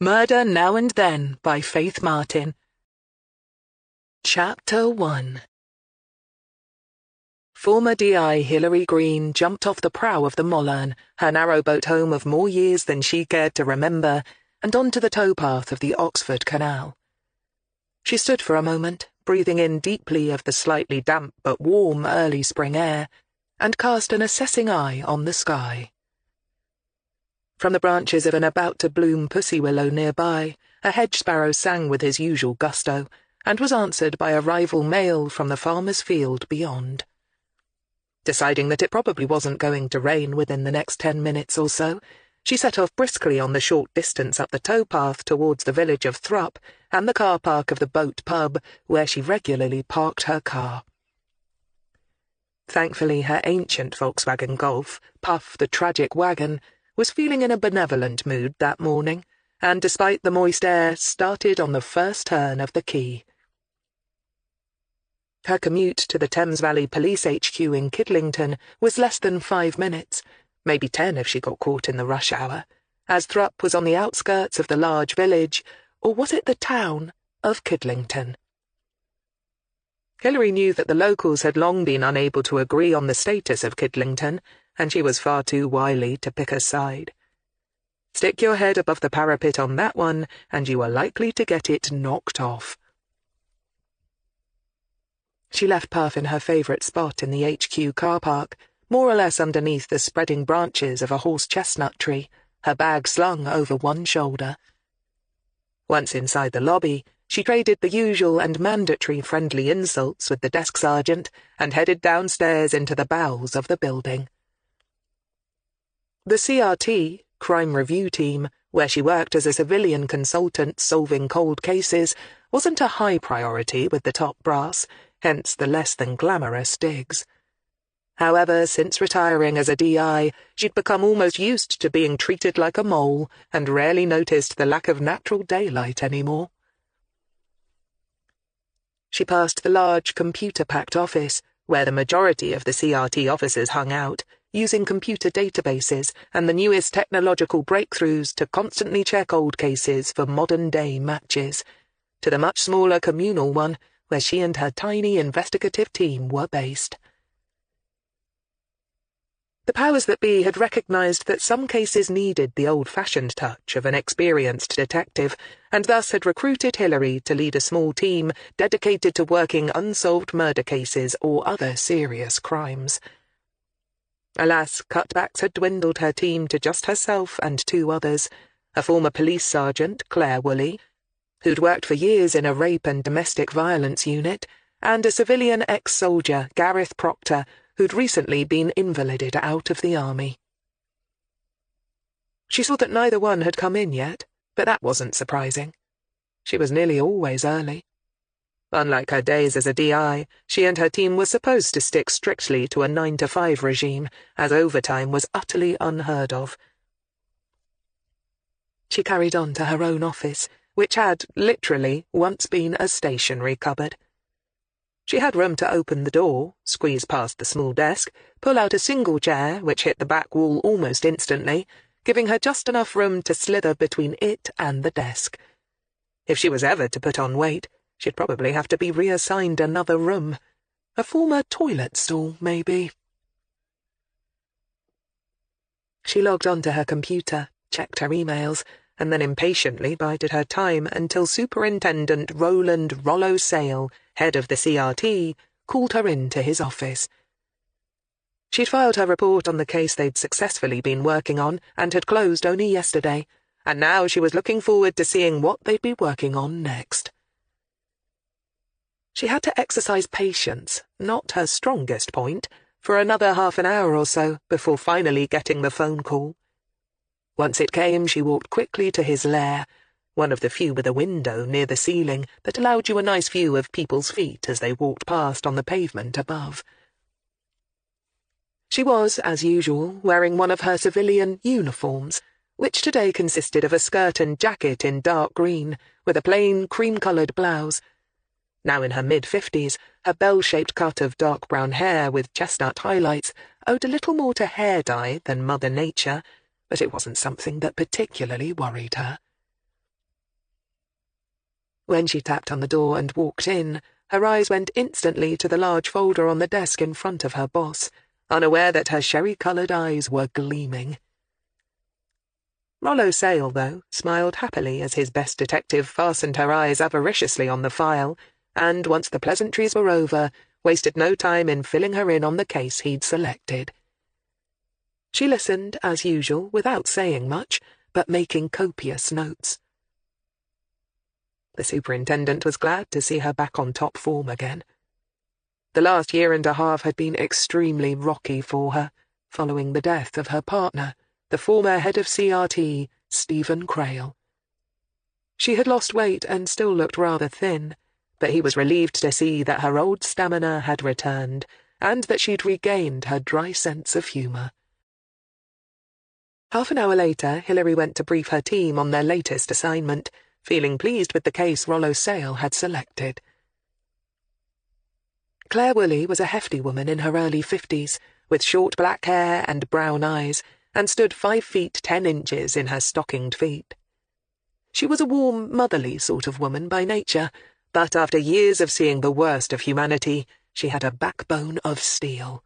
Murder Now and Then by Faith Martin. Chapter 1. Former DI Hilary Greene jumped off the prow of the Mollern, her narrowboat home of more years than she cared to remember, and onto the towpath of the Oxford Canal. She stood for a moment, breathing in deeply of the slightly damp but warm early spring air, and cast an assessing eye on the sky. From the branches of an about-to-bloom pussy willow nearby, a hedge sparrow sang with his usual gusto, and was answered by a rival male from the farmer's field beyond. Deciding that it probably wasn't going to rain within the next 10 minutes or so, she set off briskly on the short distance up the towpath towards the village of Thrupp and the car park of the boat pub, where she regularly parked her car. Thankfully, her ancient Volkswagen Golf, Puff the tragic wagon, was feeling in a benevolent mood that morning, and despite the moist air, started on the first turn of the quay. Her commute to the Thames Valley Police HQ in Kidlington was less than 5 minutes, maybe 10 if she got caught in the rush hour, as Thrupp was on the outskirts of the large village, or was it the town, of Kidlington. Hilary knew that the locals had long been unable to agree on the status of Kidlington, and she was far too wily to pick a side. Stick your head above the parapet on that one, and you are likely to get it knocked off. She left Puff in her favourite spot in the HQ car park, more or less underneath the spreading branches of a horse-chestnut tree, her bag slung over one shoulder. Once inside the lobby, she traded the usual and mandatory friendly insults with the desk sergeant and headed downstairs into the bowels of the building. The CRT, Crime Review Team, where she worked as a civilian consultant solving cold cases, wasn't a high priority with the top brass, hence the less than glamorous digs. However, since retiring as a DI, she'd become almost used to being treated like a mole and rarely noticed the lack of natural daylight anymore. She passed the large computer-packed office, where the majority of the CRT officers hung out, using computer databases and the newest technological breakthroughs to constantly check old cases for modern-day matches, to the much smaller communal one, where she and her tiny investigative team were based. The powers that be had recognized that some cases needed the old-fashioned touch of an experienced detective, and thus had recruited Hilary to lead a small team dedicated to working unsolved murder cases or other serious crimes. Alas, cutbacks had dwindled her team to just herself and 2 others, a former police sergeant, Claire Woolley, who'd worked for years in a rape and domestic violence unit, and a civilian ex-soldier, Gareth Proctor, who'd recently been invalided out of the army. She saw that neither one had come in yet, but that wasn't surprising. She was nearly always early. Unlike her days as a DI, she and her team were supposed to stick strictly to a 9-to-5 regime, as overtime was utterly unheard of. She carried on to her own office, which had, literally, once been a stationery cupboard. She had room to open the door, squeeze past the small desk, pull out a single chair, which hit the back wall almost instantly, giving her just enough room to slither between it and the desk. If she was ever to put on weight, she'd probably have to be reassigned another room. A former toilet stall, maybe. She logged onto her computer, checked her emails, and then impatiently bided her time until Superintendent Roland Rollo Sale, head of the CRT, called her into his office. She'd filed her report on the case they'd successfully been working on and had closed only yesterday, and now she was looking forward to seeing what they'd be working on next. She had to exercise patience, not her strongest point, for another half an hour or so before finally getting the phone call. Once it came, she walked quickly to his lair, one of the few with a window near the ceiling that allowed you a nice view of people's feet as they walked past on the pavement above. She was, as usual, wearing one of her civilian uniforms, which today consisted of a skirt and jacket in dark green, with a plain cream-coloured blouse. Now in her mid-50s, her bell-shaped cut of dark brown hair with chestnut highlights owed a little more to hair dye than Mother Nature, but it wasn't something that particularly worried her. When she tapped on the door and walked in, her eyes went instantly to the large folder on the desk in front of her boss, unaware that her sherry-coloured eyes were gleaming. Rollo Sale, though, smiled happily as his best detective fastened her eyes avariciously on the file, and, once the pleasantries were over, wasted no time in filling her in on the case he'd selected. She listened, as usual, without saying much, but making copious notes. The superintendent was glad to see her back on top form again. The last year and a half had been extremely rocky for her, following the death of her partner, the former head of CRT, Stephen Crail. She had lost weight and still looked rather thin, but he was relieved to see that her old stamina had returned, and that she'd regained her dry sense of humour. Half an hour later, Hilary went to brief her team on their latest assignment, feeling pleased with the case Rollo Sale had selected. Claire Woolley was a hefty woman in her early 50s, with short black hair and brown eyes, and stood 5 feet 10 inches in her stockinged feet. She was a warm, motherly sort of woman by nature, but after years of seeing the worst of humanity, she had a backbone of steel.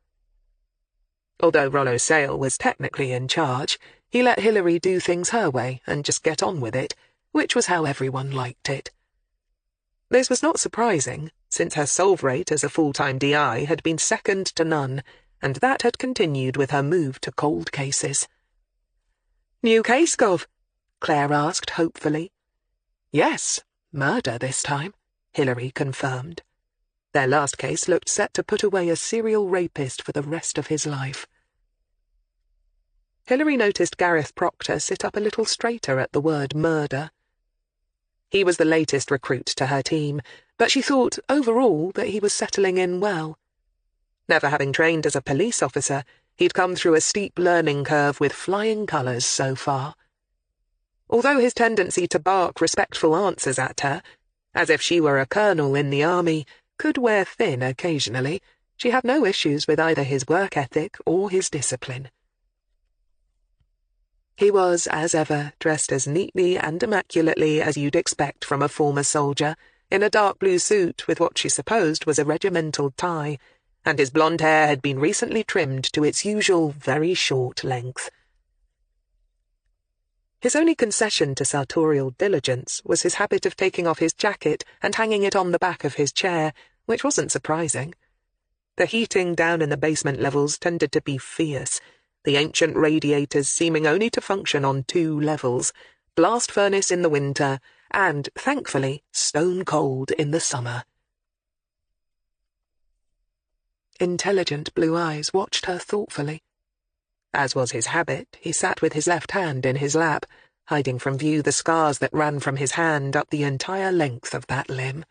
Although Rollo Sale was technically in charge, he let Hilary do things her way and just get on with it, which was how everyone liked it. This was not surprising, since her solve rate as a full-time DI had been second to none, and that had continued with her move to cold cases. "New case, Gov?" Claire asked hopefully. "Yes, murder this time," Hilary confirmed. Their last case looked set to put away a serial rapist for the rest of his life. Hilary noticed Gareth Proctor sit up a little straighter at the word murder. He was the latest recruit to her team, but she thought, overall, that he was settling in well. Never having trained as a police officer, he'd come through a steep learning curve with flying colours so far. Although his tendency to bark respectful answers at her, as if she were a colonel in the army, could wear thin occasionally, she had no issues with either his work ethic or his discipline. He was, as ever, dressed as neatly and immaculately as you'd expect from a former soldier, in a dark blue suit with what she supposed was a regimental tie, and his blonde hair had been recently trimmed to its usual very short length. His only concession to sartorial diligence was his habit of taking off his jacket and hanging it on the back of his chair, which wasn't surprising. The heating down in the basement levels tended to be fierce, the ancient radiators seeming only to function on 2 levels, blast furnace in the winter, and, thankfully, stone cold in the summer. Intelligent blue eyes watched her thoughtfully. As was his habit, he sat with his left hand in his lap, hiding from view the scars that ran from his hand up the entire length of that limb.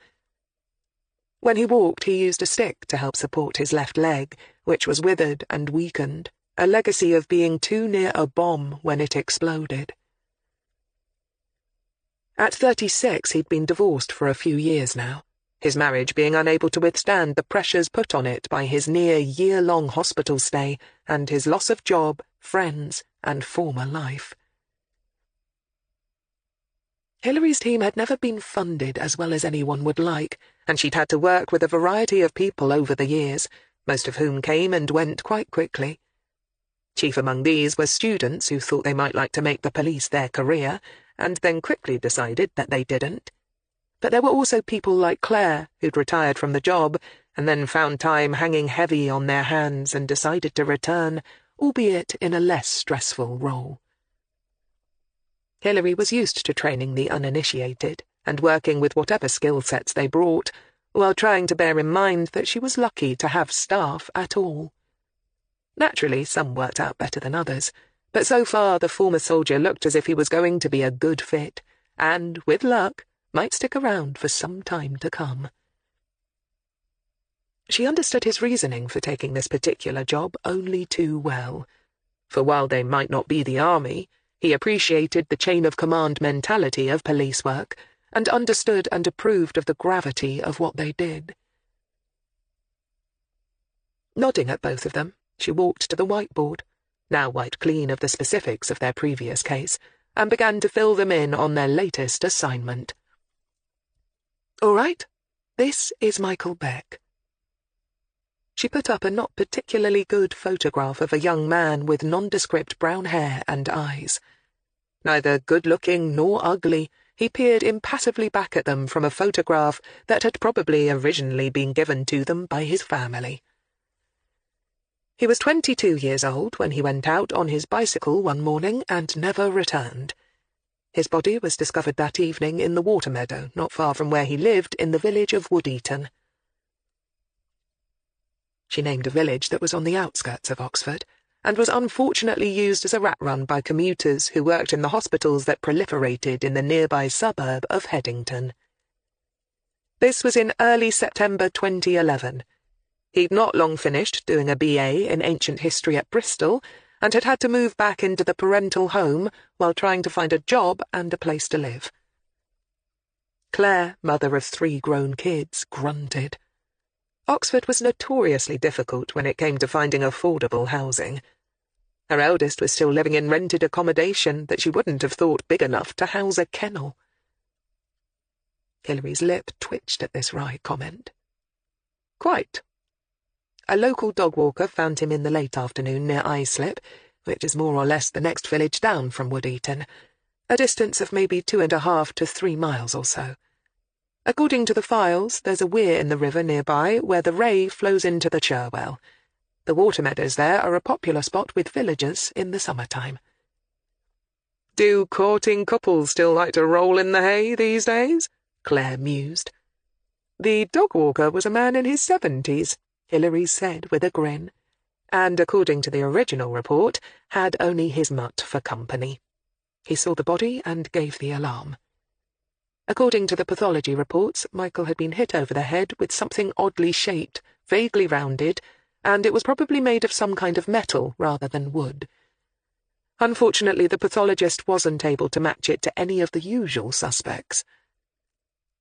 When he walked, he used a stick to help support his left leg, which was withered and weakened, a legacy of being too near a bomb when it exploded. At 36, he'd been divorced for a few years now, his marriage being unable to withstand the pressures put on it by his near-year-long hospital stay and his loss of job, friends, and former life. Hilary's team had never been funded as well as anyone would like, and she'd had to work with a variety of people over the years, most of whom came and went quite quickly. Chief among these were students who thought they might like to make the police their career, and then quickly decided that they didn't. But there were also people like Claire, who'd retired from the job, and then found time hanging heavy on their hands and decided to return, albeit in a less stressful role. Hilary was used to training the uninitiated, and working with whatever skill sets they brought, while trying to bear in mind that she was lucky to have staff at all. Naturally, some worked out better than others, but so far the former soldier looked as if he was going to be a good fit, and, with luck, might stick around for some time to come. She understood his reasoning for taking this particular job only too well, for while they might not be the army, he appreciated the chain-of-command mentality of police work, and understood and approved of the gravity of what they did. Nodding at both of them, she walked to the whiteboard, now wiped clean of the specifics of their previous case, and began to fill them in on their latest assignment. All right, this is Michael Beck." She put up a not particularly good photograph of a young man with nondescript brown hair and eyes. Neither good-looking nor ugly, he peered impassively back at them from a photograph that had probably originally been given to them by his family. He was 22 years old when he went out on his bicycle one morning and never returned. His body was discovered that evening in the water meadow not far from where he lived in the village of Wood-Eton. She named a village that was on the outskirts of Oxford, and was unfortunately used as a rat run by commuters who worked in the hospitals that proliferated in the nearby suburb of Headington. This was in early September 2011. He'd not long finished doing a BA in ancient history at Bristol, and had had to move back into the parental home while trying to find a job and a place to live. Claire, mother of 3 grown kids, grunted. Oxford was notoriously difficult when it came to finding affordable housing. Her eldest was still living in rented accommodation that she wouldn't have thought big enough to house a kennel. Hilary's lip twitched at this wry comment. Quite. A local dog walker found him in the late afternoon near Islip, which is more or less the next village down from Wood-Eton, a distance of maybe 2.5 to 3 miles or so. According to the files, there's a weir in the river nearby where the Ray flows into the Cherwell. The water meadows there are a popular spot with villagers in the summertime. "Do courting couples still like to roll in the hay these days?" Claire mused. "The dog walker was a man in his 70s, Hilary said with a grin, and according to the original report, had only his mutt for company. He saw the body and gave the alarm. According to the pathology reports, Michael had been hit over the head with something oddly shaped, vaguely rounded, and it was probably made of some kind of metal rather than wood. Unfortunately, the pathologist wasn't able to match it to any of the usual suspects.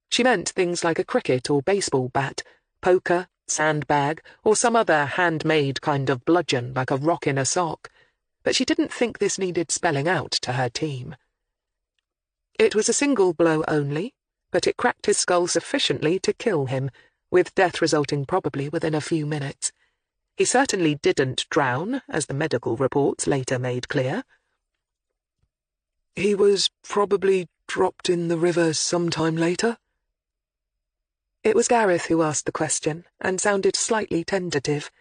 She meant things like a cricket or baseball bat, poker, sandbag, or some other handmade kind of bludgeon like a rock in a sock, but she didn't think this needed spelling out to her team. It was a single blow only, but it cracked his skull sufficiently to kill him, with death resulting probably within a few minutes. He certainly didn't drown, as the medical reports later made clear. "He was probably dropped in the river sometime later?" It was Gareth who asked the question, and sounded slightly tentative.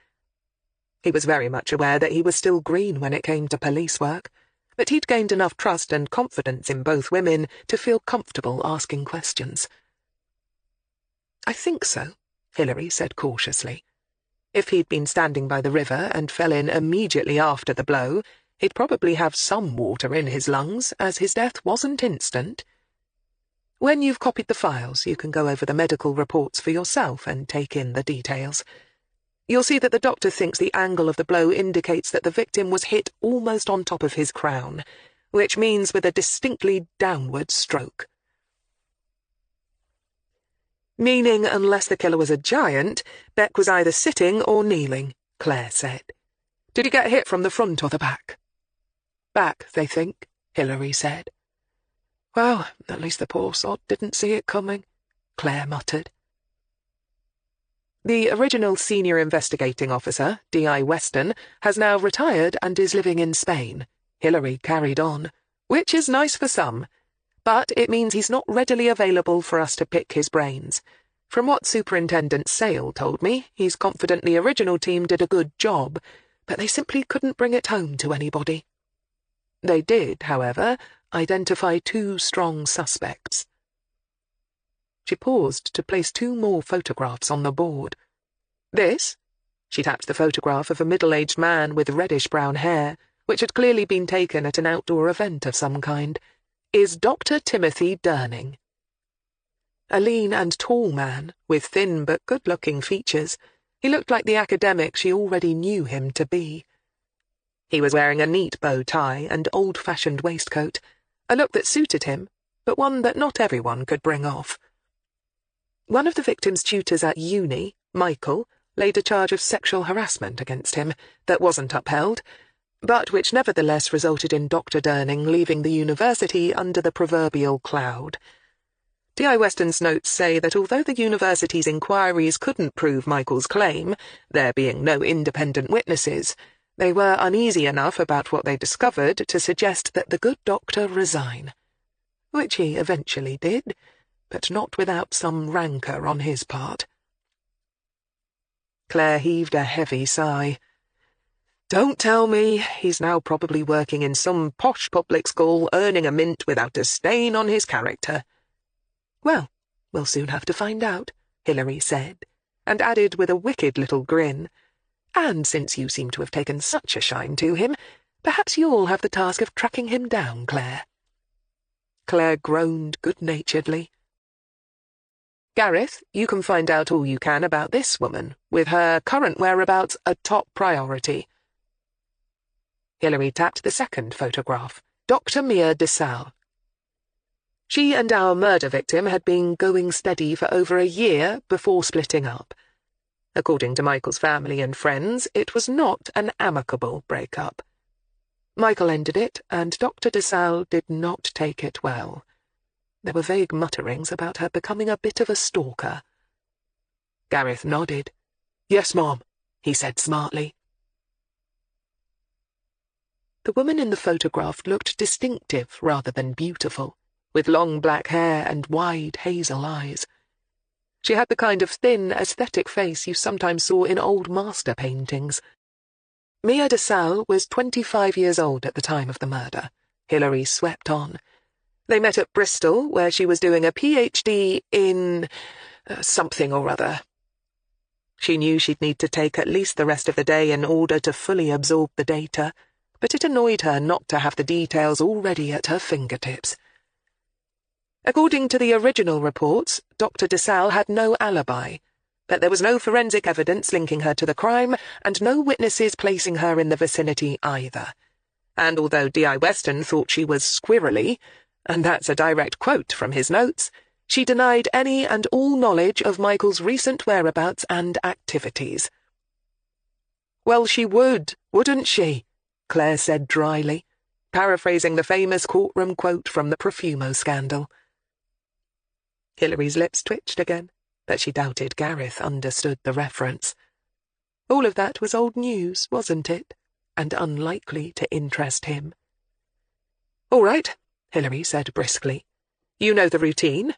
He was very much aware that he was still green when it came to police work, but he'd gained enough trust and confidence in both women to feel comfortable asking questions. "I think so," Hilary said cautiously. If he'd been standing by the river and fell in immediately after the blow, he'd probably have some water in his lungs, as his death wasn't instant. When you've copied the files, you can go over the medical reports for yourself and take in the details. You'll see that the doctor thinks the angle of the blow indicates that the victim was hit almost on top of his crown, which means with a distinctly downward stroke. "Meaning, unless the killer was a giant, Beck was either sitting or kneeling," Claire said. "Did he get hit from the front or the back?" "Back, they think," Hilary said. "Well, at least the poor sod didn't see it coming," Claire muttered. "The original senior investigating officer, D.I. Weston, has now retired and is living in Spain," Hilary carried on, "which is nice for some. But it means he's not readily available for us to pick his brains. From what Superintendent Sale told me, he's confident the original team did a good job, but they simply couldn't bring it home to anybody. They did, however, identify 2 strong suspects." She paused to place 2 more photographs on the board. "This," she tapped the photograph of a middle-aged man with reddish-brown hair, which had clearly been taken at an outdoor event of some kind, "is Dr. Timothy Durning." A lean and tall man, with thin but good-looking features, he looked like the academic she already knew him to be. He was wearing a neat bow tie and old-fashioned waistcoat, a look that suited him, but one that not everyone could bring off. One of the victim's tutors at uni, Michael, laid a charge of sexual harassment against him that wasn't upheld, but which nevertheless resulted in Dr. Durning leaving the university under the proverbial cloud. D.I. Weston's notes say that although the university's inquiries couldn't prove Michael's claim, there being no independent witnesses, they were uneasy enough about what they discovered to suggest that the good doctor resign. Which he eventually did, but not without some rancour on his part. Claire heaved a heavy sigh. Don't tell me he's now probably working in some posh public school, earning a mint without a stain on his character. Well, we'll soon have to find out, Hilary said, and added with a wicked little grin, and since you seem to have taken such a shine to him, perhaps you'll have the task of tracking him down, Claire. Claire groaned good-naturedly. Gareth, you can find out all you can about this woman, with her current whereabouts a top priority. Hilary tapped the second photograph, Dr. Mia DeSalle. She and our murder victim had been going steady for over a year before splitting up. According to Michael's family and friends, it was not an amicable breakup. Michael ended it, and Dr. DeSalle did not take it well. There were vague mutterings about her becoming a bit of a stalker. Gareth nodded. "Yes, Mom," he said smartly. The woman in the photograph looked distinctive rather than beautiful, with long black hair and wide hazel eyes. She had the kind of thin, aesthetic face you sometimes saw in old master paintings. Mia DeSalle was 25 years old at the time of the murder. Hilary swept on. They met at Bristol, where she was doing a PhD in something or other. She knew she'd need to take at least the rest of the day in order to fully absorb the data, but it annoyed her not to have the details already at her fingertips. According to the original reports, Dr. DeSalle had no alibi, but there was no forensic evidence linking her to the crime, and no witnesses placing her in the vicinity either. And although D.I. Weston thought she was squirrely, and that's a direct quote from his notes, she denied any and all knowledge of Michael's recent whereabouts and activities. "Well, she would, wouldn't she?" Claire said dryly, paraphrasing the famous courtroom quote from the Profumo scandal. Hilary's lips twitched again, but she doubted Gareth understood the reference. All of that was old news, wasn't it? And unlikely to interest him. "All right," Hilary said briskly. "You know the routine.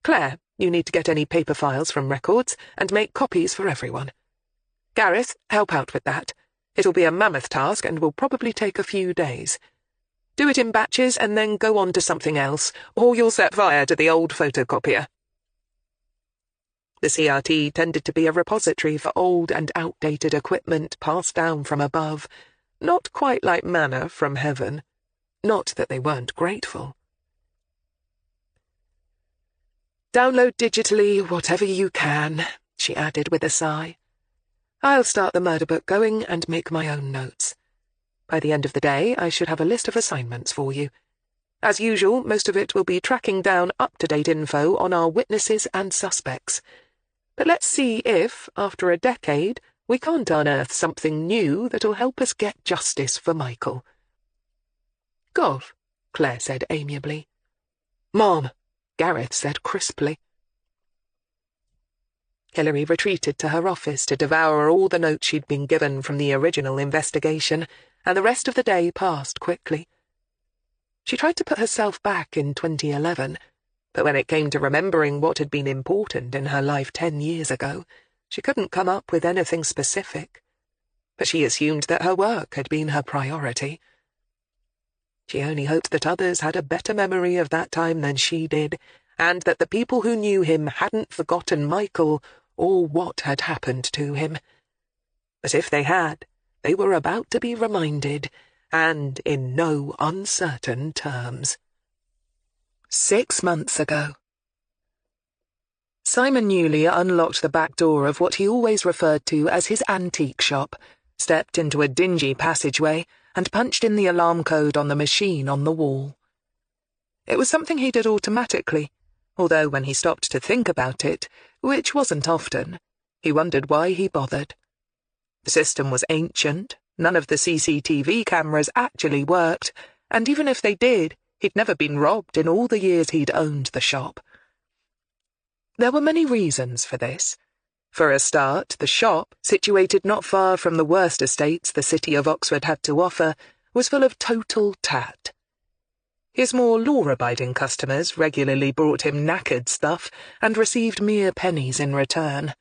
Claire, you need to get any paper files from records and make copies for everyone. Gareth, help out with that. It'll be a mammoth task and will probably take a few days. Do it in batches and then go on to something else, or you'll set fire to the old photocopier." The CRT tended to be a repository for old and outdated equipment passed down from above, not quite like manna from heaven. Not that they weren't grateful. "Download digitally whatever you can," she added with a sigh. "I'll start the murder book going and make my own notes. By the end of the day, I should have a list of assignments for you. As usual, most of it will be tracking down up-to-date info on our witnesses and suspects. But let's see if, after a decade, we can't unearth something new that'll help us get justice for Michael." "Gov," Claire said amiably. "Mom," Gareth said crisply. Hilary retreated to her office to devour all the notes she'd been given from the original investigation, and the rest of the day passed quickly. She tried to put herself back in 2011, but when it came to remembering what had been important in her life 10 years ago, she couldn't come up with anything specific. But she assumed that her work had been her priority. She only hoped that others had a better memory of that time than she did, and that the people who knew him hadn't forgotten Michael or what had happened to him. But if they had, they were about to be reminded, and in no uncertain terms. 6 months ago. Simon Newley unlocked the back door of what he always referred to as his antique shop, stepped into a dingy passageway, and punched in the alarm code on the machine on the wall. It was something he did automatically, although when he stopped to think about it, which wasn't often, he wondered why he bothered. The system was ancient, none of the CCTV cameras actually worked, and even if they did, he'd never been robbed in all the years he'd owned the shop. There were many reasons for this. For a start, the shop, situated not far from the worst estates the city of Oxford had to offer, was full of total tat. His more law-abiding customers regularly brought him knackered stuff and received mere pennies in return.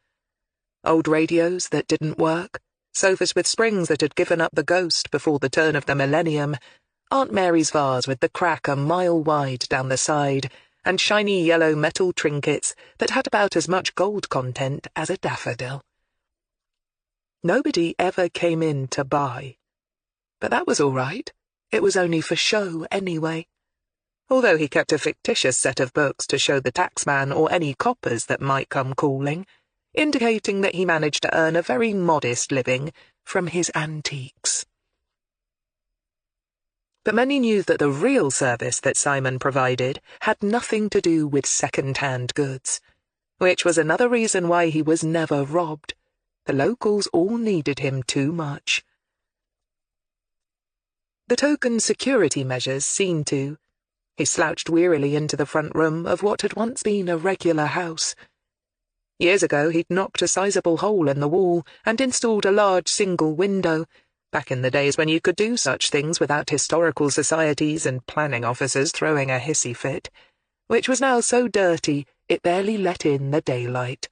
Old radios that didn't work, sofas with springs that had given up the ghost before the turn of the millennium, Aunt Mary's vase with the crack a mile wide down the side, and shiny yellow metal trinkets that had about as much gold content as a daffodil. Nobody ever came in to buy. But that was all right. It was only for show anyway. Although he kept a fictitious set of books to show the taxman or any coppers that might come calling, indicating that he managed to earn a very modest living from his antiques. But many knew that the real service that Simon provided had nothing to do with second-hand goods, which was another reason why he was never robbed. The locals all needed him too much. The token security measures seen to. He slouched wearily into the front room of what had once been a regular house. Years ago he'd knocked a sizable hole in the wall and installed a large single window, back in the days when you could do such things without historical societies and planning officers throwing a hissy fit, which was now so dirty it barely let in the daylight.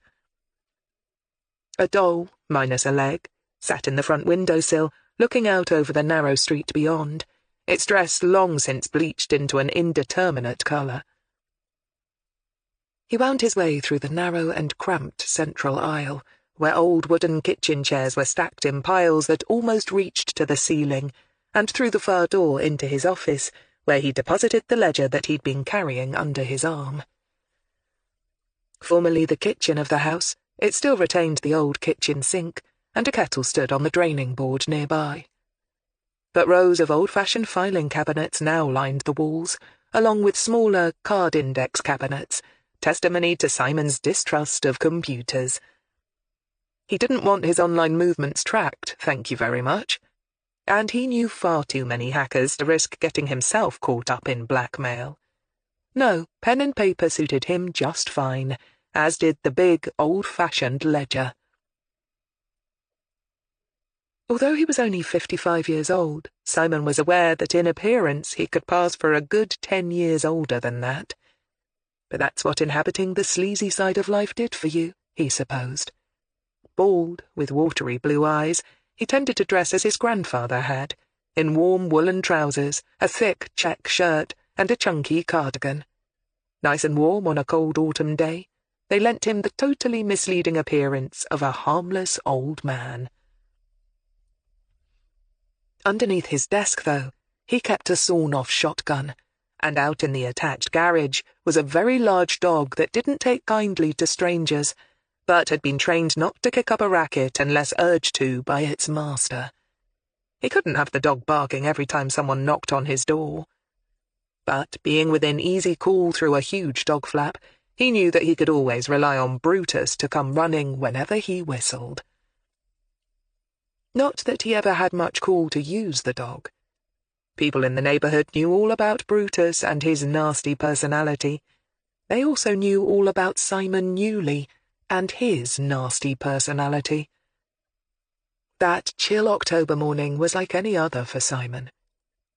A doll, minus a leg, sat in the front windowsill, looking out over the narrow street beyond, its dress long since bleached into an indeterminate colour. He wound his way through the narrow and cramped central aisle, where old wooden kitchen chairs were stacked in piles that almost reached to the ceiling, and through the far door into his office, where he deposited the ledger that he'd been carrying under his arm. Formerly the kitchen of the house, it still retained the old kitchen sink, and a kettle stood on the draining board nearby. But rows of old-fashioned filing cabinets now lined the walls, along with smaller card-index cabinets, testimony to Simon's distrust of computers. He didn't want his online movements tracked, thank you very much. And he knew far too many hackers to risk getting himself caught up in blackmail. No, pen and paper suited him just fine, as did the big, old-fashioned ledger. Although he was only 55 years old, Simon was aware that in appearance he could pass for a good 10 years older than that. But that's what inhabiting the sleazy side of life did for you, he supposed. Bald, with watery blue eyes, he tended to dress as his grandfather had, in warm woolen trousers, a thick check shirt, and a chunky cardigan. Nice and warm on a cold autumn day, they lent him the totally misleading appearance of a harmless old man. Underneath his desk, though, he kept a sawn-off shotgun, and out in the attached garage was a very large dog that didn't take kindly to strangers, but had been trained not to kick up a racket unless urged to by its master. He couldn't have the dog barking every time someone knocked on his door. But, being within easy call through a huge dog flap, he knew that he could always rely on Brutus to come running whenever he whistled. Not that he ever had much call to use the dog. People in the neighbourhood knew all about Brutus and his nasty personality. They also knew all about Simon Newley and his nasty personality. That chill October morning was like any other for Simon.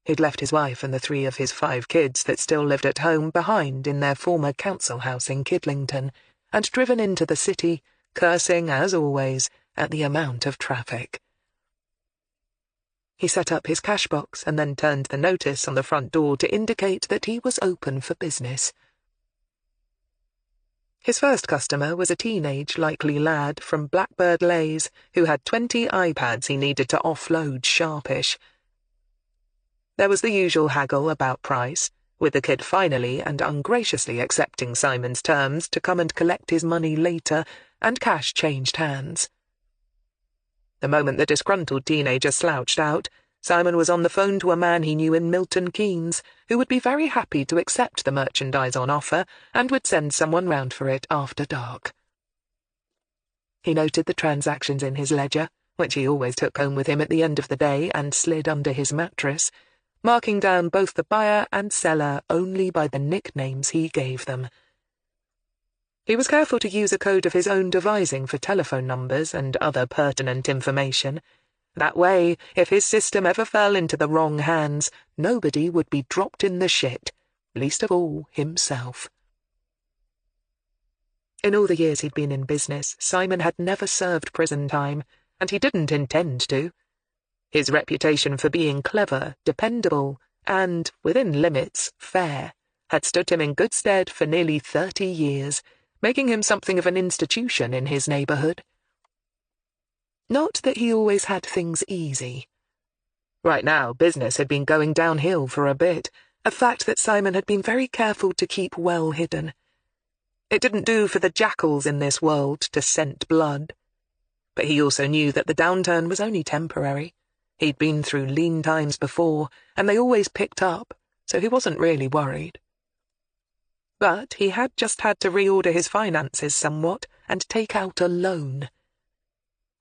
He'd left his wife and the 3 of his 5 kids that still lived at home behind in their former council house in Kidlington, and driven into the city, cursing, as always, at the amount of traffic. He set up his cash box and then turned the notice on the front door to indicate that he was open for business. His first customer was a teenage, likely lad from Blackbird Lays who had 20 iPads he needed to offload sharpish. There was the usual haggle about price, with the kid finally and ungraciously accepting Simon's terms to come and collect his money later, and cash changed hands. The moment the disgruntled teenager slouched out, Simon was on the phone to a man he knew in Milton Keynes, who would be very happy to accept the merchandise on offer and would send someone round for it after dark. He noted the transactions in his ledger, which he always took home with him at the end of the day and slid under his mattress, marking down both the buyer and seller only by the nicknames he gave them. He was careful to use a code of his own devising for telephone numbers and other pertinent information. That way, if his system ever fell into the wrong hands, nobody would be dropped in the shit, least of all himself. In all the years he'd been in business, Simon had never served prison time, and he didn't intend to. His reputation for being clever, dependable, and, within limits, fair, had stood him in good stead for nearly 30 years, making him something of an institution in his neighbourhood. Not that he always had things easy. Right now, business had been going downhill for a bit, a fact that Simon had been very careful to keep well hidden. It didn't do for the jackals in this world to scent blood. But he also knew that the downturn was only temporary. He'd been through lean times before, and they always picked up, so he wasn't really worried. But he had just had to reorder his finances somewhat and take out a loan.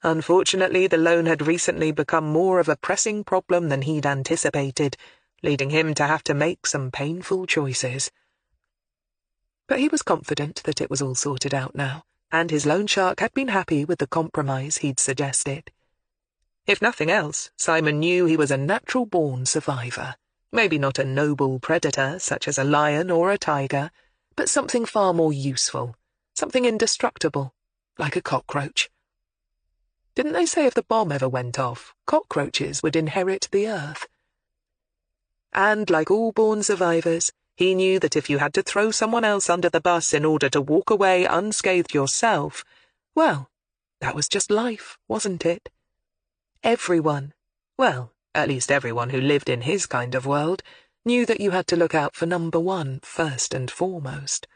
Unfortunately, the loan had recently become more of a pressing problem than he'd anticipated, leading him to have to make some painful choices. But he was confident that it was all sorted out now, and his loan shark had been happy with the compromise he'd suggested. If nothing else, Simon knew he was a natural-born survivor. Maybe not a noble predator, such as a lion or a tiger, but something far more useful, something indestructible, like a cockroach. Didn't they say if the bomb ever went off, cockroaches would inherit the earth? And like all born survivors, he knew that if you had to throw someone else under the bus in order to walk away unscathed yourself, well, that was just life, wasn't it? Everyone, well, at least everyone who lived in his kind of world, knew that you had to look out for number one first and foremost.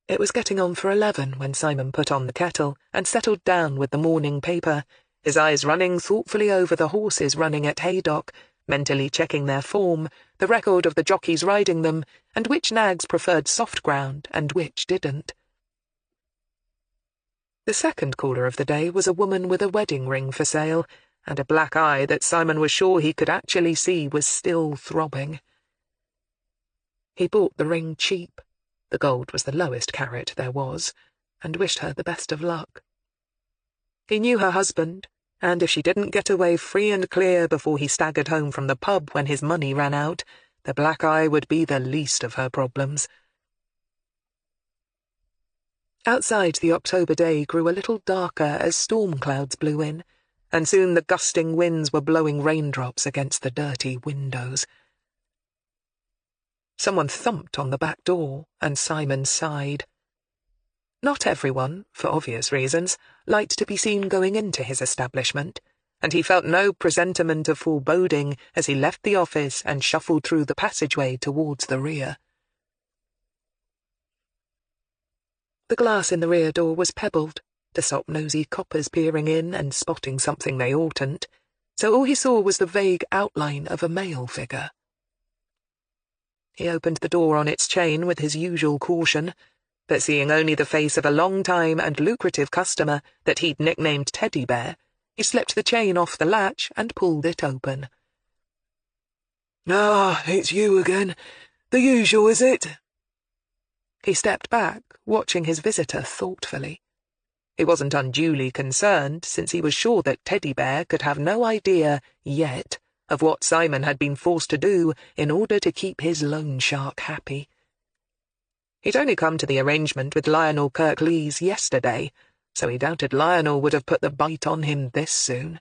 It was getting on for 11 when Simon put on the kettle and settled down with the morning paper, his eyes running thoughtfully over the horses running at Haydock, mentally checking their form, the record of the jockeys riding them, and which nags preferred soft ground and which didn't. The second caller of the day was a woman with a wedding ring for sale, and a black eye that Simon was sure he could actually see was still throbbing. He bought the ring cheap. The gold was the lowest carat there was, and wished her the best of luck. He knew her husband, and if she didn't get away free and clear before he staggered home from the pub when his money ran out, the black eye would be the least of her problems. Outside, the October day grew a little darker as storm clouds blew in, and soon the gusting winds were blowing raindrops against the dirty windows. Someone thumped on the back door, and Simon sighed. Not everyone, for obvious reasons, liked to be seen going into his establishment, and he felt no presentiment of foreboding as he left the office and shuffled through the passageway towards the rear. The glass in the rear door was pebbled, to stop nosy coppers peering in and spotting something they oughtn't, so all he saw was the vague outline of a male figure. He opened the door on its chain with his usual caution, but seeing only the face of a long-time and lucrative customer that he'd nicknamed Teddy Bear, he slipped the chain off the latch and pulled it open. "Ah, it's you again. The usual, is it?" He stepped back, watching his visitor thoughtfully. He wasn't unduly concerned, since he was sure that Teddy Bear could have no idea, yet, of what Simon had been forced to do in order to keep his loan shark happy. He'd only come to the arrangement with Lionel Kirklees yesterday, so he doubted Lionel would have put the bite on him this soon.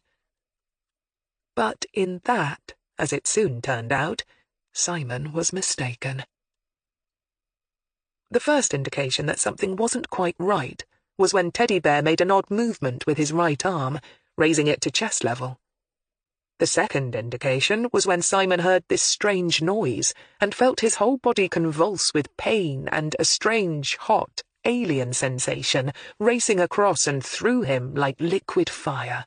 But in that, as it soon turned out, Simon was mistaken. The first indication that something wasn't quite right was when Teddy Bear made an odd movement with his right arm, raising it to chest level. The second indication was when Simon heard this strange noise and felt his whole body convulse with pain and a strange, hot, alien sensation racing across and through him like liquid fire.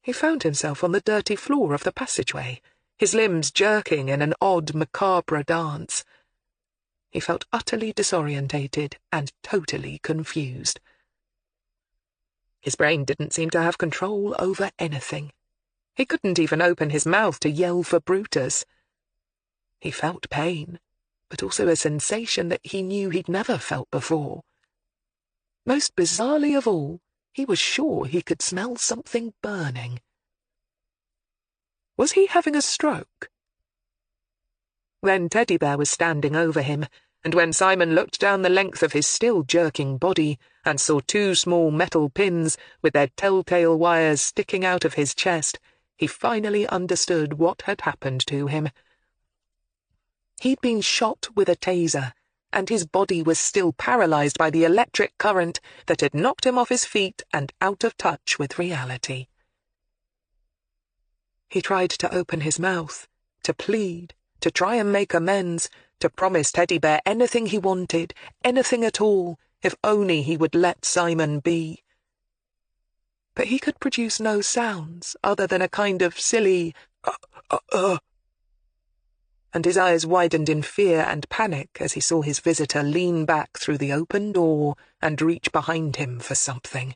He found himself on the dirty floor of the passageway, his limbs jerking in an odd, macabre dance. He felt utterly disorientated and totally confused. His brain didn't seem to have control over anything. He couldn't even open his mouth to yell for Brutus. He felt pain, but also a sensation that he knew he'd never felt before. Most bizarrely of all, he was sure he could smell something burning. Was he having a stroke? When Teddy Bear was standing over him, and when Simon looked down the length of his still jerking body and saw 2 small metal pins with their telltale wires sticking out of his chest, he finally understood what had happened to him. He'd been shot with a taser, and his body was still paralyzed by the electric current that had knocked him off his feet and out of touch with reality. He tried to open his mouth, to plead, to try and make amends, to promise Teddy Bear anything he wanted, anything at all, if only he would let Simon be. But he could produce no sounds other than a kind of silly and his eyes widened in fear and panic as he saw his visitor lean back through the open door and reach behind him for something.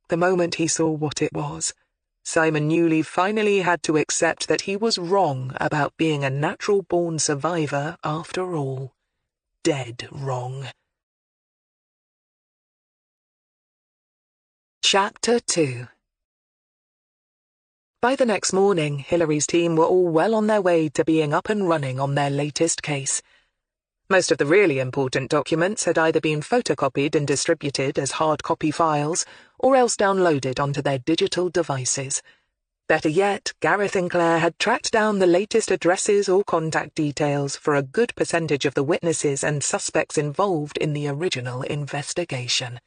The moment he saw what it was, Simon Newley finally had to accept that he was wrong about being a natural-born survivor after all. Dead wrong. Chapter 2. By the next morning, Hillary's team were all well on their way to being up and running on their latest case. Most of the really important documents had either been photocopied and distributed as hard copy files, or else downloaded onto their digital devices. Better yet, Gareth and Claire had tracked down the latest addresses or contact details for a good percentage of the witnesses and suspects involved in the original investigation.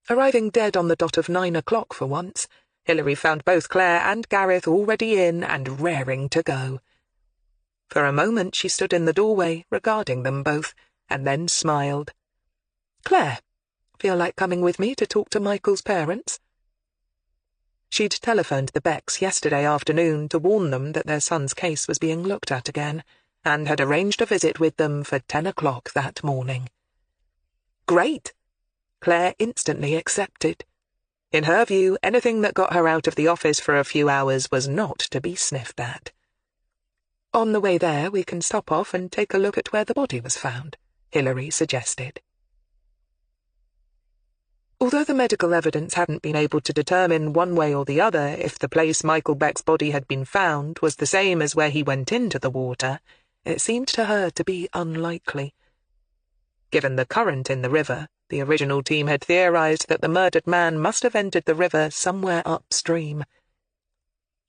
Arriving dead on the dot of 9 o'clock for once, Hillary found both Claire and Gareth already in and raring to go. For a moment she stood in the doorway, regarding them both, and then smiled. "Claire, feel like coming with me to talk to Michael's parents?" She'd telephoned the Becks yesterday afternoon to warn them that their son's case was being looked at again, and had arranged a visit with them for 10 o'clock that morning. Great! Claire instantly accepted. In her view, anything that got her out of the office for a few hours was not to be sniffed at. "On the way there, we can stop off and take a look at where the body was found," Hillary suggested. Although the medical evidence hadn't been able to determine one way or the other if the place Michael Beck's body had been found was the same as where he went into the water, it seemed to her to be unlikely. Given the current in the river, the original team had theorized that the murdered man must have entered the river somewhere upstream.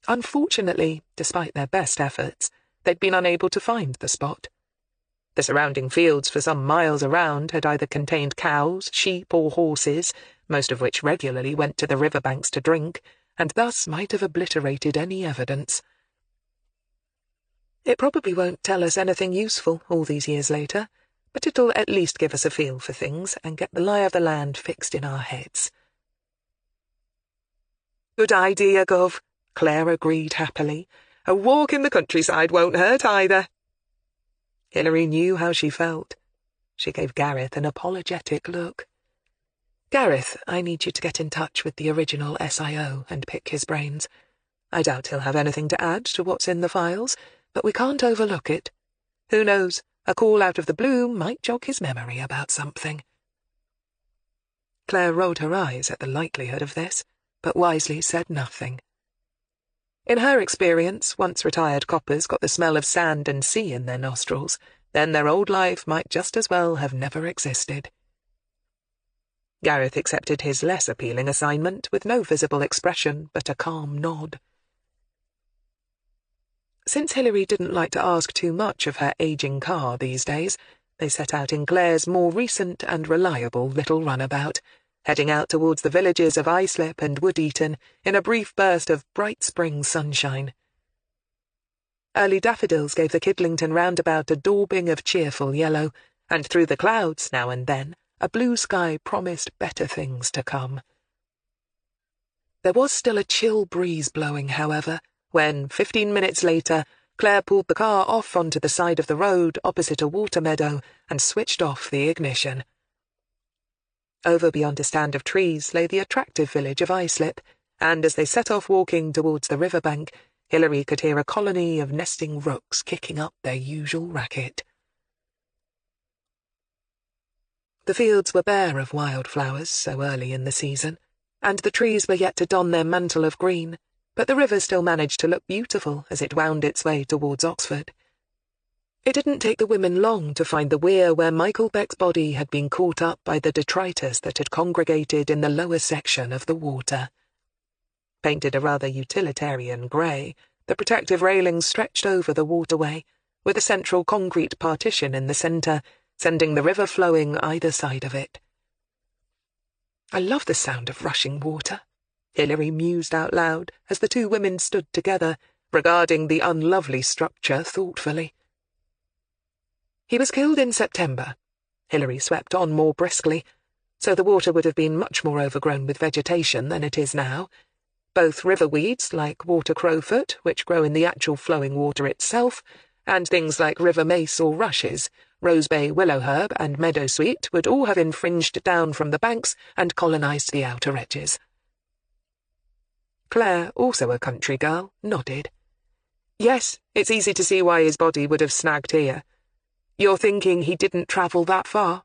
Unfortunately, despite their best efforts, they'd been unable to find the spot. The surrounding fields for some miles around had either contained cows, sheep, or horses, most of which regularly went to the riverbanks to drink, and thus might have obliterated any evidence. It probably won't tell us anything useful all these years later, but it'll at least give us a feel for things and get the lie of the land fixed in our heads. "Good idea, Gov," Claire agreed happily. "A walk in the countryside won't hurt either." Hillary knew how she felt. She gave Gareth an apologetic look. "Gareth, I need you to get in touch with the original SIO and pick his brains. I doubt he'll have anything to add to what's in the files, but we can't overlook it. Who knows? A call out of the blue might jog his memory about something." Claire rolled her eyes at the likelihood of this, but wisely said nothing. In her experience, once retired coppers got the smell of sand and sea in their nostrils, then their old life might just as well have never existed. Gareth accepted his less appealing assignment with no visible expression but a calm nod. Since Hillary didn't like to ask too much of her aging car these days, they set out in Claire's more recent and reliable little runabout, heading out towards the villages of Islip and Wood-Eaton in a brief burst of bright spring sunshine. Early daffodils gave the Kidlington roundabout a daubing of cheerful yellow, and through the clouds, now and then, a blue sky promised better things to come. There was still a chill breeze blowing, however, when, 15 minutes later, Claire pulled the car off onto the side of the road opposite a water meadow and switched off the ignition. Over beyond a stand of trees lay the attractive village of Islip, and as they set off walking towards the riverbank, Hilary could hear a colony of nesting rooks kicking up their usual racket. The fields were bare of wildflowers so early in the season, and the trees were yet to don their mantle of green, but the river still managed to look beautiful as it wound its way towards Oxford. It didn't take the women long to find the weir where Michael Beck's body had been caught up by the detritus that had congregated in the lower section of the water. Painted a rather utilitarian grey, the protective railings stretched over the waterway, with a central concrete partition in the centre, sending the river flowing either side of it. "I love the sound of rushing water," Hilary mused out loud as the two women stood together, regarding the unlovely structure thoughtfully. "He was killed in September," Hilary swept on more briskly, "so the water would have been much more overgrown with vegetation than it is now. Both river weeds, like water crowfoot, which grow in the actual flowing water itself, and things like river mace or rushes, rosebay willowherb and meadowsweet would all have infringed down from the banks and colonised the outer edges." Claire, also a country girl, nodded. "Yes, it's easy to see why his body would have snagged here. You're thinking he didn't travel that far?"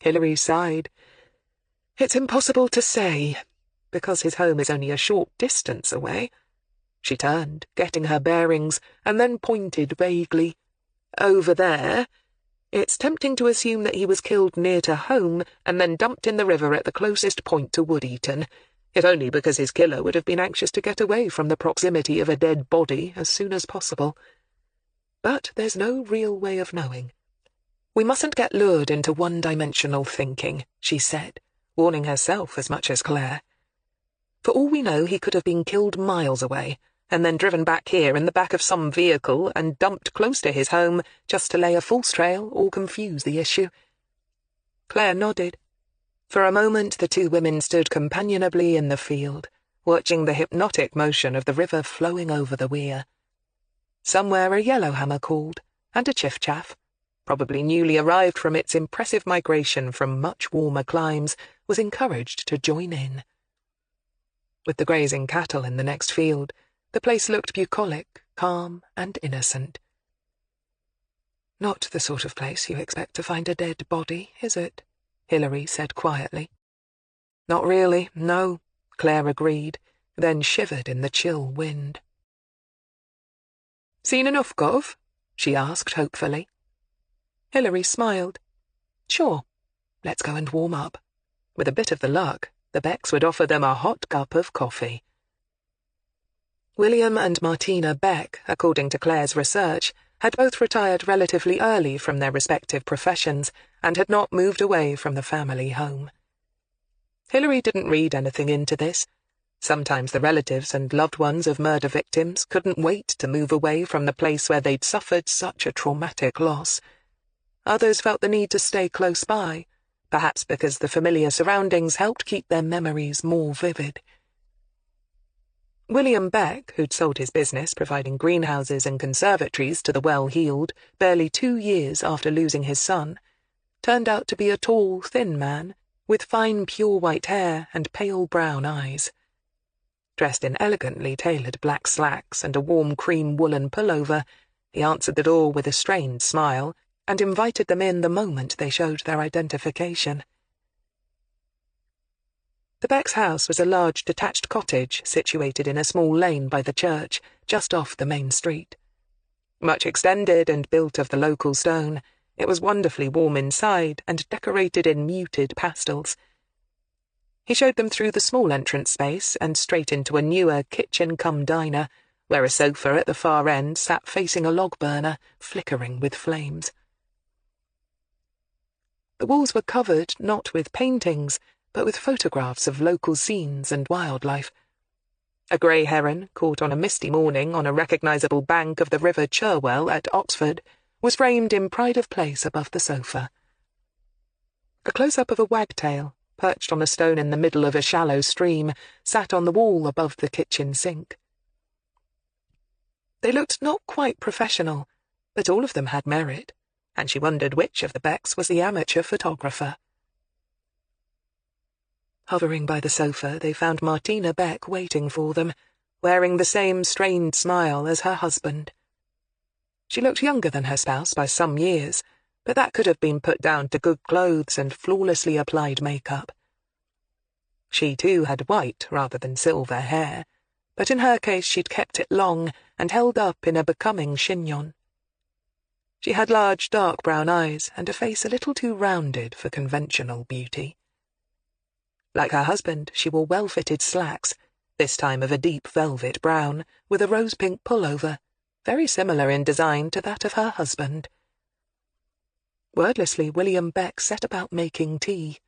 Hilary sighed. "It's impossible to say, because his home is only a short distance away." She turned, getting her bearings, and then pointed vaguely. "Over there. It's tempting to assume that he was killed near to home and then dumped in the river at the closest point to Wood-Eaton, if only because his killer would have been anxious to get away from the proximity of a dead body as soon as possible. But there's no real way of knowing. We mustn't get lured into one-dimensional thinking," she said, warning herself as much as Claire. "For all we know, he could have been killed miles away, and then driven back here in the back of some vehicle and dumped close to his home just to lay a false trail or confuse the issue." Claire nodded. For a moment the two women stood companionably in the field, watching the hypnotic motion of the river flowing over the weir. Somewhere a yellowhammer called, and a chiff-chaff, probably newly arrived from its impressive migration from much warmer climes, was encouraged to join in. With the grazing cattle in the next field, the place looked bucolic, calm, and innocent. "Not the sort of place you expect to find a dead body, is it?" Hilary said quietly. "Not really, no," Claire agreed, then shivered in the chill wind. "Seen enough, Gov?" she asked hopefully. Hilary smiled. "Sure. Let's go and warm up." With a bit of the luck, the Becks would offer them a hot cup of coffee. William and Martina Beck, according to Claire's research, had both retired relatively early from their respective professions and had not moved away from the family home. Hilary didn't read anything into this. Sometimes the relatives and loved ones of murder victims couldn't wait to move away from the place where they'd suffered such a traumatic loss. Others felt the need to stay close by, perhaps because the familiar surroundings helped keep their memories more vivid. William Beck, who'd sold his business providing greenhouses and conservatories to the well-heeled barely 2 years after losing his son, turned out to be a tall, thin man with fine pure white hair and pale brown eyes. Dressed in elegantly tailored black slacks and a warm cream woolen pullover, he answered the door with a strained smile and invited them in the moment they showed their identification. The Beck's house was a large detached cottage situated in a small lane by the church, just off the main street. Much extended and built of the local stone, it was wonderfully warm inside and decorated in muted pastels. He showed them through the small entrance space and straight into a newer kitchen-cum-diner, where a sofa at the far end sat facing a log burner, flickering with flames. The walls were covered not with paintings, but with photographs of local scenes and wildlife. A grey heron, caught on a misty morning on a recognisable bank of the River Cherwell at Oxford, was framed in pride of place above the sofa. A close-up of a wagtail, perched on a stone in the middle of a shallow stream, sat on the wall above the kitchen sink. They looked not quite professional, but all of them had merit, and she wondered which of the Becks was the amateur photographer. Hovering by the sofa, they found Martina Beck waiting for them, wearing the same strained smile as her husband. She looked younger than her spouse by some years, but that could have been put down to good clothes and flawlessly applied makeup. She too had white rather than silver hair, but in her case she'd kept it long and held up in a becoming chignon. She had large dark brown eyes and a face a little too rounded for conventional beauty. Like her husband, she wore well-fitted slacks, this time of a deep velvet brown, with a rose-pink pullover, very similar in design to that of her husband. Wordlessly, William Beck set about making tea.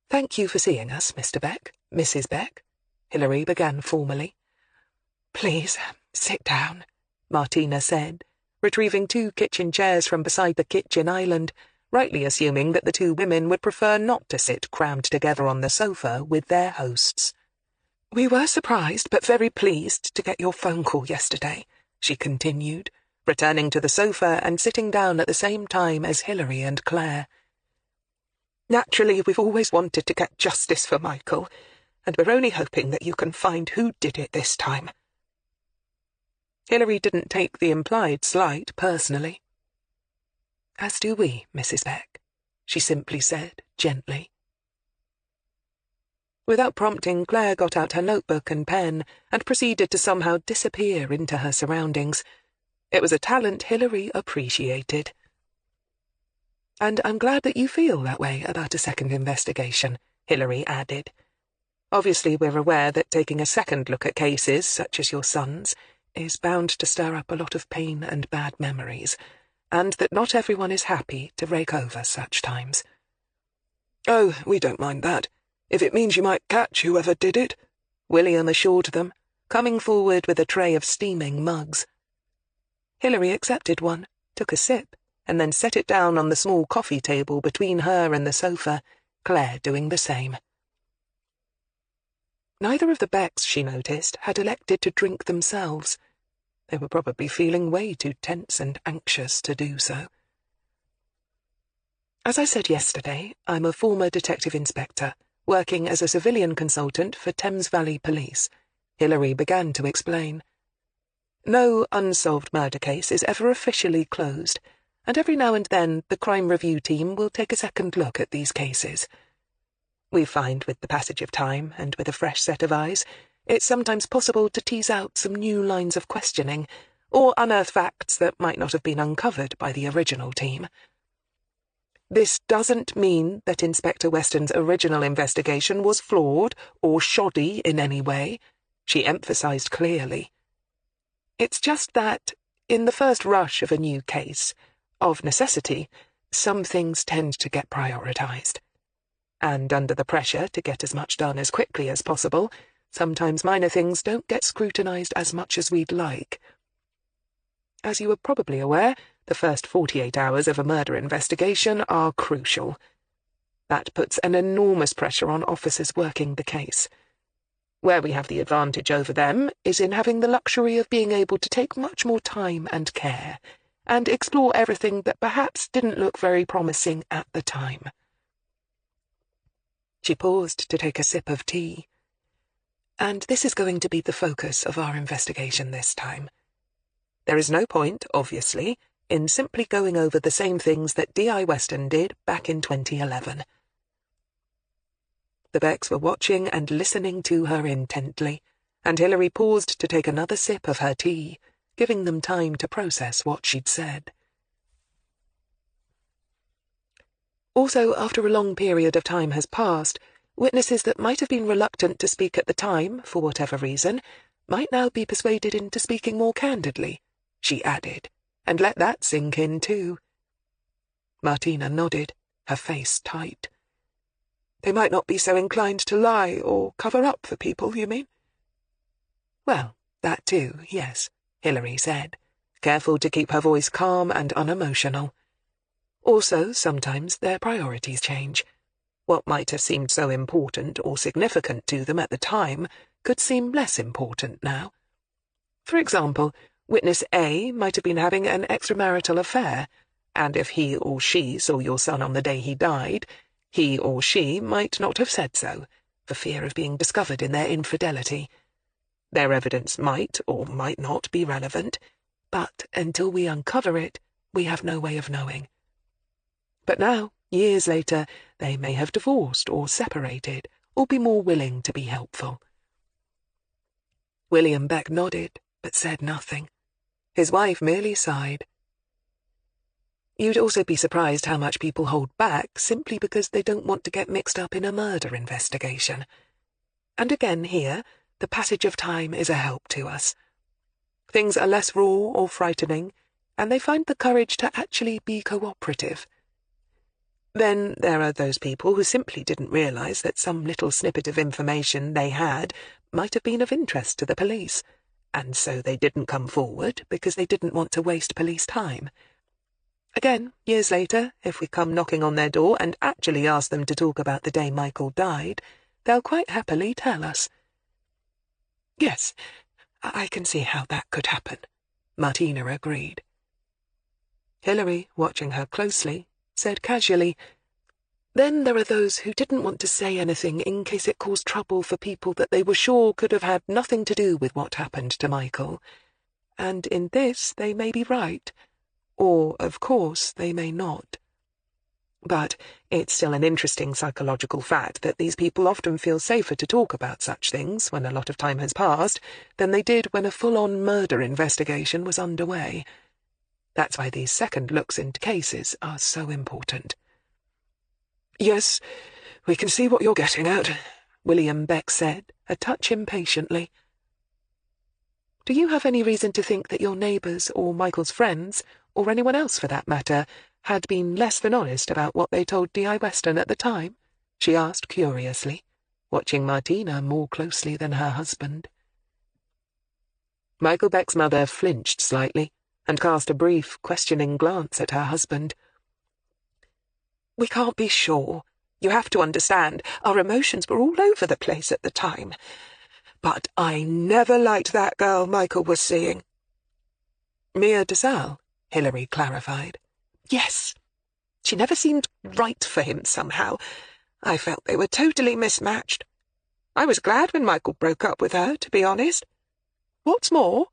"Thank you for seeing us, Mr. Beck, Mrs. Beck," Hilary began formally. "Please, sit down," Martina said, retrieving 2 kitchen chairs from beside the kitchen island, rightly assuming that the 2 women would prefer not to sit crammed together on the sofa with their hosts. "We were surprised but very pleased to get your phone call yesterday," she continued, returning to the sofa and sitting down at the same time as Hilary and Claire. "Naturally, we've always wanted to get justice for Michael, and we're only hoping that you can find who did it this time." Hilary didn't take the implied slight personally. "As do we, Mrs. Beck," she simply said, gently. Without prompting, Claire got out her notebook and pen and proceeded to somehow disappear into her surroundings. It was a talent Hilary appreciated. "And I'm glad that you feel that way about a second investigation," Hilary added. "Obviously, we're aware that taking a second look at cases, such as your son's, is bound to stir up a lot of pain and bad memories, and that not everyone is happy to rake over such times." "Oh, we don't mind that, if it means you might catch whoever did it," William assured them, coming forward with a tray of steaming mugs. Hilary accepted one, took a sip, and then set it down on the small coffee table between her and the sofa, Claire doing the same. Neither of the Becks, she noticed, had elected to drink themselves. They were probably feeling way too tense and anxious to do so. "As I said yesterday, I'm a former detective inspector, working as a civilian consultant for Thames Valley Police," Hilary began to explain. "No unsolved murder case is ever officially closed, and every now and then the crime review team will take a second look at these cases. We find with the passage of time and with a fresh set of eyes, it's sometimes possible to tease out some new lines of questioning, or unearth facts that might not have been uncovered by the original team. This doesn't mean that Inspector Weston's original investigation was flawed or shoddy in any way," she emphasized clearly. "It's just that, in the first rush of a new case, of necessity, some things tend to get prioritized. And under the pressure to get as much done as quickly as possible, sometimes minor things don't get scrutinized as much as we'd like. As you are probably aware, the first 48 hours of a murder investigation are crucial. That puts an enormous pressure on officers working the case. Where we have the advantage over them is in having the luxury of being able to take much more time and care, and explore everything that perhaps didn't look very promising at the time." She paused to take a sip of tea. "And this is going to be the focus of our investigation this time. There is no point, obviously, in simply going over the same things that D.I. Weston did back in 2011. The Becks were watching and listening to her intently, and Hilary paused to take another sip of her tea, giving them time to process what she'd said. Also, after a long period of time has passed, witnesses that might have been reluctant to speak at the time, for whatever reason, might now be persuaded into speaking more candidly, she added, and let that sink in too. Martina nodded, her face tight. "They might not be so inclined to lie or cover up for people, you mean?" "Well, that too, yes," Hilary said, careful to keep her voice calm and unemotional. "Also, sometimes their priorities change. What might have seemed so important or significant to them at the time could seem less important now. For example, witness A might have been having an extramarital affair, and if he or she saw your son on the day he died, he or she might not have said so, for fear of being discovered in their infidelity. Their evidence might or might not be relevant, but until we uncover it, we have no way of knowing. But now, years later, they may have divorced or separated, or be more willing to be helpful. William Beck nodded, but said nothing. His wife merely sighed. You'd also be surprised how much people hold back simply because they don't want to get mixed up in a murder investigation. And again here, the passage of time is a help to us. Things are less raw or frightening, and they find the courage to actually be cooperative. Then there are those people who simply didn't realize that some little snippet of information they had might have been of interest to the police, and so they didn't come forward because they didn't want to waste police time. Again, years later, if we come knocking on their door and actually ask them to talk about the day Michael died, they'll quite happily tell us. Yes, I can see how that could happen, Martina agreed. Hilary, watching her closely, said casually, Then there are those who didn't want to say anything in case it caused trouble for people that they were sure could have had nothing to do with what happened to Michael. And in this they may be right. Or, of course, they may not. But it's still an interesting psychological fact that these people often feel safer to talk about such things when a lot of time has passed than they did when a full-on murder investigation was underway. That's why these second looks into cases are so important. Yes, we can see what you're getting at, William Beck said, a touch impatiently. Do you have any reason to think that your neighbours or Michael's friends, or anyone else for that matter, had been less than honest about what they told D.I. Weston at the time? She asked curiously, watching Martina more closely than her husband. Michael Beck's mother flinched slightly and cast a brief, questioning glance at her husband. We can't be sure. You have to understand, our emotions were all over the place at the time. But I never liked that girl Michael was seeing. Mia DeSalle, Hilary clarified. Yes. She never seemed right for him somehow. I felt they were totally mismatched. I was glad when Michael broke up with her, to be honest. What's more,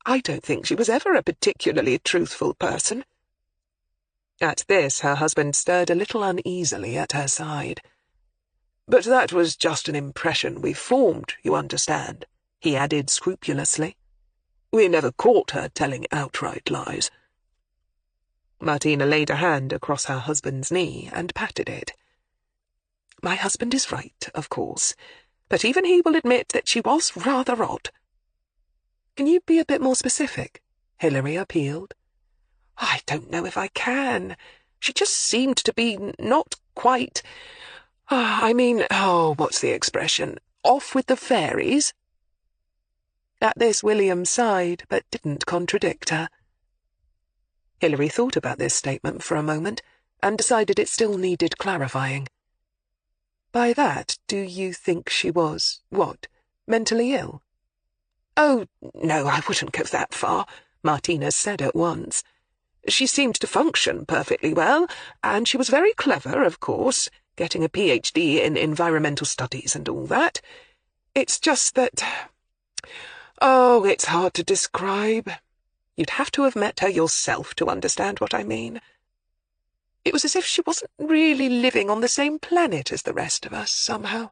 I don't think she was ever a particularly truthful person. At this, her husband stirred a little uneasily at her side. But that was just an impression we formed, you understand, he added scrupulously. We never caught her telling outright lies. Martina laid a hand across her husband's knee and patted it. My husband is right, of course, but even he will admit that she was rather odd. Can you be a bit more specific? Hilary appealed. I don't know if I can. She just seemed to be not quite... what's the expression? Off with the fairies? At this William sighed, but didn't contradict her. Hilary thought about this statement for a moment, and decided it still needed clarifying. By that, do you think she was, mentally ill? Oh, no, I wouldn't go that far, Martina said at once. She seemed to function perfectly well, and she was very clever, of course, getting a PhD in environmental studies and all that. It's just that... Oh, it's hard to describe. You'd have to have met her yourself to understand what I mean. It was as if she wasn't really living on the same planet as the rest of us, somehow.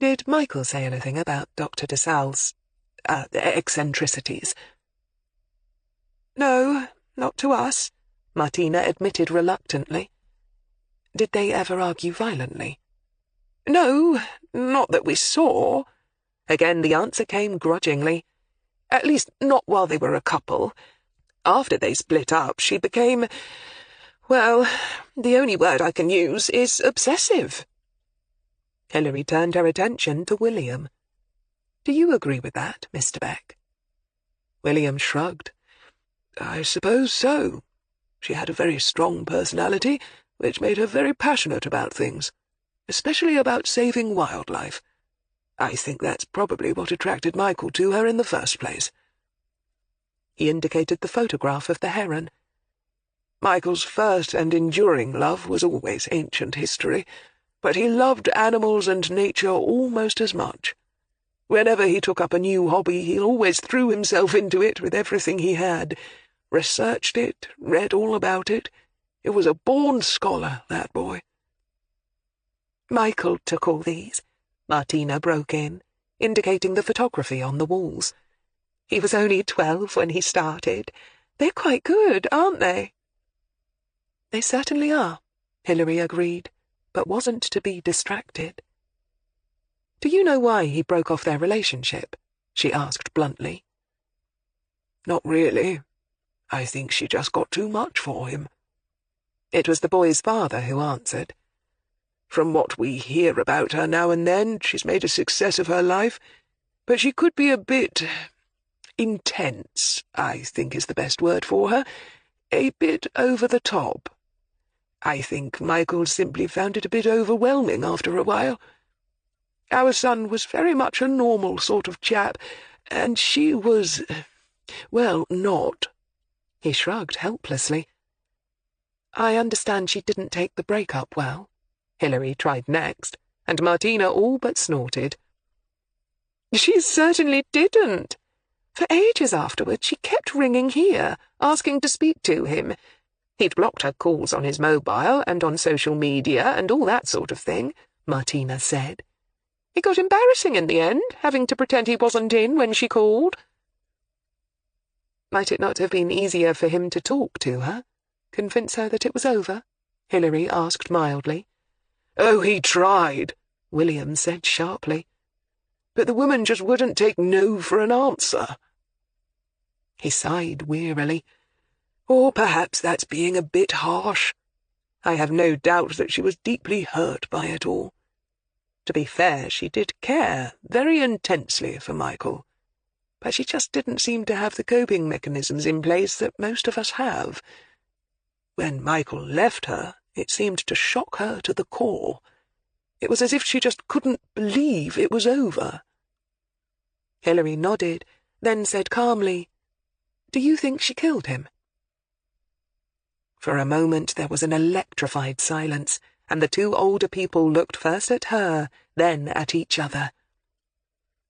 Did Michael say anything about Dr. DeSalle's, eccentricities? No, not to us, Martina admitted reluctantly. Did they ever argue violently? No, not that we saw. Again the answer came grudgingly. At least not while they were a couple. After they split up, she became... well, the only word I can use is obsessive. Hilary turned her attention to William. Do you agree with that, Mr. Beck? William shrugged. I suppose so. She had a very strong personality, which made her very passionate about things, especially about saving wildlife. I think that's probably what attracted Michael to her in the first place. He indicated the photograph of the heron. Michael's first and enduring love was always ancient history, but he loved animals and nature almost as much. Whenever he took up a new hobby, he always threw himself into it with everything he had. Researched it, read all about it. It was a born scholar, that boy." "Michael took all these," Martina broke in, indicating the photography on the walls. "He was only 12 when he started. They're quite good, aren't they?" "They certainly are," Hilary agreed, but wasn't to be distracted. "Do you know why he broke off their relationship?" she asked bluntly. "Not really. I think she just got too much for him." It was the boy's father who answered. "From what we hear about her now and then, she's made a success of her life, but she could be a bit intense, I think is the best word for her, a bit over the top. I think Michael simply found it a bit overwhelming after a while. Our son was very much a normal sort of chap, and she was, well, not." He shrugged helplessly. "I understand she didn't take the breakup well," Hilary tried next, and Martina all but snorted. "She certainly didn't. For ages afterwards she kept ringing here, asking to speak to him. He'd blocked her calls on his mobile and on social media and all that sort of thing," Martina said. "It got embarrassing in the end, having to pretend he wasn't in when she called." "Might it not have been easier for him to talk to her? Convince her that it was over?" Hilary asked mildly. "Oh, he tried," William said sharply. "But the woman just wouldn't take no for an answer." He sighed wearily. "Or perhaps that's being a bit harsh. I have no doubt that she was deeply hurt by it all. To be fair, she did care very intensely for Michael, but she just didn't seem to have the coping mechanisms in place that most of us have. When Michael left her, it seemed to shock her to the core. It was as if she just couldn't believe it was over." Hilary nodded, then said calmly, "Do you think she killed him?" For a moment there was an electrified silence, and the two older people looked first at her, then at each other.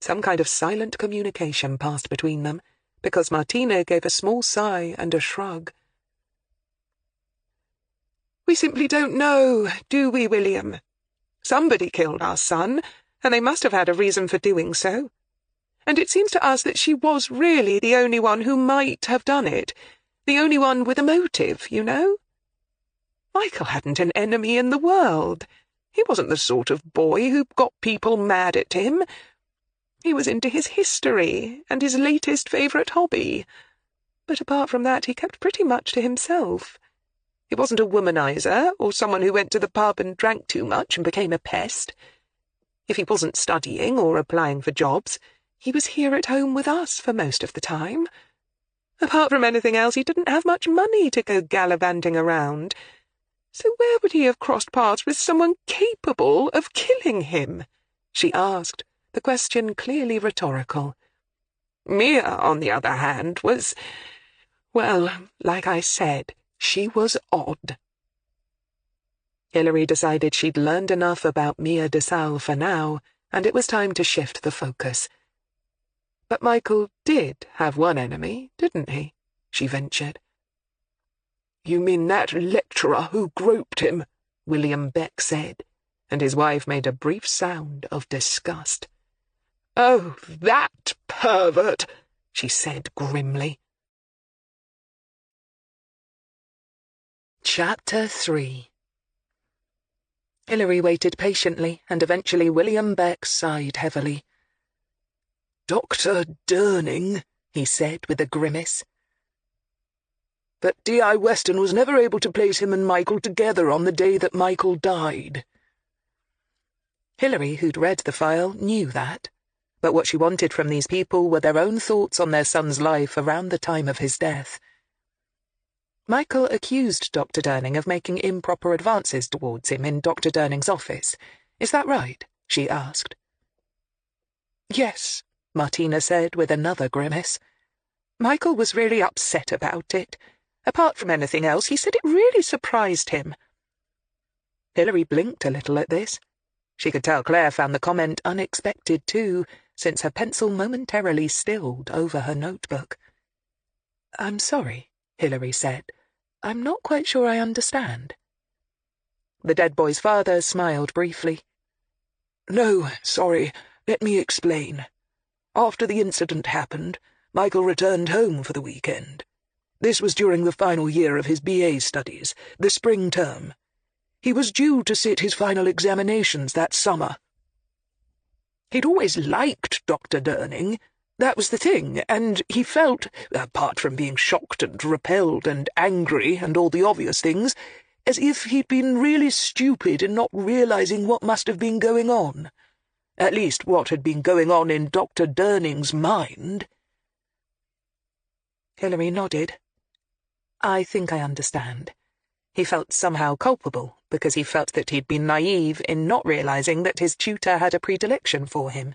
Some kind of silent communication passed between them, because Martina gave a small sigh and a shrug. "We simply don't know, do we, William? Somebody killed our son, and they must have had a reason for doing so. And it seems to us that she was really the only one who might have done it, the only one with a motive, you know? Michael hadn't an enemy in the world. He wasn't the sort of boy who got people mad at him. He was into his history and his latest favourite hobby. But apart from that, he kept pretty much to himself. He wasn't a womanizer, or someone who went to the pub and drank too much and became a pest. If he wasn't studying or applying for jobs, he was here at home with us for most of the time. Apart from anything else, he didn't have much money to go gallivanting around. So where would he have crossed paths with someone capable of killing him?" she asked, the question clearly rhetorical. Mia, on the other hand, was, well, like I said, she was odd. Hilary decided she'd learned enough about Mia DeSalle for now, and it was time to shift the focus. "But Michael did have one enemy, didn't he?" she ventured. "You mean that lecturer who groped him?" William Beck said, and his wife made a brief sound of disgust. "Oh, that pervert!" she said grimly. Chapter 3. Hilary waited patiently, and eventually William Beck sighed heavily. "Dr. Durning," he said with a grimace. "But D.I. Weston was never able to place him and Michael together on the day that Michael died." Hilary, who'd read the file, knew that. But what she wanted from these people were their own thoughts on their son's life around the time of his death. Michael accused Dr. Durning of making improper advances towards him in Dr. Durning's office. Is that right? She asked. Yes, Martina said with another grimace. Michael was really upset about it. Apart from anything else, he said it really surprised him. Hilary blinked a little at this. She could tell Claire found the comment unexpected too, since her pencil momentarily stilled over her notebook. "I'm sorry," Hilary said. "I'm not quite sure I understand." The dead boy's father smiled briefly. "No, sorry, let me explain. After the incident happened, Michael returned home for the weekend. This was during the final year of his BA studies, the spring term. He was due to sit his final examinations that summer. He'd always liked Dr. Durning. That was the thing, and he felt, apart from being shocked and repelled and angry and all the obvious things, as if he'd been really stupid in not realizing what must have been going on. At least what had been going on in Dr. Durning's mind." Hilary nodded. "I think I understand." He felt somehow culpable because he felt that he'd been naive in not realizing that his tutor had a predilection for him.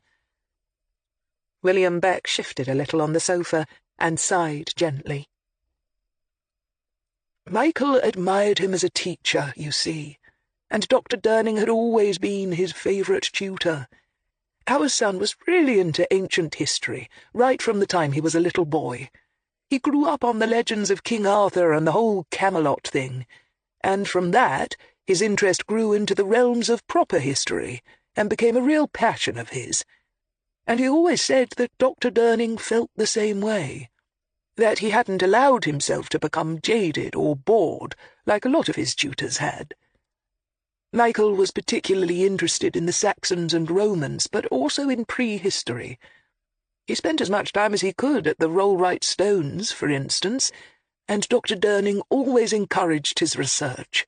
William Beck shifted a little on the sofa and sighed gently. "Michael admired him as a teacher, you see, and Dr. Durning had always been his favourite tutor. Our son was really into ancient history, right from the time he was a little boy. He grew up on the legends of King Arthur and the whole Camelot thing, and from that his interest grew into the realms of proper history and became a real passion of his. And he always said that Dr. Durning felt the same way, that he hadn't allowed himself to become jaded or bored like a lot of his tutors had. Michael was particularly interested in the Saxons and Romans, but also in prehistory. He spent as much time as he could at the Rollright Stones, for instance, and Dr. Durning always encouraged his research."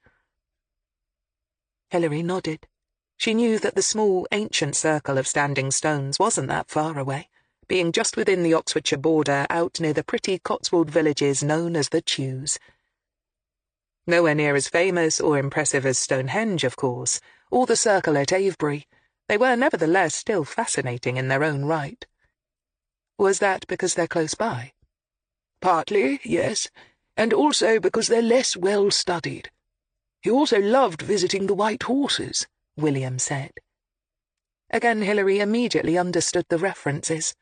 Hilary nodded. She knew that the small, ancient circle of standing stones wasn't that far away, being just within the Oxfordshire border out near the pretty Cotswold villages known as the Chews. Nowhere near as famous or impressive as Stonehenge, of course, or the circle at Avebury, they were nevertheless still fascinating in their own right. Was that because they're close by? "Partly, yes, and also because they're less well-studied. He also loved visiting the White Horses," William said. Again Hilary immediately understood the references.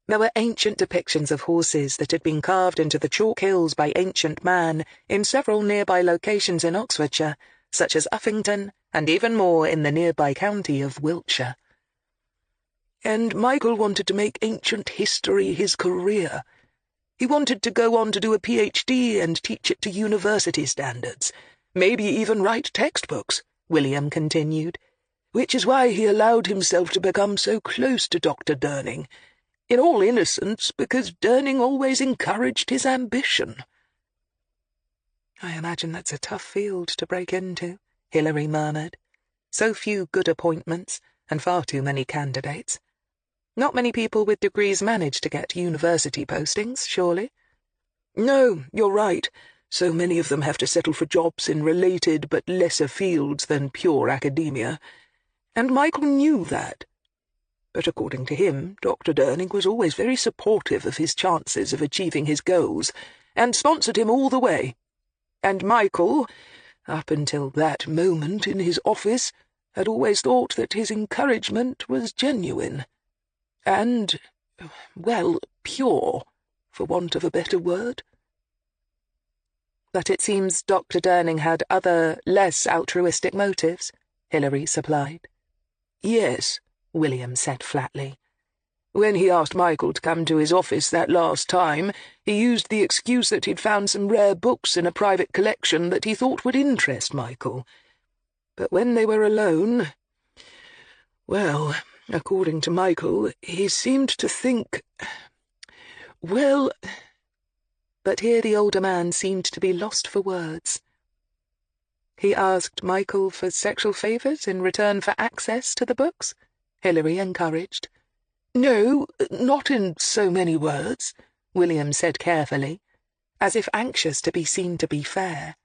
There were ancient depictions of horses that had been carved into the chalk hills by ancient man in several nearby locations in Oxfordshire, such as Uffington, and even more in the nearby county of Wiltshire. "And Michael wanted to make ancient history his career. He wanted to go on to do a PhD and teach it to university standards, maybe even write textbooks," William continued, "which is why he allowed himself to become so close to Dr. Durning. In all innocence, because Durning always encouraged his ambition." "I imagine that's a tough field to break into," Hilary murmured. "So few good appointments, and far too many candidates. Not many people with degrees manage to get university postings, surely?" "No, you're right. So many of them have to settle for jobs in related but lesser fields than pure academia. And Michael knew that. But according to him, Dr. Durning was always very supportive of his chances of achieving his goals, and sponsored him all the way. And Michael, up until that moment in his office, had always thought that his encouragement was genuine. And, well, pure, for want of a better word." "But it seems Dr. Durning had other, less altruistic motives," Hilary supplied. "Yes," William said flatly. "When he asked Michael to come to his office that last time, he used the excuse that he'd found some rare books in a private collection that he thought would interest Michael. But when they were alone, well, according to Michael, he seemed to think, well—" But here the older man seemed to be lost for words. "He asked Michael for sexual favours in return for access to the books?" Hilary encouraged. "No, not in so many words," William said carefully, as if anxious to be seen to be fair.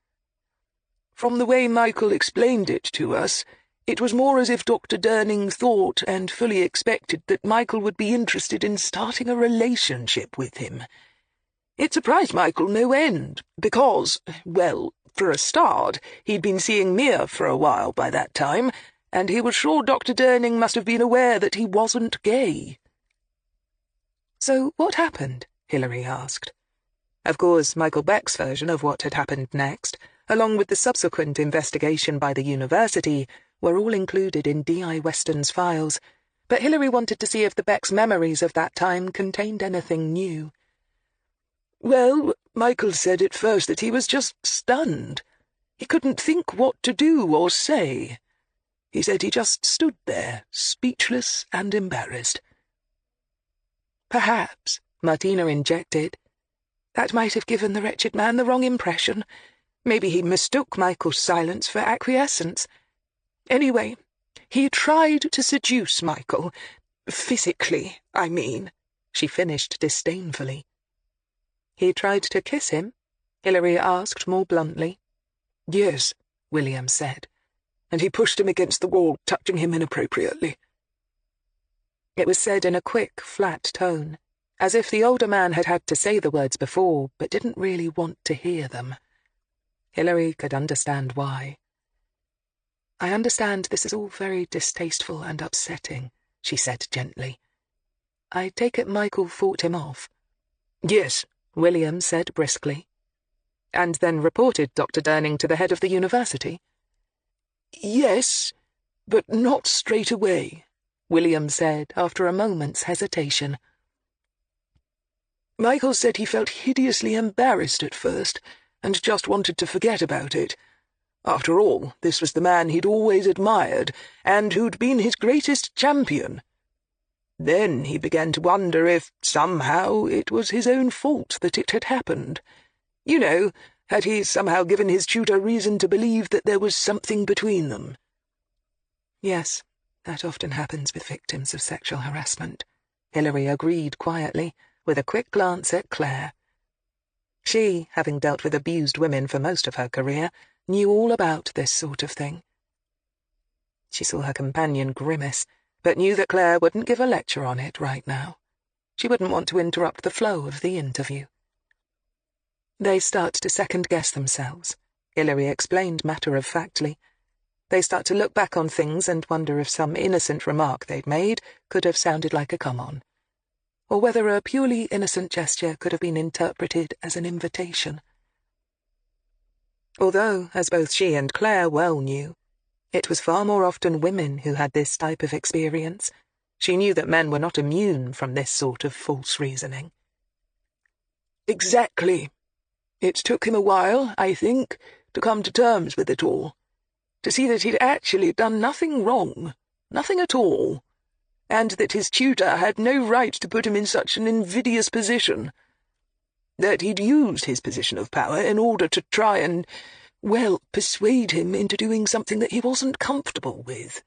"From the way Michael explained it to us, it was more as if Dr. Durning thought and fully expected that Michael would be interested in starting a relationship with him. It surprised Michael no end, because, well, for a start, he'd been seeing Mia for a while by that time, and he was sure Dr. Durning must have been aware that he wasn't gay. So what happened? Hilary asked. Of course, Michael Beck's version of what had happened next, along with the subsequent investigation by the university, were all included in D.I. Weston's files, but Hilary wanted to see if the Beck's memories of that time contained anything new. Well, Michael said at first that he was just stunned. He couldn't think what to do or say. He said he just stood there, speechless and embarrassed. Perhaps, Martina injected. That might have given the wretched man the wrong impression. Maybe he mistook Michael's silence for acquiescence. Anyway, he tried to seduce Michael. Physically, I mean, she finished disdainfully. He tried to kiss him? Hilary asked more bluntly. Yes, William said, and he pushed him against the wall, touching him inappropriately. It was said in a quick, flat tone, as if the older man had had to say the words before, but didn't really want to hear them. Hilary could understand why. I understand this is all very distasteful and upsetting, she said gently. I take it Michael fought him off. Yes, William said briskly. And then reported Dr. Durning to the head of the university? Yes, but not straight away, William said after a moment's hesitation. Michael said he felt hideously embarrassed at first, and just wanted to forget about it. After all, this was the man he'd always admired, and who'd been his greatest champion. Then he began to wonder if, somehow, it was his own fault that it had happened. You know, had he somehow given his tutor reason to believe that there was something between them? Yes, that often happens with victims of sexual harassment, Hilary agreed quietly, with a quick glance at Claire. She, having dealt with abused women for most of her career, knew all about this sort of thing. She saw her companion grimace, but knew that Claire wouldn't give a lecture on it right now. She wouldn't want to interrupt the flow of the interview. They start to second-guess themselves, Hilary explained matter-of-factly. They start to look back on things and wonder if some innocent remark they'd made could have sounded like a come-on, or whether a purely innocent gesture could have been interpreted as an invitation. Although, as both she and Claire well knew, it was far more often women who had this type of experience, she knew that men were not immune from this sort of false reasoning. Exactly. It took him a while, I think, to come to terms with it all, to see that he'd actually done nothing wrong, nothing at all, and that his tutor had no right to put him in such an invidious position, that he'd used his position of power in order to try and, well, persuade him into doing something that he wasn't comfortable with.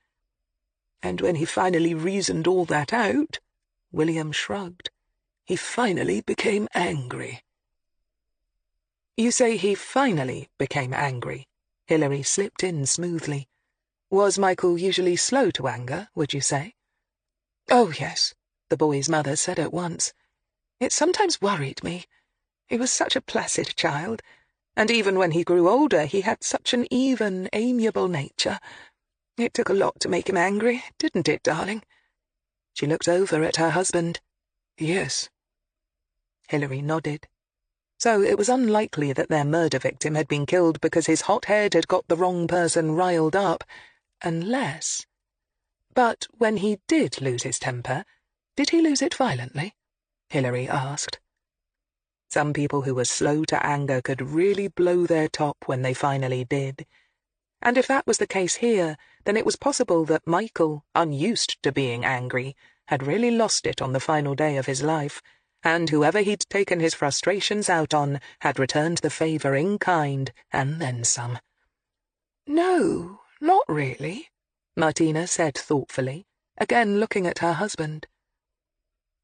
And when he finally reasoned all that out, William shrugged, he finally became angry. You say he finally became angry, Hilary slipped in smoothly. Was Michael usually slow to anger, would you say? Oh, yes, the boy's mother said at once. It sometimes worried me. He was such a placid child, and even when he grew older he had such an even, amiable nature. It took a lot to make him angry, didn't it, darling? She looked over at her husband. Yes. Hilary nodded. So it was unlikely that their murder victim had been killed because his hot head had got the wrong person riled up, unless... But when he did lose his temper, did he lose it violently? Hilary asked. Some people who were slow to anger could really blow their top when they finally did. And if that was the case here, then it was possible that Michael, unused to being angry, had really lost it on the final day of his life, and whoever he'd taken his frustrations out on had returned the favour in kind, and then some. No, not really, Martina said thoughtfully, again looking at her husband.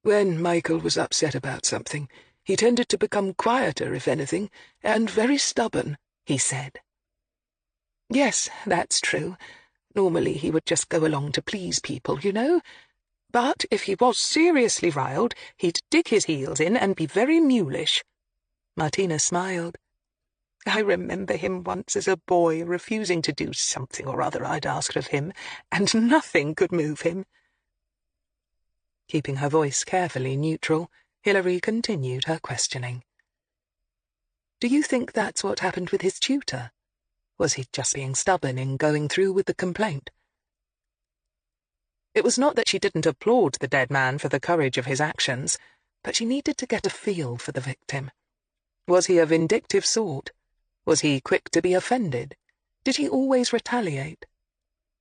When Michael was upset about something, he tended to become quieter, if anything, and very stubborn, he said. Yes, that's true. Normally he would just go along to please people, you know. But if he was seriously riled, he'd dig his heels in and be very mulish. Martina smiled. I remember him once as a boy refusing to do something or other I'd asked of him, and nothing could move him." Keeping her voice carefully neutral, Hilary continued her questioning. "Do you think that's what happened with his tutor? Was he just being stubborn in going through with the complaint?" It was not that she didn't applaud the dead man for the courage of his actions, but she needed to get a feel for the victim. Was he a vindictive sort? Was he quick to be offended? Did he always retaliate?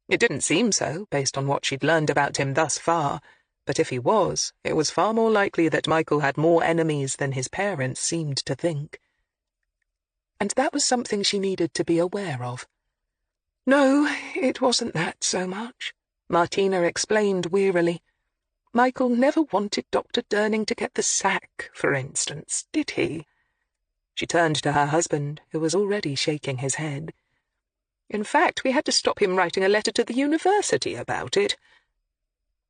It didn't seem so, based on what she'd learned about him thus far, but if he was, it was far more likely that Michael had more enemies than his parents seemed to think. And that was something she needed to be aware of. "No, it wasn't that so much," Martina explained wearily. "Michael never wanted Dr. Durning to get the sack, for instance, did he?" She turned to her husband, who was already shaking his head. "In fact, we had to stop him writing a letter to the university about it.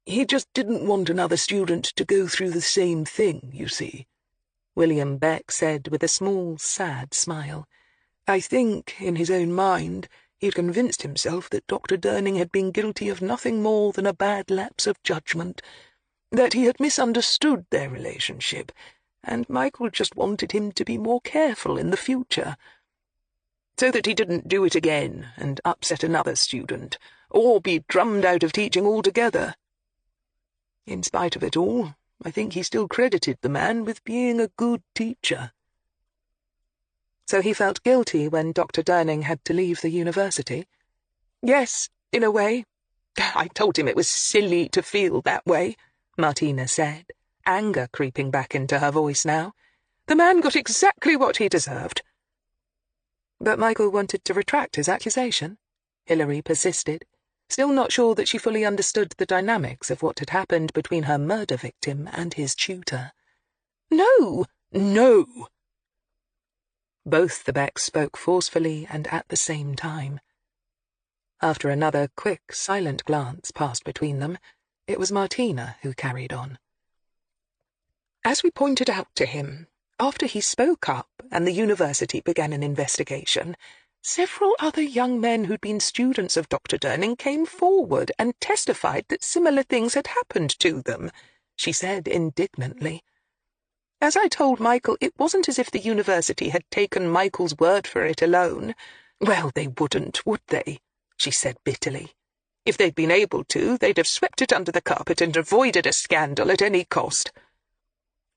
He just didn't want another student to go through the same thing, you see," William Beck said with a small, sad smile. "I think, in his own mind, he'd convinced himself that Dr. Durning had been guilty of nothing more than a bad lapse of judgment, that he had misunderstood their relationship, and Michael just wanted him to be more careful in the future, so that he didn't do it again and upset another student, or be drummed out of teaching altogether. In spite of it all, I think he still credited the man with being a good teacher." "So he felt guilty when Dr. Durning had to leave the university?" "Yes, in a way. I told him it was silly to feel that way," Martina said, anger creeping back into her voice now. "The man got exactly what he deserved." "But Michael wanted to retract his accusation," Hilary persisted, still not sure that she fully understood the dynamics of what had happened between her murder victim and his tutor. "No, no!" Both the Becks spoke forcefully and at the same time. After another quick, silent glance passed between them, it was Martina who carried on. "As we pointed out to him, after he spoke up and the university began an investigation, several other young men who'd been students of Dr. Durning came forward and testified that similar things had happened to them," she said indignantly. "As I told Michael, it wasn't as if the university had taken Michael's word for it alone. Well, they wouldn't, would they?" she said bitterly. "If they'd been able to, they'd have swept it under the carpet and avoided a scandal at any cost."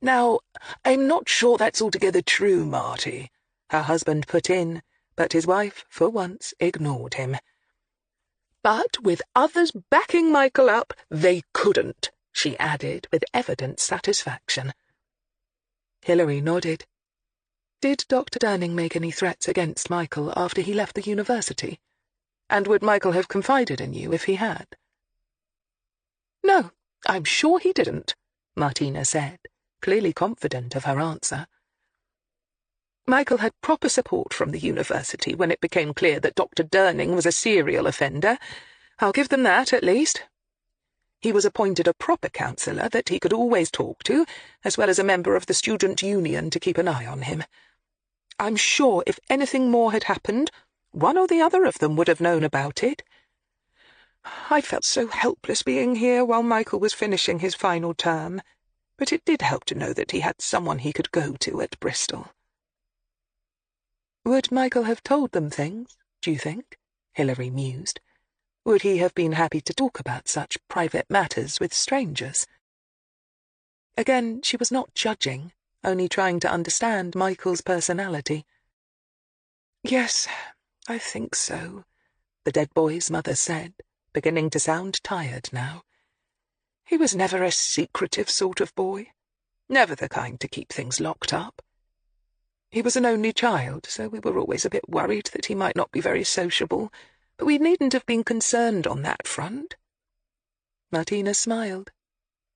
"Now, I'm not sure that's altogether true, Marty," her husband put in, but his wife, for once, ignored him. "But with others backing Michael up, they couldn't," she added with evident satisfaction. Hilary nodded. "Did Dr. Durning make any threats against Michael after he left the university? And would Michael have confided in you if he had?" "No, I'm sure he didn't," Martina said, clearly confident of her answer. "Michael had proper support from the university when it became clear that Dr. Durning was a serial offender. I'll give them that, at least. He was appointed a proper counsellor that he could always talk to, as well as a member of the student union to keep an eye on him. I'm sure if anything more had happened, one or the other of them would have known about it. I felt so helpless being here while Michael was finishing his final term, but it did help to know that he had someone he could go to at Bristol." "Would Michael have told them things, do you think?" Hilary mused. "Would he have been happy to talk about such private matters with strangers?" Again, she was not judging, only trying to understand Michael's personality. "Yes, I think so," the dead boy's mother said, beginning to sound tired now. "He was never a secretive sort of boy, never the kind to keep things locked up. He was an only child, so we were always a bit worried that he might not be very sociable, but we needn't have been concerned on that front." Martina smiled.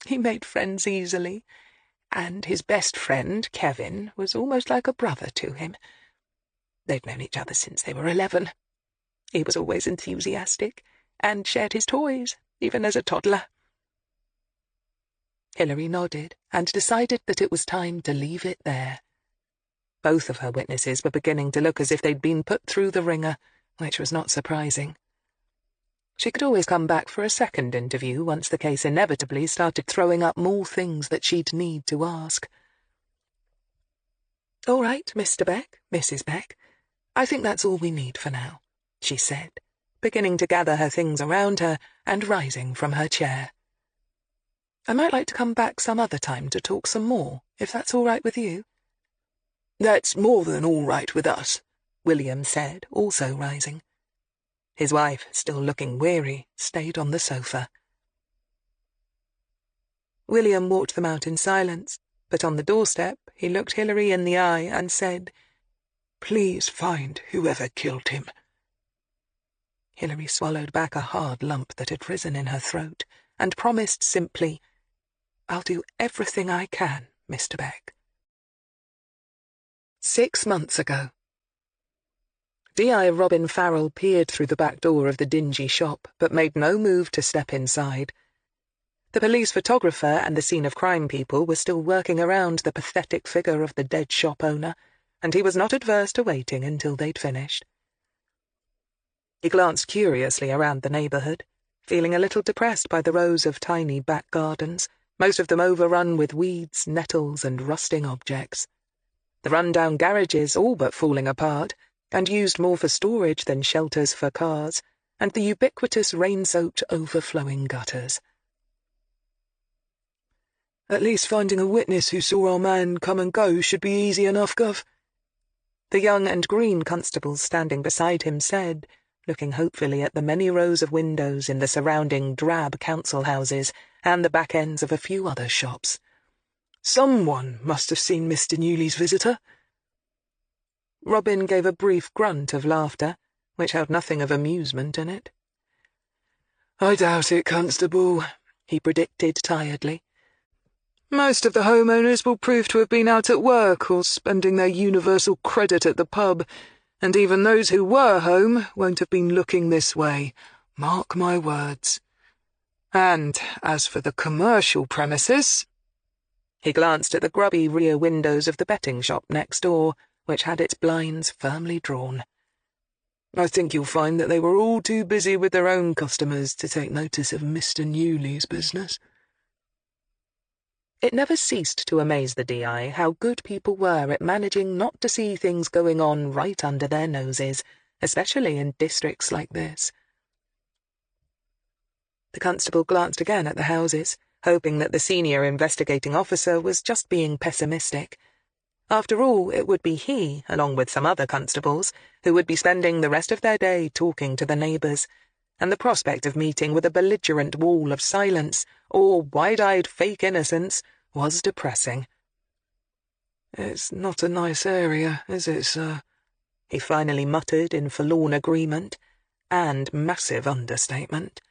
"He made friends easily, and his best friend, Kevin, was almost like a brother to him. They'd known each other since they were 11. He was always enthusiastic, and shared his toys, even as a toddler." Hilary nodded and decided that it was time to leave it there. Both of her witnesses were beginning to look as if they'd been put through the ringer, which was not surprising. She could always come back for a second interview once the case inevitably started throwing up more things that she'd need to ask. "All right, Mr. Beck, Mrs. Beck. I think that's all we need for now," she said, beginning to gather her things around her and rising from her chair. "I might like to come back some other time to talk some more, if that's all right with you." "That's more than all right with us," William said, also rising. His wife, still looking weary, stayed on the sofa. William walked them out in silence, but on the doorstep he looked Hilary in the eye and said, "Please find whoever killed him." Hilary swallowed back a hard lump that had risen in her throat and promised simply, "I'll do everything I can, Mr. Beck." 6 months ago. D.I. Robin Farrell peered through the back door of the dingy shop, but made no move to step inside. The police photographer and the scene of crime people were still working around the pathetic figure of the dead shop owner, and he was not adverse to waiting until they'd finished. He glanced curiously around the neighbourhood, feeling a little depressed by the rows of tiny back gardens, most of them overrun with weeds, nettles, and rusting objects. The run-down garages all but falling apart, and used more for storage than shelters for cars, and the ubiquitous rain-soaked, overflowing gutters. "At least finding a witness who saw our man come and go should be easy enough, Gov." The young and Greene constables standing beside him said, looking hopefully at the many rows of windows in the surrounding drab council houses and the back ends of a few other shops. "Someone must have seen Mr. Newley's visitor." Robin gave a brief grunt of laughter, which held nothing of amusement in it. "I doubt it, Constable," he predicted tiredly. "Most of the homeowners will prove to have been out at work or spending their universal credit at the pub, and even those who were home won't have been looking this way, mark my words. And as for the commercial premises—" He glanced at the grubby rear windows of the betting shop next door, which had its blinds firmly drawn. "I think you'll find that they were all too busy with their own customers to take notice of Mr. Newley's business." It never ceased to amaze the D.I. how good people were at managing not to see things going on right under their noses, especially in districts like this. The constable glanced again at the houses, hoping that the senior investigating officer was just being pessimistic. After all, it would be he, along with some other constables, who would be spending the rest of their day talking to the neighbours, and the prospect of meeting with a belligerent wall of silence, or wide-eyed fake innocence, was depressing. "It's not a nice area, is it, sir?" he finally muttered in forlorn agreement, and massive understatement.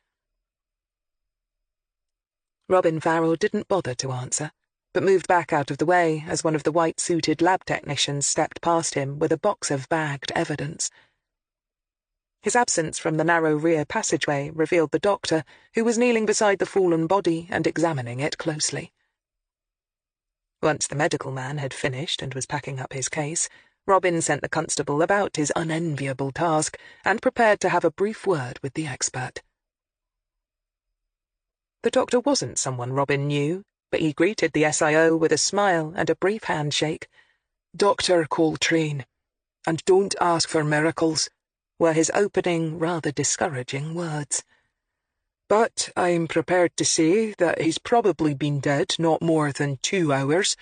Robin Farrell didn't bother to answer, but moved back out of the way as one of the white-suited lab technicians stepped past him with a box of bagged evidence. His absence from the narrow rear passageway revealed the doctor, who was kneeling beside the fallen body and examining it closely. Once the medical man had finished and was packing up his case, Robin sent the constable about his unenviable task and prepared to have a brief word with the expert. The doctor wasn't someone Robin knew, but he greeted the SIO with a smile and a brief handshake. "Dr. Coltrane, and don't ask for miracles," were his opening, rather discouraging words. "But I'm prepared to say that he's probably been dead not more than 2 hours,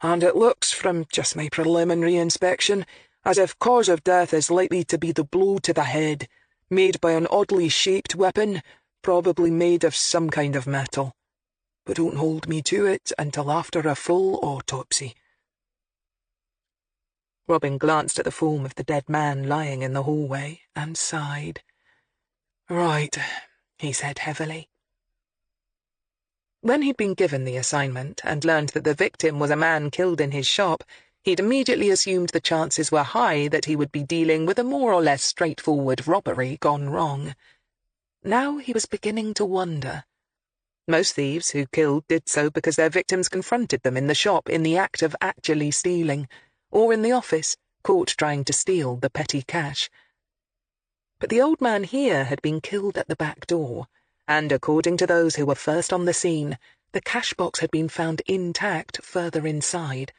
and it looks, from just my preliminary inspection, as if cause of death is likely to be the blow to the head, made by an oddly shaped weapon, probably made of some kind of metal. But don't hold me to it until after a full autopsy." Robin glanced at the form of the dead man lying in the hallway and sighed. "Right," he said heavily. When he'd been given the assignment and learned that the victim was a man killed in his shop, he'd immediately assumed the chances were high that he would be dealing with a more or less straightforward robbery gone wrong. Now he was beginning to wonder. Most thieves who killed did so because their victims confronted them in the shop in the act of actually stealing, or in the office, caught trying to steal the petty cash. But the old man here had been killed at the back door, and according to those who were first on the scene, the cash box had been found intact further inside.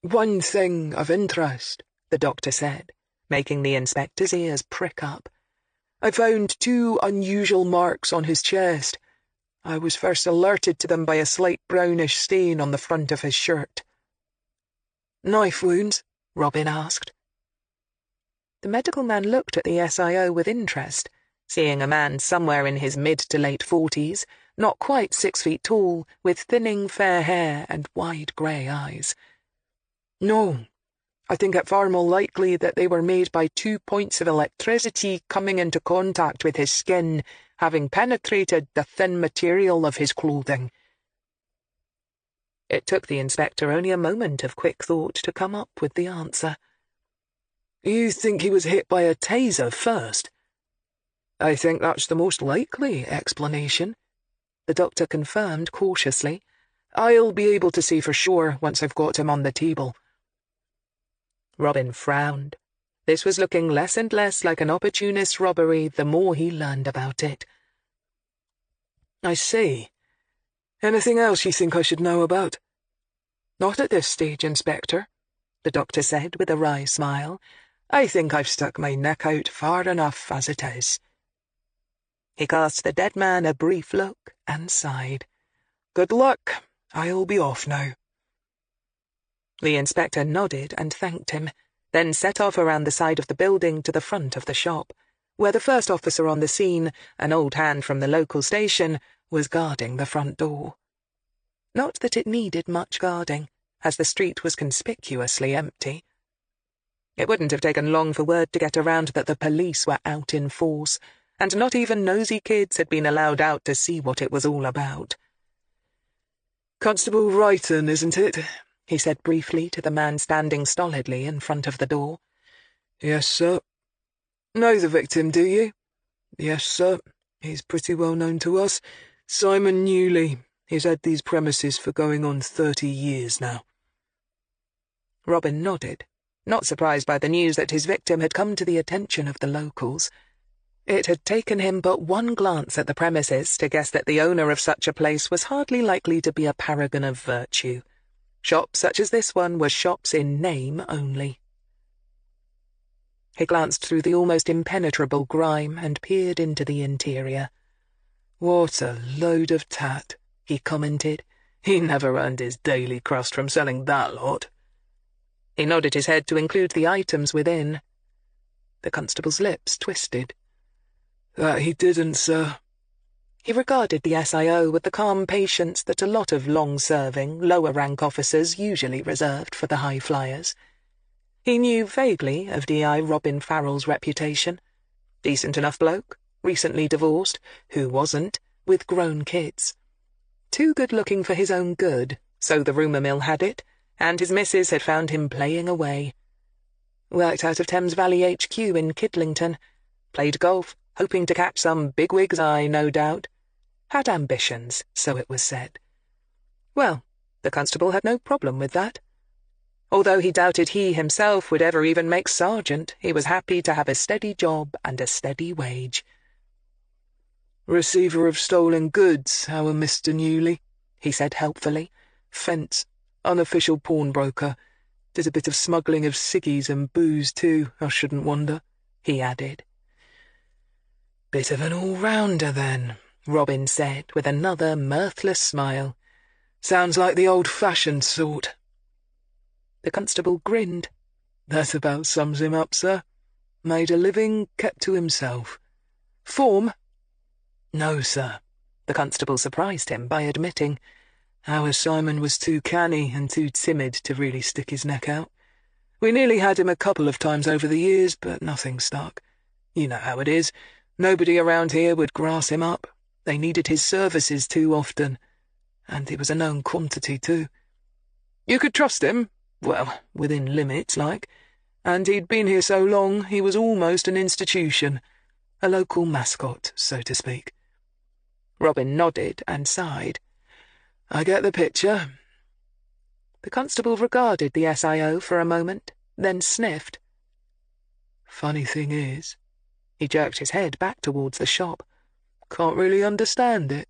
"One thing of interest," the doctor said, making the inspector's ears prick up. "I found 2 unusual marks on his chest. I was first alerted to them by a slight brownish stain on the front of his shirt." "Knife wounds?" Robin asked. The medical man looked at the SIO with interest, seeing a man somewhere in his mid to late 40s, not quite 6 feet tall, with thinning fair hair and wide grey eyes. "No, I think it far more likely that they were made by 2 points of electricity coming into contact with his skin, having penetrated the thin material of his clothing." It took the inspector only a moment of quick thought to come up with the answer. "You think he was hit by a taser first?" "I think that's the most likely explanation," the doctor confirmed cautiously. "I'll be able to see for sure once I've got him on the table." Robin frowned. This was looking less and less like an opportunist robbery the more he learned about it. "I see. Anything else you think I should know about?" "Not at this stage, Inspector," the doctor said with a wry smile. "I think I've stuck my neck out far enough as it is." He cast the dead man a brief look and sighed. "Good luck. I'll be off now." The inspector nodded and thanked him, then set off around the side of the building to the front of the shop, where the first officer on the scene, an old hand from the local station, was guarding the front door. Not that it needed much guarding, as the street was conspicuously empty. It wouldn't have taken long for word to get around that the police were out in force, and not even nosy kids had been allowed out to see what it was all about. "Constable Wrighton, isn't it?" he said briefly to the man standing stolidly in front of the door. "Yes, sir." "Know the victim, do you?" "Yes, sir. He's pretty well known to us. Simon Newley. He's had these premises for going on 30 years now." Robin nodded, not surprised by the news that his victim had come to the attention of the locals. It had taken him but one glance at the premises to guess that the owner of such a place was hardly likely to be a paragon of virtue. Shops such as this one were shops in name only. He glanced through the almost impenetrable grime and peered into the interior. "What a load of tat," he commented. "He never earned his daily crust from selling that lot." He nodded his head to include the items within. The constable's lips twisted. "That he didn't, sir." He regarded the SIO with the calm patience that a lot of long-serving, lower-rank officers usually reserved for the high flyers. He knew vaguely of D.I. Robin Farrell's reputation. Decent enough bloke, recently divorced, who wasn't, with grown kids. Too good-looking for his own good, so the rumour mill had it, and his missus had found him playing away. Worked out of Thames Valley HQ in Kidlington. Played golf, hoping to catch some bigwig's eye, no doubt. Had ambitions, so it was said. Well, the constable had no problem with that. Although he doubted he himself would ever even make sergeant, he was happy to have a steady job and a steady wage. "Receiver of stolen goods, our Mr. Newley," he said helpfully. "Fence, unofficial pawnbroker. Did a bit of smuggling of ciggies and booze, too, I shouldn't wonder," he added. "Bit of an all-rounder, then," Robin said with another mirthless smile. "Sounds like the old-fashioned sort." The constable grinned. "That about sums him up, sir. Made a living, kept to himself." "Form?" "No, sir," the constable surprised him by admitting. "Our Simon was too canny and too timid to really stick his neck out. We nearly had him a couple of times over the years, but nothing stuck. You know how it is. Nobody around here would grass him up. They needed his services too often. And he was a known quantity, too. You could trust him, well, within limits, like. And he'd been here so long he was almost an institution. A local mascot, so to speak." Robin nodded and sighed. "I get the picture." The constable regarded the SIO for a moment, then sniffed. Funny thing is, he jerked his head back towards the shop. Can't really understand it.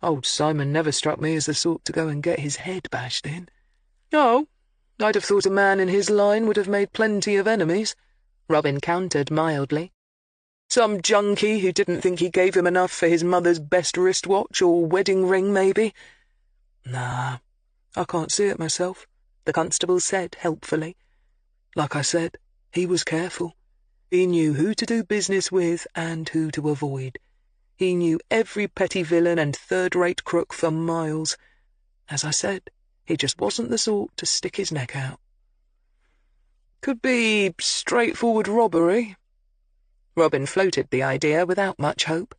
Old Simon never struck me as the sort to go and get his head bashed in. Oh, I'd have thought a man in his line would have made plenty of enemies, Robin countered mildly. Some junkie who didn't think he gave him enough for his mother's best wristwatch or wedding ring, maybe. Nah, I can't see it myself, the constable said helpfully. Like I said, he was careful. He knew who to do business with and who to avoid. He knew every petty villain and third-rate crook for miles. As I said, he just wasn't the sort to stick his neck out. Could be straightforward robbery. Robin floated the idea without much hope.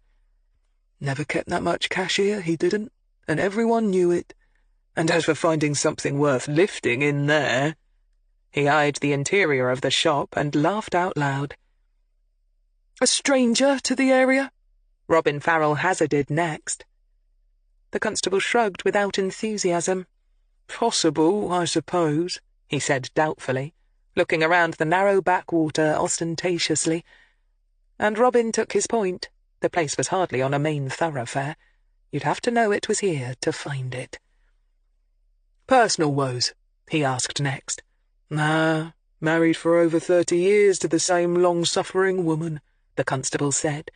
Never kept that much cash here, he didn't, and everyone knew it. And as for finding something worth lifting in there— He eyed the interior of the shop and laughed out loud. A stranger to the area? Robin Farrell hazarded next. The constable shrugged without enthusiasm. Possible, I suppose, he said doubtfully, looking around the narrow backwater ostentatiously. And Robin took his point. The place was hardly on a main thoroughfare. You'd have to know it was here to find it. Personal woes? He asked next. Nah, married for over 30 years to the same long-suffering woman, the constable said.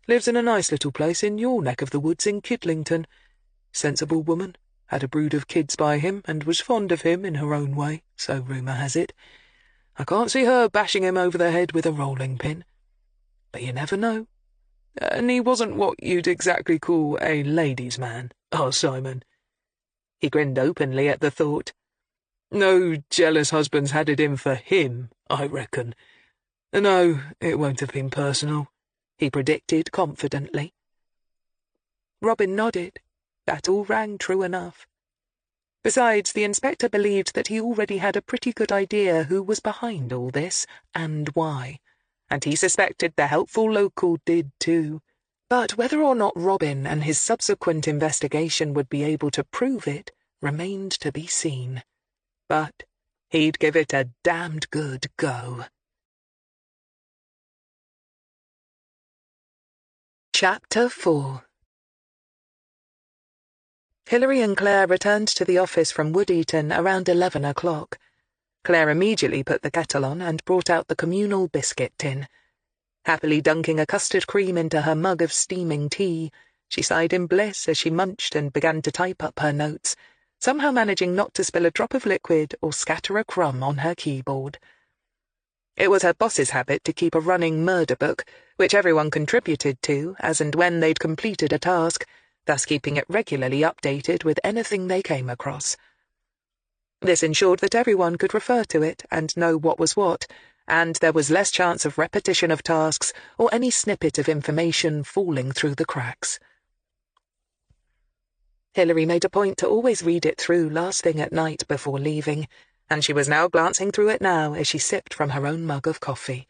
Lives in a nice little place in your neck of the woods in Kidlington. Sensible woman, had a brood of kids by him, and was fond of him in her own way, so rumour has it. I can't see her bashing him over the head with a rolling pin. But you never know. And he wasn't what you'd exactly call a ladies' man, our Simon. He grinned openly at the thought. No jealous husbands had it in for him, I reckon. No, it won't have been personal, he predicted confidently. Robin nodded. That all rang true enough. Besides, the inspector believed that he already had a pretty good idea who was behind all this, and why, and he suspected the helpful local did too. But whether or not Robin and his subsequent investigation would be able to prove it remained to be seen. But he'd give it a damned good go. Chapter 4. Hilary and Claire returned to the office from Wood-Eaton around 11 o'clock. Claire immediately put the kettle on and brought out the communal biscuit tin. Happily dunking a custard cream into her mug of steaming tea, she sighed in bliss as she munched and began to type up her notes, somehow managing not to spill a drop of liquid or scatter a crumb on her keyboard. It was her boss's habit to keep a running murder book, which everyone contributed to as and when they'd completed a task, thus keeping it regularly updated with anything they came across. This ensured that everyone could refer to it and know what was what, and there was less chance of repetition of tasks or any snippet of information falling through the cracks. Hilary made a point to always read it through last thing at night before leaving, and she was now glancing through it now as she sipped from her own mug of coffee.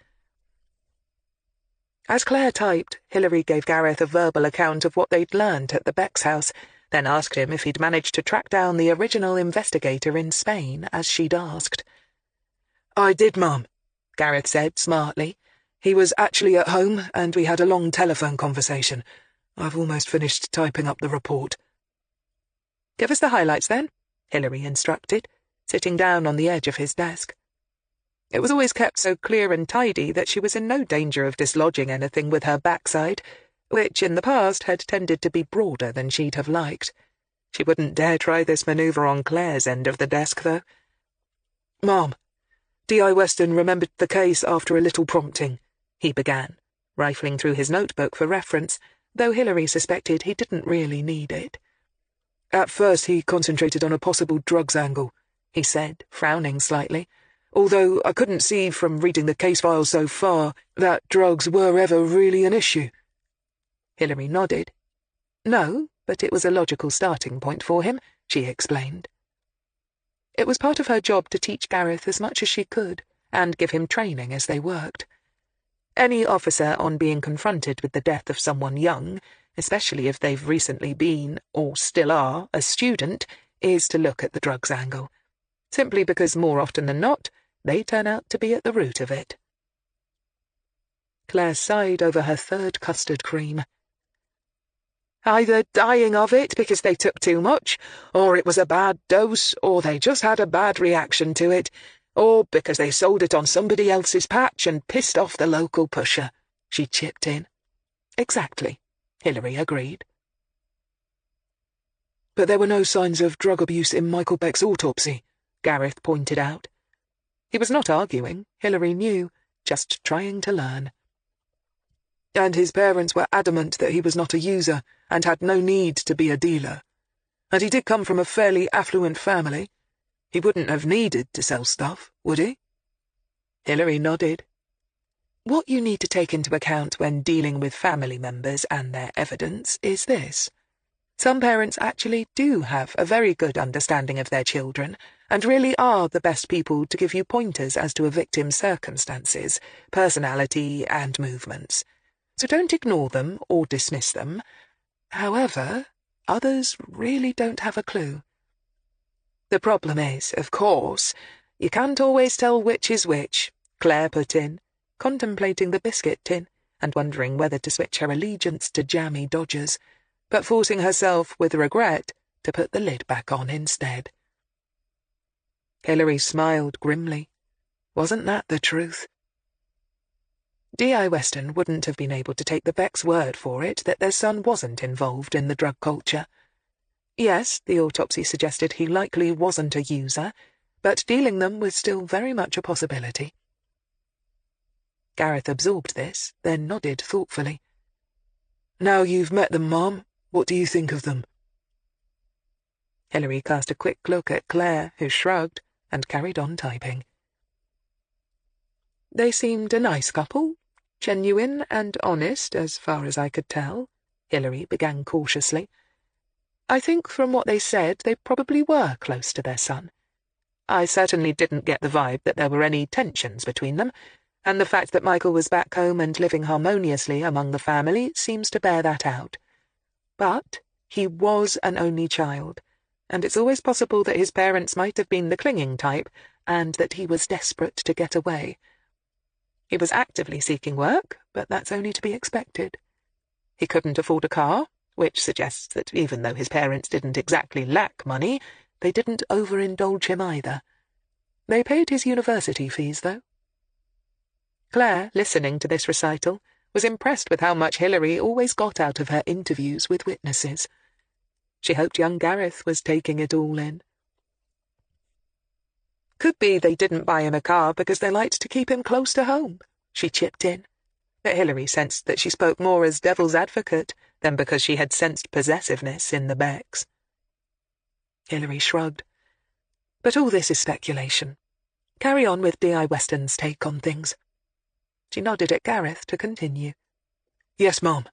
As Claire typed, Hilary gave Gareth a verbal account of what they'd learned at the Beck's house, then asked him if he'd managed to track down the original investigator in Spain, as she'd asked. I did, Mum, Gareth said smartly. He was actually at home, and we had a long telephone conversation. I've almost finished typing up the report. Give us the highlights, then, Hilary instructed, sitting down on the edge of his desk. It was always kept so clear and tidy that she was in no danger of dislodging anything with her backside, which in the past had tended to be broader than she'd have liked. She wouldn't dare try this manoeuvre on Claire's end of the desk, though. Mom, D.I. Weston remembered the case after a little prompting, he began, rifling through his notebook for reference, though Hilary suspected he didn't really need it. At first he concentrated on a possible drugs angle, he said, frowning slightly, although I couldn't see from reading the case file so far that drugs were ever really an issue. Hilary nodded. No, but it was a logical starting point for him, she explained. It was part of her job to teach Gareth as much as she could, and give him training as they worked. Any officer, on being confronted with the death of someone young, especially if they've recently been, or still are, a student, is to look at the drugs angle, simply because more often than not, they turn out to be at the root of it. Claire sighed over her third custard cream. Either dying of it because they took too much, or it was a bad dose, or they just had a bad reaction to it, or because they sold it on somebody else's patch and pissed off the local pusher, she chipped in. Exactly, Hilary agreed. But there were no signs of drug abuse in Michael Beck's autopsy, Gareth pointed out. He was not arguing, Hilary knew, just trying to learn. And his parents were adamant that he was not a user and had no need to be a dealer. And he did come from a fairly affluent family. He wouldn't have needed to sell stuff, would he? Hilary nodded. What you need to take into account when dealing with family members and their evidence is this. Some parents actually do have a very good understanding of their children and really are the best people to give you pointers as to a victim's circumstances, personality, and movements. So don't ignore them or dismiss them. However, others really don't have a clue. The problem is, of course, you can't always tell which is which, Claire put in, contemplating the biscuit tin and wondering whether to switch her allegiance to jammy Dodgers, but forcing herself, with regret, to put the lid back on instead. Hilary smiled grimly. Wasn't that the truth? D.I. Weston wouldn't have been able to take the Beck's word for it that their son wasn't involved in the drug culture. Yes, the autopsy suggested he likely wasn't a user, but dealing them was still very much a possibility. Gareth absorbed this, then nodded thoughtfully. Now you've met them, Mom, what do you think of them? Hilary cast a quick look at Claire, who shrugged, and carried on typing. They seemed a nice couple, genuine and honest as far as I could tell, Hilary began cautiously. I think from what they said they probably were close to their son. I certainly didn't get the vibe that there were any tensions between them, and the fact that Michael was back home and living harmoniously among the family seems to bear that out. But he was an only child, and it's always possible that his parents might have been the clinging type, and that he was desperate to get away. He was actively seeking work, but that's only to be expected. He couldn't afford a car, which suggests that even though his parents didn't exactly lack money, they didn't overindulge him either. They paid his university fees, though. Claire, listening to this recital, was impressed with how much Hilary always got out of her interviews with witnesses. She hoped young Gareth was taking it all in. Could be they didn't buy him a car because they liked to keep him close to home, she chipped in. But Hilary sensed that she spoke more as devil's advocate than because she had sensed possessiveness in the Becks. Hilary shrugged. But all this is speculation. Carry on with D.I. Weston's take on things. She nodded at Gareth to continue. Yes, Mom.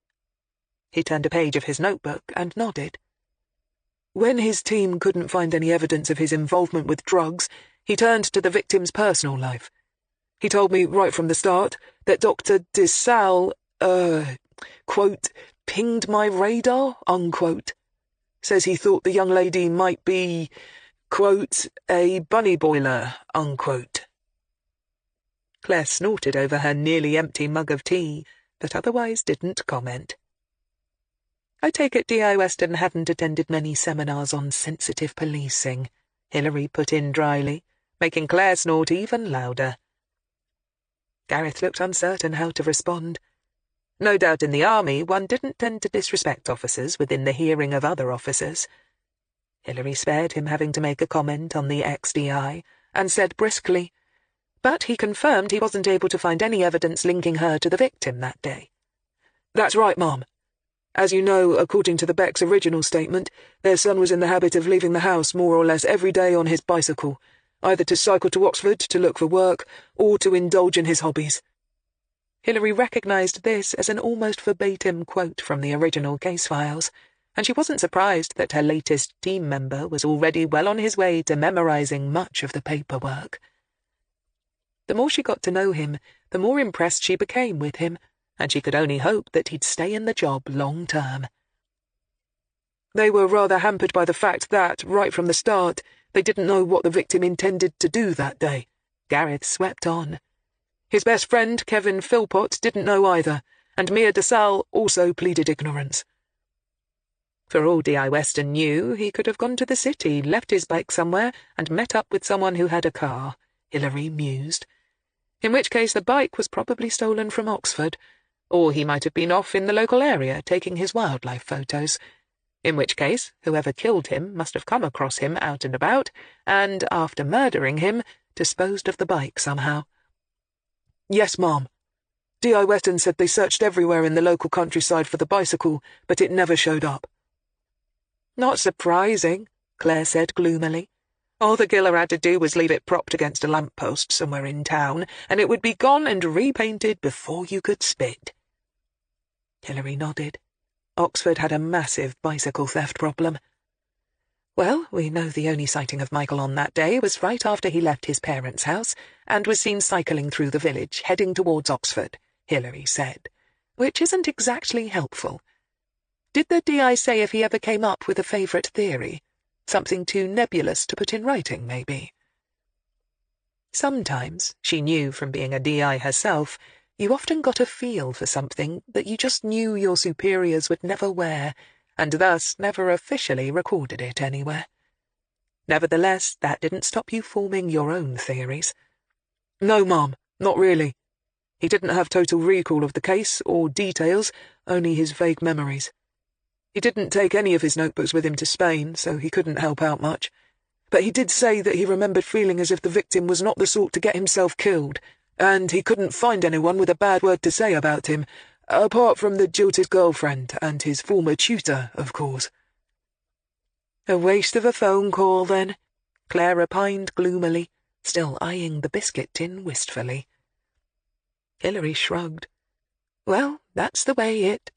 He turned a page of his notebook and nodded. When his team couldn't find any evidence of his involvement with drugs, he turned to the victim's personal life. He told me right from the start that Dr. DeSalle, quote, pinged my radar, unquote. Says he thought the young lady might be, quote, a bunny boiler, unquote. Claire snorted over her nearly empty mug of tea, but otherwise didn't comment. I take it D.I. Weston hadn't attended many seminars on sensitive policing, Hilary put in dryly, making Claire snort even louder. Gareth looked uncertain how to respond. No doubt in the army one didn't tend to disrespect officers within the hearing of other officers. Hilary spared him having to make a comment on the ex-DI, and said briskly, but he confirmed he wasn't able to find any evidence linking her to the victim that day. That's right, Mom. As you know, according to the Beck's original statement, their son was in the habit of leaving the house more or less every day on his bicycle, either to cycle to Oxford to look for work, or to indulge in his hobbies. Hilary recognised this as an almost verbatim quote from the original case files, and she wasn't surprised that her latest team member was already well on his way to memorising much of the paperwork. The more she got to know him, the more impressed she became with him, and she could only hope that he'd stay in the job long term. They were rather hampered by the fact that, right from the start, They didn't know what the victim intended to do that day. Gareth swept on. His best friend, Kevin Philpott, didn't know either, and Mia DeSalle also pleaded ignorance. For all D.I. Weston knew, he could have gone to the city, left his bike somewhere, and met up with someone who had a car, Hilary mused. In which case the bike was probably stolen from Oxford, or he might have been off in the local area taking his wildlife photos. In which case, whoever killed him must have come across him out and about, and, after murdering him, disposed of the bike somehow. Yes, Ma'am. D.I. Weston said they searched everywhere in the local countryside for the bicycle, but it never showed up. Not surprising, Claire said gloomily. All the killer had to do was leave it propped against a lamp-post somewhere in town, and it would be gone and repainted before you could spit. Hilary nodded. Oxford had a massive bicycle theft problem. Well, we know the only sighting of Michael on that day was right after he left his parents' house and was seen cycling through the village, heading towards Oxford, Hilary said, which isn't exactly helpful. Did the DI say if he ever came up with a favourite theory? Something too nebulous to put in writing, maybe? Sometimes, she knew from being a DI herself, you often got a feel for something that you just knew your superiors would never wear, and thus never officially recorded it anywhere. Nevertheless, that didn't stop you forming your own theories. No, Ma'am, not really. He didn't have total recall of the case or details, only his vague memories. He didn't take any of his notebooks with him to Spain, so he couldn't help out much. But he did say that he remembered feeling as if the victim was not the sort to get himself killed, and he couldn't find anyone with a bad word to say about him, apart from the jilted girlfriend and his former tutor, of course. A waste of a phone call, then, Claire opined gloomily, still eyeing the biscuit tin wistfully. Hilary shrugged. Well, that's the way it...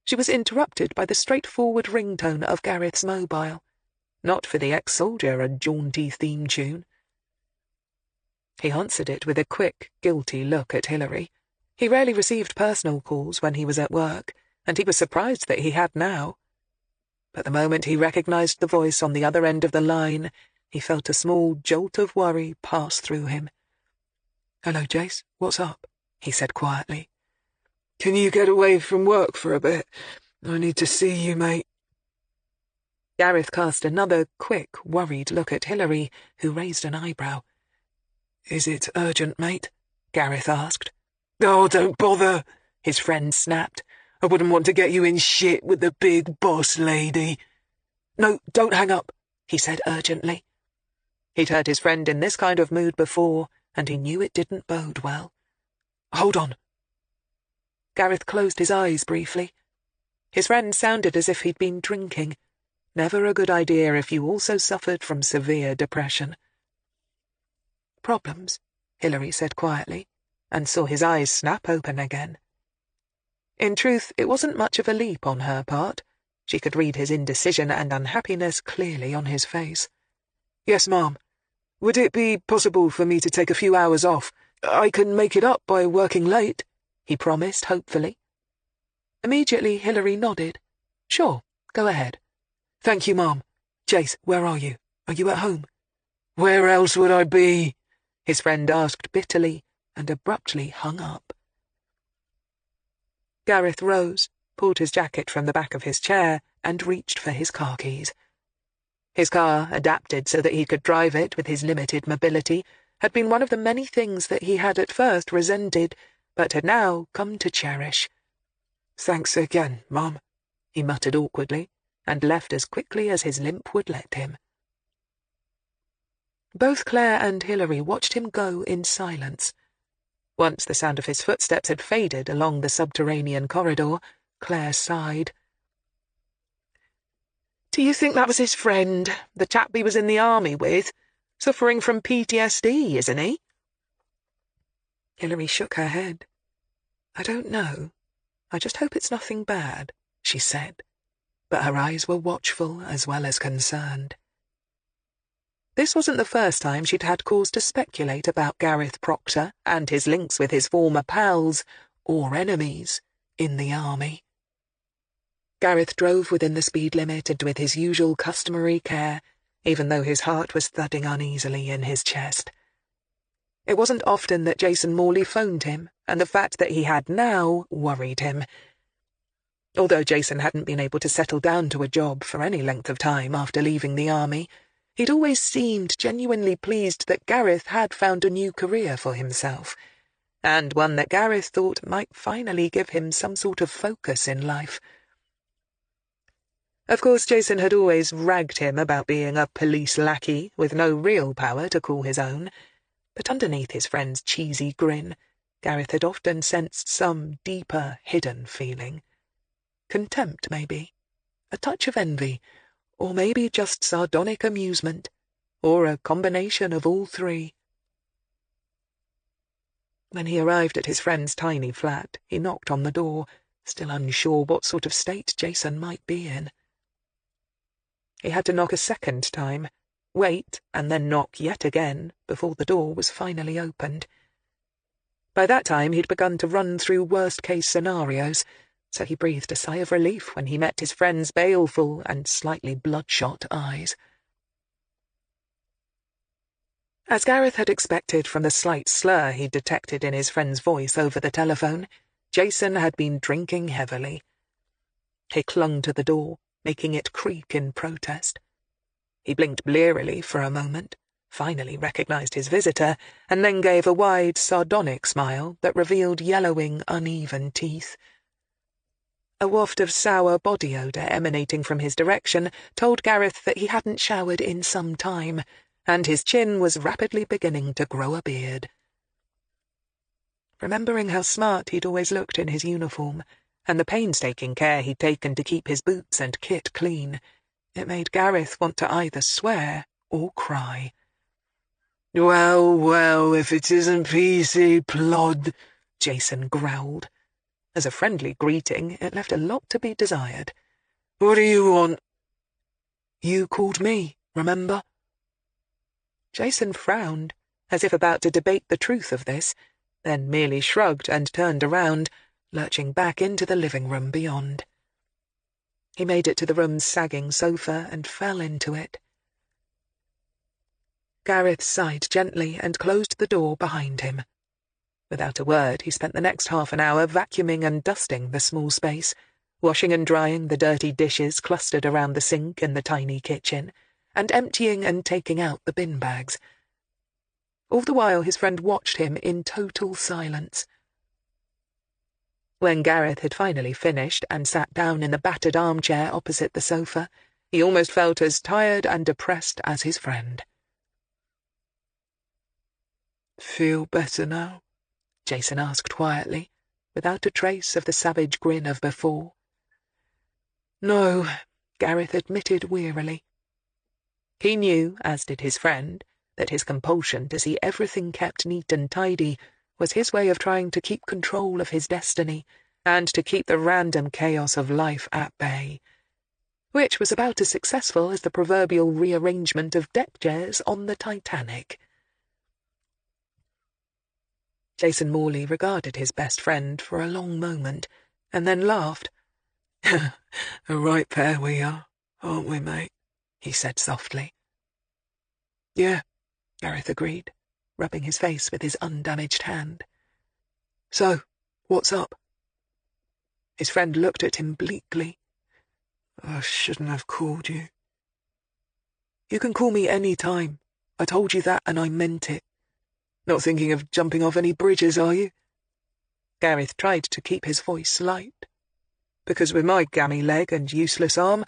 She was interrupted by the straightforward ringtone of Gareth's mobile. Not for the ex-soldier a jaunty theme tune. He answered it with a quick, guilty look at Hilary. He rarely received personal calls when he was at work, and he was surprised that he had now. But the moment he recognized the voice on the other end of the line, he felt a small jolt of worry pass through him. "Hello, Jace, what's up?" he said quietly. "Can you get away from work for a bit? I need to see you, mate." Gareth cast another quick, worried look at Hilary, who raised an eyebrow. "Is it urgent, mate?" Gareth asked. "Oh, don't bother," his friend snapped. "I wouldn't want to get you in shit with the big boss lady." "No, don't hang up," he said urgently. He'd heard his friend in this kind of mood before, and he knew it didn't bode well. "Hold on." Gareth closed his eyes briefly. His friend sounded as if he'd been drinking. Never a good idea if you also suffered from severe depression. "Problems," Hilary said quietly, and saw his eyes snap open again. In truth, it wasn't much of a leap on her part. She could read his indecision and unhappiness clearly on his face. "Yes, Ma'am. Would it be possible for me to take a few hours off? I can make it up by working late," he promised hopefully. Immediately Hilary nodded. "Sure, go ahead." "Thank you, Ma'am. Jace, where are you? Are you at home?" "Where else would I be?" his friend asked bitterly, and abruptly hung up. Gareth rose, pulled his jacket from the back of his chair, and reached for his car keys. His car, adapted so that he could drive it with his limited mobility, had been one of the many things that he had at first resented, but had now come to cherish. "Thanks again, Mum," he muttered awkwardly, and left as quickly as his limp would let him. Both Claire and Hilary watched him go in silence. Once the sound of his footsteps had faded along the subterranean corridor, Claire sighed. "Do you think that was his friend, the chap he was in the army with? Suffering from PTSD, isn't he?" Hilary shook her head. "I don't know. I just hope it's nothing bad," she said, but her eyes were watchful as well as concerned. This wasn't the first time she'd had cause to speculate about Gareth Proctor and his links with his former pals, or enemies, in the army. Gareth drove within the speed limit and with his usual customary care, even though his heart was thudding uneasily in his chest. It wasn't often that Jason Morley phoned him, and the fact that he had now worried him. Although Jason hadn't been able to settle down to a job for any length of time after leaving the army, he'd always seemed genuinely pleased that Gareth had found a new career for himself, and one that Gareth thought might finally give him some sort of focus in life. Of course, Jason had always ragged him about being a police lackey with no real power to call his own, but underneath his friend's cheesy grin, Gareth had often sensed some deeper, hidden feeling. Contempt, maybe, a touch of envy, or maybe just sardonic amusement, or a combination of all three. When he arrived at his friend's tiny flat, he knocked on the door, still unsure what sort of state Jason might be in. He had to knock a second time, wait, and then knock yet again before the door was finally opened. By that time he'd begun to run through worst-case scenarios, so he breathed a sigh of relief when he met his friend's baleful and slightly bloodshot eyes. As Gareth had expected from the slight slur he'd detected in his friend's voice over the telephone, Jason had been drinking heavily. He clung to the door, making it creak in protest. He blinked blearily for a moment, finally recognized his visitor, and then gave a wide, sardonic smile that revealed yellowing, uneven teeth. A waft of sour body odour emanating from his direction told Gareth that he hadn't showered in some time, and his chin was rapidly beginning to grow a beard. Remembering how smart he'd always looked in his uniform, and the painstaking care he'd taken to keep his boots and kit clean, it made Gareth want to either swear or cry. "Well, well, if it isn't PC Plod," Jason growled. As a friendly greeting, it left a lot to be desired. "What do you want?" "You called me, remember?" Jason frowned, as if about to debate the truth of this, then merely shrugged and turned around, lurching back into the living room beyond. He made it to the room's sagging sofa and fell into it. Gareth sighed gently and closed the door behind him. Without a word, he spent the next half an hour vacuuming and dusting the small space, washing and drying the dirty dishes clustered around the sink in the tiny kitchen, and emptying and taking out the bin bags. All the while his friend watched him in total silence. When Gareth had finally finished and sat down in the battered armchair opposite the sofa, he almost felt as tired and depressed as his friend. "Feel better now?" Jason asked quietly, without a trace of the savage grin of before. "No," Gareth admitted wearily. He knew, as did his friend, that his compulsion to see everything kept neat and tidy was his way of trying to keep control of his destiny and to keep the random chaos of life at bay, which was about as successful as the proverbial rearrangement of deck chairs on the Titanic. Jason Morley regarded his best friend for a long moment, and then laughed. "A right pair we are, aren't we, mate?" he said softly. "Yeah," Gareth agreed, rubbing his face with his undamaged hand. "So, what's up?" His friend looked at him bleakly. "I shouldn't have called you." "You can call me any time. I told you that and I meant it. Not thinking of jumping off any bridges, are you?" Gareth tried to keep his voice light. "Because with my gammy leg and useless arm,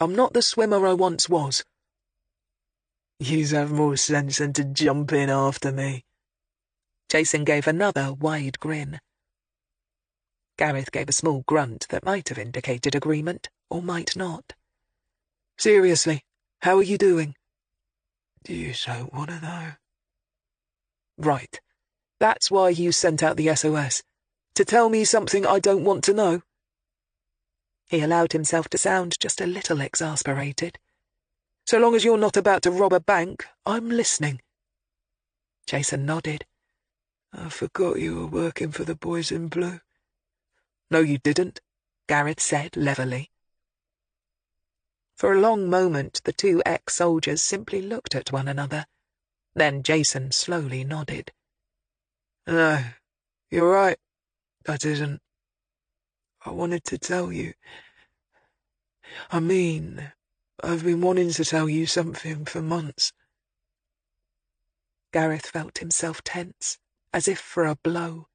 I'm not the swimmer I once was." "Yous have more sense than to jump in after me." Jason gave another wide grin. Gareth gave a small grunt that might have indicated agreement, or might not. "Seriously, how are you doing?" "You don't want to know." "Right. That's why you sent out the SOS. To tell me something I don't want to know?" He allowed himself to sound just a little exasperated. "So long as you're not about to rob a bank, I'm listening." Jason nodded. "I forgot you were working for the boys in blue." "No, you didn't," Gareth said levelly. For a long moment the two ex-soldiers simply looked at one another. Then Jason slowly nodded. No, you're right. I didn't. I wanted to tell you. I mean, I've been wanting to tell you something for months. Gareth felt himself tense, as if for a blow.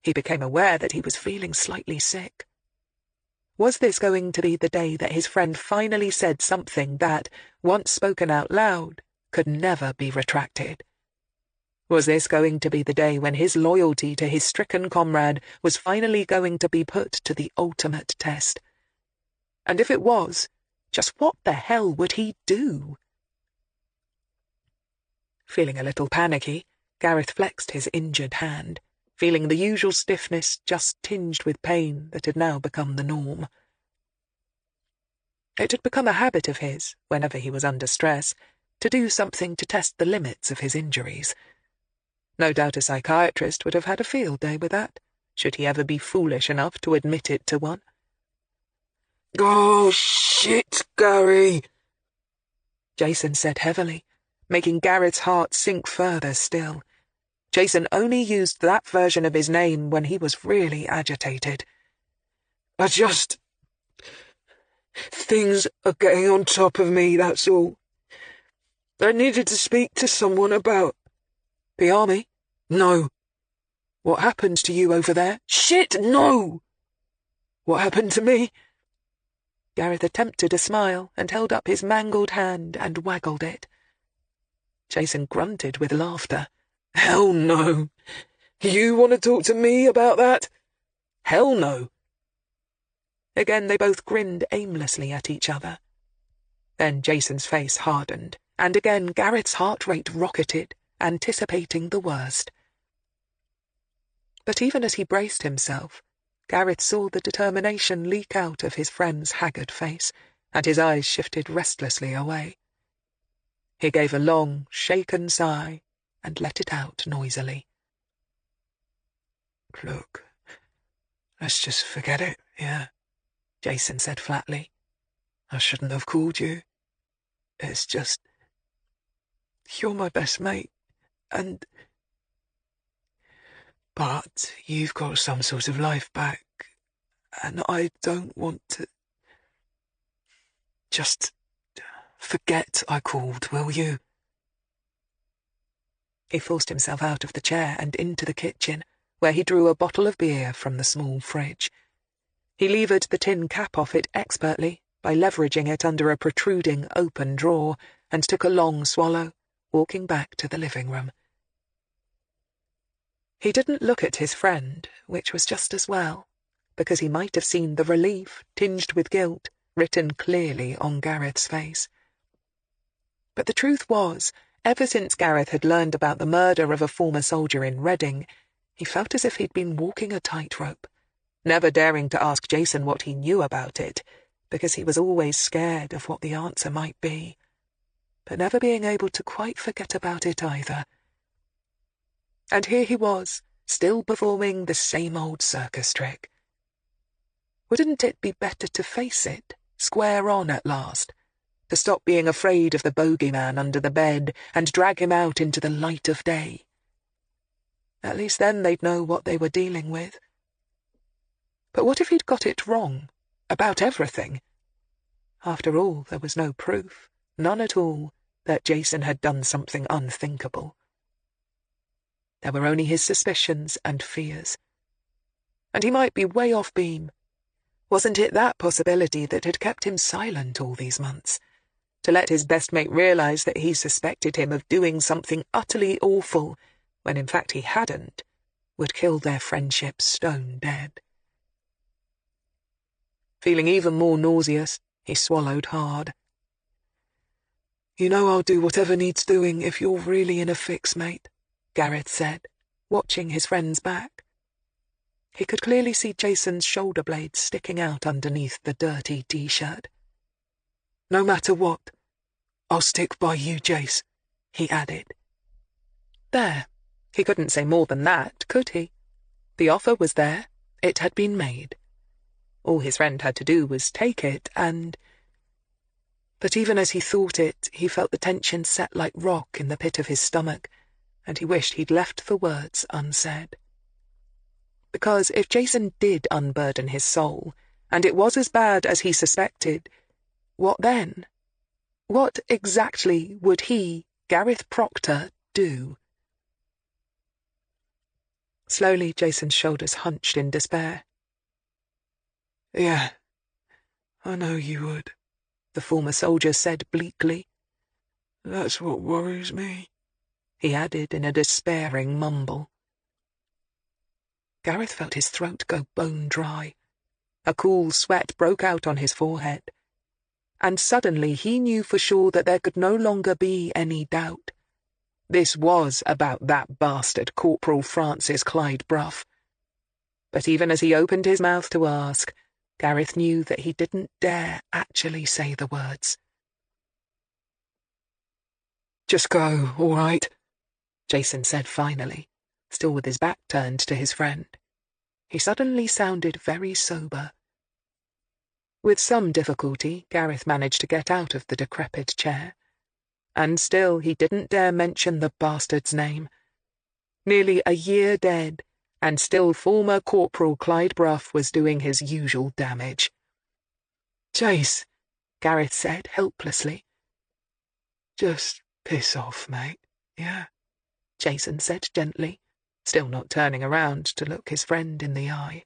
He became aware that he was feeling slightly sick. Was this going to be the day that his friend finally said something that, once spoken out loud, could never be retracted? Was this going to be the day when his loyalty to his stricken comrade was finally going to be put to the ultimate test? And if it was, just what the hell would he do? Feeling a little panicky, Gareth flexed his injured hand, feeling the usual stiffness just tinged with pain that had now become the norm. It had become a habit of his, whenever he was under stress, to do something to test the limits of his injuries. No doubt a psychiatrist would have had a field day with that, should he ever be foolish enough to admit it to one. Oh, shit, Gary, Jason said heavily, making Gareth's heart sink further still. Jason only used that version of his name when he was really agitated. Things are getting on top of me, that's all. I needed to speak to someone about... The army? No. What happened to you over there? Shit, no! What happened to me? Gareth attempted a smile and held up his mangled hand and waggled it. Jason grunted with laughter. Hell no. You want to talk to me about that? Hell no. Again they both grinned aimlessly at each other. Then Jason's face hardened, and again Gareth's heart rate rocketed, anticipating the worst. But even as he braced himself, Gareth saw the determination leak out of his friend's haggard face, and his eyes shifted restlessly away. He gave a long, shaken sigh and let it out noisily. Look, let's just forget it, yeah, Jason said flatly. I shouldn't have called you. It's just... You're my best mate, and... But you've got some sort of life back, and I don't want to... Just forget I called, will you? He forced himself out of the chair and into the kitchen, where he drew a bottle of beer from the small fridge. He levered the tin cap off it expertly by leveraging it under a protruding open drawer, and took a long swallow, walking back to the living room. He didn't look at his friend, which was just as well, because he might have seen the relief, tinged with guilt, written clearly on Gareth's face. But the truth was, ever since Gareth had learned about the murder of a former soldier in Reading, he felt as if he'd been walking a tightrope, never daring to ask Jason what he knew about it, because he was always scared of what the answer might be, but never being able to quite forget about it either. And here he was, still performing the same old circus trick. Wouldn't it be better to face it, square on at last, to stop being afraid of the bogeyman under the bed and drag him out into the light of day? At least then they'd know what they were dealing with. But what if he'd got it wrong, about everything? After all, there was no proof, none at all, that Jason had done something unthinkable. There were only his suspicions and fears. And he might be way off beam. Wasn't it that possibility that had kept him silent all these months? To let his best mate realize that he suspected him of doing something utterly awful, when in fact he hadn't, would kill their friendship stone dead. Feeling even more nauseous, he swallowed hard. You know I'll do whatever needs doing if you're really in a fix, mate, Gareth said, watching his friend's back. He could clearly see Jason's shoulder blades sticking out underneath the dirty t-shirt. No matter what, I'll stick by you, Jace, he added. There. He couldn't say more than that, could he? The offer was there. It had been made. All his friend had to do was take it and... But even as he thought it, he felt the tension set like rock in the pit of his stomach, and he wished he'd left the words unsaid. Because if Jason did unburden his soul, and it was as bad as he suspected, what then? What exactly would he, Gareth Proctor, do? Slowly, Jason's shoulders hunched in despair. Yeah, I know you would, the former soldier said bleakly. That's what worries me, he added in a despairing mumble. Gareth felt his throat go bone dry. A cool sweat broke out on his forehead. And suddenly he knew for sure that there could no longer be any doubt. This was about that bastard Corporal Francis Clyde Bruff. But even as he opened his mouth to ask, Gareth knew that he didn't dare actually say the words. Just go, all right? Jason said finally, still with his back turned to his friend. He suddenly sounded very sober. With some difficulty, Gareth managed to get out of the decrepit chair. And still he didn't dare mention the bastard's name. Nearly a year dead, and still former Corporal Clyde Bruff was doing his usual damage. Jace, Gareth said helplessly. Just piss off, mate, yeah? Jason said gently, still not turning around to look his friend in the eye.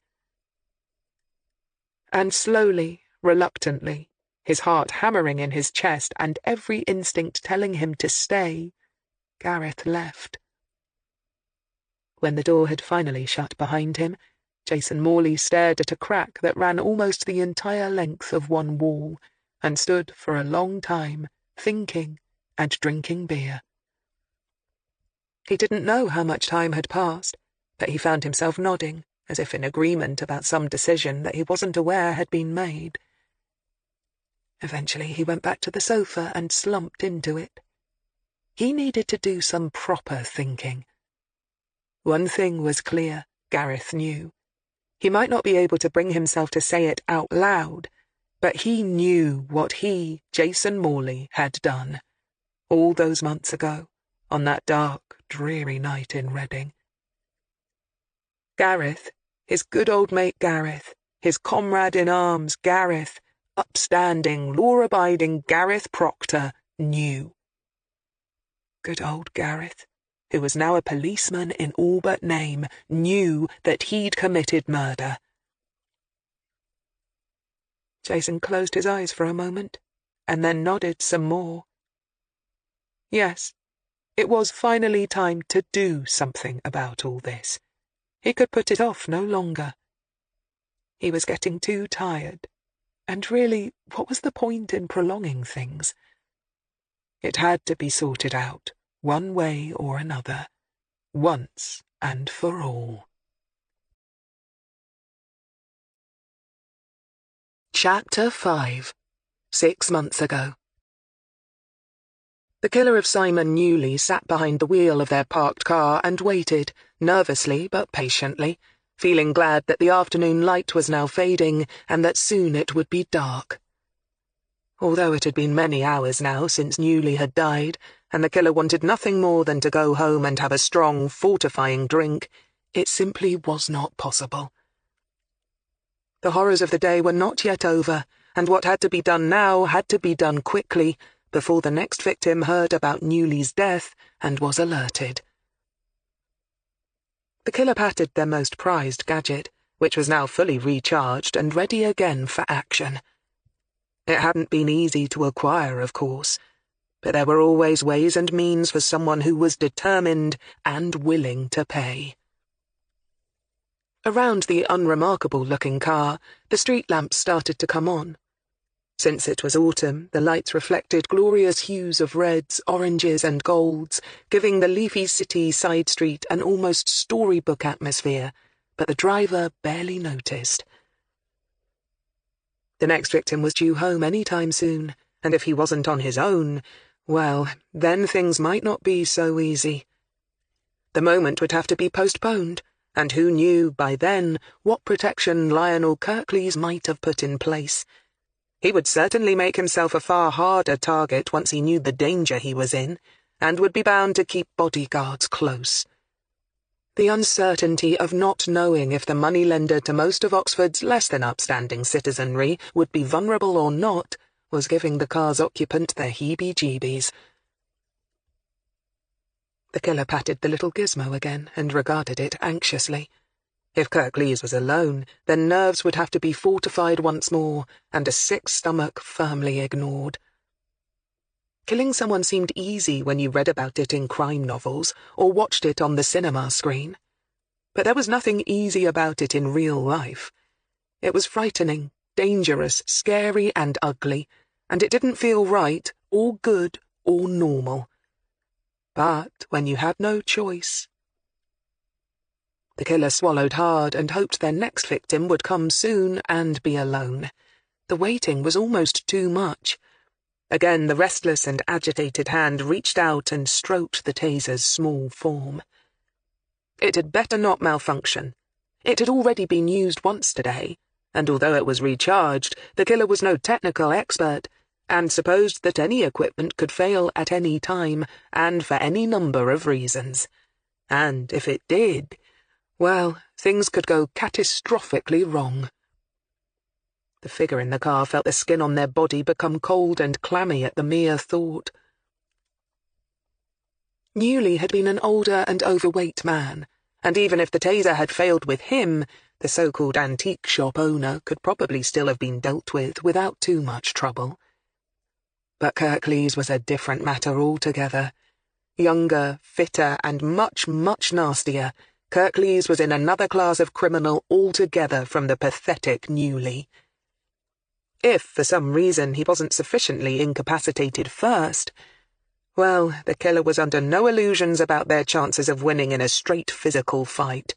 And slowly, reluctantly, his heart hammering in his chest and every instinct telling him to stay, Gareth left. When the door had finally shut behind him, Jason Morley stared at a crack that ran almost the entire length of one wall, and stood for a long time, thinking and drinking beer. He didn't know how much time had passed, but he found himself nodding, as if in agreement about some decision that he wasn't aware had been made. Eventually he went back to the sofa and slumped into it. He needed to do some proper thinking. One thing was clear, Gareth knew. He might not be able to bring himself to say it out loud, but he knew what he, Jason Morley, had done, all those months ago, on that dark, dreary night in Reading. Gareth, his good old mate Gareth, his comrade in arms Gareth, upstanding, law-abiding Gareth Proctor, knew. Good old Gareth, who was now a policeman in all but name, knew that he'd committed murder. Jason closed his eyes for a moment, and then nodded some more. Yes, it was finally time to do something about all this. He could put it off no longer. He was getting too tired, and really, what was the point in prolonging things? It had to be sorted out, one way or another, once and for all. Chapter 5. 6 months ago. The killer of Simon Newley sat behind the wheel of their parked car and waited, nervously but patiently, feeling glad that the afternoon light was now fading and that soon it would be dark. Although it had been many hours now since Newley had died, and the killer wanted nothing more than to go home and have a strong, fortifying drink, it simply was not possible. The horrors of the day were not yet over, and what had to be done now had to be done quickly, before the next victim heard about Newley's death and was alerted. The killer patted their most prized gadget, which was now fully recharged and ready again for action. It hadn't been easy to acquire, of course, but there were always ways and means for someone who was determined and willing to pay. Around the unremarkable-looking car, the street lamps started to come on. Since it was autumn, the lights reflected glorious hues of reds, oranges, and golds, giving the leafy city side street an almost storybook atmosphere, but the driver barely noticed. The next victim was due home any time soon, and if he wasn't on his own, well, then things might not be so easy. The moment would have to be postponed, and who knew, by then, what protection Lionel Kirklees might have put in place. He would certainly make himself a far harder target once he knew the danger he was in, and would be bound to keep bodyguards close. The uncertainty of not knowing if the moneylender to most of Oxford's less-than-upstanding citizenry would be vulnerable or not was giving the car's occupant the heebie-jeebies. The killer patted the little gizmo again and regarded it anxiously. If Kirklees was alone, then nerves would have to be fortified once more, and a sick stomach firmly ignored. Killing someone seemed easy when you read about it in crime novels or watched it on the cinema screen. But there was nothing easy about it in real life. It was frightening, dangerous, scary, and ugly, and it didn't feel right, or good, or normal. But when you had no choice... The killer swallowed hard and hoped their next victim would come soon and be alone. The waiting was almost too much. Again, the restless and agitated hand reached out and stroked the taser's small form. It had better not malfunction. It had already been used once today, and although it was recharged, the killer was no technical expert, and supposed that any equipment could fail at any time, and for any number of reasons. And if it did, well, things could go catastrophically wrong. The figure in the car felt the skin on their body become cold and clammy at the mere thought. Newley had been an older and overweight man, and even if the taser had failed with him, the so-called antique shop owner could probably still have been dealt with without too much trouble. But Kirklees was a different matter altogether. Younger, fitter, and much, much nastier, Kirklees was in another class of criminal altogether from the pathetic Newley. If, for some reason, he wasn't sufficiently incapacitated first, well, the killer was under no illusions about their chances of winning in a straight physical fight.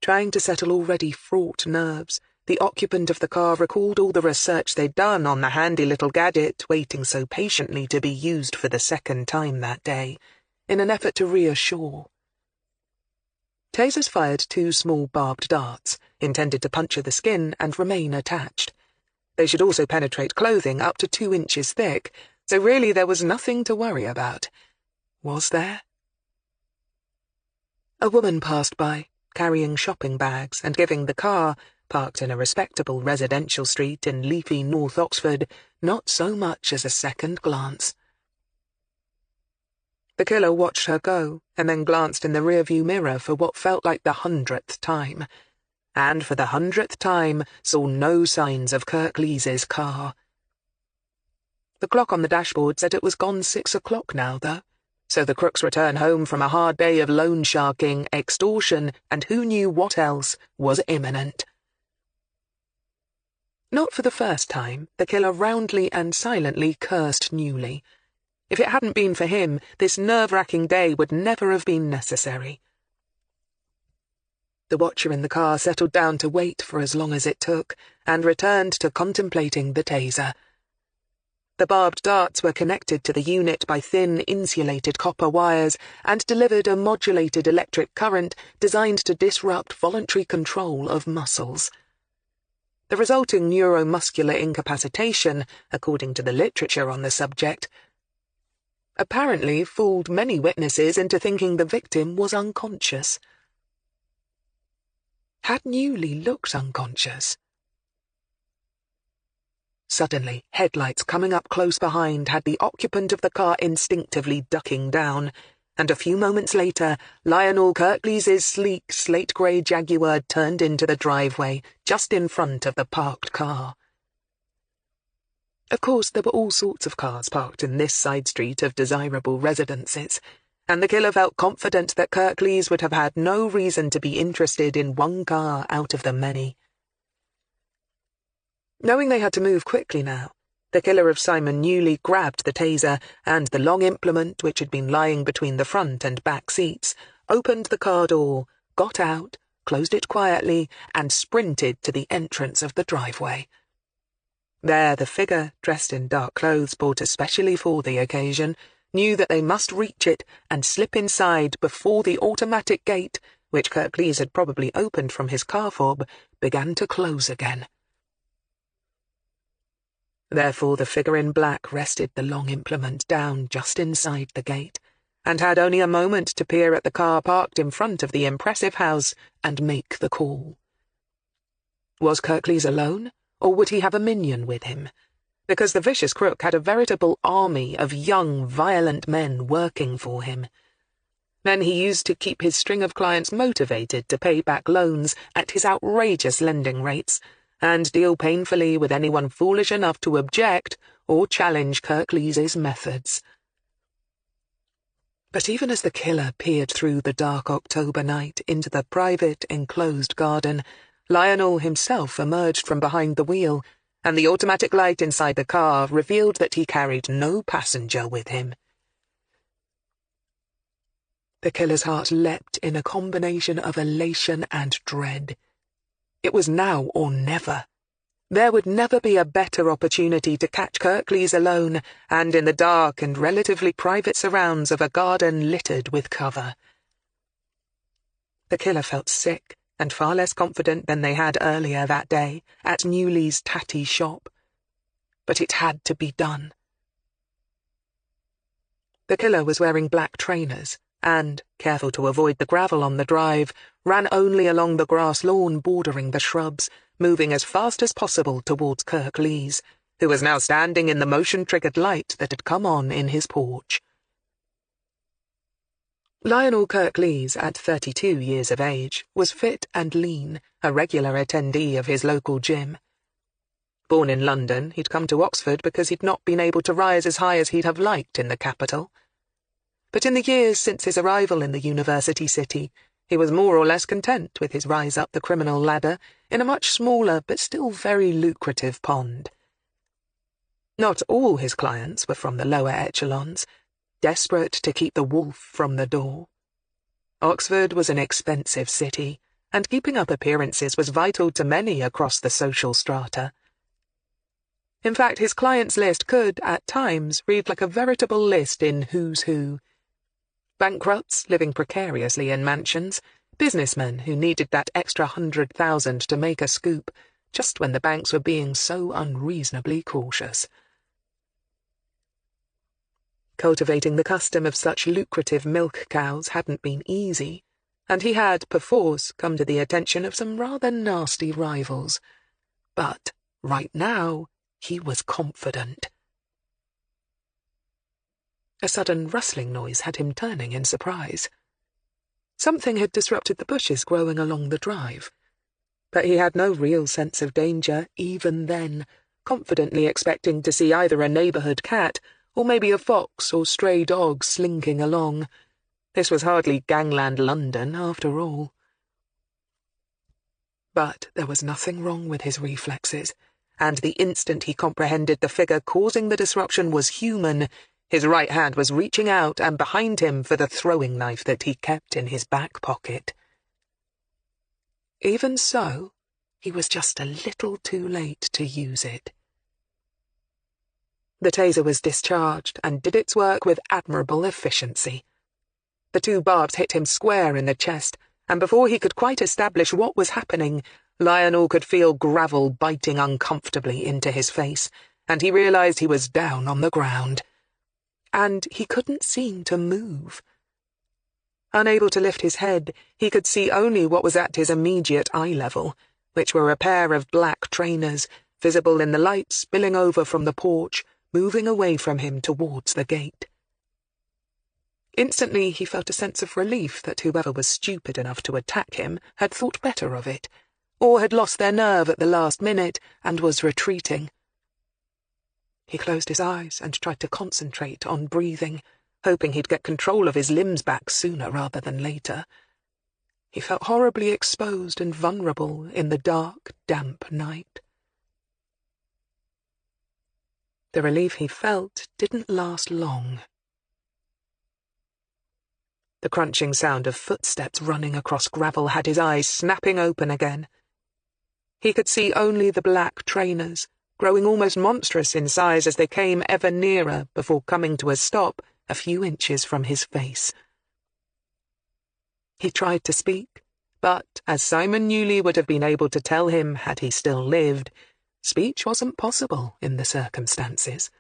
Trying to settle already fraught nerves, the occupant of the car recalled all the research they'd done on the handy little gadget waiting so patiently to be used for the second time that day, in an effort to reassure. Tasers fired 2 small barbed darts, intended to puncture the skin and remain attached. They should also penetrate clothing up to 2 inches thick, so really there was nothing to worry about. Was there? A woman passed by, carrying shopping bags and giving the car, parked in a respectable residential street in leafy North Oxford, not so much as a second glance. The killer watched her go, and then glanced in the rearview mirror for what felt like the 100th time, and for the 100th time saw no signs of Kirklees's car. The clock on the dashboard said it was gone 6 o'clock now, though, so the crook's return home from a hard day of loan sharking, extortion, and who knew what else was imminent. Not for the first time, the killer roundly and silently cursed Newley. If it hadn't been for him, this nerve-wracking day would never have been necessary. The watcher in the car settled down to wait for as long as it took, and returned to contemplating the taser. The barbed darts were connected to the unit by thin, insulated copper wires, and delivered a modulated electric current designed to disrupt voluntary control of muscles. The resulting neuromuscular incapacitation, according to the literature on the subject, apparently fooled many witnesses into thinking the victim was unconscious. Had Newley looked unconscious? Suddenly, headlights coming up close behind had the occupant of the car instinctively ducking down, and a few moments later, Lionel Kirklees's sleek slate-grey Jaguar turned into the driveway, just in front of the parked car. Of course, there were all sorts of cars parked in this side street of desirable residences, and the killer felt confident that Kirklees would have had no reason to be interested in one car out of the many. Knowing they had to move quickly now, the killer of Simon Newley grabbed the taser and the long implement which had been lying between the front and back seats, opened the car door, got out, closed it quietly, and sprinted to the entrance of the driveway. There the figure, dressed in dark clothes bought especially for the occasion, knew that they must reach it and slip inside before the automatic gate, which Kirklees had probably opened from his car fob, began to close again. Therefore the figure in black rested the long implement down just inside the gate, and had only a moment to peer at the car parked in front of the impressive house and make the call. Was Kirklees alone, or would he have a minion with him? Because the vicious crook had a veritable army of young, violent men working for him. Men he used to keep his string of clients motivated to pay back loans at his outrageous lending rates, and deal painfully with anyone foolish enough to object or challenge Kirklees's methods. But even as the killer peered through the dark October night into the private, enclosed garden, Lionel himself emerged from behind the wheel, and the automatic light inside the car revealed that he carried no passenger with him. The killer's heart leapt in a combination of elation and dread. It was now or never. There would never be a better opportunity to catch Kirklees alone and in the dark and relatively private surrounds of a garden littered with cover. The killer felt sick and far less confident than they had earlier that day at Newley's tatty shop. But it had to be done. The killer was wearing black trainers and, careful to avoid the gravel on the drive, ran only along the grass lawn bordering the shrubs, moving as fast as possible towards Kirklees, who was now standing in the motion-triggered light that had come on in his porch. Lionel Kirklees, at 32 years of age, was fit and lean, a regular attendee of his local gym. Born in London, he'd come to Oxford because he'd not been able to rise as high as he'd have liked in the capital. But in the years since his arrival in the university city, he was more or less content with his rise up the criminal ladder in a much smaller but still very lucrative pond. Not all his clients were from the lower echelons, desperate to keep the wolf from the door. Oxford was an expensive city, and keeping up appearances was vital to many across the social strata. In fact, his clients' list could, at times, read like a veritable list in Who's Who. Bankrupts living precariously in mansions, businessmen who needed that extra 100,000 to make a scoop, just when the banks were being so unreasonably cautious. Cultivating the custom of such lucrative milk cows hadn't been easy, and he had, perforce, come to the attention of some rather nasty rivals. But, right now, he was confident. A sudden rustling noise had him turning in surprise. Something had disrupted the bushes growing along the drive. But he had no real sense of danger, even then, confidently expecting to see either a neighbourhood cat or maybe a fox or stray dog slinking along. This was hardly gangland London, after all. But there was nothing wrong with his reflexes, and the instant he comprehended the figure causing the disruption was human, his right hand was reaching out and behind him for the throwing knife that he kept in his back pocket. Even so, he was just a little too late to use it. The taser was discharged and did its work with admirable efficiency. The two barbs hit him square in the chest, and before he could quite establish what was happening, Lionel could feel gravel biting uncomfortably into his face, and he realized he was down on the ground. And he couldn't seem to move. Unable to lift his head, he could see only what was at his immediate eye level, which were a pair of black trainers, visible in the light spilling over from the porch, moving away from him towards the gate. Instantly he felt a sense of relief that whoever was stupid enough to attack him had thought better of it, or had lost their nerve at the last minute and was retreating. He closed his eyes and tried to concentrate on breathing, hoping he'd get control of his limbs back sooner rather than later. He felt horribly exposed and vulnerable in the dark, damp night. The relief he felt didn't last long. The crunching sound of footsteps running across gravel had his eyes snapping open again. He could see only the black trainers, growing almost monstrous in size as they came ever nearer before coming to a stop a few inches from his face. He tried to speak, but, as Simon Newley would have been able to tell him had he still lived, Speech wasn't possible in the circumstances.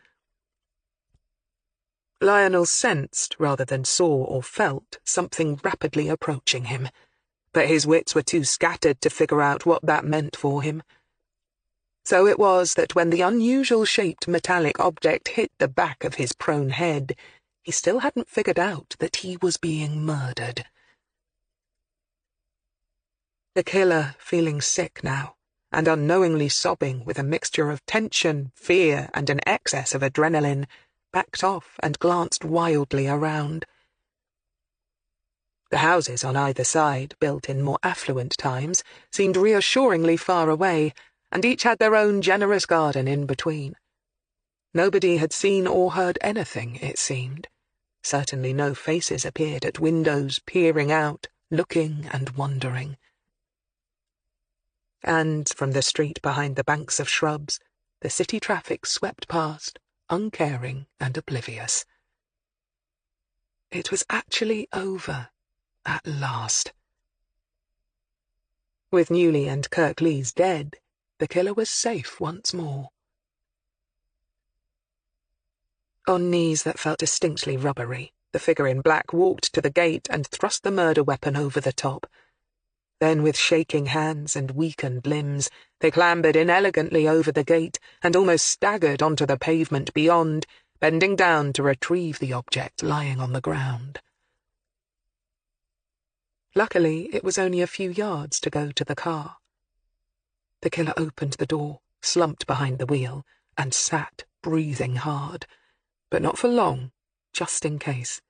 Lionel sensed, rather than saw or felt, something rapidly approaching him, but his wits were too scattered to figure out what that meant for him. So it was that when the unusual-shaped metallic object hit the back of his prone head, he still hadn't figured out that he was being murdered. The killer, feeling sick now, and unknowingly sobbing with a mixture of tension, fear, and an excess of adrenaline, backed off and glanced wildly around. The houses on either side, built in more affluent times, seemed reassuringly far away, and each had their own generous garden in between. Nobody had seen or heard anything, it seemed. Certainly no faces appeared at windows, peering out, looking and wondering. And from the street behind the banks of shrubs, the city traffic swept past, uncaring and oblivious. It was actually over, at last. With Newley and Kirklees dead, the killer was safe once more. On knees that felt distinctly rubbery, the figure in black walked to the gate and thrust the murder weapon over the top. Then, with shaking hands and weakened limbs, they clambered inelegantly over the gate and almost staggered onto the pavement beyond, bending down to retrieve the object lying on the ground. Luckily, it was only a few yards to go to the car. The killer opened the door, slumped behind the wheel, and sat, breathing hard. But not for long, just in case.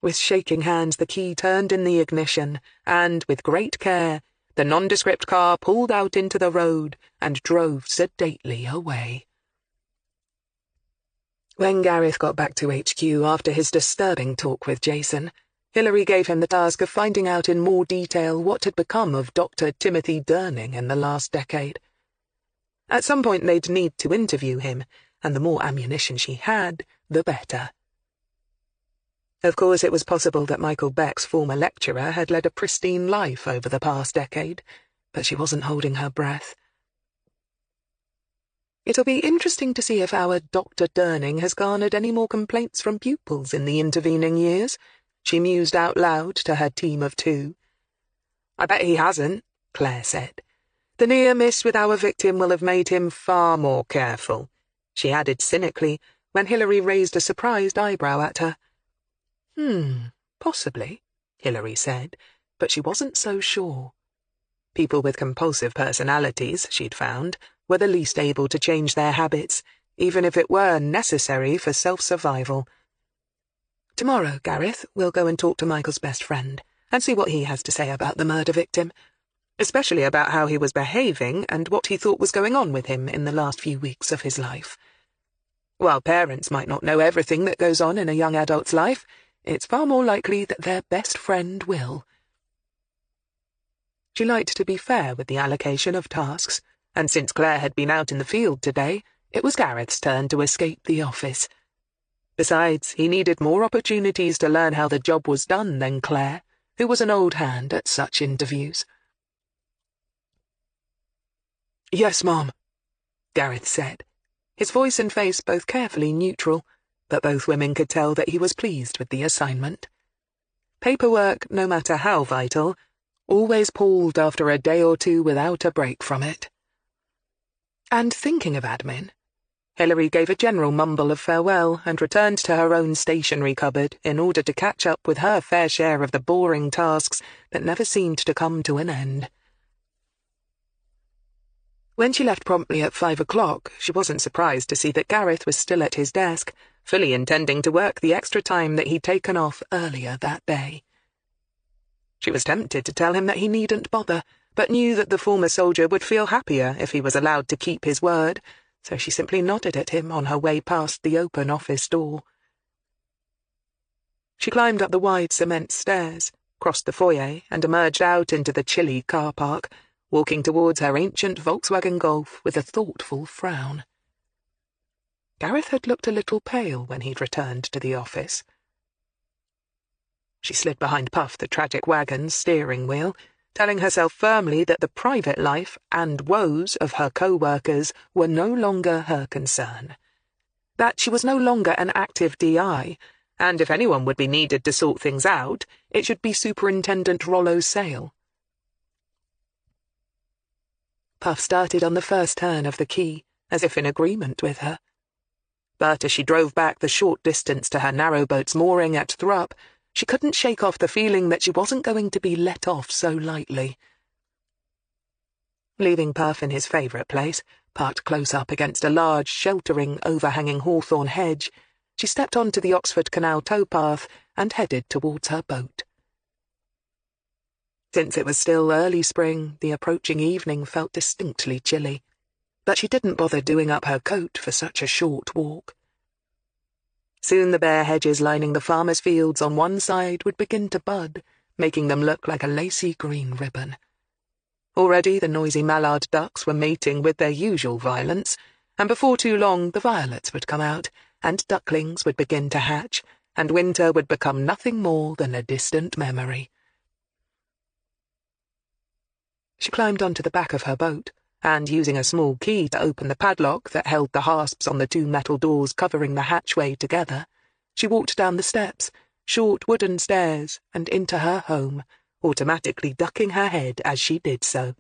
With shaking hands, the key turned in the ignition, and, with great care, the nondescript car pulled out into the road and drove sedately away. When Gareth got back to HQ after his disturbing talk with Jason, Hilary gave him the task of finding out in more detail what had become of Dr. Timothy Durning in the last decade. At some point they'd need to interview him, and the more ammunition she had, the better. Of course, it was possible that Michael Beck's former lecturer had led a pristine life over the past decade, but she wasn't holding her breath. It'll be interesting to see if our Dr. Durning has garnered any more complaints from pupils in the intervening years, she mused out loud to her team of 2. I bet he hasn't, Claire said. The near miss with our victim will have made him far more careful, she added cynically, when Hilary raised a surprised eyebrow at her. Possibly, Hilary said, but she wasn't so sure. People with compulsive personalities, she'd found, were the least able to change their habits, even if it were necessary for self-survival. Tomorrow, Gareth, we'll go and talk to Michael's best friend, and see what he has to say about the murder victim, especially about how he was behaving and what he thought was going on with him in the last few weeks of his life. While parents might not know everything that goes on in a young adult's life, it's far more likely that their best friend will. She liked to be fair with the allocation of tasks, and since Claire had been out in the field today, it was Gareth's turn to escape the office. Besides, he needed more opportunities to learn how the job was done than Claire, who was an old hand at such interviews. Yes, Mom, Gareth said, his voice and face both carefully neutral, but both women could tell that he was pleased with the assignment. Paperwork, no matter how vital, always palled after a day or two without a break from it. And thinking of admin, Hilary gave a general mumble of farewell and returned to her own stationery cupboard in order to catch up with her fair share of the boring tasks that never seemed to come to an end. When she left promptly at 5 o'clock, she wasn't surprised to see that Gareth was still at his desk, fully intending to work the extra time that he'd taken off earlier that day. She was tempted to tell him that he needn't bother, but knew that the former soldier would feel happier if he was allowed to keep his word, so she simply nodded at him on her way past the open office door. She climbed up the wide cement stairs, crossed the foyer, and emerged out into the chilly car park, walking towards her ancient Volkswagen Golf with a thoughtful frown. Gareth had looked a little pale when he'd returned to the office. She slid behind Puff, the tragic wagon's steering wheel, telling herself firmly that the private life and woes of her co-workers were no longer her concern. That she was no longer an active DI, and if anyone would be needed to sort things out, it should be Superintendent Rollo Sale. Puff started on the first turn of the key, as if in agreement with her. But as she drove back the short distance to her narrowboat's mooring at Thrupp, she couldn't shake off the feeling that she wasn't going to be let off so lightly. Leaving Puff in his favourite place, parked close up against a large, sheltering, overhanging hawthorn hedge, she stepped onto the Oxford Canal towpath and headed towards her boat. Since it was still early spring, the approaching evening felt distinctly chilly, but she didn't bother doing up her coat for such a short walk. Soon the bare hedges lining the farmers' fields on one side would begin to bud, making them look like a lacy green ribbon. Already the noisy mallard ducks were mating with their usual violence, and before too long the violets would come out, and ducklings would begin to hatch, and winter would become nothing more than a distant memory. She climbed onto the back of her boat, and using a small key to open the padlock that held the hasps on the two metal doors covering the hatchway together, she walked down the steps, short wooden stairs, and into her home, automatically ducking her head as she did so.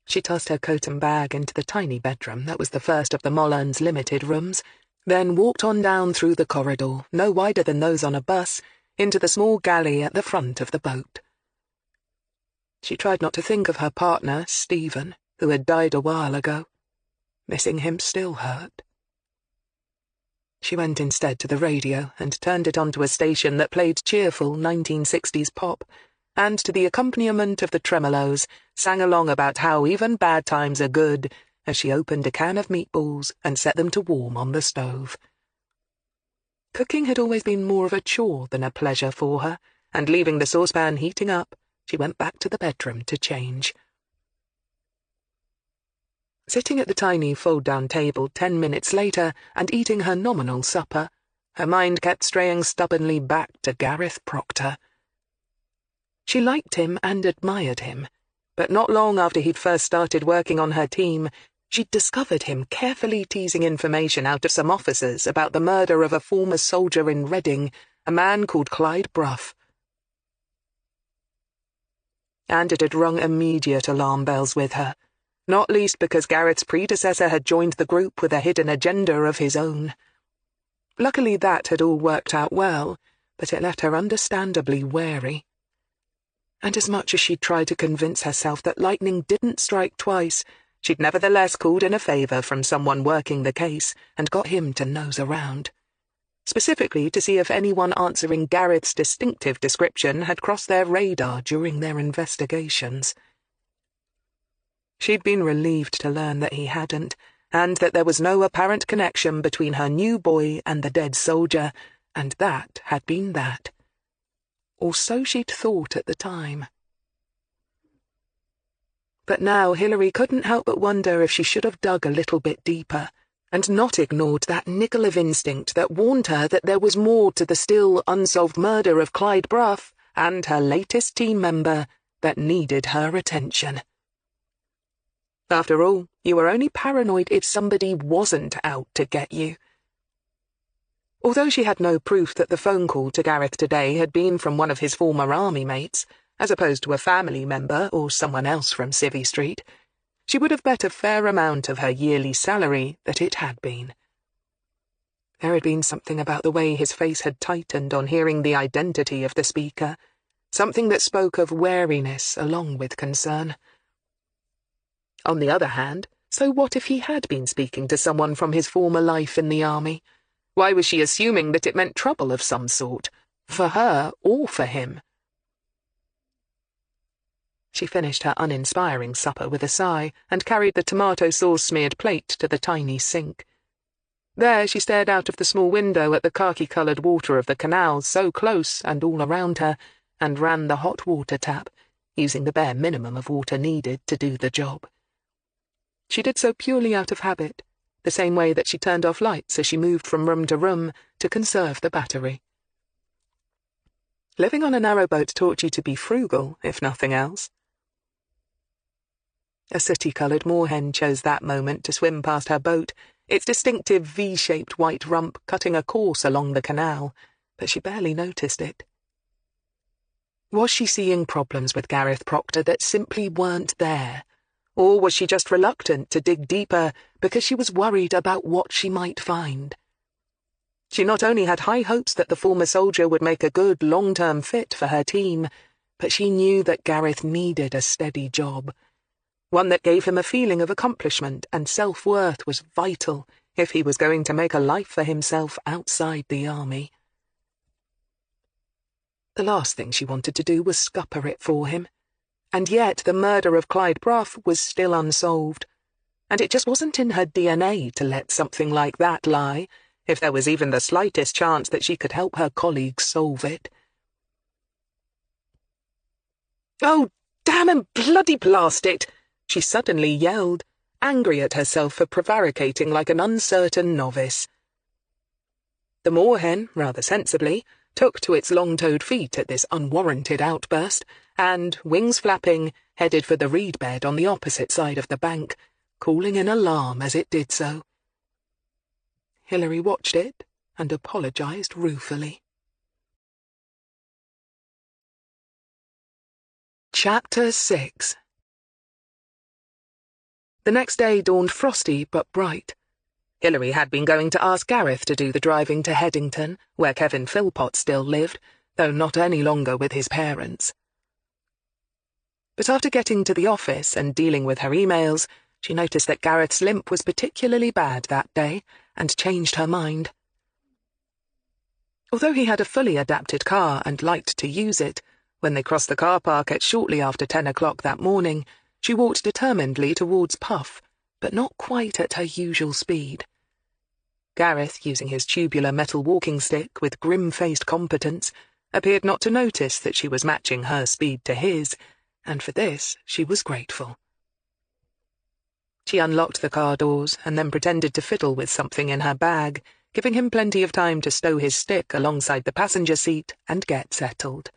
She tossed her coat and bag into the tiny bedroom that was the first of the Mollerns' limited rooms, then walked on down through the corridor, no wider than those on a bus, into the small galley at the front of the boat. She tried not to think of her partner, Stephen, who had died a while ago. Missing him still hurt. She went instead to the radio and turned it onto a station that played cheerful 1960s pop, and to the accompaniment of the tremolos, sang along about how even bad times are good, as she opened a can of meatballs and set them to warm on the stove. Cooking had always been more of a chore than a pleasure for her, and leaving the saucepan heating up, she went back to the bedroom to change. Sitting at the tiny fold-down table 10 minutes later and eating her nominal supper, her mind kept straying stubbornly back to Gareth Proctor. She liked him and admired him, but not long after he'd first started working on her team, she'd discovered him carefully teasing information out of some officers about the murder of a former soldier in Reading, a man called Clyde Bruff. And it had rung immediate alarm bells with her, not least because Gareth's predecessor had joined the group with a hidden agenda of his own. Luckily that had all worked out well, but it left her understandably wary. And as much as she'd tried to convince herself that lightning didn't strike twice, she'd nevertheless called in a favour from someone working the case and got him to nose around. Specifically to see if anyone answering Gareth's distinctive description had crossed their radar during their investigations. She'd been relieved to learn that he hadn't, and that there was no apparent connection between her new boy and the dead soldier, and that had been that. Or so she'd thought at the time. But now Hilary couldn't help but wonder if she should have dug a little bit deeper, and not ignored that niggle of instinct that warned her that there was more to the still unsolved murder of Clyde Bruff and her latest team member that needed her attention. After all, you were only paranoid if somebody wasn't out to get you. Although she had no proof that the phone call to Gareth today had been from one of his former army mates, as opposed to a family member or someone else from Civvy Street, she would have bet a fair amount of her yearly salary that it had been. There had been something about the way his face had tightened on hearing the identity of the speaker, something that spoke of wariness along with concern. On the other hand, so what if he had been speaking to someone from his former life in the army? Why was she assuming that it meant trouble of some sort, for her or for him? She finished her uninspiring supper with a sigh and carried the tomato sauce-smeared plate to the tiny sink. There she stared out of the small window at the khaki-coloured water of the canal so close and all around her, and ran the hot water tap, using the bare minimum of water needed to do the job. She did so purely out of habit, the same way that she turned off lights as she moved from room to conserve the battery. Living on a narrowboat taught you to be frugal, if nothing else. A sooty-coloured moorhen chose that moment to swim past her boat, its distinctive V-shaped white rump cutting a course along the canal, but she barely noticed it. Was she seeing problems with Gareth Proctor that simply weren't there? Or was she just reluctant to dig deeper because she was worried about what she might find? She not only had high hopes that the former soldier would make a good long-term fit for her team, but she knew that Gareth needed a steady job. One that gave him a feeling of accomplishment and self-worth was vital if he was going to make a life for himself outside the army. The last thing she wanted to do was scupper it for him. And yet the murder of Clyde Bruff was still unsolved. And it just wasn't in her DNA to let something like that lie, if there was even the slightest chance that she could help her colleagues solve it. "Oh, damn and bloody blast it!" she suddenly yelled, angry at herself for prevaricating like an uncertain novice. The moorhen, rather sensibly, took to its long-toed feet at this unwarranted outburst, and, wings flapping, headed for the reed bed on the opposite side of the bank, calling in alarm as it did so. Hilary watched it and apologized ruefully. Chapter 6. The next day dawned frosty but bright. Hilary had been going to ask Gareth to do the driving to Headington, where Kevin Philpott still lived, though not any longer with his parents. But after getting to the office and dealing with her emails, she noticed that Gareth's limp was particularly bad that day, and changed her mind. Although he had a fully adapted car and liked to use it, when they crossed the car park at shortly after 10 o'clock that morning, she walked determinedly towards Puff, but not quite at her usual speed. Gareth, using his tubular metal walking stick with grim-faced competence, appeared not to notice that she was matching her speed to his, and for this she was grateful. She unlocked the car doors and then pretended to fiddle with something in her bag, giving him plenty of time to stow his stick alongside the passenger seat and get settled.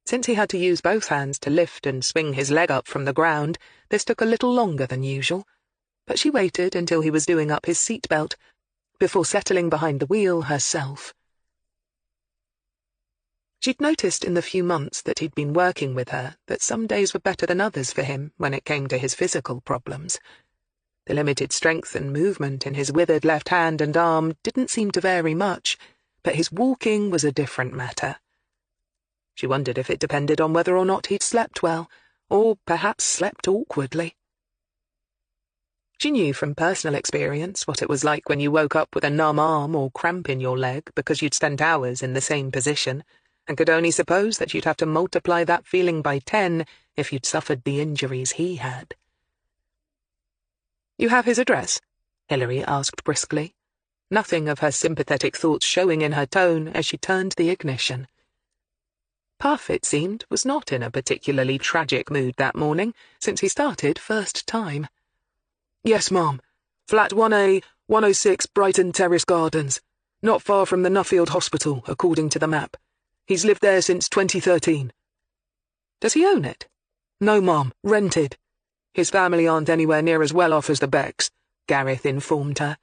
Since he had to use both hands to lift and swing his leg up from the ground, this took a little longer than usual, but she waited until he was doing up his seatbelt, before settling behind the wheel herself. She'd noticed in the few months that he'd been working with her that some days were better than others for him when it came to his physical problems. The limited strength and movement in his withered left hand and arm didn't seem to vary much, but his walking was a different matter. She wondered if it depended on whether or not he'd slept well, or perhaps slept awkwardly. She knew from personal experience what it was like when you woke up with a numb arm or cramp in your leg because you'd spent hours in the same position, and could only suppose that you'd have to multiply that feeling by 10 if you'd suffered the injuries he had. "You have his address?" Hilary asked briskly, nothing of her sympathetic thoughts showing in her tone as she turned the ignition. Puff, it seemed, was not in a particularly tragic mood that morning, since he started first time. "Yes, ma'am. Flat 1A, 106 Brighton Terrace Gardens. Not far from the Nuffield Hospital, according to the map. He's lived there since 2013. "Does he own it?" "No, ma'am. Rented. His family aren't anywhere near as well off as the Becks," Gareth informed her.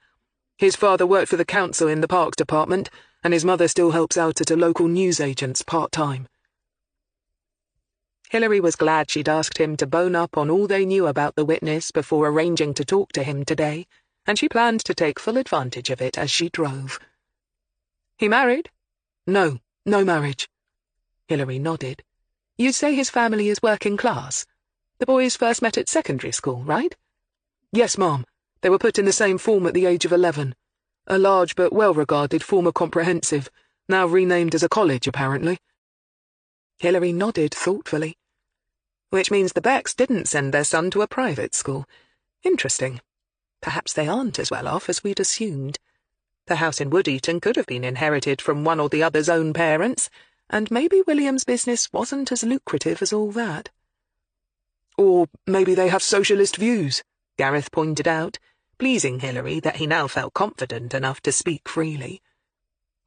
"His father worked for the council in the parks department, and his mother still helps out at a local newsagent's part-time." Hilary was glad she'd asked him to bone up on all they knew about the witness before arranging to talk to him today, and she planned to take full advantage of it as she drove. "He married?" "No, no marriage." Hilary nodded. "You say his family is working class? The boys first met at secondary school, right?" "Yes, ma'am. They were put in the same form at the age of 11. A large but well-regarded former comprehensive, now renamed as a college, apparently." Hilary nodded thoughtfully. "Which means the Becks didn't send their son to a private school. Interesting. Perhaps they aren't as well off as we'd assumed. The house in Wood-Eaton could have been inherited from one or the other's own parents, and maybe William's business wasn't as lucrative as all that." "Or maybe they have socialist views," Gareth pointed out, pleasing Hilary that he now felt confident enough to speak freely.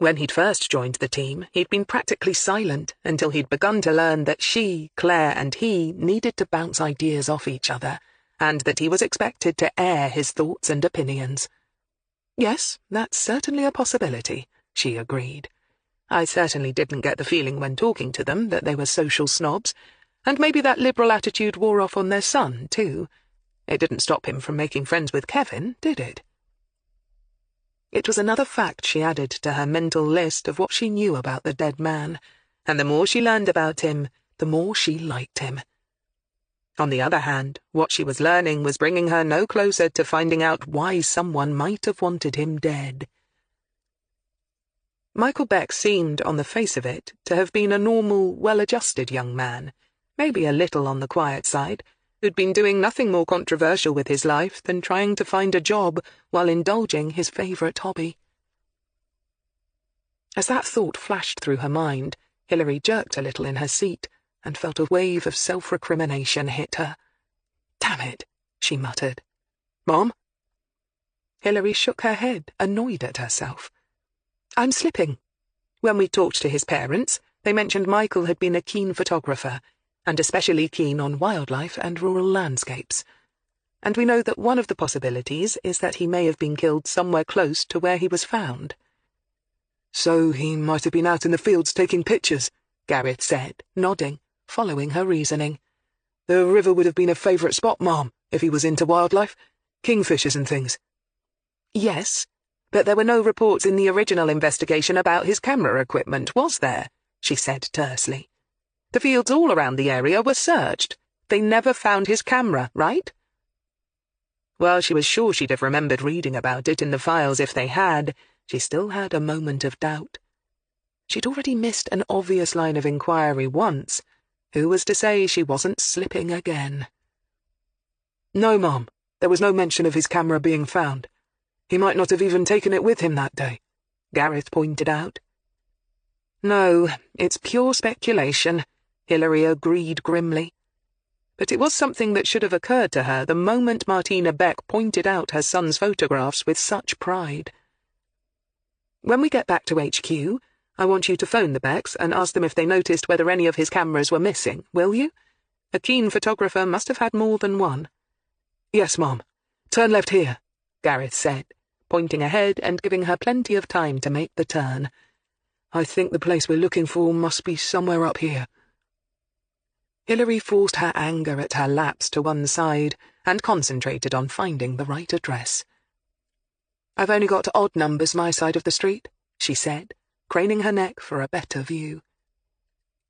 When he'd first joined the team, he'd been practically silent until he'd begun to learn that she, Claire, and he needed to bounce ideas off each other, and that he was expected to air his thoughts and opinions. Yes, that's certainly a possibility, she agreed. I certainly didn't get the feeling when talking to them that they were social snobs, and maybe that liberal attitude wore off on their son, too. It didn't stop him from making friends with Kevin, did it? It was another fact she added to her mental list of what she knew about the dead man, and the more she learned about him, the more she liked him. On the other hand, what she was learning was bringing her no closer to finding out why someone might have wanted him dead. Michael Beck seemed, on the face of it, to have been a normal, well-adjusted young man, maybe a little on the quiet side, who'd been doing nothing more controversial with his life than trying to find a job while indulging his favourite hobby. As that thought flashed through her mind, Hilary jerked a little in her seat and felt a wave of self-recrimination hit her. "Damn it," she muttered. "Mom?" Hilary shook her head, annoyed at herself. "I'm slipping. When we talked to his parents, they mentioned Michael had been a keen photographer, and especially keen on wildlife and rural landscapes. And we know that one of the possibilities is that he may have been killed somewhere close to where he was found." "So he might have been out in the fields taking pictures," Gareth said, nodding, following her reasoning. "The river would have been a favourite spot, Mom, if he was into wildlife. Kingfishers and things." "Yes, but there were no reports in the original investigation about his camera equipment, was there?" she said tersely. "The fields all around the area were searched. They never found his camera, right?" While she was sure she'd have remembered reading about it in the files if they had, she still had a moment of doubt. She'd already missed an obvious line of inquiry once. Who was to say she wasn't slipping again? "No, Mom, there was no mention of his camera being found. He might not have even taken it with him that day," Gareth pointed out. "No, it's pure speculation," Hilary agreed grimly. But it was something that should have occurred to her the moment Martina Beck pointed out her son's photographs with such pride. "When we get back to HQ, I want you to phone the Becks and ask them if they noticed whether any of his cameras were missing, will you? A keen photographer must have had more than one." "Yes, Mom. Turn left here," Gareth said, pointing ahead and giving her plenty of time to make the turn. "I think the place we're looking for must be somewhere up here." Hilary forced her anger at her lapse to one side and concentrated on finding the right address. "I've only got odd numbers my side of the street," she said, craning her neck for a better view.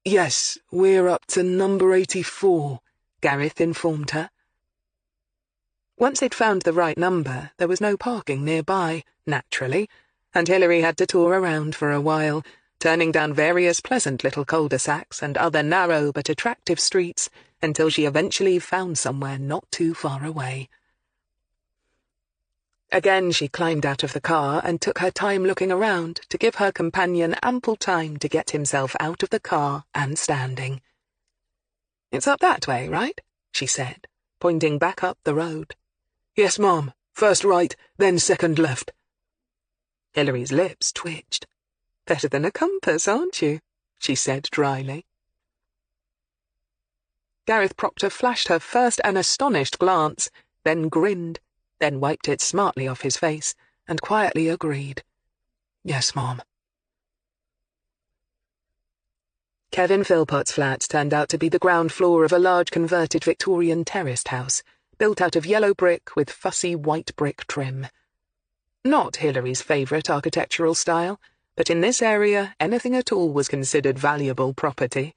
"Yes, we're up to number 84, Gareth informed her. Once they'd found the right number, there was no parking nearby, naturally, and Hilary had to tour around for a while, turning down various pleasant little cul-de-sacs and other narrow but attractive streets until she eventually found somewhere not too far away. Again she climbed out of the car and took her time looking around to give her companion ample time to get himself out of the car and standing. "It's up that way, right?" she said, pointing back up the road. "Yes, Mom. First right, then second left." Hilary's lips twitched. "Better than a compass, aren't you?" she said dryly. Gareth Proctor flashed her first an astonished glance, then grinned, then wiped it smartly off his face, and quietly agreed. "Yes, Mom." Kevin Philpott's flat turned out to be the ground floor of a large converted Victorian terraced house, built out of yellow brick with fussy white brick trim. Not Hilary's favourite architectural style, but in this area anything at all was considered valuable property.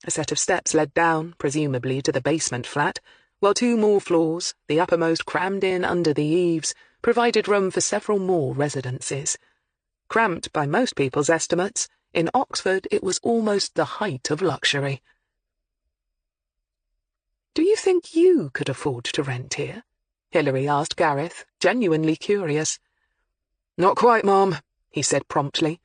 A set of steps led down, presumably to the basement flat, while two more floors, the uppermost crammed in under the eaves, provided room for several more residences. Cramped by most people's estimates, in Oxford it was almost the height of luxury. "Do you think you could afford to rent here?" Hilary asked Gareth, genuinely curious. "Not quite, Mom," he said promptly.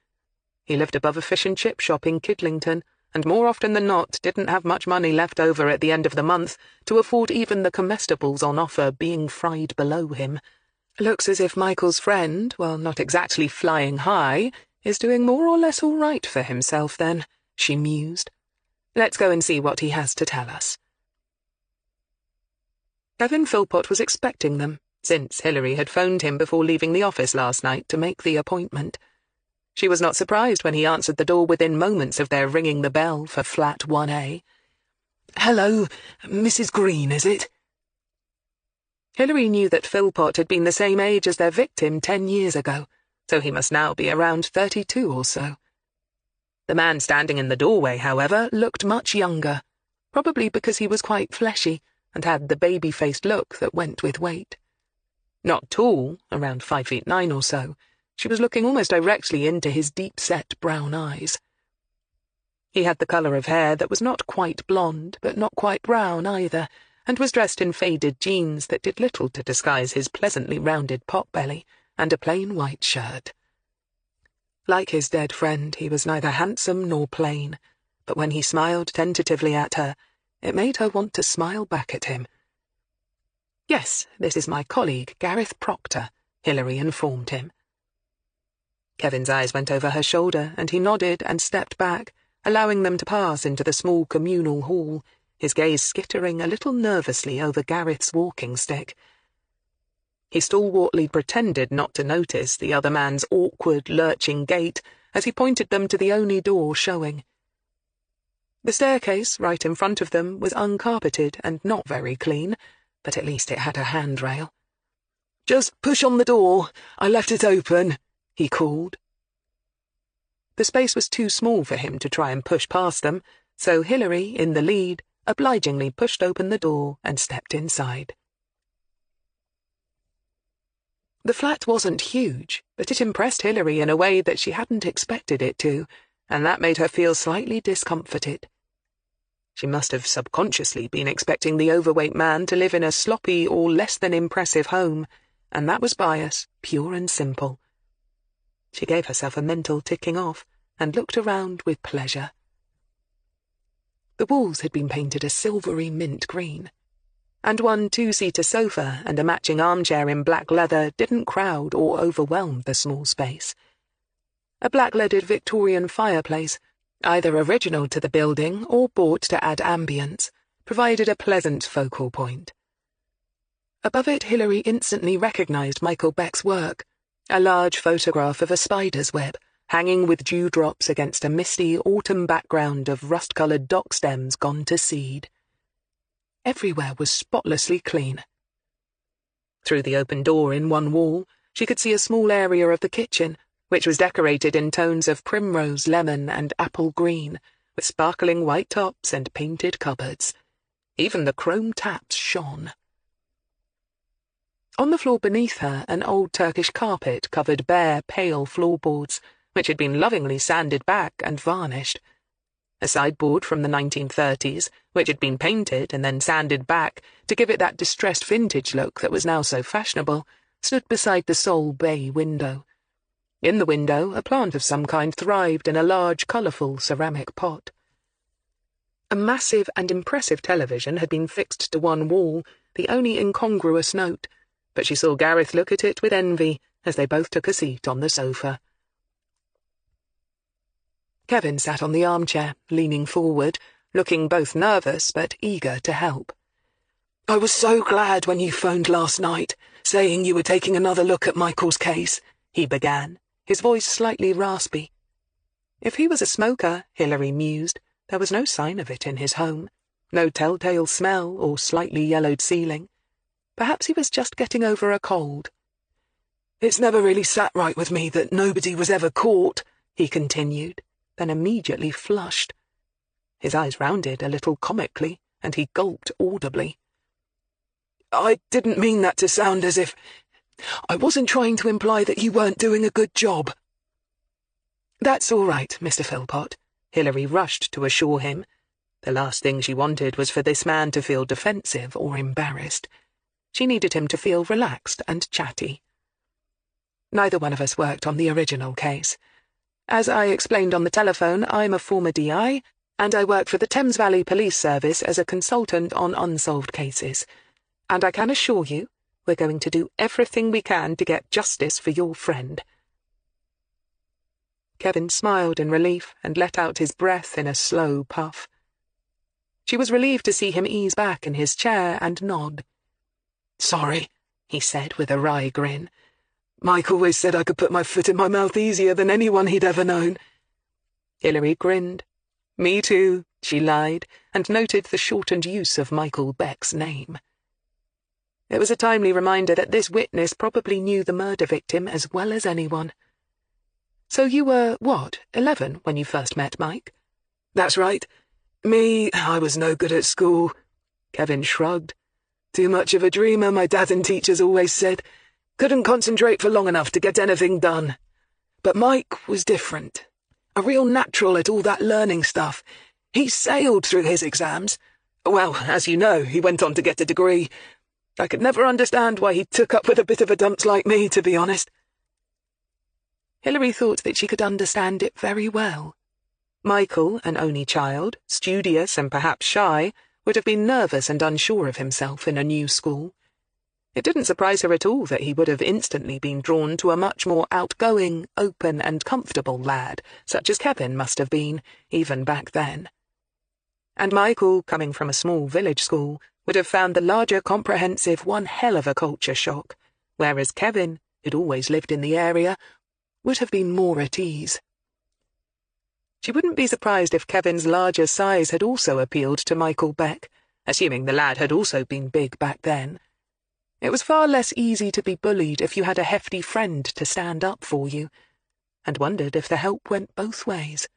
He lived above a fish and chip shop in Kidlington, and more often than not didn't have much money left over at the end of the month to afford even the comestibles on offer being fried below him. Looks as if Michael's friend, while not exactly flying high, is doing more or less all right for himself then, she mused. Let's go and see what he has to tell us. Kevin Philpott was expecting them, since Hilary had phoned him before leaving the office last night to make the appointment. She was not surprised when he answered the door within moments of their ringing the bell for flat 1A. "Hello, Mrs. Greene, is it?" Hilary knew that Philpott had been the same age as their victim 10 years ago, so he must now be around 32 or so. The man standing in the doorway, however, looked much younger, probably because he was quite fleshy and had the baby-faced look that went with weight. Not tall, around 5'9" or so, she was looking almost directly into his deep-set brown eyes. He had the colour of hair that was not quite blonde, but not quite brown either, and was dressed in faded jeans that did little to disguise his pleasantly rounded pot-belly and a plain white shirt. Like his dead friend, he was neither handsome nor plain, but when he smiled tentatively at her, it made her want to smile back at him. "Yes, this is my colleague, Gareth Proctor," Hilary informed him. Kevin's eyes went over her shoulder, and he nodded and stepped back, allowing them to pass into the small communal hall, his gaze skittering a little nervously over Gareth's walking stick. He stalwartly pretended not to notice the other man's awkward, lurching gait as he pointed them to the only door showing. The staircase, right in front of them, was uncarpeted and not very clean, but at least it had a handrail. "Just push on the door. I left it open," he called. The space was too small for him to try and push past them, so Hilary, in the lead, obligingly pushed open the door and stepped inside. The flat wasn't huge, but it impressed Hilary in a way that she hadn't expected it to, and that made her feel slightly discomforted. She must have subconsciously been expecting the overweight man to live in a sloppy or less than impressive home, and that was bias, pure and simple. She gave herself a mental ticking off and looked around with pleasure. The walls had been painted a silvery mint green, and one two-seater sofa and a matching armchair in black leather didn't crowd or overwhelm the small space. A black-leaded Victorian fireplace, either original to the building or bought to add ambience, provided a pleasant focal point. Above it, Hilary instantly recognized Michael Beck's work, a large photograph of a spider's web, hanging with dewdrops against a misty autumn background of rust-coloured dock stems gone to seed. Everywhere was spotlessly clean. Through the open door in one wall, she could see a small area of the kitchen, which was decorated in tones of primrose, lemon, and apple green, with sparkling white tops and painted cupboards. Even the chrome taps shone. On the floor beneath her, an old Turkish carpet covered bare, pale floorboards, which had been lovingly sanded back and varnished. A sideboard from the 1930s, which had been painted and then sanded back to give it that distressed vintage look that was now so fashionable, stood beside the sole bay window. In the window, a plant of some kind thrived in a large, colourful ceramic pot. A massive and impressive television had been fixed to one wall, the only incongruous note, but she saw Gareth look at it with envy as they both took a seat on the sofa. Kevin sat on the armchair, leaning forward, looking both nervous but eager to help. "I was so glad when you phoned last night, saying you were taking another look at Michael's case," he began, his voice slightly raspy. If he was a smoker, Hilary mused, there was no sign of it in his home, no telltale smell or slightly yellowed ceiling. Perhaps he was just getting over a cold. "It's never really sat right with me that nobody was ever caught," he continued, then immediately flushed. His eyes rounded a little comically, and he gulped audibly. "I didn't mean that to sound as if... I wasn't trying to imply that you weren't doing a good job." "That's all right, Mr. Philpott," Hilary rushed to assure him. The last thing she wanted was for this man to feel defensive or embarrassed. She needed him to feel relaxed and chatty. "Neither one of us worked on the original case. As I explained on the telephone, I'm a former DI, and I work for the Thames Valley Police Service as a consultant on unsolved cases. And I can assure you, We're going to do everything we can to get justice for your friend." Kevin smiled in relief and let out his breath in a slow puff. She was relieved to see him ease back in his chair and nod. "Sorry," he said with a wry grin. "Mike always said I could put my foot in my mouth easier than anyone he'd ever known." Hilary grinned. "Me too," she lied, and noted the shortened use of Michael Beck's name. It was a timely reminder that this witness probably knew the murder victim as well as anyone. "So you were, 11 when you first met Mike?" "That's right. I was no good at school." Kevin shrugged. "Too much of a dreamer, my dad and teachers always said. Couldn't concentrate for long enough to get anything done. But Mike was different. A real natural at all that learning stuff. He sailed through his exams. Well, as you know, he went on to get a degree. I could never understand why he took up with a bit of a dunce like me, to be honest." Hilary thought that she could understand it very well. Michael, an only child, studious and perhaps shy, would have been nervous and unsure of himself in a new school. It didn't surprise her at all that he would have instantly been drawn to a much more outgoing, open and comfortable lad, such as Kevin must have been, even back then. And Michael, coming from a small village school, would have found the larger comprehensive one hell of a culture shock, whereas Kevin, who'd always lived in the area, would have been more at ease. She wouldn't be surprised if Kevin's larger size had also appealed to Michael Beck, assuming the lad had also been big back then. It was far less easy to be bullied if you had a hefty friend to stand up for you, and wondered if the help went both ways.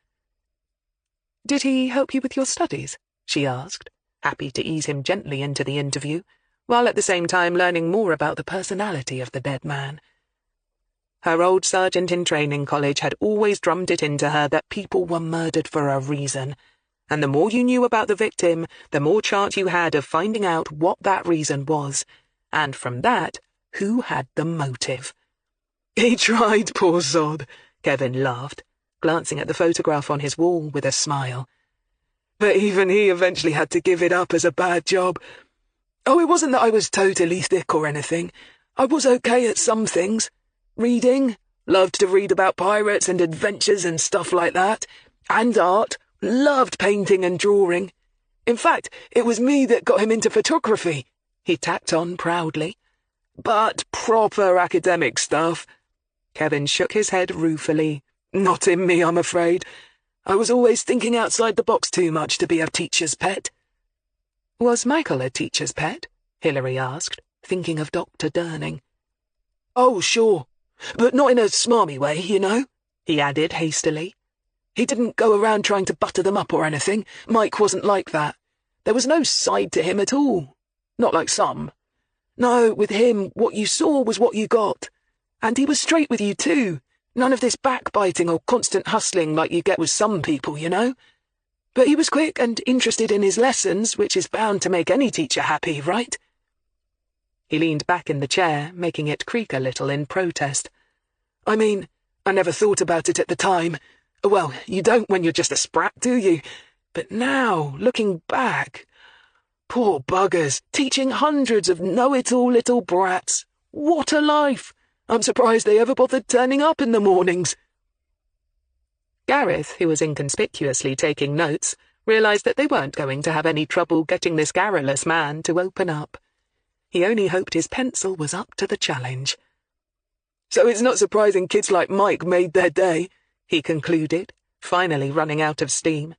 "Did he help you with your studies?" she asked, happy to ease him gently into the interview, while at the same time learning more about the personality of the dead man. Her old sergeant in training college had always drummed it into her that people were murdered for a reason, and the more you knew about the victim, the more chance you had of finding out what that reason was, and from that, who had the motive. "He tried, poor sod," Kevin laughed, glancing at the photograph on his wall with a smile. "But even he eventually had to give it up as a bad job. Oh, it wasn't that I was totally thick or anything. I was okay at some things. Reading, loved to read about pirates and adventures and stuff like that. And art, loved painting and drawing. In fact, it was me that got him into photography," he tacked on proudly. "But proper academic stuff." Kevin shook his head ruefully. "Not in me, I'm afraid. I was always thinking outside the box too much to be a teacher's pet." "Was Michael a teacher's pet?" Hilary asked, thinking of Dr. Durning. "Oh, sure. But not in a smarmy way, you know," he added hastily. "He didn't go around trying to butter them up or anything. Mike wasn't like that. There was no side to him at all. Not like some. No, with him, what you saw was what you got. And he was straight with you too. None of this backbiting or constant hustling like you get with some people, you know. But he was quick and interested in his lessons, which is bound to make any teacher happy, right?" He leaned back in the chair, making it creak a little in protest. "I mean, I never thought about it at the time. Well, you don't when you're just a sprat, do you? But now, looking back, poor buggers, teaching hundreds of know-it-all little brats. What a life! I'm surprised they ever bothered turning up in the mornings." Gareth, who was inconspicuously taking notes, realized that they weren't going to have any trouble getting this garrulous man to open up. He only hoped his pencil was up to the challenge. "So it's not surprising kids like Mike made their day," he concluded, finally running out of steam.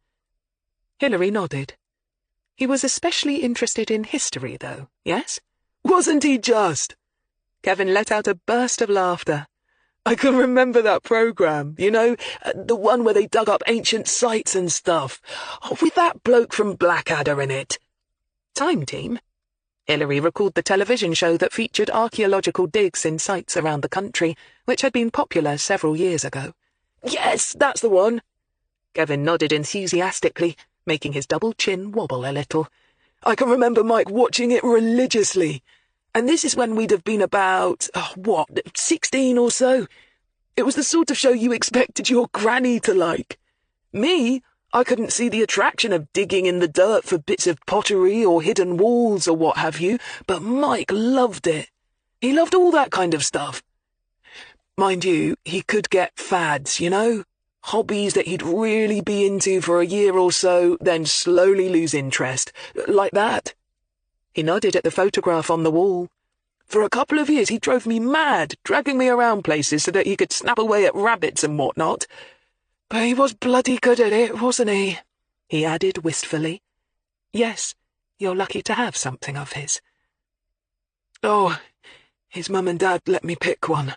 Hilary nodded. "He was especially interested in history, though, yes?" "Wasn't he just?" Kevin let out a burst of laughter. "I can remember that program, you know, the one where they dug up ancient sites and stuff. Oh, with that bloke from Blackadder in it." "Time Team?" Hilary recalled the television show that featured archaeological digs in sites around the country, which had been popular several years ago. "Yes, that's the one." Kevin nodded enthusiastically, making his double chin wobble a little. "I can remember Mike watching it religiously. And this is when we'd have been about, 16 or so. It was the sort of show you expected your granny to like. Me, I couldn't see the attraction of digging in the dirt for bits of pottery or hidden walls or what have you, but Mike loved it. He loved all that kind of stuff. Mind you, he could get fads, you know? Hobbies that he'd really be into for a year or so, then slowly lose interest. Like that. He nodded at the photograph on the wall. For a couple of years he drove me mad, dragging me around places so that he could snap away at rabbits and whatnot. But he was bloody good at it, wasn't he? He added wistfully. Yes, you're lucky to have something of his. Oh, his mum and dad let me pick one,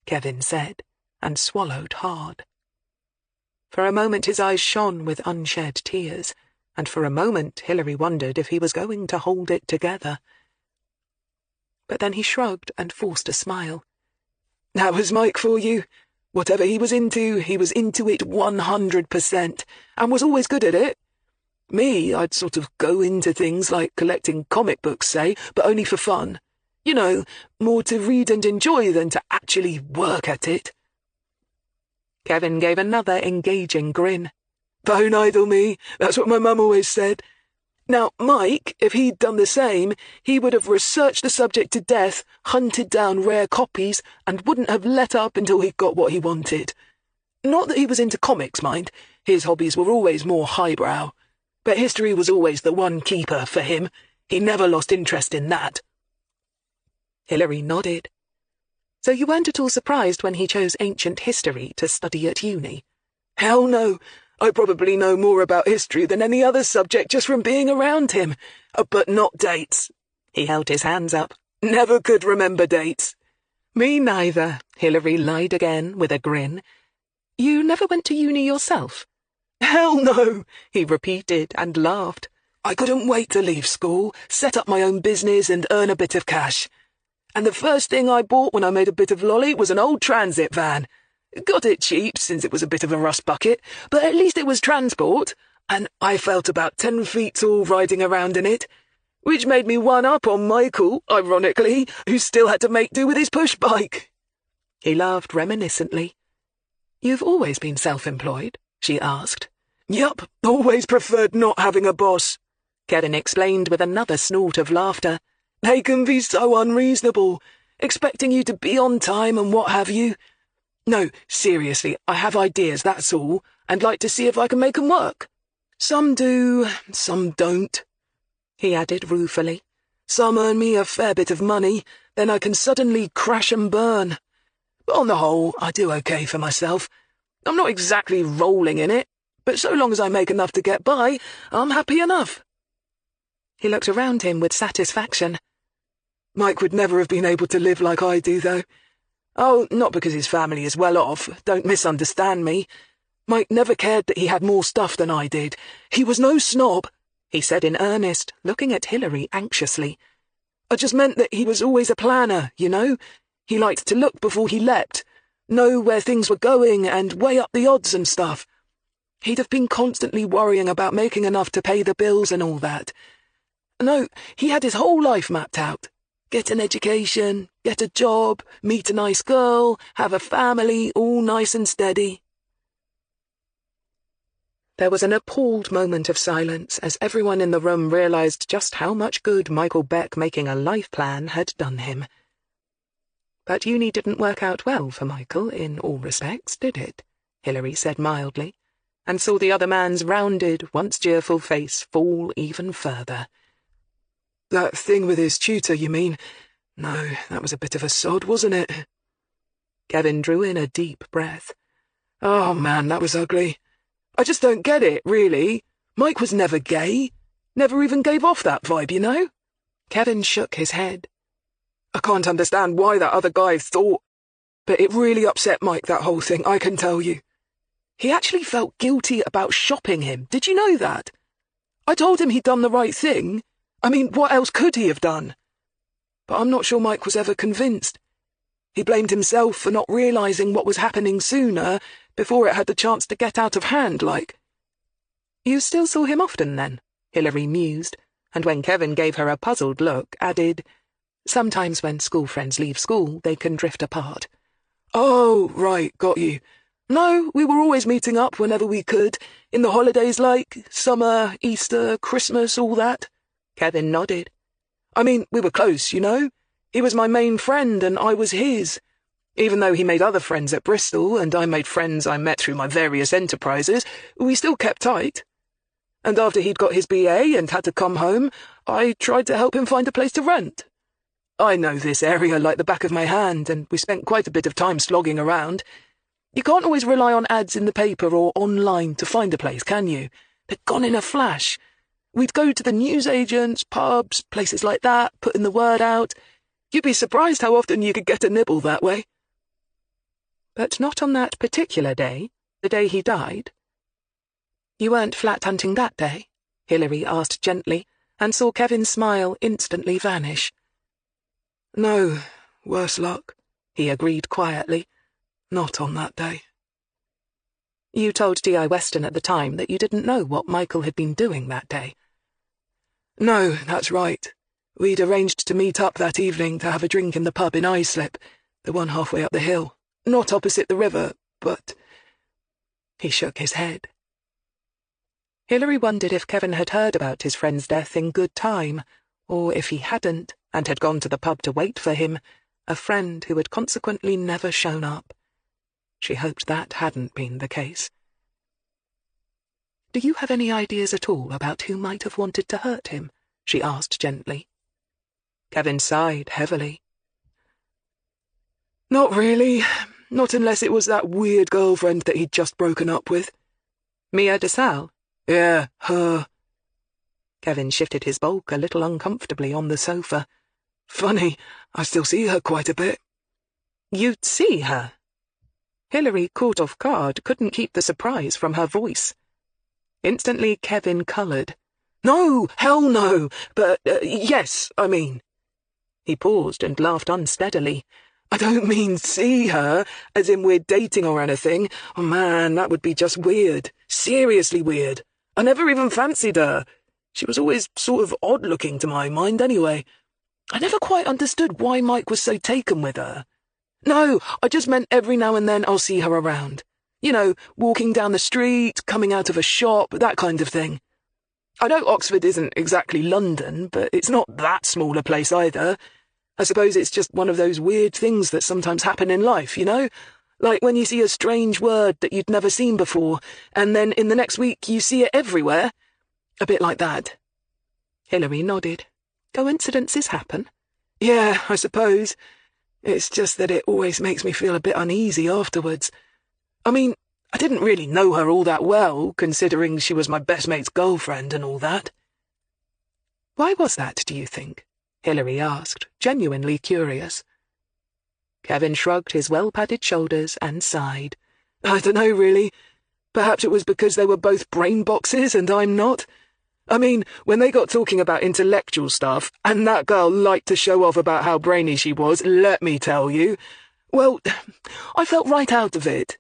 Kevin said, and swallowed hard. For a moment his eyes shone with unshed tears, and for a moment Hilary wondered if he was going to hold it together. But then he shrugged and forced a smile. That was Mike for you. Whatever he was into it 100%, and was always good at it. Me, I'd sort of go into things like collecting comic books, say, but only for fun. You know, more to read and enjoy than to actually work at it. Kevin gave another engaging grin. Bone idle me, that's what my mum always said. Now, Mike, if he'd done the same, he would have researched the subject to death, hunted down rare copies, and wouldn't have let up until he got what he wanted. Not that he was into comics, mind. His hobbies were always more highbrow. But history was always the one keeper for him. He never lost interest in that. Hilary nodded. So you weren't at all surprised when he chose ancient history to study at uni? Hell no. I probably know more about history than any other subject just from being around him. But not dates. He held his hands up. Never could remember dates. Me neither, Hilary lied again with a grin. You never went to uni yourself? Hell no, he repeated and laughed. I couldn't wait to leave school, set up my own business and earn a bit of cash. And the first thing I bought when I made a bit of lolly was an old transit van. Got it cheap, since it was a bit of a rust bucket, but at least it was transport, and I felt about 10 feet tall riding around in it, which made me one up on Michael, ironically, who still had to make do with his push bike. He laughed reminiscently. You've always been self-employed? She asked. Yup, always preferred not having a boss, Kevin explained with another snort of laughter. They can be so unreasonable, expecting you to be on time and what have you. No, seriously, I have ideas, that's all, and like to see if I can make 'em work. Some do, some don't, he added ruefully. Some earn me a fair bit of money, then I can suddenly crash and burn. But on the whole, I do okay for myself. I'm not exactly rolling in it, but so long as I make enough to get by, I'm happy enough. He looked around him with satisfaction. Mike would never have been able to live like I do, though. Oh, not because his family is well off, don't misunderstand me. Mike never cared that he had more stuff than I did. He was no snob, he said in earnest, looking at Hilary anxiously. I just meant that he was always a planner, you know? He liked to look before he leapt, know where things were going and weigh up the odds and stuff. He'd have been constantly worrying about making enough to pay the bills and all that. No, he had his whole life mapped out. Get an education, get a job, meet a nice girl, have a family, all nice and steady. There was an appalled moment of silence as everyone in the room realized just how much good Michael Beck making a life plan had done him. But uni didn't work out well for Michael in all respects, did it? Hilary said mildly, and saw the other man's rounded, once cheerful face fall even further. That thing with his tutor, you mean? No, that was a bit of a sod, wasn't it? Kevin drew in a deep breath. Oh, man, that was ugly. I just don't get it, really. Mike was never gay. Never even gave off that vibe, you know? Kevin shook his head. I can't understand why that other guy thought. But it really upset Mike, that whole thing, I can tell you. He actually felt guilty about shopping him. Did you know that? I told him he'd done the right thing. I mean, what else could he have done? But I'm not sure Mike was ever convinced. He blamed himself for not realizing what was happening sooner, before it had the chance to get out of hand, like. You still saw him often, then? Hilary mused, and when Kevin gave her a puzzled look, added, Sometimes when school friends leave school, they can drift apart. Oh, right, got you. No, we were always meeting up whenever we could, in the holidays like summer, Easter, Christmas, all that. Kevin nodded. I mean, we were close, you know? He was my main friend and I was his. Even though he made other friends at Bristol and I made friends I met through my various enterprises, we still kept tight. And after he'd got his BA and had to come home, I tried to help him find a place to rent. I know this area like the back of my hand, and we spent quite a bit of time slogging around. You can't always rely on ads in the paper or online to find a place, can you? They're gone in a flash. We'd go to the newsagents, pubs, places like that, putting the word out. You'd be surprised how often you could get a nibble that way. But not on that particular day, the day he died. You weren't flat hunting that day? Hilary asked gently, and saw Kevin's smile instantly vanish. No, worse luck, he agreed quietly. Not on that day. You told D.I. Weston at the time that you didn't know what Michael had been doing that day. No, that's right. We'd arranged to meet up that evening to have a drink in the pub in Islip, the one halfway up the hill. Not opposite the river, but... He shook his head. Hilary wondered if Kevin had heard about his friend's death in good time, or if he hadn't, and had gone to the pub to wait for him, a friend who had consequently never shown up. She hoped that hadn't been the case. Do you have any ideas at all about who might have wanted to hurt him? She asked gently. Kevin sighed heavily. Not really. Not unless it was that weird girlfriend that he'd just broken up with. Mia DeSalle? Yeah, her. Kevin shifted his bulk a little uncomfortably on the sofa. Funny, I still see her quite a bit. You'd see her? Hilary, caught off guard, couldn't keep the surprise from her voice. Instantly, Kevin coloured. No, hell no, but yes, I mean. He paused and laughed unsteadily. I don't mean see her, as in we're dating or anything. Oh man, that would be just weird. Seriously weird. I never even fancied her. She was always sort of odd-looking to my mind anyway. I never quite understood why Mike was so taken with her. No, I just meant every now and then I'll see her around. You know, walking down the street, coming out of a shop, that kind of thing. I know Oxford isn't exactly London, but it's not that small a place either. I suppose it's just one of those weird things that sometimes happen in life, you know? Like when you see a strange word that you'd never seen before, and then in the next week you see it everywhere. A bit like that. Hilary nodded. Coincidences happen. Yeah, I suppose. It's just that it always makes me feel a bit uneasy afterwards. I mean, I didn't really know her all that well, considering she was my best mate's girlfriend and all that. Why was that, do you think? Hilary asked, genuinely curious. Kevin shrugged his well-padded shoulders and sighed. I don't know, really. Perhaps it was because they were both brain boxes and I'm not. I mean, when they got talking about intellectual stuff, and that girl liked to show off about how brainy she was, let me tell you, well, I felt right out of it,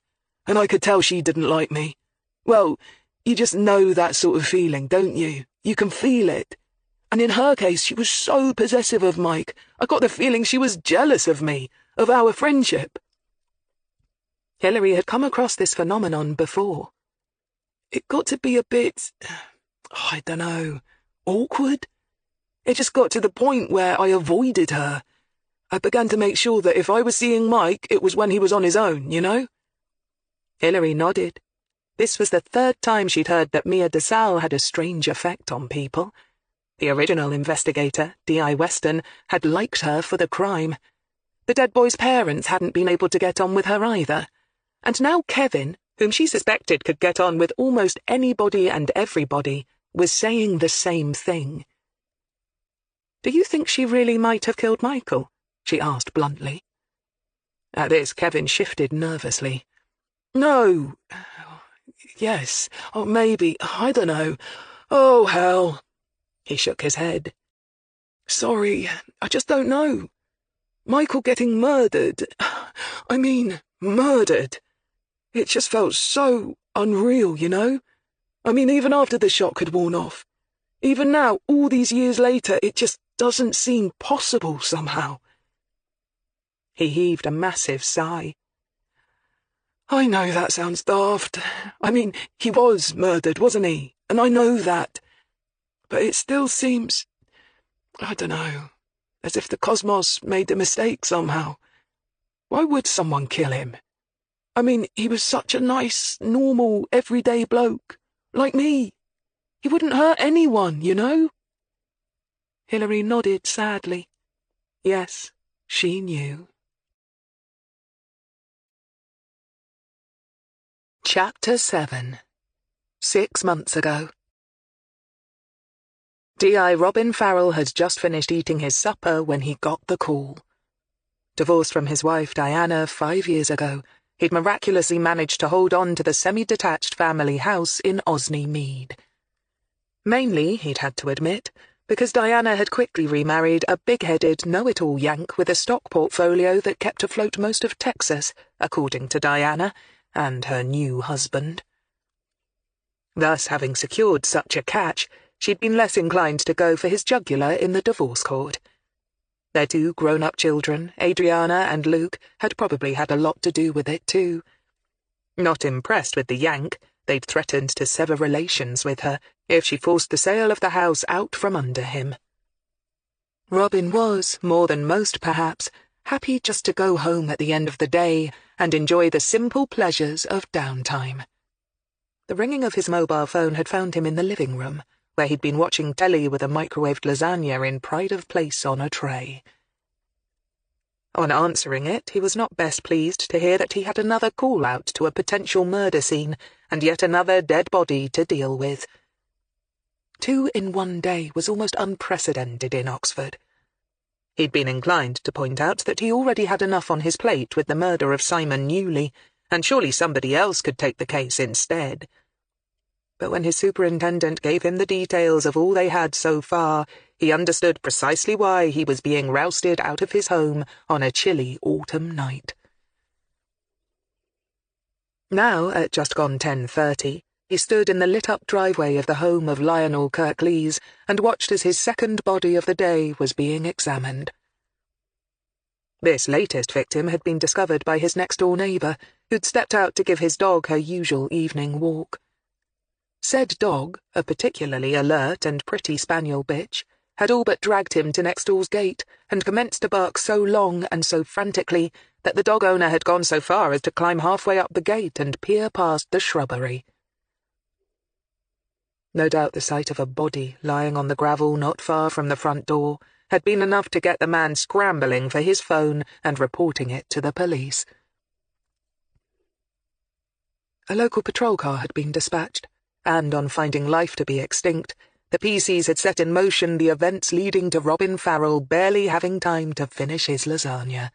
and I could tell she didn't like me. Well, you just know that sort of feeling, don't you? You can feel it. And in her case, she was so possessive of Mike, I got the feeling she was jealous of me, of our friendship. Hilary had come across this phenomenon before. It got to be a bit... I don't know, awkward? It just got to the point where I avoided her. I began to make sure that if I was seeing Mike, it was when he was on his own, you know? Hilary nodded. This was the third time she'd heard that Mia DeSalle had a strange effect on people. The original investigator, D.I. Weston, had liked her for the crime. The dead boy's parents hadn't been able to get on with her either. And now Kevin, whom she suspected could get on with almost anybody and everybody, was saying the same thing. Do you think she really might have killed Michael? She asked bluntly. At this, Kevin shifted nervously. No. Yes. Or maybe. I don't know. Oh, hell. He shook his head. Sorry, I just don't know. Michael getting murdered. I mean, murdered. It just felt so unreal, you know? I mean, even after the shock had worn off. Even now, all these years later, it just doesn't seem possible somehow. He heaved a massive sigh. I know that sounds daft. I mean, he was murdered, wasn't he? And I know that. But it still seems... I don't know. as if the cosmos made a mistake somehow. Why would someone kill him? I mean, he was such a nice, normal, everyday bloke, like me. He wouldn't hurt anyone, you know? Hilary nodded sadly. Yes, she knew. Chapter 7. 6 months ago. D.I. Robin Farrell had just finished eating his supper when he got the call. Divorced from his wife Diana 5 years ago, he'd miraculously managed to hold on to the semi-detached family house in Osney Mead. Mainly, he'd had to admit, because Diana had quickly remarried a big-headed, know-it-all Yank with a stock portfolio that kept afloat most of Texas, according to Diana, and her new husband. Thus, having secured such a catch, she'd been less inclined to go for his jugular in the divorce court. Their 2 grown-up children, Adriana and Luke, had probably had a lot to do with it too. Not impressed with the Yank, they'd threatened to sever relations with her if she forced the sale of the house out from under him. Robin was, more than most perhaps, happy just to go home at the end of the day and enjoy the simple pleasures of downtime. The ringing of his mobile phone had found him in the living room, where he'd been watching telly with a microwaved lasagna in pride of place on a tray. On answering it, he was not best pleased to hear that he had another call-out to a potential murder scene and yet another dead body to deal with. 2 in one day was almost unprecedented in Oxford. He'd been inclined to point out that he already had enough on his plate with the murder of Simon Newley, and surely somebody else could take the case instead. But when his superintendent gave him the details of all they had so far, he understood precisely why he was being rousted out of his home on a chilly autumn night. Now, at just gone 10:30, he stood in the lit-up driveway of the home of Lionel Kirklees and watched as his second body of the day was being examined. This latest victim had been discovered by his next-door neighbour, who'd stepped out to give his dog her usual evening walk. Said dog, a particularly alert and pretty spaniel bitch, had all but dragged him to next door's gate and commenced to bark so long and so frantically that the dog owner had gone so far as to climb halfway up the gate and peer past the shrubbery. No doubt the sight of a body lying on the gravel not far from the front door had been enough to get the man scrambling for his phone and reporting it to the police. A local patrol car had been dispatched, and on finding life to be extinct, the PCs had set in motion the events leading to Robin Farrell barely having time to finish his lasagna.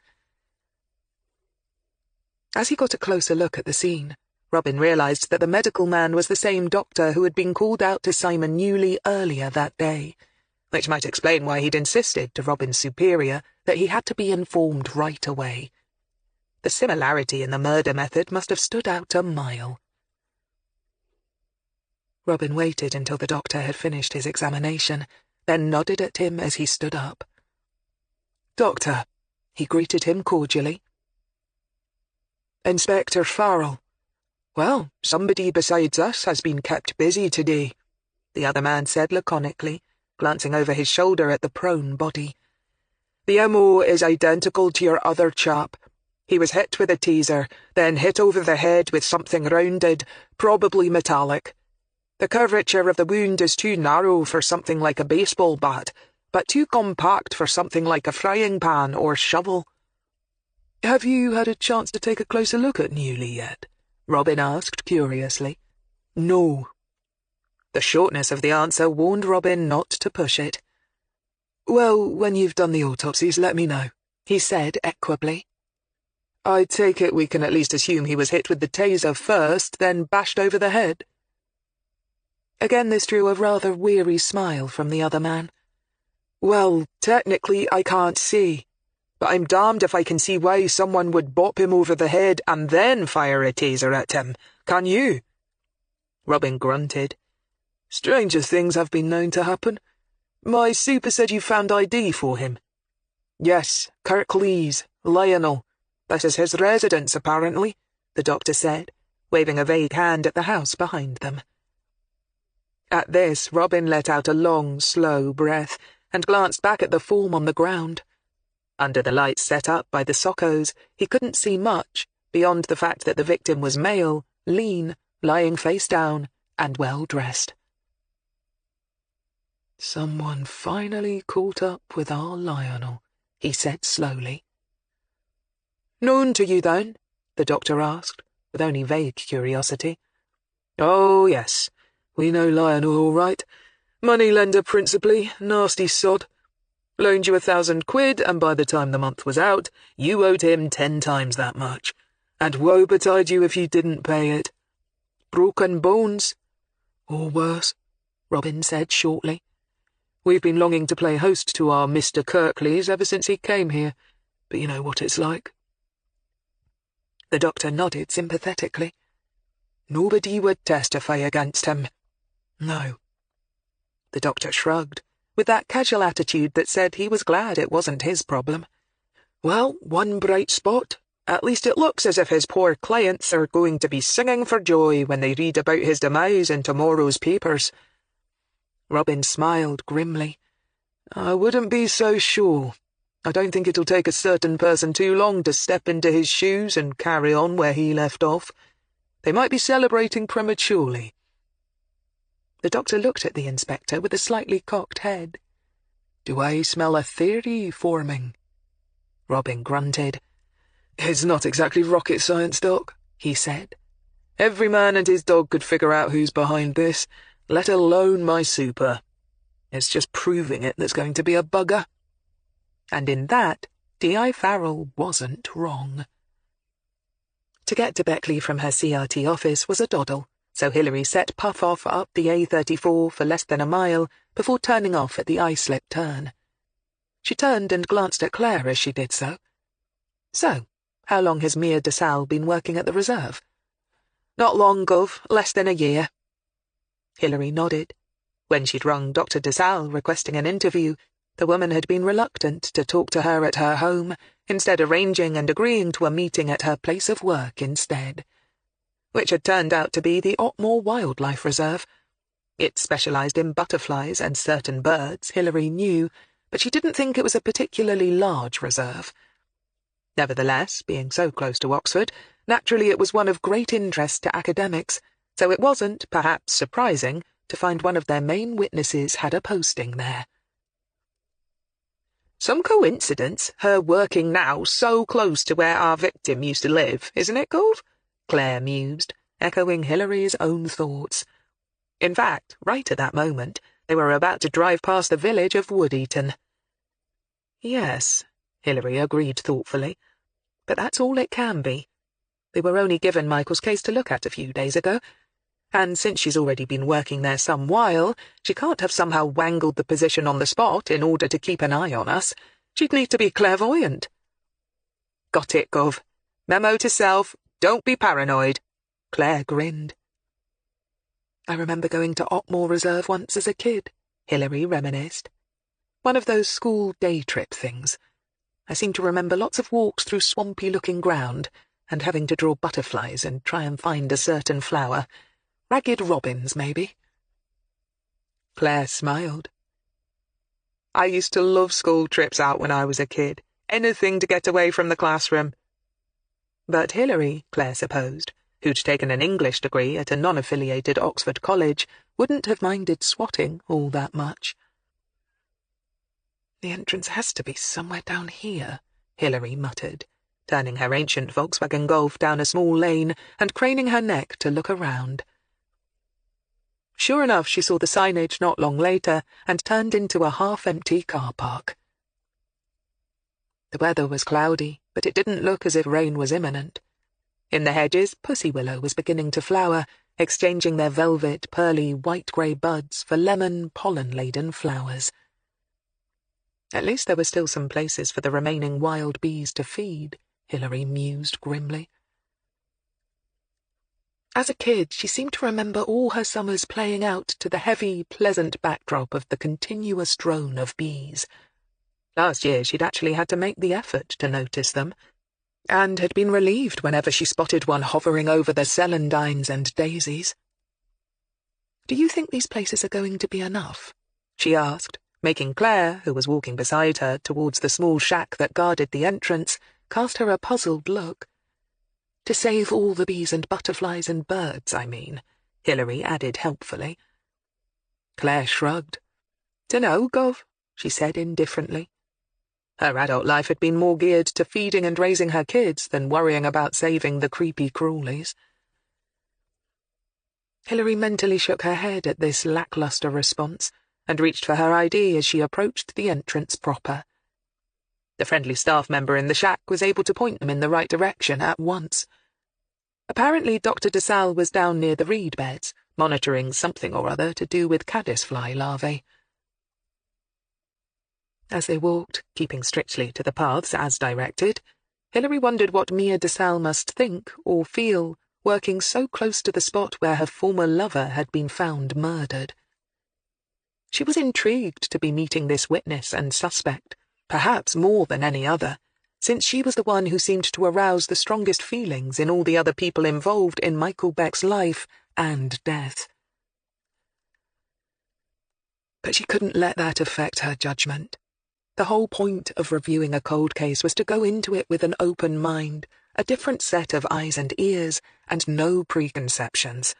As he got a closer look at the scene, Robin realized that the medical man was the same doctor who had been called out to Simon Newley earlier that day, which might explain why he'd insisted to Robin's superior that he had to be informed right away. The similarity in the murder method must have stood out a mile. Robin waited until the doctor had finished his examination, then nodded at him as he stood up. "Doctor," he greeted him cordially. "Inspector Farrell. Well, somebody besides us has been kept busy today," the other man said laconically, glancing over his shoulder at the prone body. "The MO is identical to your other chap. He was hit with a taser, then hit over the head with something rounded, probably metallic. The curvature of the wound is too narrow for something like a baseball bat, but too compact for something like a frying pan or shovel." "Have you had a chance to take a closer look at Newley yet?" Robin asked curiously. "No." The shortness of the answer warned Robin not to push it. "Well, when you've done the autopsies, let me know," he said equably. "I take it we can at least assume he was hit with the taser first, then bashed over the head." Again this drew a rather weary smile from the other man. "Well, technically I can't say, but I'm damned if I can see why someone would bop him over the head and then fire a taser at him. Can you?" Robin grunted. "Stranger things have been known to happen. My super said you found ID for him." "Yes, Kirklees, Lionel. This is his residence, apparently," the doctor said, waving a vague hand at the house behind them. At this, Robin let out a long, slow breath, and glanced back at the form on the ground. Under the lights set up by the soccos, he couldn't see much, beyond the fact that the victim was male, lean, lying face down, and well-dressed. "Someone finally caught up with our Lionel," he said slowly. "Known to you, then?" the doctor asked, with only vague curiosity. "Oh, yes. We know Lionel all right. Money-lender principally, nasty sod. Loaned you £1,000, and by the time the month was out, you owed him 10 times that much. And woe betide you if you didn't pay it. Broken bones?" "Or worse," Robin said shortly. "We've been longing to play host to our Mr. Kirkleys ever since he came here, but you know what it's like." The doctor nodded sympathetically. "Nobody would testify against him." "No." The doctor shrugged, with that casual attitude that said he was glad it wasn't his problem. "Well, one bright spot. At least it looks as if his poor clients are going to be singing for joy when they read about his demise in tomorrow's papers." Robin smiled grimly. "I wouldn't be so sure. I don't think it'll take a certain person too long to step into his shoes and carry on where he left off. They might be celebrating prematurely." The doctor looked at the inspector with a slightly cocked head. "Do I smell a theory forming?" Robin grunted. "It's not exactly rocket science, Doc," he said. "Every man and his dog could figure out who's behind this, let alone my super. It's just proving it that's going to be a bugger." And in that, D.I. Farrell wasn't wrong. To get to Beckley from her CRT office was a doddle, so Hilary set Puff off up the A34 for less than a mile before turning off at the eye-slip turn. She turned and glanced at Claire as she did so. "So, how long has Mia de Salle been working at the reserve?" "Not long, Gov. Less than a year." Hilary nodded. When she'd rung Dr. de Salle requesting an interview, the woman had been reluctant to talk to her at her home, instead arranging and agreeing to a meeting at her place of work instead. Which had turned out to be the Otmore Wildlife Reserve. It specialised in butterflies and certain birds, Hilary knew, but she didn't think it was a particularly large reserve. Nevertheless, being so close to Oxford, naturally it was one of great interest to academics, so it wasn't, perhaps, surprising to find one of their main witnesses had a posting there. "Some coincidence, her working now so close to where our victim used to live, isn't it, Gove?" Claire mused, echoing Hilary's own thoughts. In fact, right at that moment, they were about to drive past the village of Woodeaton. "Yes," Hilary agreed thoughtfully, "but that's all it can be. They were only given Michael's case to look at a few days ago, and since she's already been working there some while, she can't have somehow wangled the position on the spot in order to keep an eye on us. She'd need to be clairvoyant." "Got it, Gov. Memo to self, don't be paranoid." Claire grinned. "I remember going to Otmore Reserve once as a kid," Hilary reminisced. "One of those school day trip things. I seem to remember lots of walks through swampy-looking ground, and having to draw butterflies and try and find a certain flower. Ragged robins, maybe." Claire smiled. "I used to love school trips out when I was a kid. Anything to get away from the classroom." But Hilary, Claire supposed, who'd taken an English degree at a non-affiliated Oxford college, wouldn't have minded swatting all that much. "The entrance has to be somewhere down here," Hilary muttered, turning her ancient Volkswagen Golf down a small lane and craning her neck to look around. Sure enough, she saw the signage not long later and turned into a half-empty car park. The weather was cloudy, but it didn't look as if rain was imminent. In the hedges, pussy willow was beginning to flower, exchanging their velvet, pearly, white-grey buds for lemon, pollen-laden flowers. At least there were still some places for the remaining wild bees to feed, Hilary mused grimly. As a kid, she seemed to remember all her summers playing out to the heavy, pleasant backdrop of the continuous drone of bees. Last year she'd actually had to make the effort to notice them, and had been relieved whenever she spotted one hovering over the celandines and daisies. "Do you think these places are going to be enough?" she asked, making Claire, who was walking beside her towards the small shack that guarded the entrance, cast her a puzzled look. "To save all the bees and butterflies and birds, I mean," Hilary added helpfully. Claire shrugged. "Dunno, Gov," she said indifferently. Her adult life had been more geared to feeding and raising her kids than worrying about saving the creepy crawlies. Hilary mentally shook her head at this lackluster response and reached for her ID as she approached the entrance proper. The friendly staff member in the shack was able to point them in the right direction at once. Apparently Dr. DeSalle was down near the reed beds, monitoring something or other to do with caddisfly larvae. As they walked, keeping strictly to the paths as directed, Hilary wondered what Mia DeSalle must think or feel, working so close to the spot where her former lover had been found murdered. She was intrigued to be meeting this witness and suspect, perhaps more than any other, since she was the one who seemed to arouse the strongest feelings in all the other people involved in Michael Beck's life and death. But she couldn't let that affect her judgment. The whole point of reviewing a cold case was to go into it with an open mind, a different set of eyes and ears, and no preconceptions.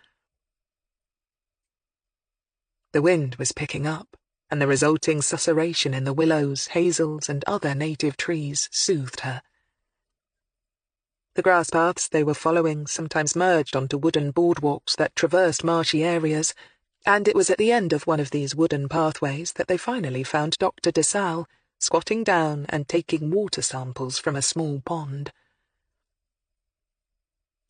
The wind was picking up, and the resulting susurration in the willows, hazels, and other native trees soothed her. The grass paths they were following sometimes merged onto wooden boardwalks that traversed marshy areas, and it was at the end of one of these wooden pathways that they finally found Dr. DeSalle, squatting down and taking water samples from a small pond.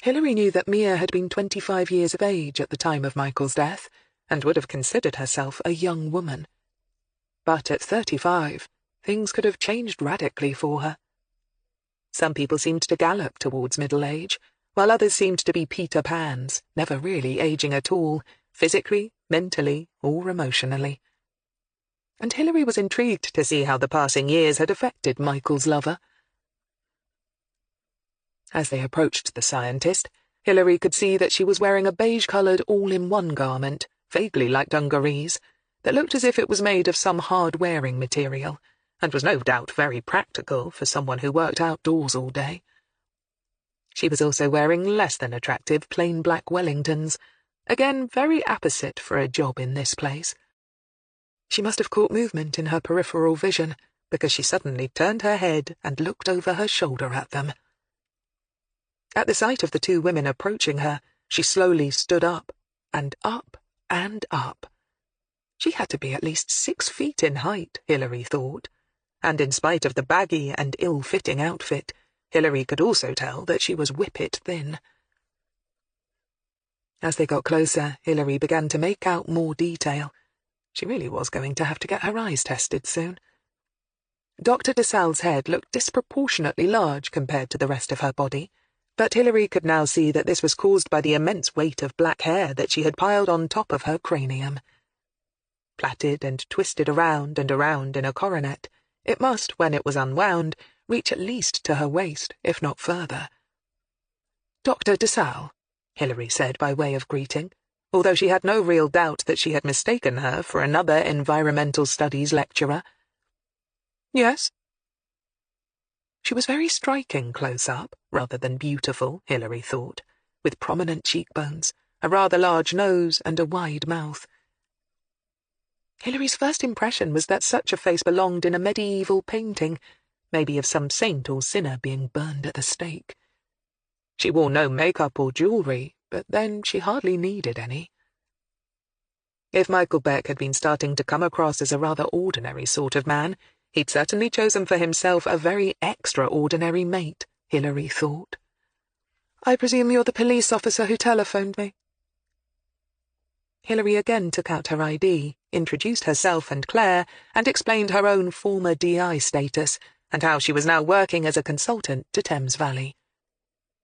Hilary knew that Mia had been 25 years of age at the time of Michael's death, and would have considered herself a young woman. But at 35, things could have changed radically for her. Some people seemed to gallop towards middle age, while others seemed to be Peter Pans, never really aging at all, physically, mentally, or emotionally. And Hilary was intrigued to see how the passing years had affected Michael's lover. As they approached the scientist, Hilary could see that she was wearing a beige-coloured all-in-one garment, vaguely like dungarees, that looked as if it was made of some hard-wearing material, and was no doubt very practical for someone who worked outdoors all day. She was also wearing less than attractive plain black Wellingtons, again very apposite for a job in this place. She must have caught movement in her peripheral vision, because she suddenly turned her head and looked over her shoulder at them. At the sight of the two women approaching her, she slowly stood up, and up, and up. She had to be at least 6 feet in height, Hilary thought, and in spite of the baggy and ill-fitting outfit, Hilary could also tell that she was whippet thin. As they got closer, Hilary began to make out more detail. She really was going to have to get her eyes tested soon. Dr. DeSalle's head looked disproportionately large compared to the rest of her body, but Hilary could now see that this was caused by the immense weight of black hair that she had piled on top of her cranium. Plaited and twisted around and around in a coronet, it must, when it was unwound, reach at least to her waist, if not further. "Dr. DeSalle," Hilary said by way of greeting, although she had no real doubt that she had mistaken her for another environmental studies lecturer. "Yes?" She was very striking close up, rather than beautiful, Hilary thought, with prominent cheekbones, a rather large nose, and a wide mouth. Hilary's first impression was that such a face belonged in a medieval painting, maybe of some saint or sinner being burned at the stake. She wore no makeup or jewellery, but then she hardly needed any. If Michael Beck had been starting to come across as a rather ordinary sort of man, he'd certainly chosen for himself a very extraordinary mate, Hilary thought. "I presume you're the police officer who telephoned me?" Hilary again took out her ID, introduced herself and Claire, and explained her own former DI status, and how she was now working as a consultant to Thames Valley.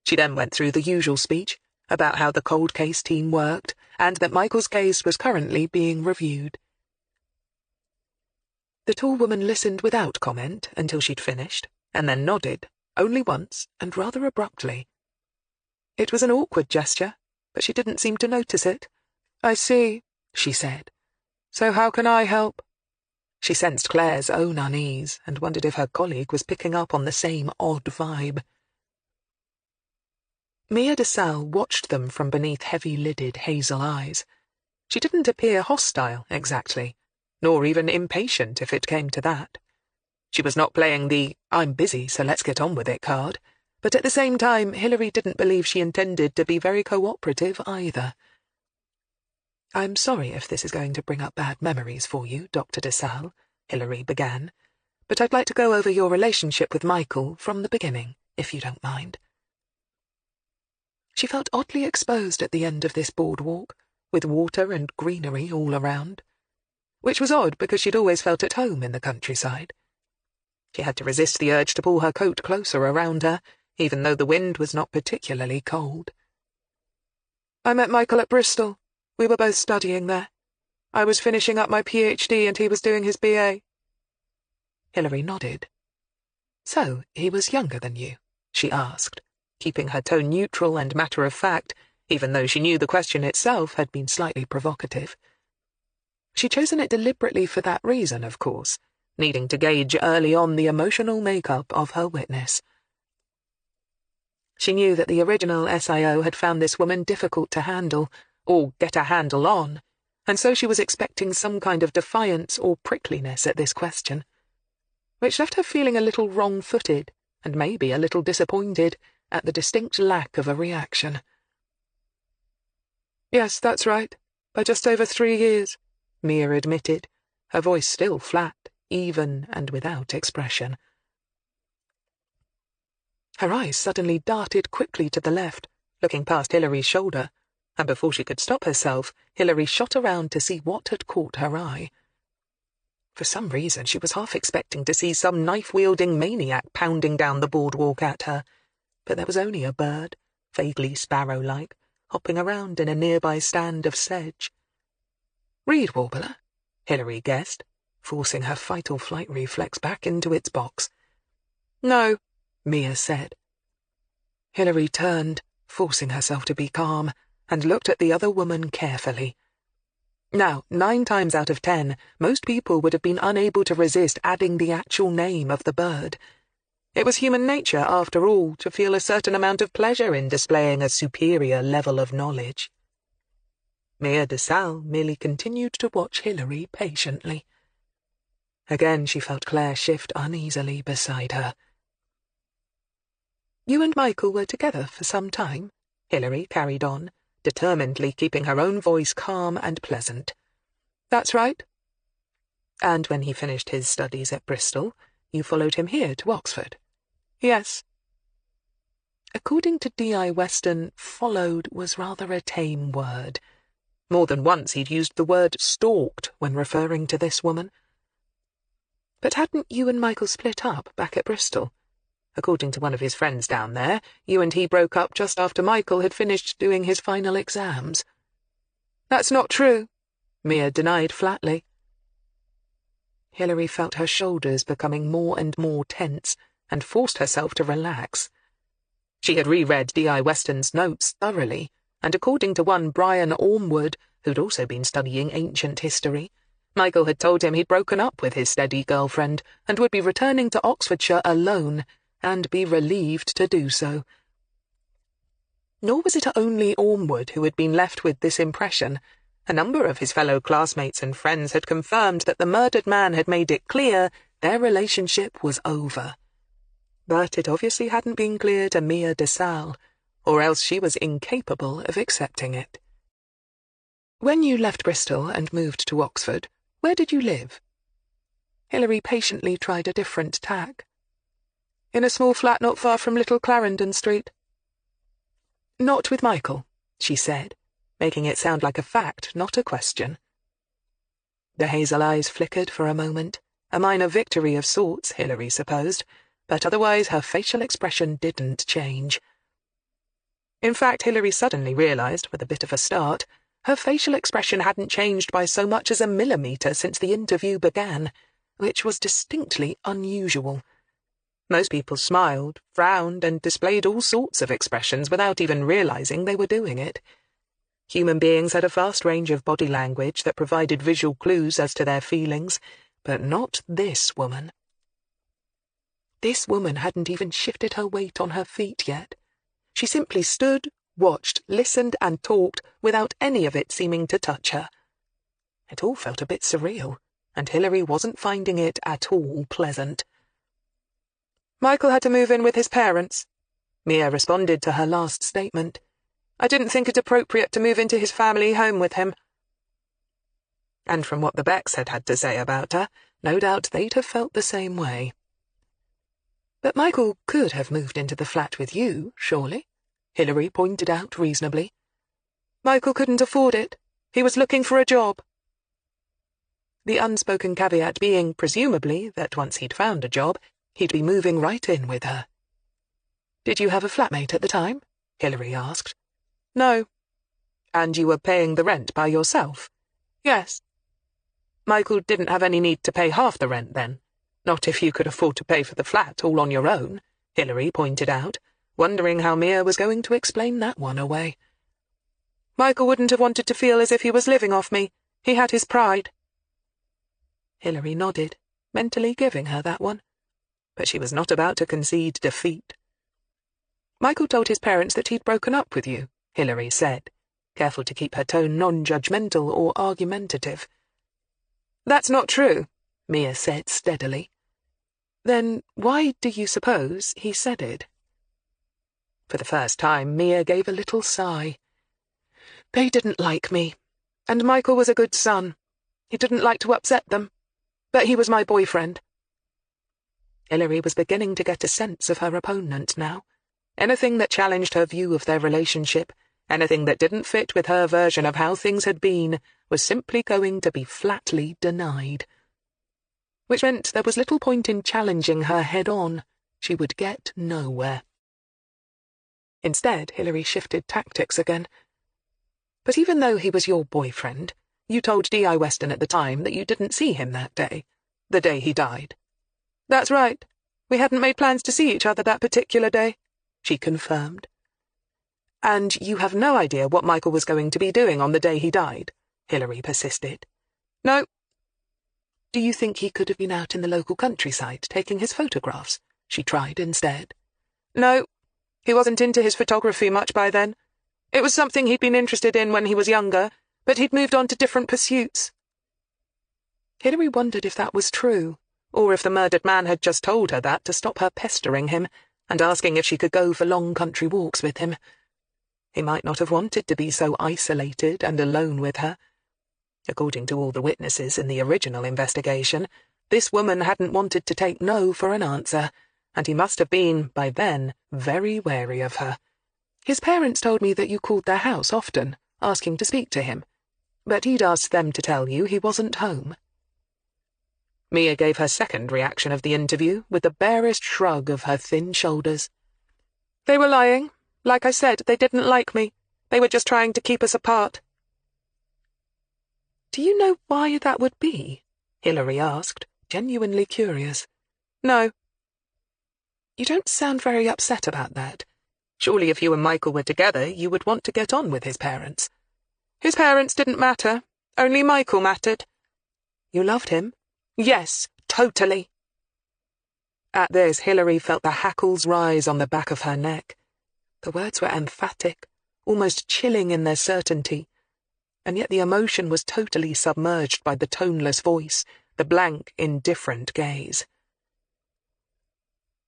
She then went through the usual speech, about how the cold case team worked, and that Michael's case was currently being reviewed. The tall woman listened without comment until she'd finished, and then nodded, only once, and rather abruptly. It was an awkward gesture, but she didn't seem to notice it. "I see," she said. "So how can I help?" She sensed Claire's own unease and wondered if her colleague was picking up on the same odd vibe. Mia de Salle watched them from beneath heavy-lidded hazel eyes. She didn't appear hostile, exactly, nor even impatient if it came to that. She was not playing the "I'm busy, so let's get on with it" card, but at the same time Hilary didn't believe she intended to be very cooperative either. "I'm sorry if this is going to bring up bad memories for you, Dr. de Salle," Hilary began, "but I'd like to go over your relationship with Michael from the beginning, if you don't mind." She felt oddly exposed at the end of this boardwalk, with water and greenery all around, which was odd because she'd always felt at home in the countryside. She had to resist the urge to pull her coat closer around her, even though the wind was not particularly cold. "I met Michael at Bristol. We were both studying there. I was finishing up my PhD and he was doing his BA. Hilary nodded. "So, he was younger than you?" she asked, keeping her tone neutral and matter-of-fact, even though she knew the question itself had been slightly provocative. She'd chosen it deliberately for that reason, of course, needing to gauge early on the emotional makeup of her witness. She knew that the original SIO had found this woman difficult to handle, or get a handle on, and so she was expecting some kind of defiance or prickliness at this question, which left her feeling a little wrong-footed, and maybe a little disappointed, at the distinct lack of a reaction. "Yes, that's right. By just over 3 years," Mia admitted, her voice still flat, even, and without expression. Her eyes suddenly darted quickly to the left, looking past Hilary's shoulder, and before she could stop herself, Hilary shot around to see what had caught her eye. For some reason, she was half expecting to see some knife-wielding maniac pounding down the boardwalk at her, but there was only a bird, vaguely sparrow-like, hopping around in a nearby stand of sedge. "Reed warbler," Hilary guessed, forcing her fight-or-flight reflex back into its box. "No," Mia said. Hilary turned, forcing herself to be calm, and looked at the other woman carefully. Now, 9 times out of 10, most people would have been unable to resist adding the actual name of the bird. It was human nature, after all, to feel a certain amount of pleasure in displaying a superior level of knowledge. Mia de Salle merely continued to watch Hilary patiently. Again she felt Claire shift uneasily beside her. "You and Michael were together for some time," Hilary carried on, determinedly keeping her own voice calm and pleasant. "That's right. And when he finished his studies at Bristol, you followed him here to Oxford?" "Yes." According to D.I. Weston, followed was rather a tame word. More than once he'd used the word stalked when referring to this woman. "But hadn't you and Michael split up back at Bristol? According to one of his friends down there, you and he broke up just after Michael had finished doing his final exams." "That's not true," Mia denied flatly. Hilary felt her shoulders becoming more and more tense, and forced herself to relax. She had reread D.I. Weston's notes thoroughly, and according to one Brian Ormwood, who'd also been studying ancient history, Michael had told him he'd broken up with his steady girlfriend and would be returning to Oxfordshire alone, and be relieved to do so. Nor was it only Ormwood who had been left with this impression. A number of his fellow classmates and friends had confirmed that the murdered man had made it clear their relationship was over. But it obviously hadn't been clear to Mia de Salle, or else she was incapable of accepting it. "When you left Bristol and moved to Oxford, where did you live?" Hilary patiently tried a different tack. "In a small flat not far from Little Clarendon Street." "Not with Michael," she said, making it sound like a fact, not a question. The hazel eyes flickered for a moment, a minor victory of sorts, Hilary supposed, but otherwise her facial expression didn't change. In fact, Hilary suddenly realized, with a bit of a start, her facial expression hadn't changed by so much as a millimeter since the interview began, which was distinctly unusual. Most people smiled, frowned, and displayed all sorts of expressions without even realizing they were doing it. Human beings had a vast range of body language that provided visual clues as to their feelings, But not this woman. This woman hadn't even shifted her weight on her feet yet. She simply stood, watched, listened, and talked without any of it seeming to touch her. It all felt a bit surreal, and Hilary wasn't finding it at all pleasant. "Michael had to move in with his parents," Mia responded to her last statement. "I didn't think it appropriate to move into his family home with him." And from what the Becks had had to say about her, no doubt they'd have felt the same way. "But Michael could have moved into the flat with you, surely?" Hilary pointed out reasonably. "Michael couldn't afford it. He was looking for a job." The unspoken caveat being, presumably, that once he'd found a job, he'd be moving right in with her. "Did you have a flatmate at the time?" Hilary asked. "No." "And you were paying the rent by yourself?" "Yes." "Michael didn't have any need to pay half the rent, then? Not if you could afford to pay for the flat all on your own," Hilary pointed out, wondering how Mia was going to explain that one away. "Michael wouldn't have wanted to feel as if he was living off me. He had his pride." Hilary nodded, mentally giving her that one. But she was not about to concede defeat. "Michael told his parents that he'd broken up with you," Hilary said, careful to keep her tone non-judgmental or argumentative. "That's not true," Mia said steadily. "Then why do you suppose he said it?" For the first time, Mia gave a little sigh. "They didn't like me, and Michael was a good son. He didn't like to upset them, but he was my boyfriend." Hilary was beginning to get a sense of her opponent now. Anything that challenged her view of their relationship, anything that didn't fit with her version of how things had been, was simply going to be flatly denied. Which meant there was little point in challenging her head-on. She would get nowhere. Instead, Hilary shifted tactics again. "But even though he was your boyfriend, you told D.I. Weston at the time that you didn't see him that day, the day he died." "That's right. We hadn't made plans to see each other that particular day," she confirmed. "And you have no idea what Michael was going to be doing on the day he died?" Hilary persisted. "No." "Do you think he could have been out in the local countryside taking his photographs?" she tried instead. "No. He wasn't into his photography much by then. It was something he'd been interested in when he was younger, but he'd moved on to different pursuits." Hilary wondered if that was true, or if the murdered man had just told her that to stop her pestering him and asking if she could go for long country walks with him. He might not have wanted to be so isolated and alone with her. According to all the witnesses in the original investigation, this woman hadn't wanted to take no for an answer, and he must have been, by then, very wary of her. "His parents told me that you called their house often, asking to speak to him, but he'd asked them to tell you he wasn't home." Mia gave her second reaction of the interview with the barest shrug of her thin shoulders. "They were lying. Like I said, they didn't like me. They were just trying to keep us apart." "Do you know why that would be?" Hilary asked, genuinely curious. "No." "You don't sound very upset about that. Surely if you and Michael were together, you would want to get on with his parents." "His parents didn't matter. Only Michael mattered." "You loved him?" "Yes, totally." At this, Hilary felt the hackles rise on the back of her neck. The words were emphatic, almost chilling in their certainty, and yet the emotion was totally submerged by the toneless voice, the blank, indifferent gaze.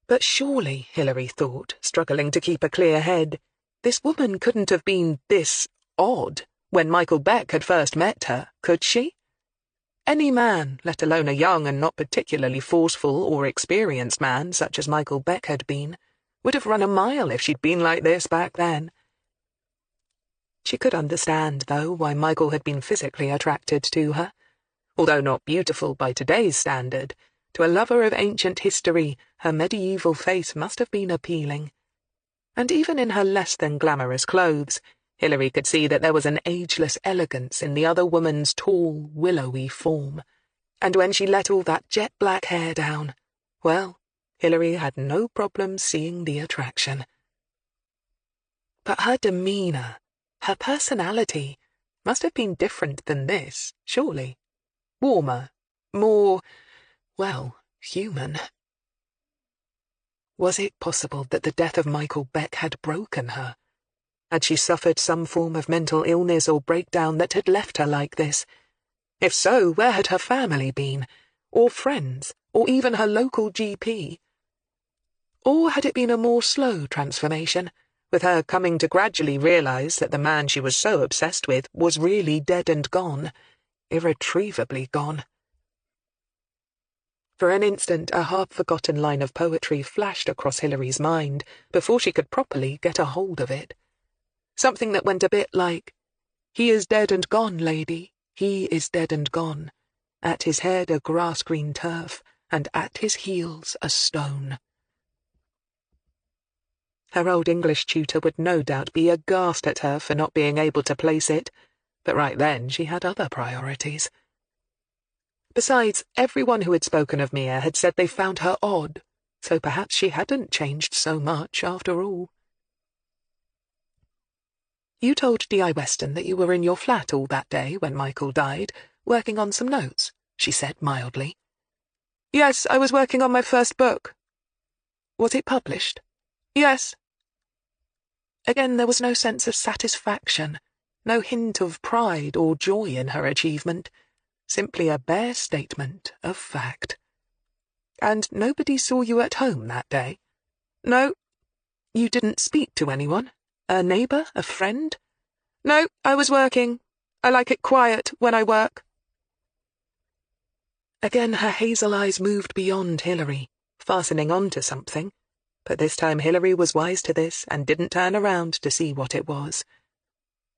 But surely, Hilary thought, struggling to keep a clear head, this woman couldn't have been this odd when Michael Beck had first met her, could she? Any man, let alone a young and not particularly forceful or experienced man such as Michael Beck had been, would have run a mile if she'd been like this back then. She could understand, though, why Michael had been physically attracted to her. Although not beautiful by today's standard, to a lover of ancient history, her medieval face must have been appealing. And even in her less-than-glamorous clothes, Hilary could see that there was an ageless elegance in the other woman's tall, willowy form. And when she let all that jet-black hair down, well, Hilary had no problem seeing the attraction. But her demeanour, her personality, must have been different than this, surely. Warmer, more well, human. Was it possible that the death of Michael Beck had broken her? Had she suffered some form of mental illness or breakdown that had left her like this? If so, where had her family been? Or friends? Or even her local GP? Or had it been a more slow transformation, with her coming to gradually realize that the man she was so obsessed with was really dead and gone, irretrievably gone? For an instant, a half-forgotten line of poetry flashed across Hilary's mind before she could properly get a hold of it. Something that went a bit like, "He is dead and gone, lady, he is dead and gone. At his head a grass-green turf, and at his heels a stone." Her old English tutor would no doubt be aghast at her for not being able to place it, but right then she had other priorities. Besides, everyone who had spoken of Mia had said they found her odd, so perhaps she hadn't changed so much after all. "You told D.I. Weston that you were in your flat all that day when Michael died, working on some notes," she said mildly. "Yes, I was working on my first book." "Was it published?" "Yes." Again, there was no sense of satisfaction, no hint of pride or joy in her achievement. Simply a bare statement of fact. "And nobody saw you at home that day?" "No." "You didn't speak to anyone? A neighbour? A friend?" "No, I was working. I like it quiet when I work." Again her hazel eyes moved beyond Hilary, fastening on to something, but this time Hilary was wise to this and didn't turn around to see what it was.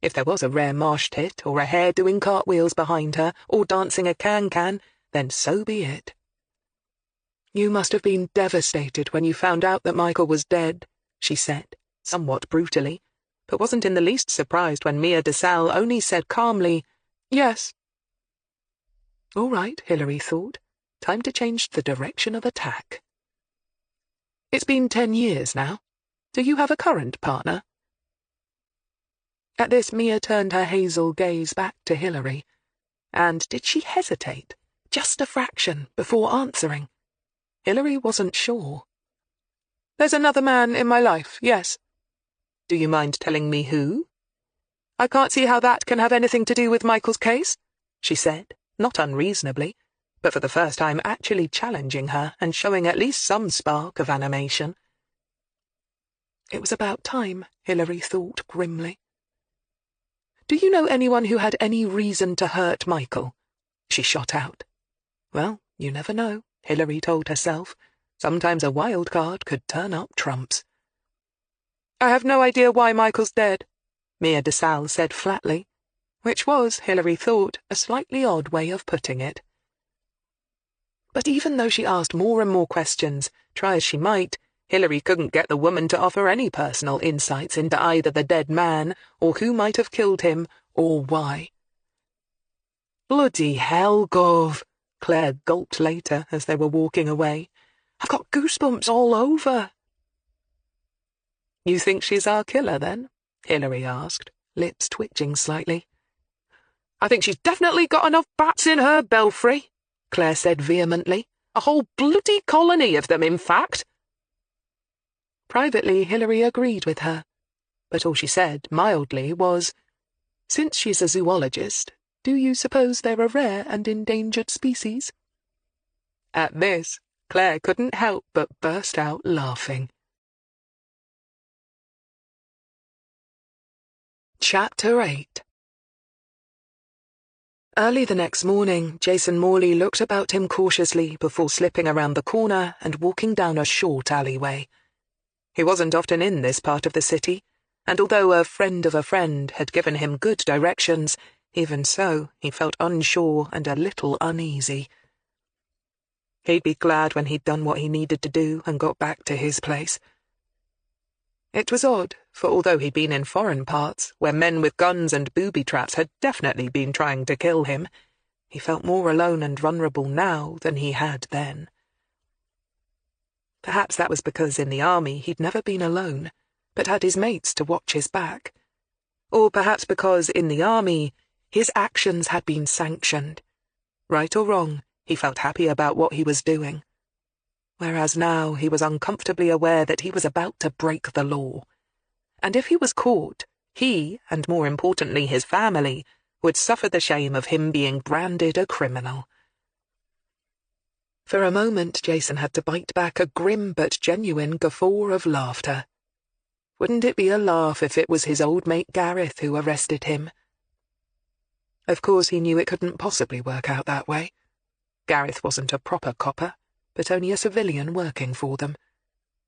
If there was a rare marsh tit, or a hare doing cartwheels behind her, or dancing a can-can, then so be it. "You must have been devastated when you found out that Michael was dead," she said, somewhat brutally, but wasn't in the least surprised when Mia de Salle only said calmly, "Yes." All right, Hilary thought. Time to change the direction of attack. "It's been 10 years now. Do you have a current partner?" At this, Mia turned her hazel gaze back to Hilary. And did she hesitate, just a fraction, before answering? Hilary wasn't sure. "There's another man in my life, yes." "Do you mind telling me who?" "I can't see how that can have anything to do with Michael's case," she said, not unreasonably, but for the first time actually challenging her and showing at least some spark of animation. It was about time, Hilary thought grimly. "Do you know anyone who had any reason to hurt Michael?" she shot out. Well, you never know, Hilary told herself. Sometimes a wild card could turn up trumps. "I have no idea why Michael's dead," Mia de Salle said flatly, which was, Hilary thought, a slightly odd way of putting it. But even though she asked more and more questions, try as she might, Hilary couldn't get the woman to offer any personal insights into either the dead man, or who might have killed him, or why. "Bloody hell, Gov," Claire gulped later as they were walking away. "I've got goosebumps all over." "You think she's our killer, then?" Hilary asked, lips twitching slightly. "I think she's definitely got enough bats in her belfry," Claire said vehemently. "A whole bloody colony of them, in fact." Privately, Hilary agreed with her, but all she said, mildly, was, "Since she's a zoologist, do you suppose they're a rare and endangered species?" At this, Claire couldn't help but burst out laughing. Chapter 8. Early the next morning, Jason Morley looked about him cautiously before slipping around the corner and walking down a short alleyway. He wasn't often in this part of the city, and although a friend of a friend had given him good directions, even so, he felt unsure and a little uneasy. He'd be glad when he'd done what he needed to do and got back to his place. It was odd, for although he'd been in foreign parts, where men with guns and booby traps had definitely been trying to kill him, he felt more alone and vulnerable now than he had then. Perhaps that was because in the army he'd never been alone, but had his mates to watch his back. Or perhaps because in the army his actions had been sanctioned. Right or wrong, he felt happy about what he was doing. Whereas now he was uncomfortably aware that he was about to break the law. And if he was caught, he, and more importantly his family, would suffer the shame of him being branded a criminal. For a moment Jason had to bite back a grim but genuine guffaw of laughter. Wouldn't it be a laugh if it was his old mate Gareth who arrested him? Of course he knew it couldn't possibly work out that way. Gareth wasn't a proper copper, but only a civilian working for them.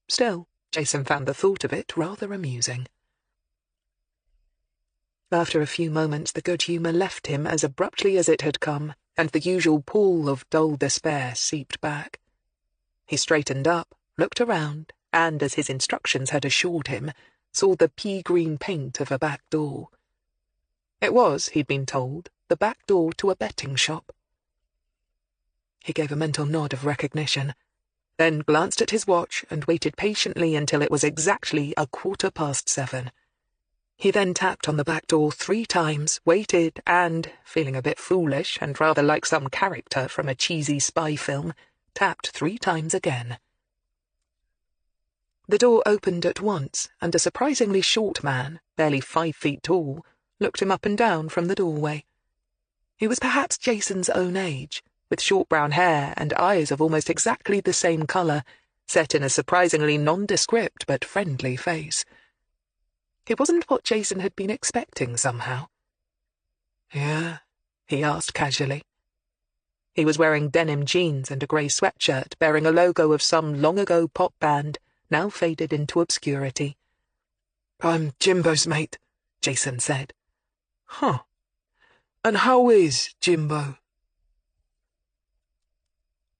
Still, Jason found the thought of it rather amusing. After a few moments the good humour left him as abruptly as it had come, and the usual pool of dull despair seeped back. He straightened up, looked around, and, as his instructions had assured him, saw the pea-green paint of a back door. It was, he'd been told, the back door to a betting shop. He gave a mental nod of recognition, then glanced at his watch and waited patiently until it was exactly 7:15. He then tapped on the back door 3 times, waited, and, feeling a bit foolish and rather like some character from a cheesy spy film, tapped 3 times again. The door opened at once, and a surprisingly short man, barely 5 feet tall, looked him up and down from the doorway. He was perhaps Jason's own age, with short brown hair and eyes of almost exactly the same colour, set in a surprisingly nondescript but friendly face. It wasn't what Jason had been expecting somehow. "Yeah?" he asked casually. He was wearing denim jeans and a grey sweatshirt bearing a logo of some long-ago pop band, now faded into obscurity. "I'm Jimbo's mate," Jason said. "Huh. And how is Jimbo?"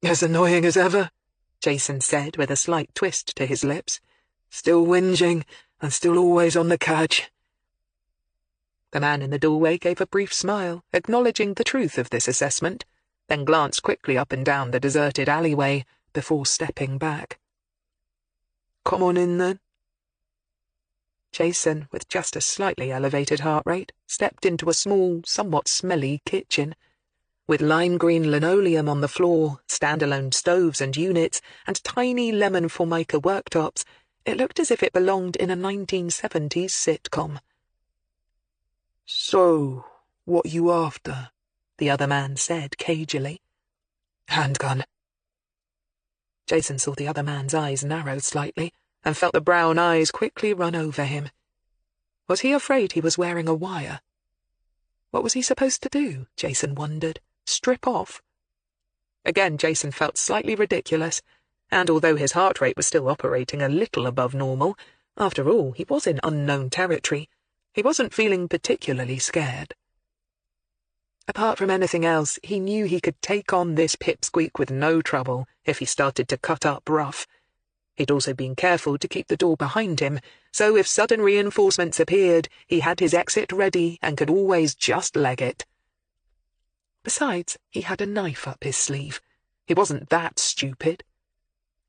"As annoying as ever," Jason said with a slight twist to his lips. "Still whinging, and still always on the cadge." The man in the doorway gave a brief smile, acknowledging the truth of this assessment, then glanced quickly up and down the deserted alleyway before stepping back. "Come on in, then." Jason, with just a slightly elevated heart rate, stepped into a small, somewhat smelly kitchen. With lime green linoleum on the floor, standalone stoves and units, and tiny lemon formica worktops, it looked as if it belonged in a 1970s sitcom. "So, what you after?" the other man said cagily. "Handgun." Jason saw the other man's eyes narrow slightly, and felt the brown eyes quickly run over him. Was he afraid he was wearing a wire? What was he supposed to do, Jason wondered? Strip off? Again Jason felt slightly ridiculous, and although his heart rate was still operating a little above normal, after all, he was in unknown territory. He wasn't feeling particularly scared. Apart from anything else, he knew he could take on this pipsqueak with no trouble if he started to cut up rough. He'd also been careful to keep the door behind him, so if sudden reinforcements appeared, he had his exit ready and could always just leg it. Besides, he had a knife up his sleeve. He wasn't that stupid.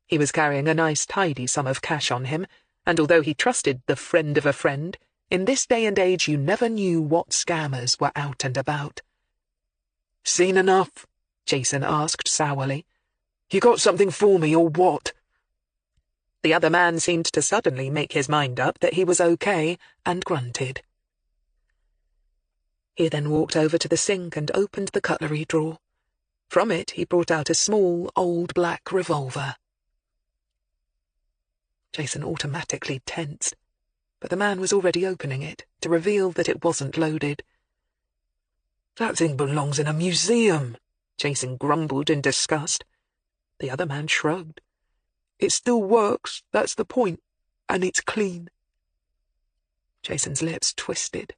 He was carrying a nice tidy sum of cash on him, and although he trusted the friend of a friend, in this day and age you never knew what scammers were out and about. "Seen enough?" Jason asked sourly. "You got something for me, or what?" The other man seemed to suddenly make his mind up that he was okay, and grunted. He then walked over to the sink and opened the cutlery drawer. From it he brought out a small, old black revolver. Jason automatically tensed, but the man was already opening it, to reveal that it wasn't loaded. "That thing belongs in a museum," Jason grumbled in disgust. The other man shrugged. "It still works, that's the point, and it's clean." Jason's lips twisted.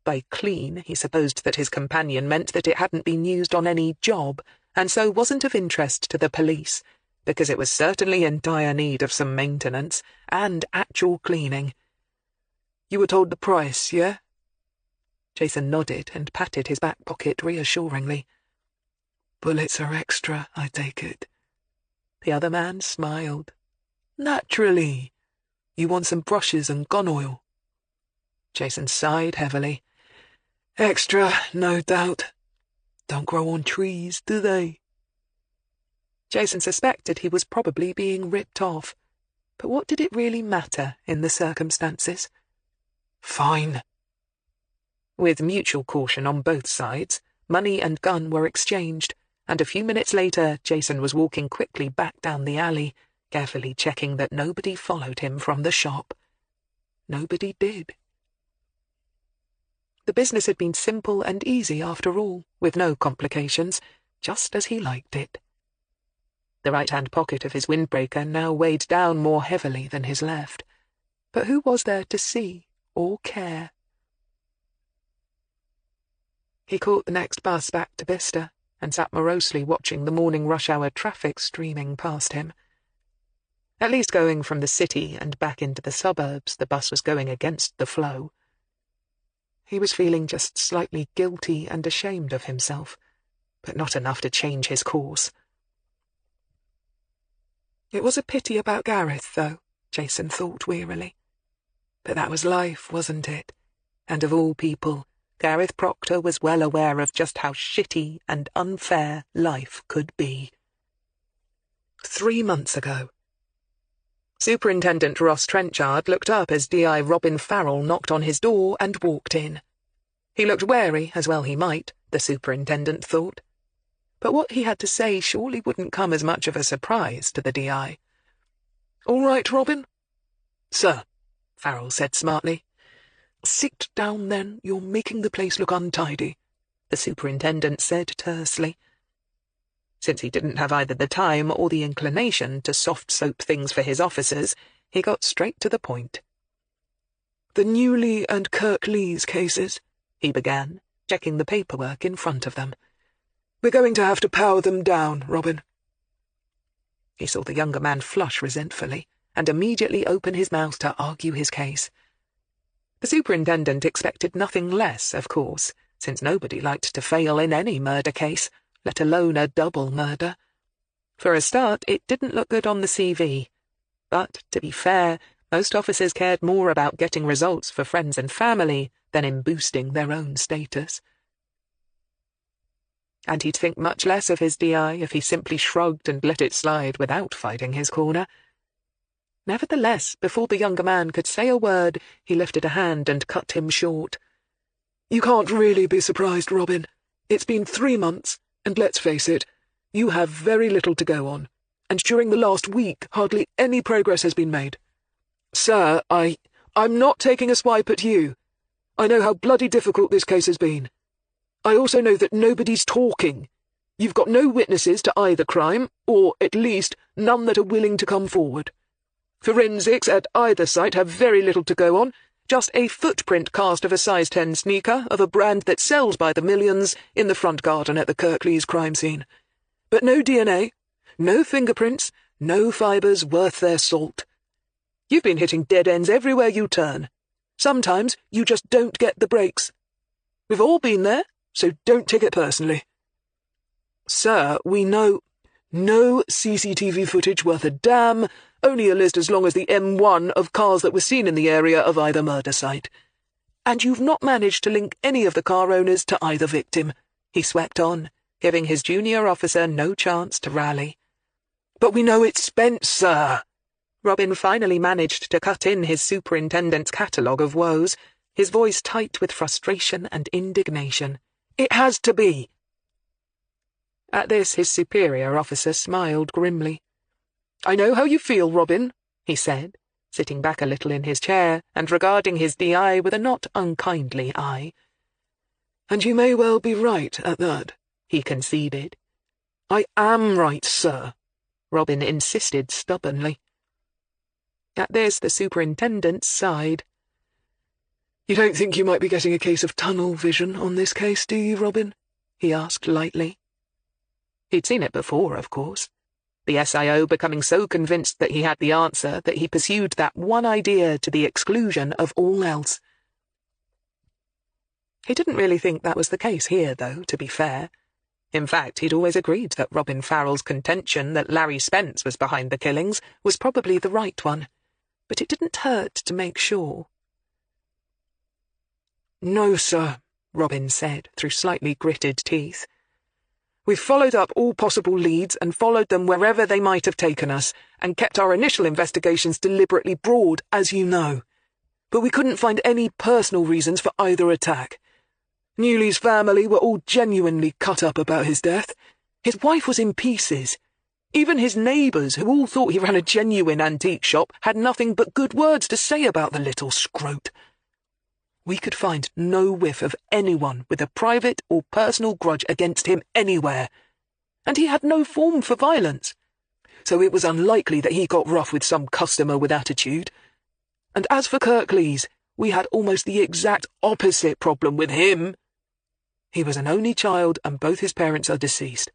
By clean, he supposed that his companion meant that it hadn't been used on any job, and so wasn't of interest to the police, because it was certainly in dire need of some maintenance, and actual cleaning. "You were told the price, yeah?" Jason nodded and patted his back pocket reassuringly. "Bullets are extra, I take it." The other man smiled. "Naturally. You want some brushes and gun oil?" Jason sighed heavily. "Extra, no doubt. Don't grow on trees, do they?" Jason suspected he was probably being ripped off, but what did it really matter in the circumstances? Fine. With mutual caution on both sides, money and gun were exchanged, and a few minutes later Jason was walking quickly back down the alley, carefully checking that nobody followed him from the shop. Nobody did. The business had been simple and easy after all, with no complications, just as he liked it. The right-hand pocket of his windbreaker now weighed down more heavily than his left. But who was there to see or care? He caught the next bus back to Bicester and sat morosely watching the morning rush-hour traffic streaming past him. At least going from the city and back into the suburbs, the bus was going against the flow. He was feeling just slightly guilty and ashamed of himself, but not enough to change his course. It was a pity about Gareth, though, Jason thought wearily. But that was life, wasn't it? And of all people, Gareth Proctor was well aware of just how shitty and unfair life could be. 3 months ago. Superintendent Ross Trenchard looked up as DI Robin Farrell knocked on his door and walked in. He looked wary, as well he might, the superintendent thought. But what he had to say surely wouldn't come as much of a surprise to the DI. "All right, Robin?" "Sir," Farrell said smartly. "Sit down, then. You're making the place look untidy," the superintendent said tersely. Since he didn't have either the time or the inclination to soft-soap things for his officers, he got straight to the point. "The Newley and Kirk Lees cases," he began, checking the paperwork in front of them. "We're going to have to power them down, Robin." He saw the younger man flush resentfully and immediately open his mouth to argue his case. The superintendent expected nothing less, of course, since nobody liked to fail in any murder case, let alone a double murder. For a start, it didn't look good on the CV. But, to be fair, most officers cared more about getting results for friends and family than in boosting their own status. And he'd think much less of his DI if he simply shrugged and let it slide without fighting his corner. Nevertheless, before the younger man could say a word, he lifted a hand and cut him short. "You can't really be surprised, Robin. It's been 3 months, and let's face it, you have very little to go on, and during the last week hardly any progress has been made. Sir, I'm not taking a swipe at you. I know how bloody difficult this case has been. I also know that nobody's talking. You've got no witnesses to either crime, or, at least, none that are willing to come forward. Forensics at either site have very little to go on, just a footprint cast of a size 10 sneaker of a brand that sells by the millions in the front garden at the Kirklees crime scene. But no DNA, no fingerprints, no fibres worth their salt. You've been hitting dead ends everywhere you turn. Sometimes you just don't get the breaks. We've all been there, so don't take it personally. Sir, we know no CCTV footage worth a damn, only a list as long as the M1 of cars that were seen in the area of either murder site. And you've not managed to link any of the car owners to either victim," he swept on, giving his junior officer no chance to rally. "But we know it's Spence, sir." Robin finally managed to cut in his superintendent's catalogue of woes, his voice tight with frustration and indignation. "It has to be." At this his superior officer smiled grimly. "I know how you feel, Robin," he said, sitting back a little in his chair and regarding his DI with a not unkindly eye. "And you may well be right at that," he conceded. "I am right, sir," Robin insisted stubbornly. At this the superintendent sighed. "You don't think you might be getting a case of tunnel vision on this case, do you, Robin?" he asked lightly. He'd seen it before, of course. The SIO becoming so convinced that he had the answer that he pursued that one idea to the exclusion of all else. He didn't really think that was the case here, though, to be fair. In fact, he'd always agreed that Robin Farrell's contention that Larry Spence was behind the killings was probably the right one, but it didn't hurt to make sure. "No, sir," Robin said through slightly gritted teeth. We've followed up all possible leads and followed them wherever they might have taken us, and kept our initial investigations deliberately broad, as you know. But we couldn't find any personal reasons for either attack. Newley's family were all genuinely cut up about his death. His wife was in pieces. Even his neighbours, who all thought he ran a genuine antique shop, had nothing but good words to say about the little scrote. We could find no whiff of anyone with a private or personal grudge against him anywhere, and he had no form for violence, so it was unlikely that he got rough with some customer with attitude. And as for Kirklees, we had almost the exact opposite problem with him. He was an only child, and both his parents are deceased.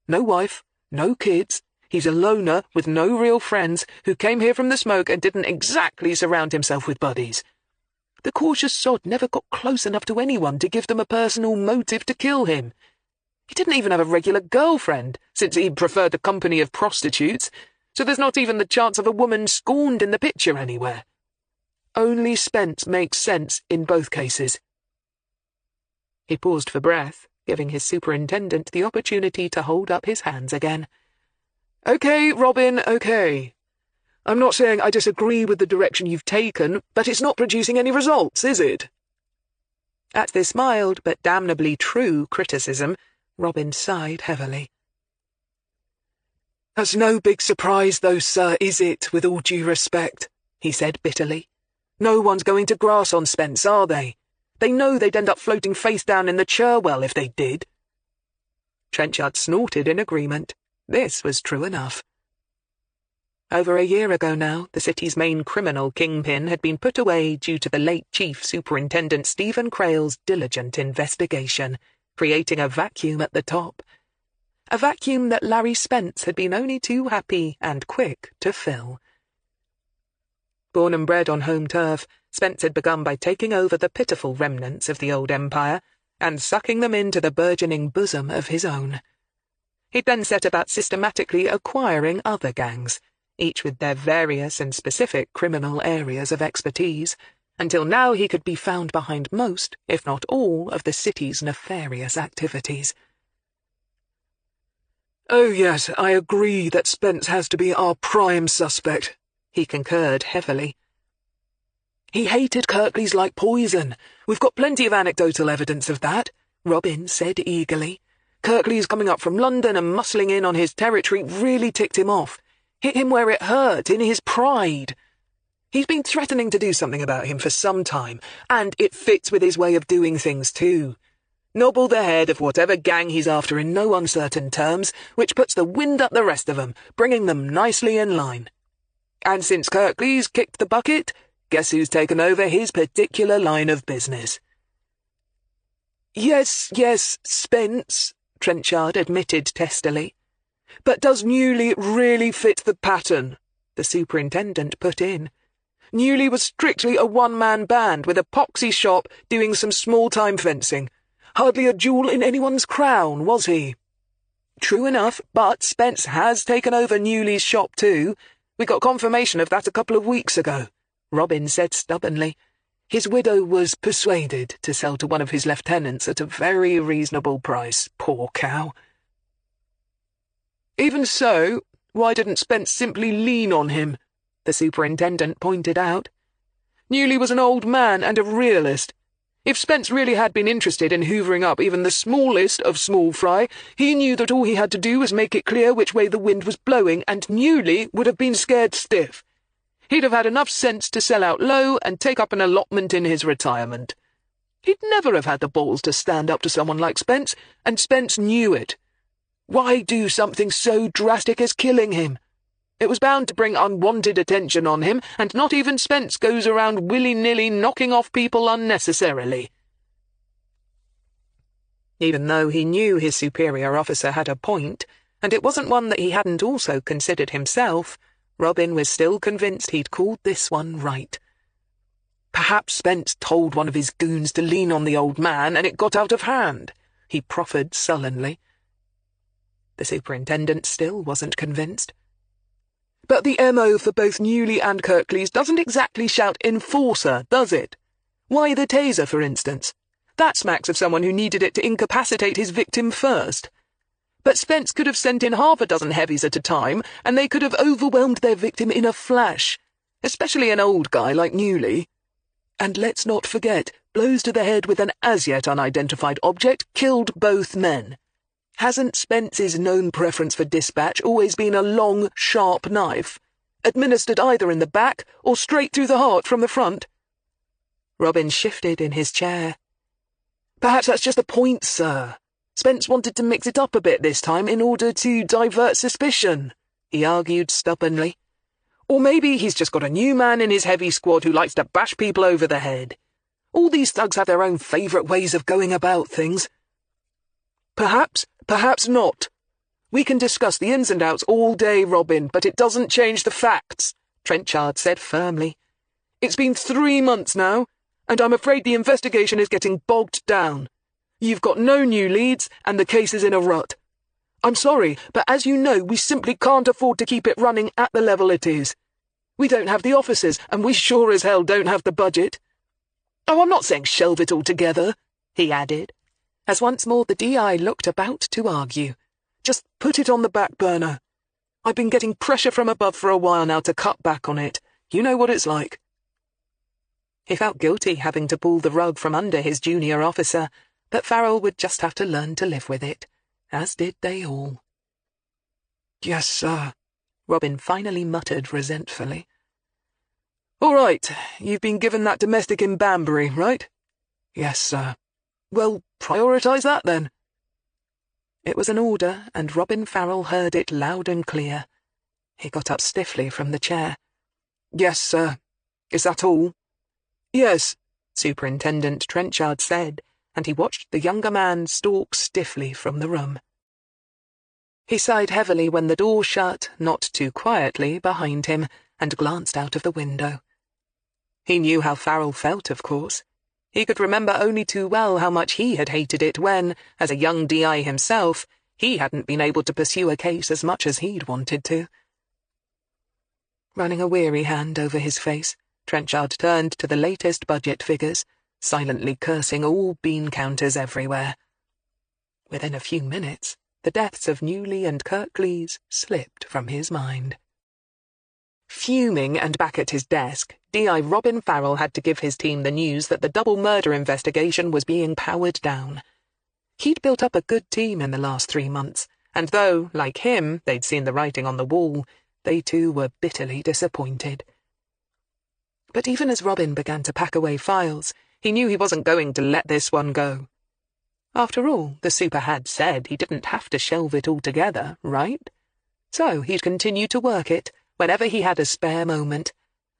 No wife, no kids. He's a loner with no real friends who came here from the smoke and didn't exactly surround himself with buddies. The cautious sod never got close enough to anyone to give them a personal motive to kill him. He didn't even have a regular girlfriend, since he preferred the company of prostitutes, so there's not even the chance of a woman scorned in the picture anywhere. Only Spence makes sense in both cases. He paused for breath, giving his superintendent the opportunity to hold up his hands again. "Okay, Robin, okay. I'm not saying I disagree with the direction you've taken, but it's not producing any results, is it?" At this mild but damnably true criticism, Robin sighed heavily. "That's no big surprise, though, sir, is it, with all due respect?" he said bitterly. "No one's going to grass on Spence, are they? They know they'd end up floating face down in the Cherwell if they did." Trenchard snorted in agreement. This was true enough. Over a year ago now, the city's main criminal kingpin had been put away due to the late Chief Superintendent Stephen Crail's diligent investigation, creating a vacuum at the top. A vacuum that Larry Spence had been only too happy and quick to fill. Born and bred on home turf, Spence had begun by taking over the pitiful remnants of the old empire and sucking them into the burgeoning bosom of his own. He'd then set about systematically acquiring other gangs, each with their various and specific criminal areas of expertise, until now he could be found behind most, if not all, of the city's nefarious activities. "Oh yes, I agree that Spence has to be our prime suspect," he concurred heavily. "He hated Kirklees like poison. We've got plenty of anecdotal evidence of that," Robin said eagerly. "Kirklees coming up from London and muscling in on his territory really ticked him off. Hit him where it hurt, in his pride. He's been threatening to do something about him for some time, and it fits with his way of doing things too. Nobble the head of whatever gang he's after in no uncertain terms, which puts the wind up the rest of them, bringing them nicely in line. And since Kirklees kicked the bucket, guess who's taken over his particular line of business?" Yes, Spence," Trenchard admitted testily. "But does Newley really fit the pattern?" the superintendent put in. "Newley was strictly a one-man band with a poxy shop doing some small-time fencing. Hardly a jewel in anyone's crown, was he?" "True enough, but Spence has taken over Newley's shop too. We got confirmation of that a couple of weeks ago," Robin said stubbornly. "His widow was persuaded to sell to one of his lieutenants at a very reasonable price, poor cow." "Even so, why didn't Spence simply lean on him?" the superintendent pointed out. "Newley was an old man and a realist. If Spence really had been interested in hoovering up even the smallest of small fry, he knew that all he had to do was make it clear which way the wind was blowing, and Newley would have been scared stiff. He'd have had enough sense to sell out low and take up an allotment in his retirement. He'd never have had the balls to stand up to someone like Spence, and Spence knew it. Why do something so drastic as killing him? It was bound to bring unwanted attention on him, and not even Spence goes around willy-nilly knocking off people unnecessarily." Even though he knew his superior officer had a point, and it wasn't one that he hadn't also considered himself, Robin was still convinced he'd called this one right. "Perhaps Spence told one of his goons to lean on the old man, and it got out of hand," he proffered sullenly. The superintendent still wasn't convinced. "But the MO for both Newley and Kirklees doesn't exactly shout enforcer, does it? Why the taser, for instance? That smacks of someone who needed it to incapacitate his victim first. But Spence could have sent in half a dozen heavies at a time, and they could have overwhelmed their victim in a flash, especially an old guy like Newley. And let's not forget, blows to the head with an as-yet unidentified object killed both men. Hasn't Spence's known preference for dispatch always been a long, sharp knife, administered either in the back or straight through the heart from the front? Robin shifted in his chair. Perhaps that's just the point, sir. Spence wanted to mix it up a bit this time in order to divert suspicion, he argued stubbornly. Or maybe he's just got a new man in his heavy squad who likes to bash people over the head. All these thugs have their own favourite ways of going about things. Perhaps, perhaps not. We can discuss the ins and outs all day, Robin, but it doesn't change the facts, Trenchard said firmly. It's been 3 months now, and I'm afraid the investigation is getting bogged down. You've got no new leads, and the case is in a rut. I'm sorry, but as you know, we simply can't afford to keep it running at the level it is. We don't have the officers, and we sure as hell don't have the budget. Oh, I'm not saying shelve it altogether, he added, as once more the DI looked about to argue. Just put it on the back burner. I've been getting pressure from above for a while now to cut back on it. You know what it's like. He felt guilty having to pull the rug from under his junior officer, but Farrell would just have to learn to live with it, as did they all. Yes, sir, Robin finally muttered resentfully. All right, you've been given that domestic in Banbury, right? Yes, sir. Well, prioritise that then. It was an order, and Robin Farrell heard it loud and clear. He got up stiffly from the chair. Yes, sir. Is that all? Yes, Superintendent Trenchard said, and he watched the younger man stalk stiffly from the room. He sighed heavily when the door shut, not too quietly, behind him, and glanced out of the window. He knew how Farrell felt, of course. He could remember only too well how much he had hated it when, as a young DI himself, he hadn't been able to pursue a case as much as he'd wanted to. Running a weary hand over his face, Trenchard turned to the latest budget figures, silently cursing all bean counters everywhere. Within a few minutes, the deaths of Newley and Kirklees slipped from his mind. Fuming and back at his desk, DI Robin Farrell had to give his team the news that the double murder investigation was being powered down. He'd built up a good team in the last 3 months, and though, like him, they'd seen the writing on the wall, they too were bitterly disappointed. But even as Robin began to pack away files, he knew he wasn't going to let this one go. After all, the super had said he didn't have to shelve it altogether, right? So he'd continue to work it whenever he had a spare moment.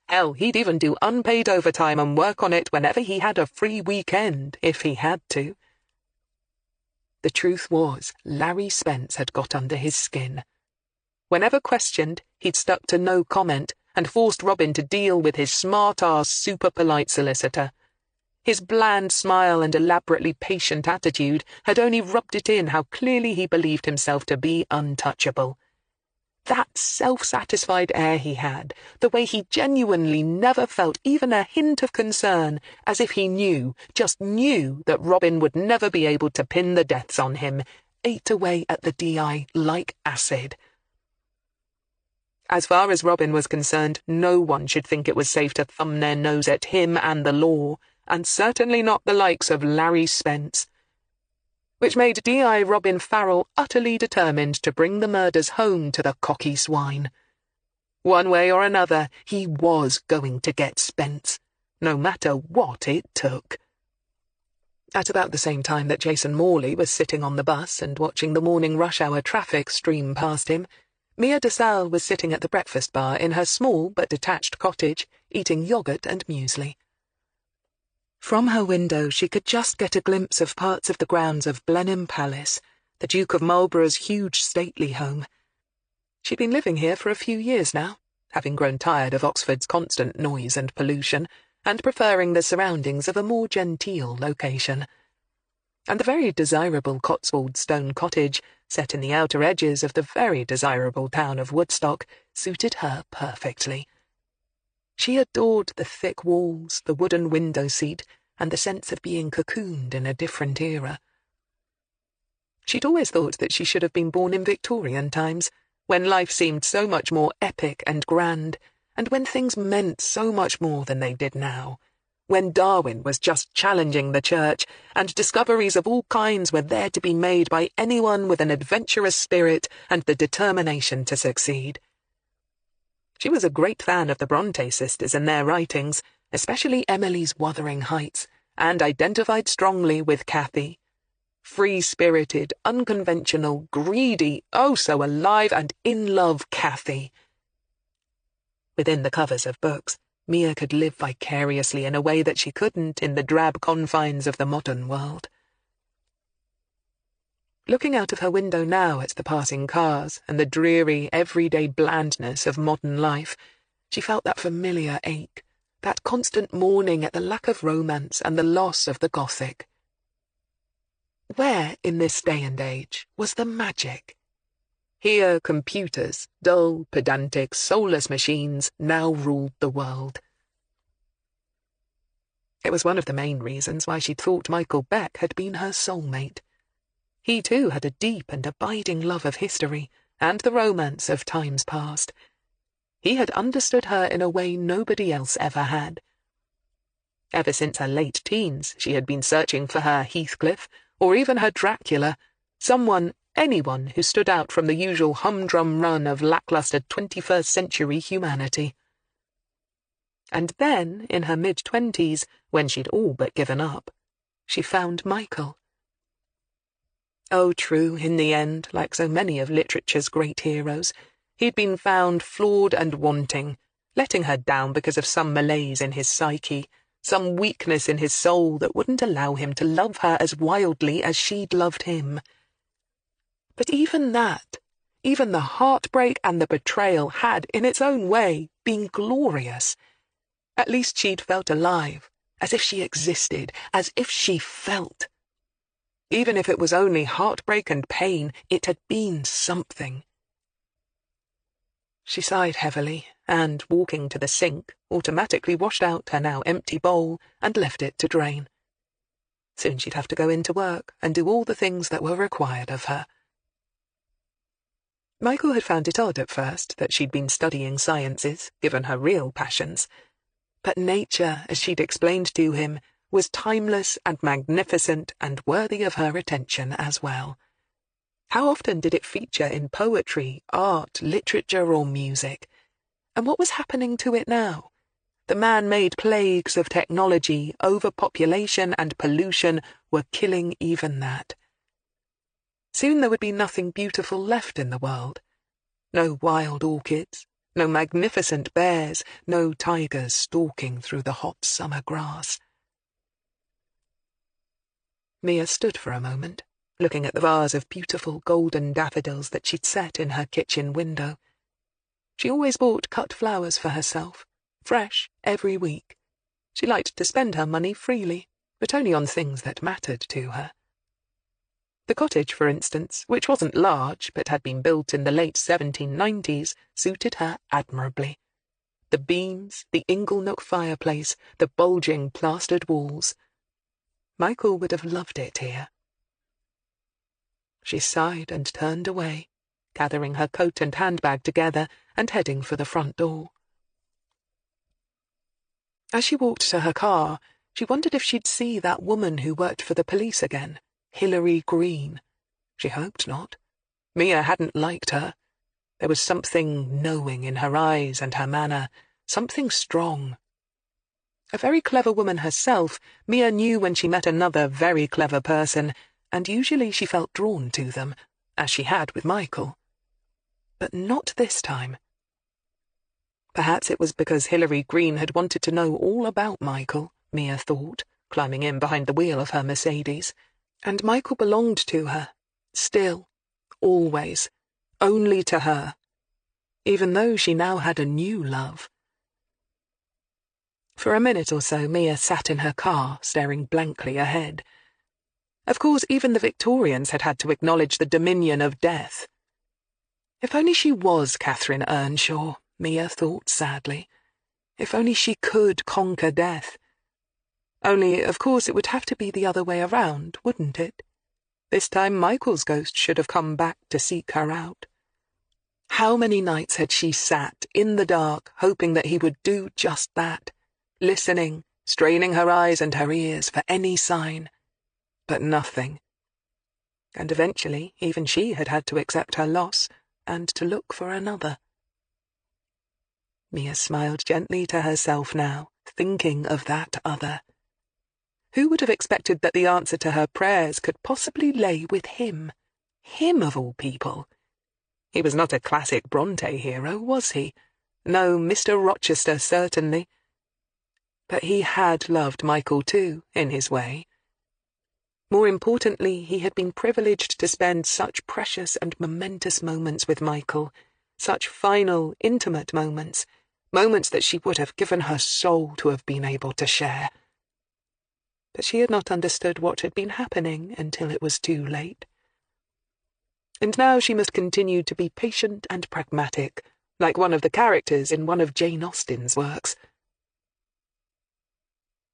Hell, he'd even do unpaid overtime and work on it whenever he had a free weekend, if he had to. The truth was, Larry Spence had got under his skin. Whenever questioned, he'd stuck to no comment and forced Robin to deal with his smart-ass, super-polite solicitor. His bland smile and elaborately patient attitude had only rubbed it in how clearly he believed himself to be untouchable. That self-satisfied air he had, the way he genuinely never felt even a hint of concern, as if he knew, just knew, that Robin would never be able to pin the deaths on him, ate away at the DI like acid. As far as Robin was concerned, no one should think it was safe to thumb their nose at him and the law, and certainly not the likes of Larry Spence. Which made DI Robin Farrell utterly determined to bring the murders home to the cocky swine. One way or another, he was going to get Spence, no matter what it took. At about the same time that Jason Morley was sitting on the bus and watching the morning rush-hour traffic stream past him, Mia DeSalle was sitting at the breakfast bar in her small but detached cottage, eating yogurt and muesli. From her window she could just get a glimpse of parts of the grounds of Blenheim Palace, the Duke of Marlborough's huge stately home. She'd been living here for a few years now, having grown tired of Oxford's constant noise and pollution, and preferring the surroundings of a more genteel location. And the very desirable Cotswold stone cottage, set in the outer edges of the very desirable town of Woodstock, suited her perfectly. She adored the thick walls, the wooden window seat, and the sense of being cocooned in a different era. She'd always thought that she should have been born in Victorian times, when life seemed so much more epic and grand, and when things meant so much more than they did now, when Darwin was just challenging the church, and discoveries of all kinds were there to be made by anyone with an adventurous spirit and the determination to succeed. She was a great fan of the Bronte sisters and their writings, especially Emily's Wuthering Heights, and identified strongly with Cathy. Free-spirited, unconventional, greedy, oh so alive and in love Cathy. Within the covers of books, Mia could live vicariously in a way that she couldn't in the drab confines of the modern world. Looking out of her window now at the passing cars and the dreary, everyday blandness of modern life, she felt that familiar ache, that constant mourning at the lack of romance and the loss of the Gothic. Where, in this day and age, was the magic? Here computers, dull, pedantic, soulless machines, now ruled the world. It was one of the main reasons why she'd thought Michael Beck had been her soulmate. He too had a deep and abiding love of history, and the romance of times past. He had understood her in a way nobody else ever had. Ever since her late teens, she had been searching for her Heathcliff, or even her Dracula, anyone who stood out from the usual humdrum run of lackluster 21st century humanity. And then, in her mid-20s, when she'd all but given up, she found Michael. Oh, true, in the end, like so many of literature's great heroes, he'd been found flawed and wanting, letting her down because of some malaise in his psyche, some weakness in his soul that wouldn't allow him to love her as wildly as she'd loved him. But even that, even the heartbreak and the betrayal had, in its own way, been glorious. At least she'd felt alive, as if she existed, as if she felt. Even if it was only heartbreak and pain, it had been something. She sighed heavily, and, walking to the sink, automatically washed out her now empty bowl and left it to drain. Soon she'd have to go into work and do all the things that were required of her. Michael had found it odd at first that she'd been studying sciences, given her real passions. But nature, as she'd explained to him, was timeless and magnificent and worthy of her attention as well. How often did it feature in poetry, art, literature, or music? And what was happening to it now? The man-made plagues of technology, overpopulation, and pollution were killing even that. Soon there would be nothing beautiful left in the world. No wild orchids, no magnificent bears, no tigers stalking through the hot summer grass. Mia stood for a moment, looking at the vase of beautiful golden daffodils that she'd set in her kitchen window. She always bought cut flowers for herself, fresh every week. She liked to spend her money freely, but only on things that mattered to her. The cottage, for instance, which wasn't large but had been built in the late 1790s, suited her admirably. The beams, the inglenook fireplace, the bulging plastered walls. Michael would have loved it here. She sighed and turned away, gathering her coat and handbag together and heading for the front door. As she walked to her car, she wondered if she'd see that woman who worked for the police again, Hilary Greene. She hoped not. Mia hadn't liked her. There was something knowing in her eyes and her manner, something strong. A very clever woman herself, Mia knew when she met another very clever person, and usually she felt drawn to them, as she had with Michael. But not this time. Perhaps it was because Hilary Greene had wanted to know all about Michael, Mia thought, climbing in behind the wheel of her Mercedes. And Michael belonged to her, still, always, only to her, even though she now had a new love. For a minute or so, Mia sat in her car, staring blankly ahead. Of course, even the Victorians had had to acknowledge the dominion of death. If only she was Catherine Earnshaw, Mia thought sadly. If only she could conquer death. Only, of course, it would have to be the other way around, wouldn't it? This time Michael's ghost should have come back to seek her out. How many nights had she sat in the dark, hoping that he would do just that, listening, straining her eyes and her ears for any sign, but nothing. And eventually even she had had to accept her loss and to look for another. Mia smiled gently to herself now, thinking of that other. Who would have expected that the answer to her prayers could possibly lay with him? Him of all people. He was not a classic Bronte hero, was he? No, Mr. Rochester, certainly. But he had loved Michael too, in his way. More importantly, he had been privileged to spend such precious and momentous moments with Michael, such final, intimate moments, moments that she would have given her soul to have been able to share. But she had not understood what had been happening until it was too late. And now she must continue to be patient and pragmatic, like one of the characters in one of Jane Austen's works.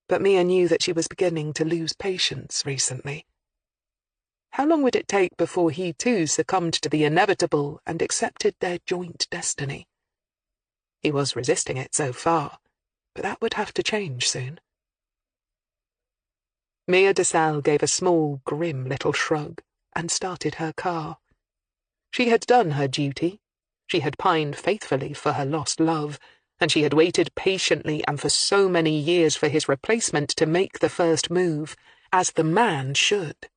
But Mia knew that she was beginning to lose patience recently. How long would it take before he too succumbed to the inevitable and accepted their joint destiny? He was resisting it so far, but that would have to change soon. Mia de Salle gave a small, grim little shrug and started her car. She had done her duty. She had pined faithfully for her lost love, and she had waited patiently and for so many years for his replacement to make the first move, as the man should.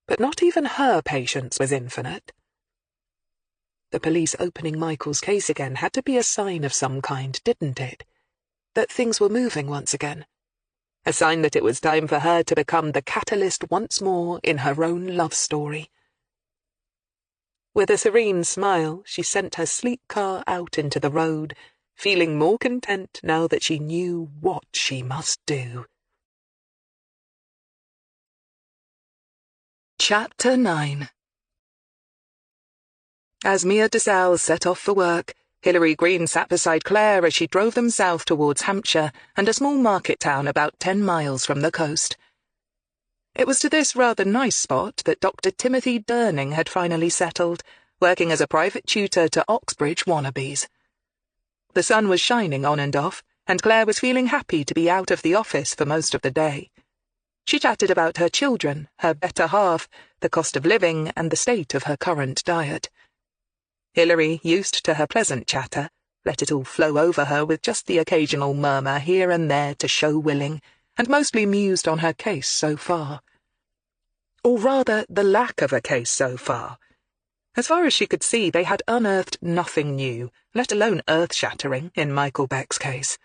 But not even her patience was infinite. The police opening Michael's case again had to be a sign of some kind, didn't it? That things were moving once again. A sign that it was time for her to become the catalyst once more in her own love story. With a serene smile, she sent her sleek car out into the road, feeling more content now that she knew what she must do. Chapter 9. As Mia de Salle set off for work, Hilary Greene sat beside Claire as she drove them south towards Hampshire and a small market town about 10 miles from the coast. It was to this rather nice spot that Dr. Timothy Durning had finally settled, working as a private tutor to Oxbridge wannabes. The sun was shining on and off, and Claire was feeling happy to be out of the office for most of the day. She chatted about her children, her better half, the cost of living, and the state of her current diet. Hilary, used to her pleasant chatter, let it all flow over her with just the occasional murmur here and there to show willing, and mostly mused on her case so far. Or rather, the lack of a case so far. As far as she could see, they had unearthed nothing new, let alone earth-shattering, in Michael Beck's case.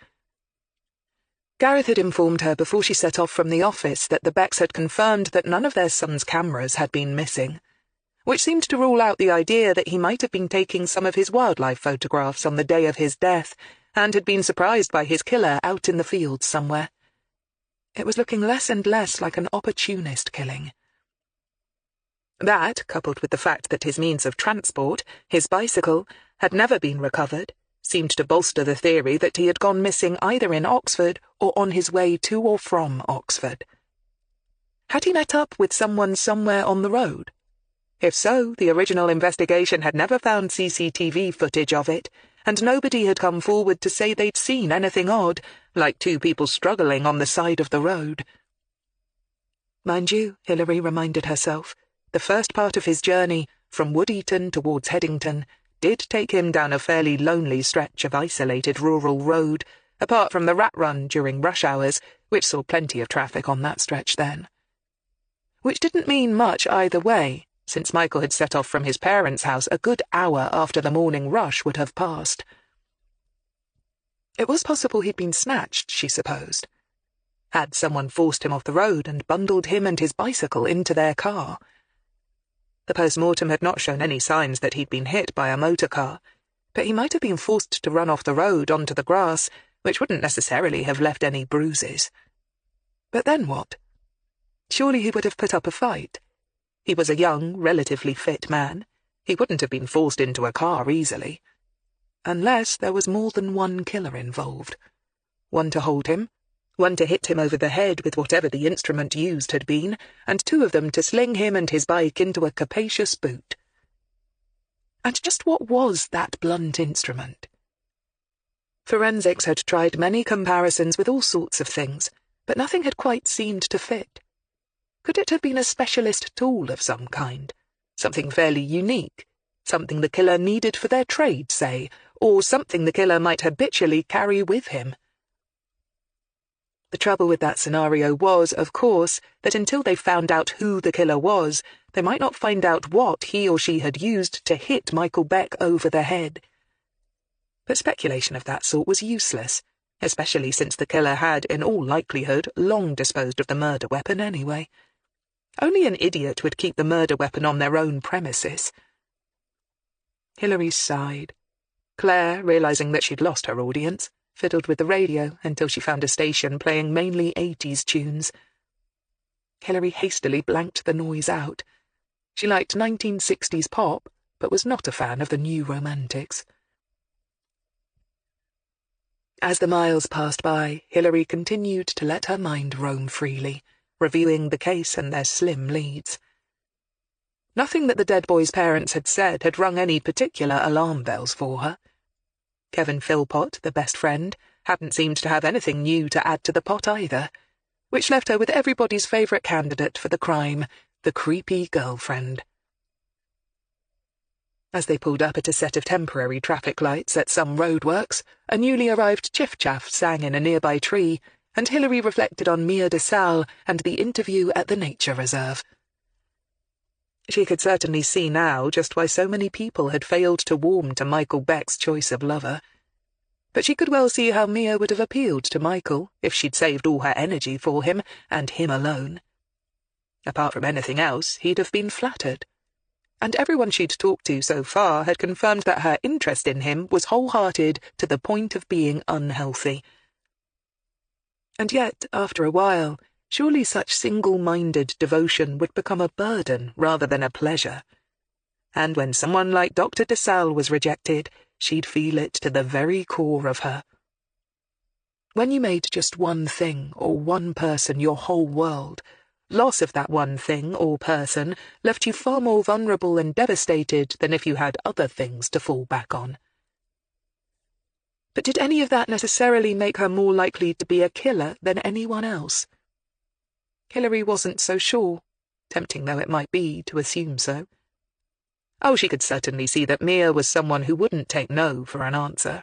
Gareth had informed her before she set off from the office that the Becks had confirmed that none of their son's cameras had been missing, which seemed to rule out the idea that he might have been taking some of his wildlife photographs on the day of his death, and had been surprised by his killer out in the fields somewhere. It was looking less and less like an opportunist killing. That, coupled with the fact that his means of transport, his bicycle, had never been recovered, seemed to bolster the theory that he had gone missing either in Oxford or on his way to or from Oxford. Had he met up with someone somewhere on the road? If so, the original investigation had never found CCTV footage of it, and nobody had come forward to say they'd seen anything odd, like two people struggling on the side of the road. Mind you, Hilary reminded herself, the first part of his journey, from Wood-Eaton towards Headington, did take him down a fairly lonely stretch of isolated rural road, apart from the rat run during rush hours, which saw plenty of traffic on that stretch then. Which didn't mean much either way, since Michael had set off from his parents' house a good hour after the morning rush would have passed. It was possible he'd been snatched, she supposed. Had someone forced him off the road and bundled him and his bicycle into their car? The post-mortem had not shown any signs that he'd been hit by a motor car, but he might have been forced to run off the road onto the grass, which wouldn't necessarily have left any bruises. But then what? Surely he would have put up a fight. He was a young, relatively fit man. He wouldn't have been forced into a car easily. Unless there was more than one killer involved. One to hold him, one to hit him over the head with whatever the instrument used had been, and 2 of them to sling him and his bike into a capacious boot. And just what was that blunt instrument? Forensics had tried many comparisons with all sorts of things, but nothing had quite seemed to fit. Could it have been a specialist tool of some kind? Something fairly unique? Something the killer needed for their trade, say, or something the killer might habitually carry with him? The trouble with that scenario was, of course, that until they found out who the killer was, they might not find out what he or she had used to hit Michael Beck over the head. But speculation of that sort was useless, especially since the killer had, in all likelihood, long disposed of the murder weapon anyway. Only an idiot would keep the murder weapon on their own premises. Hilary sighed. Claire, realizing that she'd lost her audience, fiddled with the radio until she found a station playing mainly 80s tunes. Hilary hastily blanked the noise out. She liked 1960s pop, but was not a fan of the new romantics. As the miles passed by, Hilary continued to let her mind roam freely, reviewing the case and their slim leads. Nothing that the dead boy's parents had said had rung any particular alarm bells for her. Kevin Philpott, the best friend, hadn't seemed to have anything new to add to the pot either, which left her with everybody's favourite candidate for the crime, the creepy girlfriend. As they pulled up at a set of temporary traffic lights at some roadworks, a newly arrived chiff-chaff sang in a nearby tree, and Hilary reflected on Mia de Salle and the interview at the nature reserve. She could certainly see now just why so many people had failed to warm to Michael Beck's choice of lover. But she could well see how Mia would have appealed to Michael if she'd saved all her energy for him, and him alone. Apart from anything else, he'd have been flattered. And everyone she'd talked to so far had confirmed that her interest in him was wholehearted to the point of being unhealthy. And yet, after a while, surely such single-minded devotion would become a burden rather than a pleasure. And when someone like Dr. de Salle was rejected, she'd feel it to the very core of her. When you made just one thing or one person your whole world, loss of that one thing or person left you far more vulnerable and devastated than if you had other things to fall back on. But did any of that necessarily make her more likely to be a killer than anyone else? Hilary wasn't so sure, tempting though it might be to assume so. Oh, she could certainly see that Mia was someone who wouldn't take no for an answer,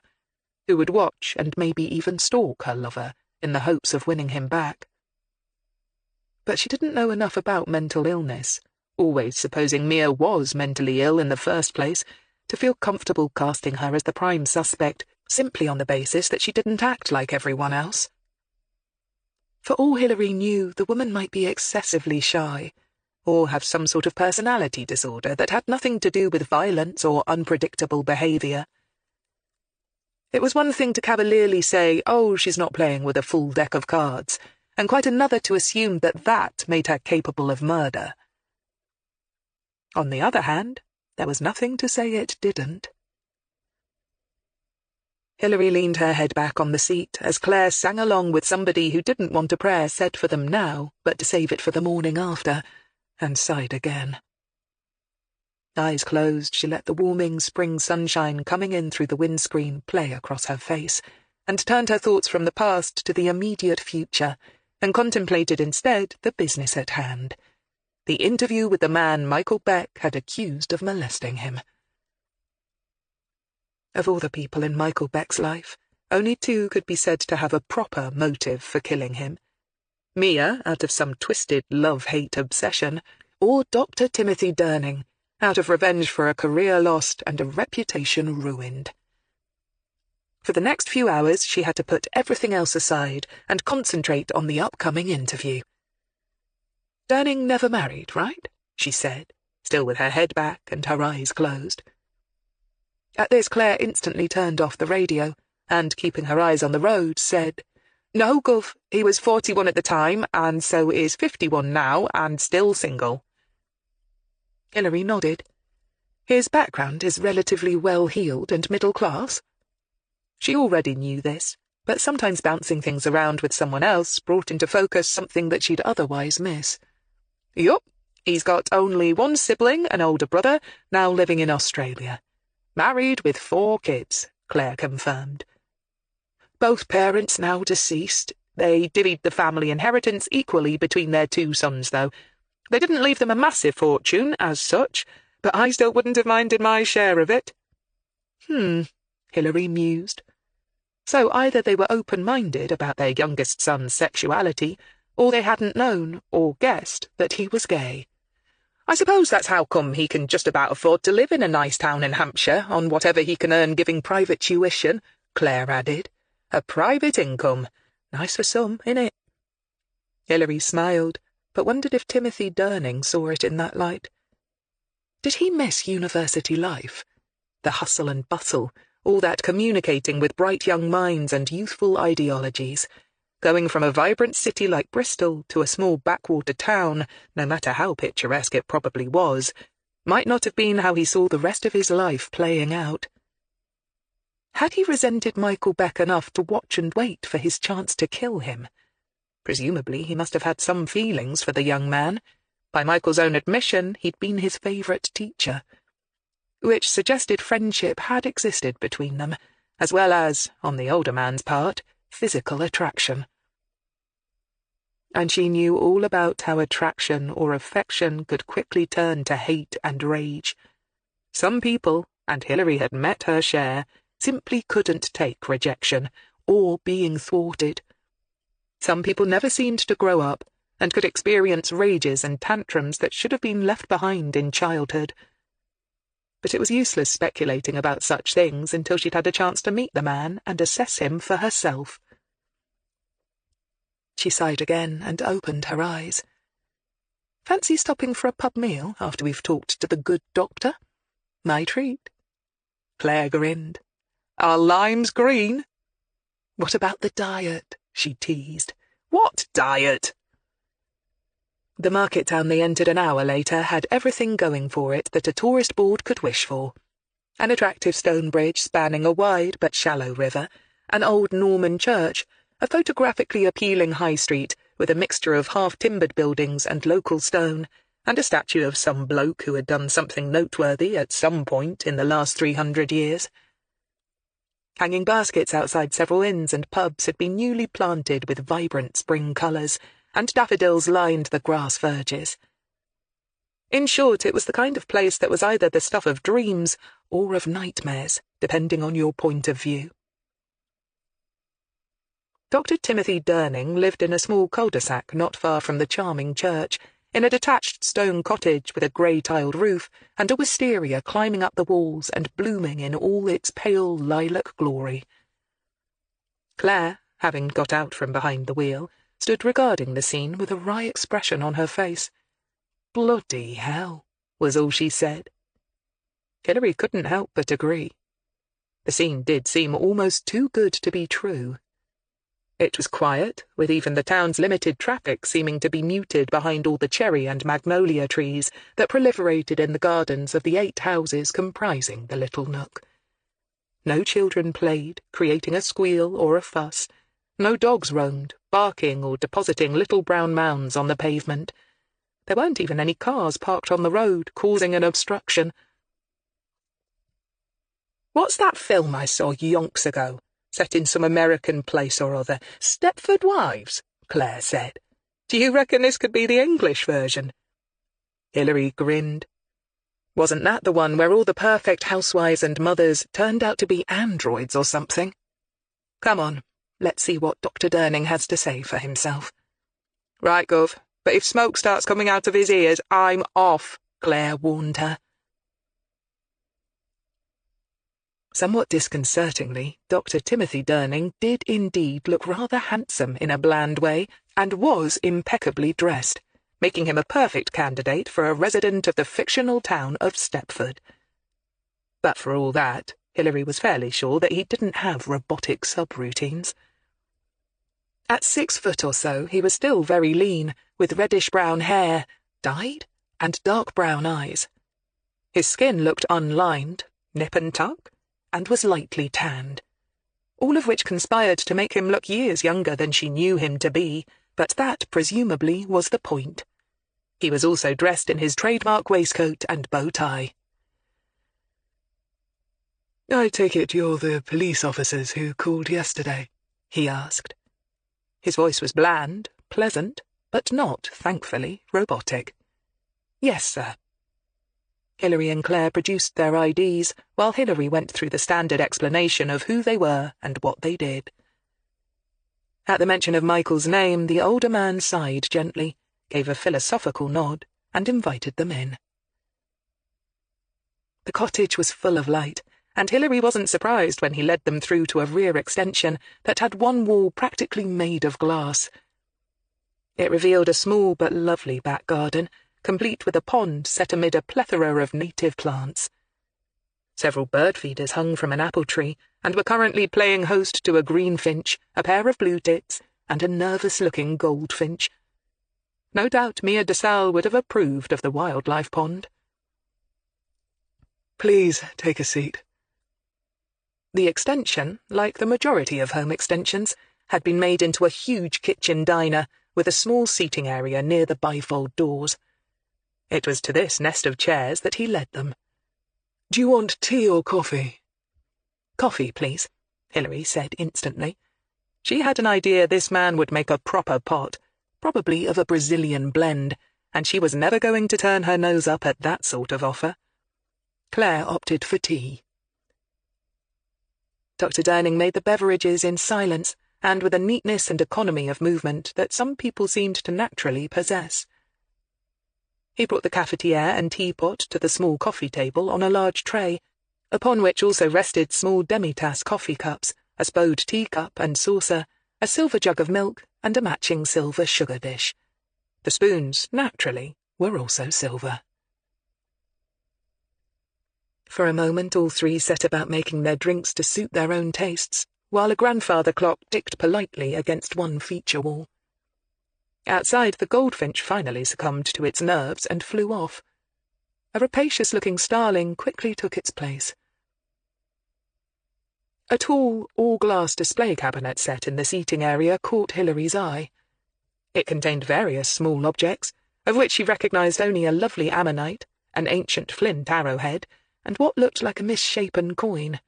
who would watch and maybe even stalk her lover in the hopes of winning him back. But she didn't know enough about mental illness, always supposing Mia was mentally ill in the first place, to feel comfortable casting her as the prime suspect simply on the basis that she didn't act like everyone else. For all Hilary knew, the woman might be excessively shy, or have some sort of personality disorder that had nothing to do with violence or unpredictable behaviour. It was one thing to cavalierly say, oh, she's not playing with a full deck of cards, and quite another to assume that that made her capable of murder. On the other hand, there was nothing to say it didn't. Hilary leaned her head back on the seat as Claire sang along with somebody who didn't want a prayer said for them now, but to save it for the morning after, and sighed again. Eyes closed, she let the warming spring sunshine coming in through the windscreen play across her face, and turned her thoughts from the past to the immediate future, and contemplated instead the business at hand, the interview with the man Michael Beck had accused of molesting him. Of all the people in Michael Beck's life, only 2 could be said to have a proper motive for killing him. Mia, out of some twisted love-hate obsession, or Dr. Timothy Durning, out of revenge for a career lost and a reputation ruined. For the next few hours she had to put everything else aside and concentrate on the upcoming interview. Durning never married, right? She said, still with her head back and her eyes closed. At this Claire instantly turned off the radio, and, keeping her eyes on the road, said, No, Gov, he was 41 at the time, and so is 51 now, and still single. Hilary nodded. His background is relatively well-heeled and middle-class. She already knew this, but sometimes bouncing things around with someone else brought into focus something that she'd otherwise miss. Yup, he's got only one sibling, an older brother, now living in Australia. Married with 4 kids, Claire confirmed. Both parents now deceased. They divvied the family inheritance equally between their 2 sons, though. They didn't leave them a massive fortune, as such, but I still wouldn't have minded my share of it. Hilary mused. So either they were open-minded about their youngest son's sexuality, or they hadn't known, or guessed, that he was gay. I suppose that's how come he can just about afford to live in a nice town in Hampshire on whatever he can earn giving private tuition, Claire added. A private income. Nice for some, innit? Hilary smiled, but wondered if Timothy Durning saw it in that light. Did he miss university life? The hustle and bustle, all that communicating with bright young minds and youthful ideologies. Going from a vibrant city like Bristol to a small backwater town, no matter how picturesque it probably was, might not have been how he saw the rest of his life playing out. Had he resented Michael Beck enough to watch and wait for his chance to kill him? Presumably he must have had some feelings for the young man. By Michael's own admission, he'd been his favourite teacher, which suggested friendship had existed between them, as well as, on the older man's part, physical attraction. And she knew all about how attraction or affection could quickly turn to hate and rage. Some people, and Hilary had met her share, simply couldn't take rejection, or being thwarted. Some people never seemed to grow up, and could experience rages and tantrums that should have been left behind in childhood. But it was useless speculating about such things until she'd had a chance to meet the man and assess him for herself. She sighed again and opened her eyes. Fancy stopping for a pub meal after we've talked to the good doctor? My treat. Claire grinned. Are limes green? What about the diet? She teased. What diet? The market town they entered an hour later had everything going for it that a tourist board could wish for. An attractive stone bridge spanning a wide but shallow river, an old Norman church, a photographically appealing high street with a mixture of half-timbered buildings and local stone, and a statue of some bloke who had done something noteworthy at some point in the last 300 years. Hanging baskets outside several inns and pubs had been newly planted with vibrant spring colours, and daffodils lined the grass verges. In short, it was the kind of place that was either the stuff of dreams or of nightmares, depending on your point of view. Dr. Timothy Durning lived in a small cul-de-sac not far from the charming church, in a detached stone cottage with a grey-tiled roof and a wisteria climbing up the walls and blooming in all its pale lilac glory. Claire, having got out from behind the wheel, stood regarding the scene with a wry expression on her face. Bloody hell, was all she said. Hilary couldn't help but agree. The scene did seem almost too good to be true. It was quiet, with even the town's limited traffic seeming to be muted behind all the cherry and magnolia trees that proliferated in the gardens of the 8 houses comprising the little nook. No children played, creating a squeal or a fuss. No dogs roamed, barking or depositing little brown mounds on the pavement. There weren't even any cars parked on the road, causing an obstruction. "What's that film I saw yonks ago, set in some American place or other? Stepford Wives," Claire said. "Do you reckon this could be the English version?" Hilary grinned. Wasn't that the one where all the perfect housewives and mothers turned out to be androids or something? Come on. Let's see what Dr. Durning has to say for himself. Right, Gov, but if smoke starts coming out of his ears, I'm off, Claire warned her. Somewhat disconcertingly, Dr. Timothy Durning did indeed look rather handsome in a bland way, and was impeccably dressed, making him a perfect candidate for a resident of the fictional town of Stepford. But for all that, Hilary was fairly sure that he didn't have robotic subroutines. At 6 foot or so, he was still very lean, with reddish-brown hair, dyed, and dark brown eyes. His skin looked unlined, nip and tuck, and was lightly tanned. all of which conspired to make him look years younger than she knew him to be, but that, presumably, was the point. He was also dressed in his trademark waistcoat and bow tie. "I take it you're the police officers who called yesterday?" he asked. His voice was bland, pleasant, but not, thankfully, robotic. "Yes, sir." Hilary and Claire produced their IDs, while Hilary went through the standard explanation of who they were and what they did. At the mention of Michael's name, the older man sighed gently, gave a philosophical nod, and invited them in. The cottage was full of light, and Hilary wasn't surprised when he led them through to a rear extension that had one wall practically made of glass. It revealed a small but lovely back garden, complete with a pond set amid a plethora of native plants. Several bird feeders hung from an apple tree, and were currently playing host to a greenfinch, a pair of blue tits, and a nervous-looking goldfinch. No doubt Mia de Salle would have approved of the wildlife pond. "Please take a seat." The extension, like the majority of home extensions, had been made into a huge kitchen diner with a small seating area near the bifold doors. It was to this nest of chairs that he led them. "Do you want tea or coffee?" "Coffee, please," Hilary said instantly. She had an idea this man would make a proper pot, probably of a Brazilian blend, and she was never going to turn her nose up at that sort of offer. Claire opted for tea. Dr. Durning made the beverages in silence, and with a neatness and economy of movement that some people seemed to naturally possess. He brought the cafetiere and teapot to the small coffee table on a large tray, upon which also rested small demi-tasse coffee cups, a spode teacup and saucer, a silver jug of milk, and a matching silver sugar dish. The spoons, naturally, were also silver. For a moment all three set about making their drinks to suit their own tastes, while a grandfather clock ticked politely against one feature wall. Outside, the goldfinch finally succumbed to its nerves and flew off. A rapacious-looking starling quickly took its place. A tall, all-glass display cabinet set in the seating area caught Hilary's eye. It contained various small objects, of which she recognized only a lovely ammonite, an ancient flint arrowhead, and what looked like a misshapen coin.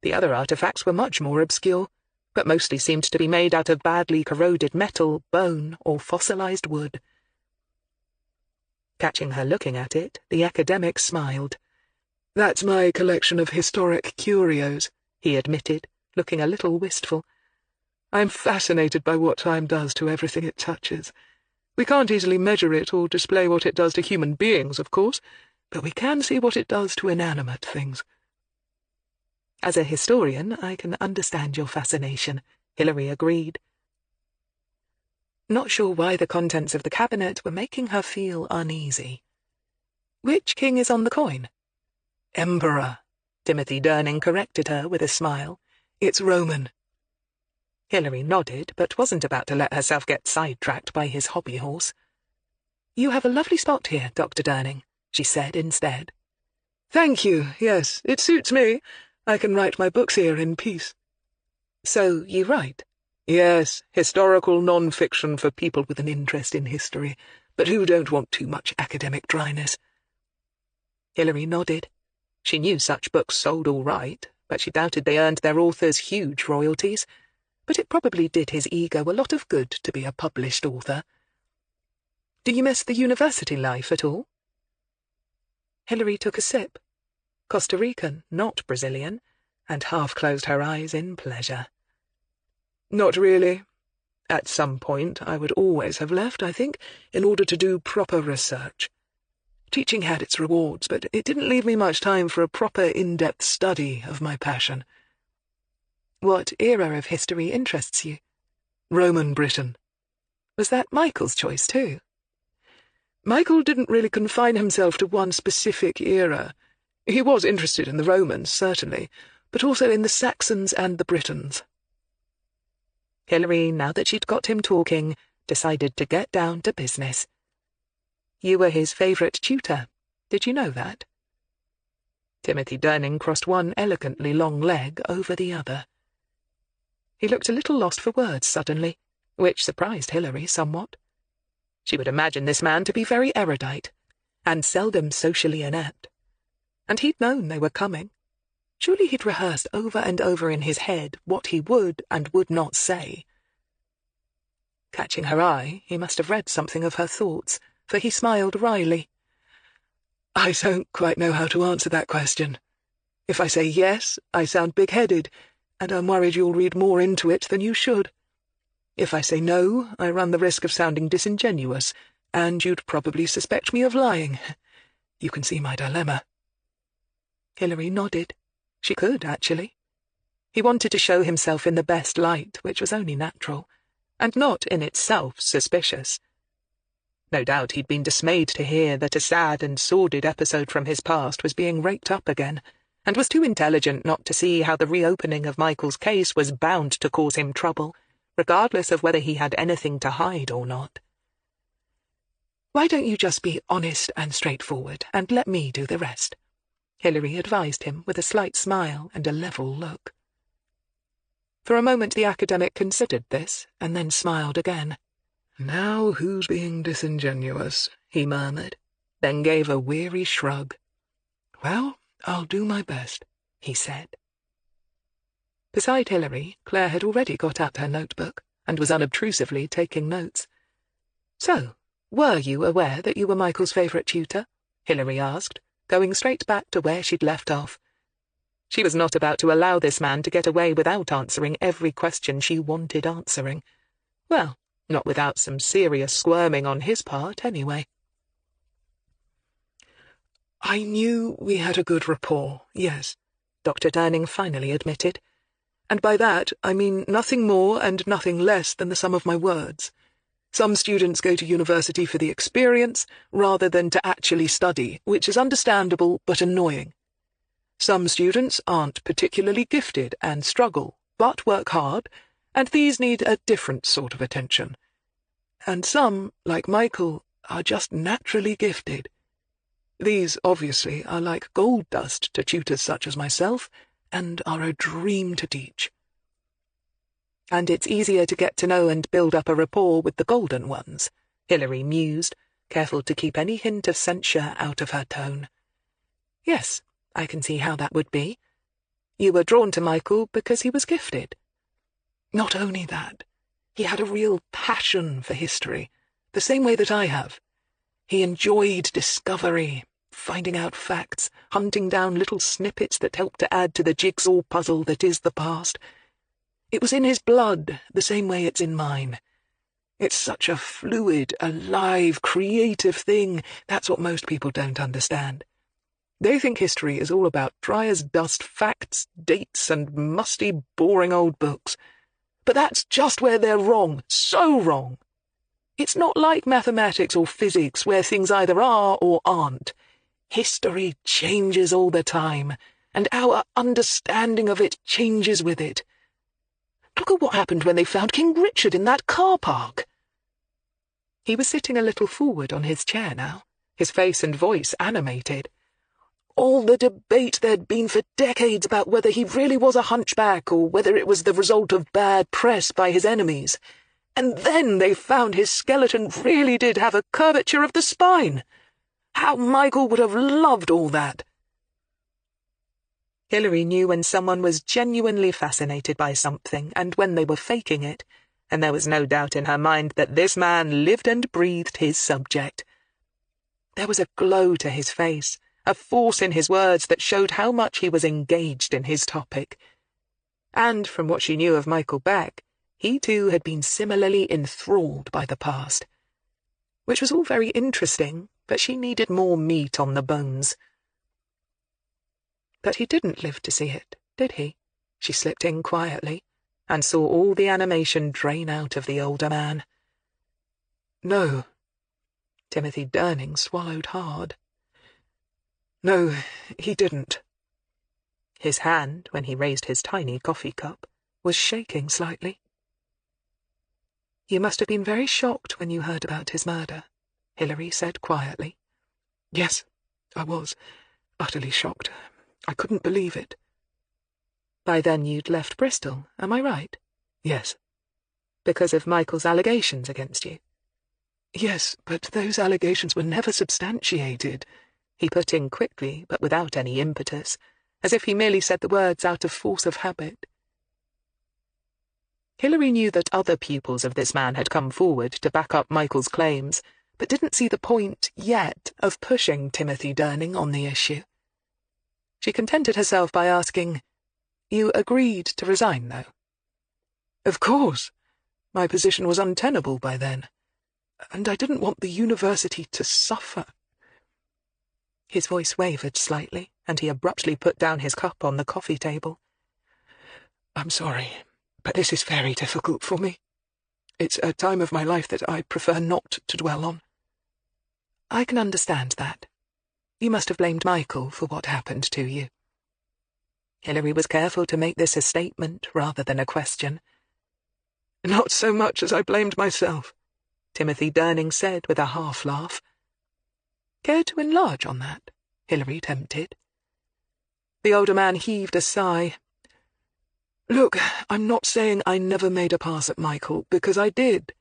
The other artifacts were much more obscure, but mostly seemed to be made out of badly corroded metal, bone, or fossilized wood. Catching her looking at it, the academic smiled. "That's my collection of historic curios," he admitted, looking a little wistful. "I'm fascinated by what time does to everything it touches. We can't easily measure it or display what it does to human beings, of course, but we can see what it does to inanimate things." "As a historian, I can understand your fascination," Hilary agreed. Not sure why the contents of the cabinet were making her feel uneasy. "Which king is on the coin?" "Emperor," Timothy Durning corrected her with a smile. "It's Roman." Hilary nodded, but wasn't about to let herself get sidetracked by his hobby horse. "You have a lovely spot here, Dr. Durning," she said instead. "Thank you, yes, it suits me. I can write my books here in peace." "So you write?" "Yes, historical non-fiction for people with an interest in history, but who don't want too much academic dryness." Hilary nodded. She knew such books sold all right, but she doubted they earned their authors huge royalties. But it probably did his ego a lot of good to be a published author. "Do you miss the university life at all?" Hilary took a sip. Costa Rican, not Brazilian, and half-closed her eyes in pleasure. "Not really. At some point I would always have left, I think, in order to do proper research. Teaching had its rewards, but it didn't leave me much time for a proper in-depth study of my passion." "What era of history interests you?" "Roman Britain." "Was that Michael's choice, too?" "Michael didn't really confine himself to one specific era. He was interested in the Romans, certainly, but also in the Saxons and the Britons." Hilary, now that she'd got him talking, decided to get down to business. "You were his favourite tutor. Did you know that?" Timothy Durning crossed one elegantly long leg over the other. He looked a little lost for words suddenly, which surprised Hilary somewhat. She would imagine this man to be very erudite, and seldom socially inept. And he'd known they were coming. Surely he'd rehearsed over and over in his head what he would and would not say. Catching her eye, he must have read something of her thoughts, for he smiled wryly. "I don't quite know how to answer that question. If I say yes, I sound big-headed, and I'm worried you'll read more into it than you should. If I say no, I run the risk of sounding disingenuous, and you'd probably suspect me of lying. You can see my dilemma." Hilary nodded. She could, actually. He wanted to show himself in the best light, which was only natural, and not in itself suspicious. No doubt he'd been dismayed to hear that a sad and sordid episode from his past was being raked up again, and was too intelligent not to see how the reopening of Michael's case was bound to cause him trouble, regardless of whether he had anything to hide or not. "Why don't you just be honest and straightforward, and let me do the rest?" Hilary advised him with a slight smile and a level look. For a moment the academic considered this, and then smiled again. "Now who's being disingenuous?" he murmured, then gave a weary shrug. "Well, I'll do my best," he said. Beside Hilary, Claire had already got out her notebook, and was unobtrusively taking notes. "So, were you aware that you were Michael's favourite tutor?" Hilary asked, going straight back to where she'd left off. She was not about to allow this man to get away without answering every question she wanted answering. Well, not without some serious squirming on his part, anyway. "I knew we had a good rapport, yes," Dr. Durning finally admitted. "And by that I mean nothing more and nothing less than the sum of my words. Some students go to university for the experience rather than to actually study, which is understandable but annoying. Some students aren't particularly gifted and struggle, but work hard, and these need a different sort of attention. And some, like Michael, are just naturally gifted. These, obviously, are like gold dust to tutors such as myself, and are a dream to teach. And it's easier to get to know and build up a rapport with the golden ones," Hilary mused, careful to keep any hint of censure out of her tone. "Yes, I can see how that would be. You were drawn to Michael because he was gifted." "Not only that, he had a real passion for history, the same way that I have. He enjoyed discovery, finding out facts, hunting down little snippets that help to add to the jigsaw puzzle that is the past. It was in his blood, the same way it's in mine. It's such a fluid, alive, creative thing. That's what most people don't understand. They think history is all about dry-as-dust facts, dates, and musty, boring old books. But that's just where they're wrong, so wrong. It's not like mathematics or physics, where things either are or aren't. History changes all the time, and our understanding of it changes with it. Look at what happened when they found King Richard in that car park." He was sitting a little forward on his chair now, his face and voice animated. "All the debate there'd been for decades about whether he really was a hunchback or whether it was the result of bad press by his enemies. And then they found his skeleton really did have a curvature of the spine. How Michael would have loved all that." Hilary knew when someone was genuinely fascinated by something and when they were faking it, and there was no doubt in her mind that this man lived and breathed his subject. There was a glow to his face, a force in his words that showed how much he was engaged in his topic. And from what she knew of Michael Beck, he too had been similarly enthralled by the past. Which was all very interesting, but she needed more meat on the bones. "But he didn't live to see it, did he?" She slipped in quietly, and saw all the animation drain out of the older man. "No." Timothy Durning swallowed hard. "No, he didn't." His hand, when he raised his tiny coffee cup, was shaking slightly. "You must have been very shocked when you heard about his murder," Hilary said quietly. "Yes, I was. Utterly shocked. I couldn't believe it." "By then you'd left Bristol, am I right?" Yes. Because of Michael's allegations against you? Yes, but those allegations were never substantiated, he put in quickly, but without any impetus, as if he merely said the words out of force of habit. Hilary knew that other pupils of this man had come forward to back up Michael's claims, but didn't see the point, yet, of pushing Timothy Durning on the issue. She contented herself by asking, "You agreed to resign, though?" "Of course. My position was untenable by then, and I didn't want the university to suffer." His voice wavered slightly, and he abruptly put down his cup on the coffee table. "I'm sorry, but this is very difficult for me. It's a time of my life that I prefer not to dwell on." "I can understand that. You must have blamed Michael for what happened to you." Hilary was careful to make this a statement rather than a question. "Not so much as I blamed myself," Timothy Durning said with a half-laugh. "Care to enlarge on that?" Hilary tempted. The older man heaved a sigh. "Look, I'm not saying I never made a pass at Michael, because I did.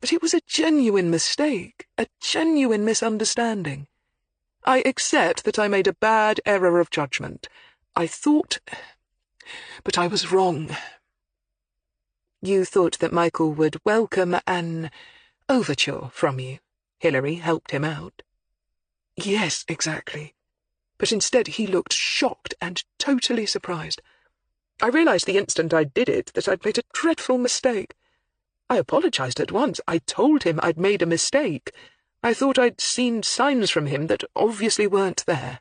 But it was a genuine mistake, a genuine misunderstanding. I accept that I made a bad error of judgment. I thought... but I was wrong." "You thought that Michael would welcome an overture from you?" Hilary helped him out. "Yes, exactly. But instead he looked shocked and totally surprised. I realized the instant I did it that I'd made a dreadful mistake. I apologized at once. I told him I'd made a mistake. I thought I'd seen signs from him that obviously weren't there."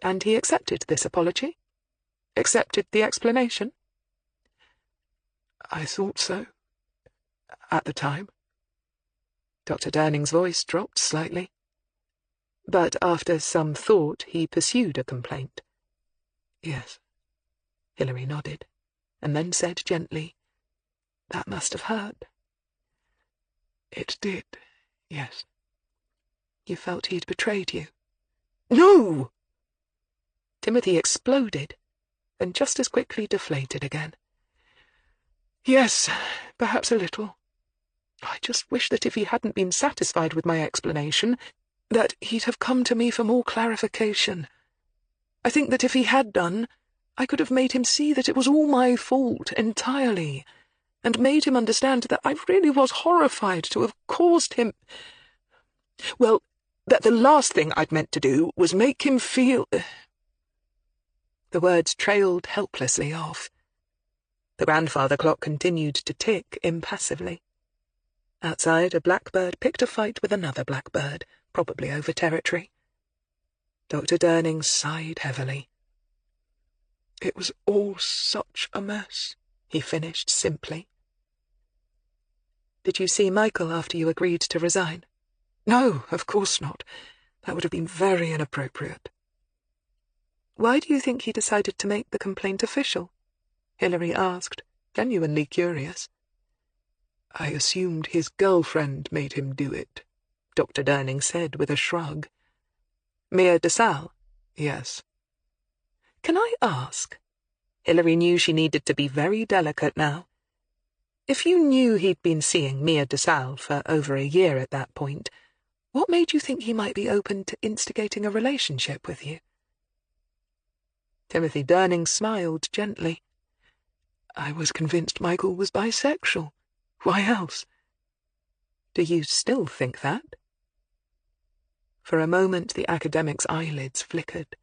"And he accepted this apology? Accepted the explanation?" "I thought so. At the time." Dr. Durning's voice dropped slightly. "But after some thought he pursued a complaint?" "Yes." Hilary nodded, and then said gently, "That must have hurt." "It did, yes." "You felt he'd betrayed you?" "No!" Timothy exploded, and just as quickly deflated again. "Yes, perhaps a little. I just wish that if he hadn't been satisfied with my explanation, that he'd have come to me for more clarification. I think that if he had done, I could have made him see that it was all my fault entirely, and made him understand that I really was horrified to have caused him... well, that the last thing I'd meant to do was make him feel..." The words trailed helplessly off. The grandfather clock continued to tick impassively. Outside, a blackbird picked a fight with another blackbird, probably over territory. Dr. Durning sighed heavily. "It was all such a mess," he finished simply. "Did you see Michael after you agreed to resign?" "No, of course not. That would have been very inappropriate." "Why do you think he decided to make the complaint official?" Hilary asked, genuinely curious. "I assumed his girlfriend made him do it," Dr. Durning said with a shrug. "Mia DeSalle?" "Yes." "Can I ask?" Hilary knew she needed to be very delicate now. "If you knew he'd been seeing Mia DeSalle for over a year at that point, what made you think he might be open to instigating a relationship with you?" Timothy Durning smiled gently. "I was convinced Michael was bisexual. Why else?" "Do you still think that?" For a moment the academic's eyelids flickered.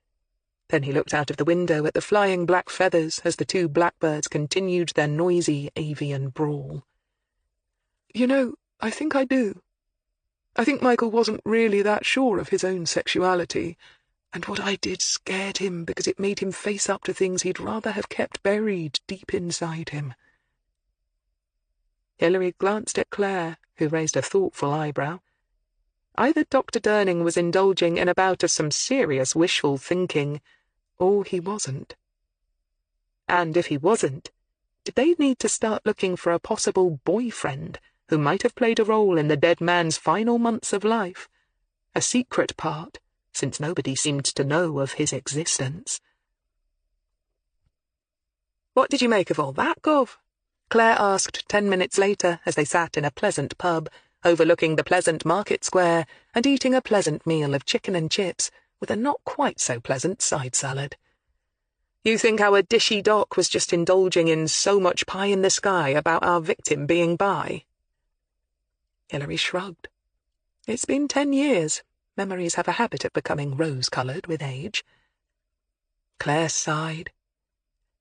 Then he looked out of the window at the flying black feathers as the two blackbirds continued their noisy avian brawl. "You know, I think I do. I think Michael wasn't really that sure of his own sexuality, and what I did scared him because it made him face up to things he'd rather have kept buried deep inside him." Hilary glanced at Claire, who raised a thoughtful eyebrow. Either Dr. Durning was indulging in a bout of some serious wishful thinking, or he wasn't. And if he wasn't, did they need to start looking for a possible boyfriend who might have played a role in the dead man's final months of life? A secret part, since nobody seemed to know of his existence. "What did you make of all that, Gov?" Claire asked 10 minutes later as they sat in a pleasant pub, overlooking the pleasant market square and eating a pleasant meal of chicken and chips with a not-quite-so-pleasant side salad. "You think our dishy doc was just indulging in so much pie in the sky about our victim being bi?" Hilary shrugged. It's been 10 years. Memories have a habit of becoming rose-coloured with age. Claire sighed.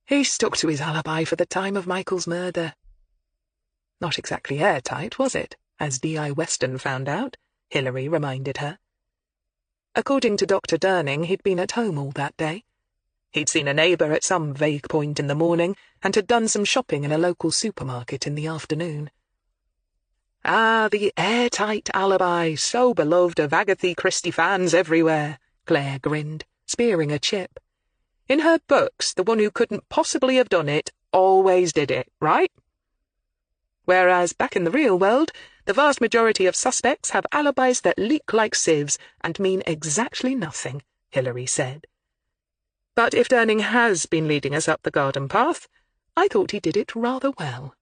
He stuck to his alibi for the time of Michael's murder. Not exactly airtight, was it, as D.I. Weston found out, Hilary reminded her. According to Dr. Durning, he'd been at home all that day. He'd seen a neighbour at some vague point in the morning and had done some shopping in a local supermarket in the afternoon. "Ah, the airtight alibi, so beloved of Agatha Christie fans everywhere," Claire grinned, spearing a chip. "In her books, the one who couldn't possibly have done it always did it, right? Whereas, back in the real world, the vast majority of suspects have alibis that leak like sieves and mean exactly nothing," Hilary said. "But if Durning has been leading us up the garden path, I thought he did it rather well."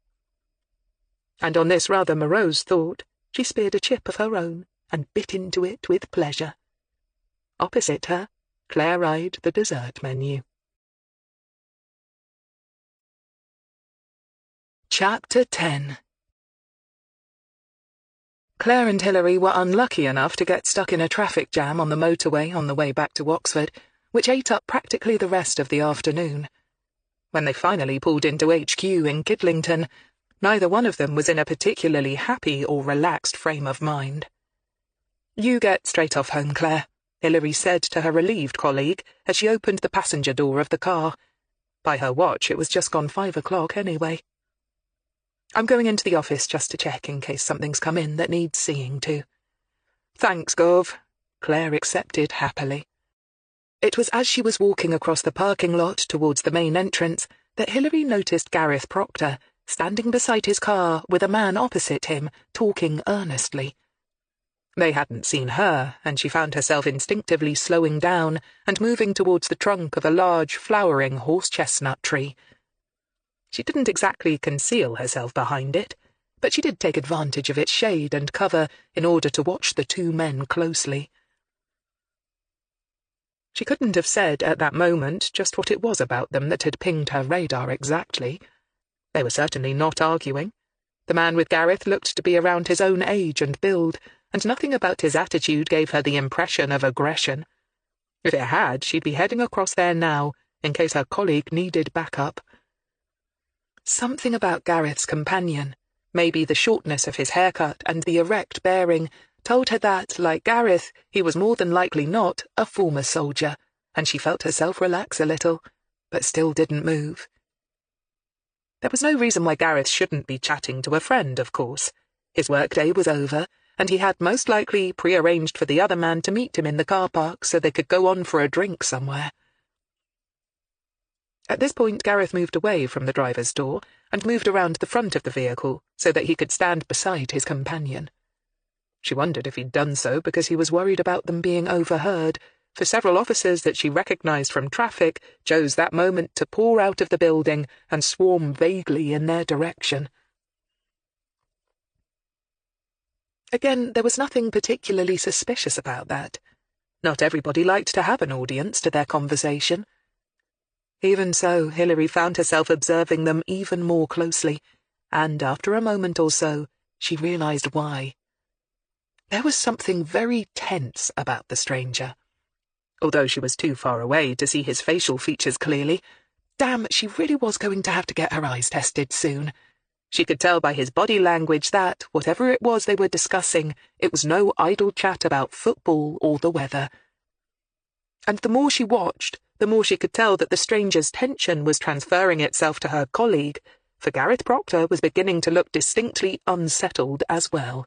And on this rather morose thought, she speared a chip of her own and bit into it with pleasure. Opposite her, Claire eyed the dessert menu. Chapter 10. Claire and Hilary were unlucky enough to get stuck in a traffic jam on the motorway on the way back to Oxford, which ate up practically the rest of the afternoon. When they finally pulled into HQ in Kidlington, neither one of them was in a particularly happy or relaxed frame of mind. "You get straight off home, Claire," Hilary said to her relieved colleague as she opened the passenger door of the car. By her watch, it was just gone 5 o'clock anyway. "I'm going into the office just to check in case something's come in that needs seeing to." "Thanks, Gov," Claire accepted happily. It was as she was walking across the parking lot towards the main entrance that Hilary noticed Gareth Proctor standing beside his car with a man opposite him, talking earnestly. They hadn't seen her, and she found herself instinctively slowing down and moving towards the trunk of a large, flowering horse-chestnut tree. She didn't exactly conceal herself behind it, but she did take advantage of its shade and cover in order to watch the two men closely. She couldn't have said at that moment just what it was about them that had pinged her radar exactly. They were certainly not arguing. The man with Gareth looked to be around his own age and build, and nothing about his attitude gave her the impression of aggression. If it had, she'd be heading across there now, in case her colleague needed backup. Something about Gareth's companion, maybe the shortness of his haircut and the erect bearing, told her that, like Gareth, he was more than likely not a former soldier, and she felt herself relax a little, but still didn't move. There was no reason why Gareth shouldn't be chatting to a friend, of course. His workday was over, and he had most likely prearranged for the other man to meet him in the car park so they could go on for a drink somewhere. At this point, Gareth moved away from the driver's door and moved around the front of the vehicle so that he could stand beside his companion. She wondered if he'd done so because he was worried about them being overheard, for several officers that she recognized from traffic chose that moment to pour out of the building and swarm vaguely in their direction. Again, there was nothing particularly suspicious about that. Not everybody liked to have an audience to their conversation. Even so, Hilary found herself observing them even more closely, and after a moment or so, she realized why. There was something very tense about the stranger. Although she was too far away to see his facial features clearly, damn, she really was going to have to get her eyes tested soon. She could tell by his body language that, whatever it was they were discussing, it was no idle chat about football or the weather. And the more she watched, the more she could tell that the stranger's tension was transferring itself to her colleague, for Gareth Proctor was beginning to look distinctly unsettled as well.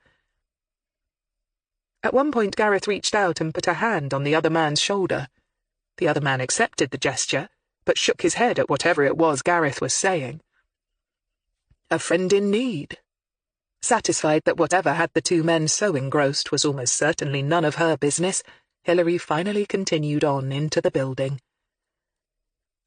At one point Gareth reached out and put a hand on the other man's shoulder. The other man accepted the gesture, but shook his head at whatever it was Gareth was saying. A friend in need. Satisfied that whatever had the two men so engrossed was almost certainly none of her business, Hilary finally continued on into the building.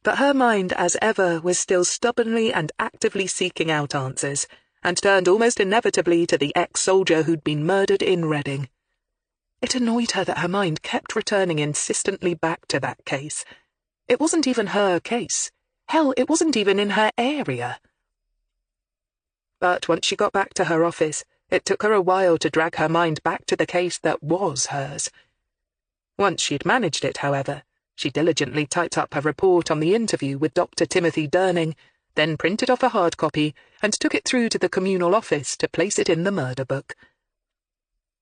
But her mind, as ever, was still stubbornly and actively seeking out answers, and turned almost inevitably to the ex-soldier who'd been murdered in Reading. It annoyed her that her mind kept returning insistently back to that case. It wasn't even her case. Hell, it wasn't even in her area. But once she got back to her office, it took her a while to drag her mind back to the case that was hers. Once she'd managed it, however, she diligently typed up her report on the interview with Dr. Timothy Durning, then printed off a hard copy and took it through to the communal office to place it in the murder book.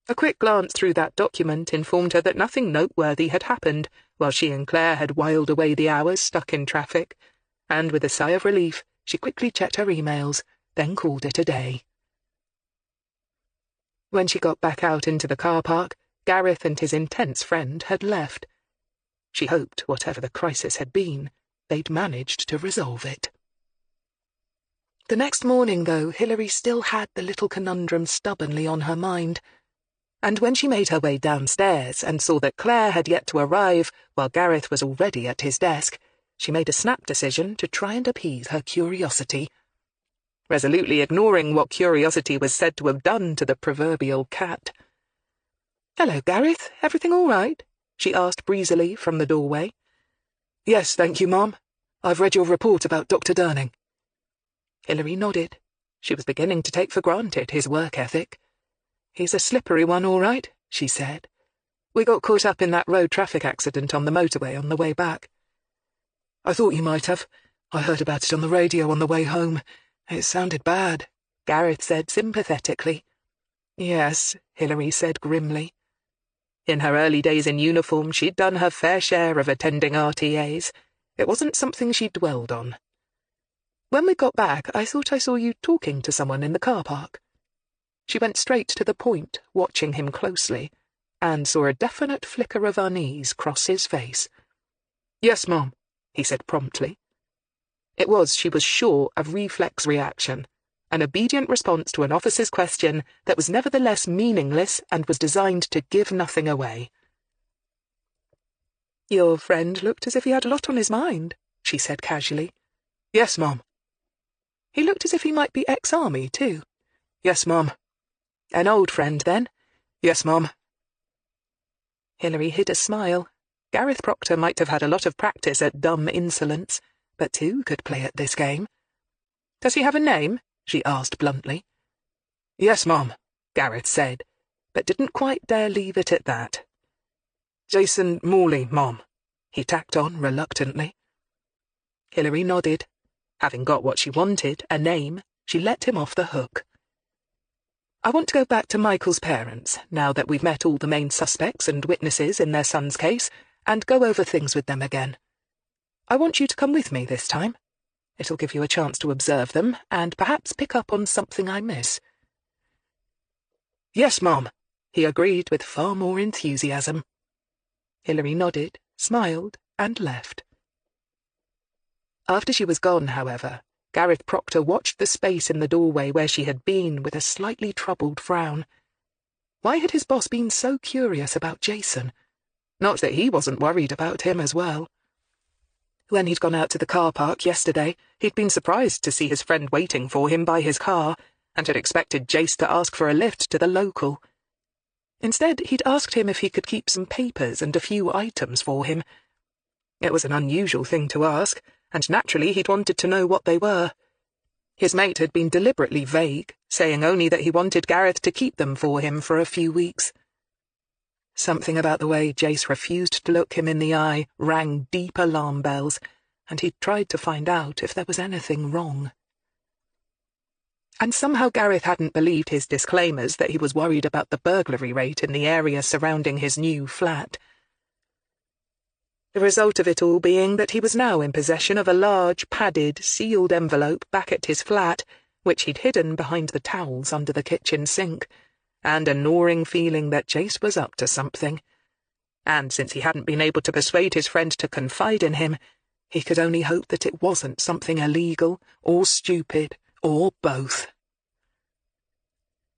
A quick glance through that document informed her that nothing noteworthy had happened while she and Claire had whiled away the hours stuck in traffic, and with a sigh of relief, she quickly checked her emails, then called it a day. When she got back out into the car park, Gareth and his intense friend had left. She hoped, whatever the crisis had been, they'd managed to resolve it. The next morning, though, Hilary still had the little conundrum stubbornly on her mind. And when she made her way downstairs and saw that Claire had yet to arrive while Gareth was already at his desk, she made a snap decision to try and appease her curiosity. Resolutely ignoring what curiosity was said to have done to the proverbial cat. "Hello, Gareth. Everything all right?" she asked breezily from the doorway. "Yes, thank you, Mum. I've read your report about Dr. Durning." Hilary nodded. She was beginning to take for granted his work ethic. "He's a slippery one, all right," she said. "We got caught up in that road traffic accident on the motorway on the way back." "I thought you might have. I heard about it on the radio on the way home. It sounded bad," Gareth said sympathetically. "Yes," Hilary said grimly. In her early days in uniform, she'd done her fair share of attending RTAs. It wasn't something she dwelled on. "When we got back, I thought I saw you talking to someone in the car park." She went straight to the point, watching him closely, and saw a definite flicker of unease cross his face. "Yes, Mum," he said promptly. It was, she was sure, a reflex reaction, an obedient response to an officer's question that was nevertheless meaningless and was designed to give nothing away. "Your friend looked as if he had a lot on his mind," she said casually. "Yes, Mum." "He looked as if he might be ex-army, too." "Yes, Mum." "An old friend, then?" "Yes, Mum." Hilary hid a smile. Gareth Proctor might have had a lot of practice at dumb insolence, but two could play at this game. "Does he have a name?" she asked bluntly. "Yes, Mum," Gareth said, but didn't quite dare leave it at that. "Jason Morley, Mum," he tacked on reluctantly. Hilary nodded. Having got what she wanted, a name, she let him off the hook. "I want to go back to Michael's parents, now that we've met all the main suspects and witnesses in their son's case, and go over things with them again. I want you to come with me this time. It'll give you a chance to observe them, and perhaps pick up on something I miss." "Yes, Mum," he agreed with far more enthusiasm. Hilary nodded, smiled, and left. After she was gone, however, Gareth Proctor watched the space in the doorway where she had been with a slightly troubled frown. Why had his boss been so curious about Jason? Not that he wasn't worried about him as well. When he'd gone out to the car park yesterday, he'd been surprised to see his friend waiting for him by his car, and had expected Jace to ask for a lift to the local. Instead, he'd asked him if he could keep some papers and a few items for him. It was an unusual thing to ask, and naturally he'd wanted to know what they were. His mate had been deliberately vague, saying only that he wanted Gareth to keep them for him for a few weeks. Something about the way Jace refused to look him in the eye rang deep alarm bells, and he'd tried to find out if there was anything wrong. And somehow Gareth hadn't believed his disclaimers that he was worried about the burglary rate in the area surrounding his new flat. The result of it all being that he was now in possession of a large, padded, sealed envelope back at his flat, which he'd hidden behind the towels under the kitchen sink, and a gnawing feeling that Jace was up to something. And since he hadn't been able to persuade his friend to confide in him, he could only hope that it wasn't something illegal, or stupid, or both.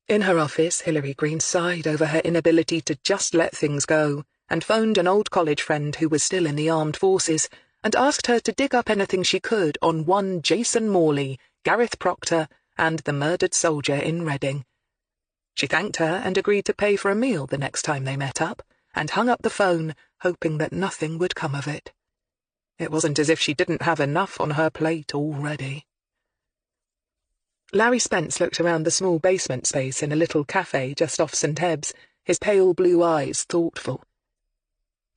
In her office, Hilary Greene sighed over her inability to just let things go, and phoned an old college friend who was still in the armed forces, and asked her to dig up anything she could on one Jason Morley, Gareth Proctor, and the murdered soldier in Reading. She thanked her and agreed to pay for a meal the next time they met up, and hung up the phone, hoping that nothing would come of it. It wasn't as if she didn't have enough on her plate already. Larry Spence looked around the small basement space in a little cafe just off St. Hebbe's, his pale blue eyes thoughtful.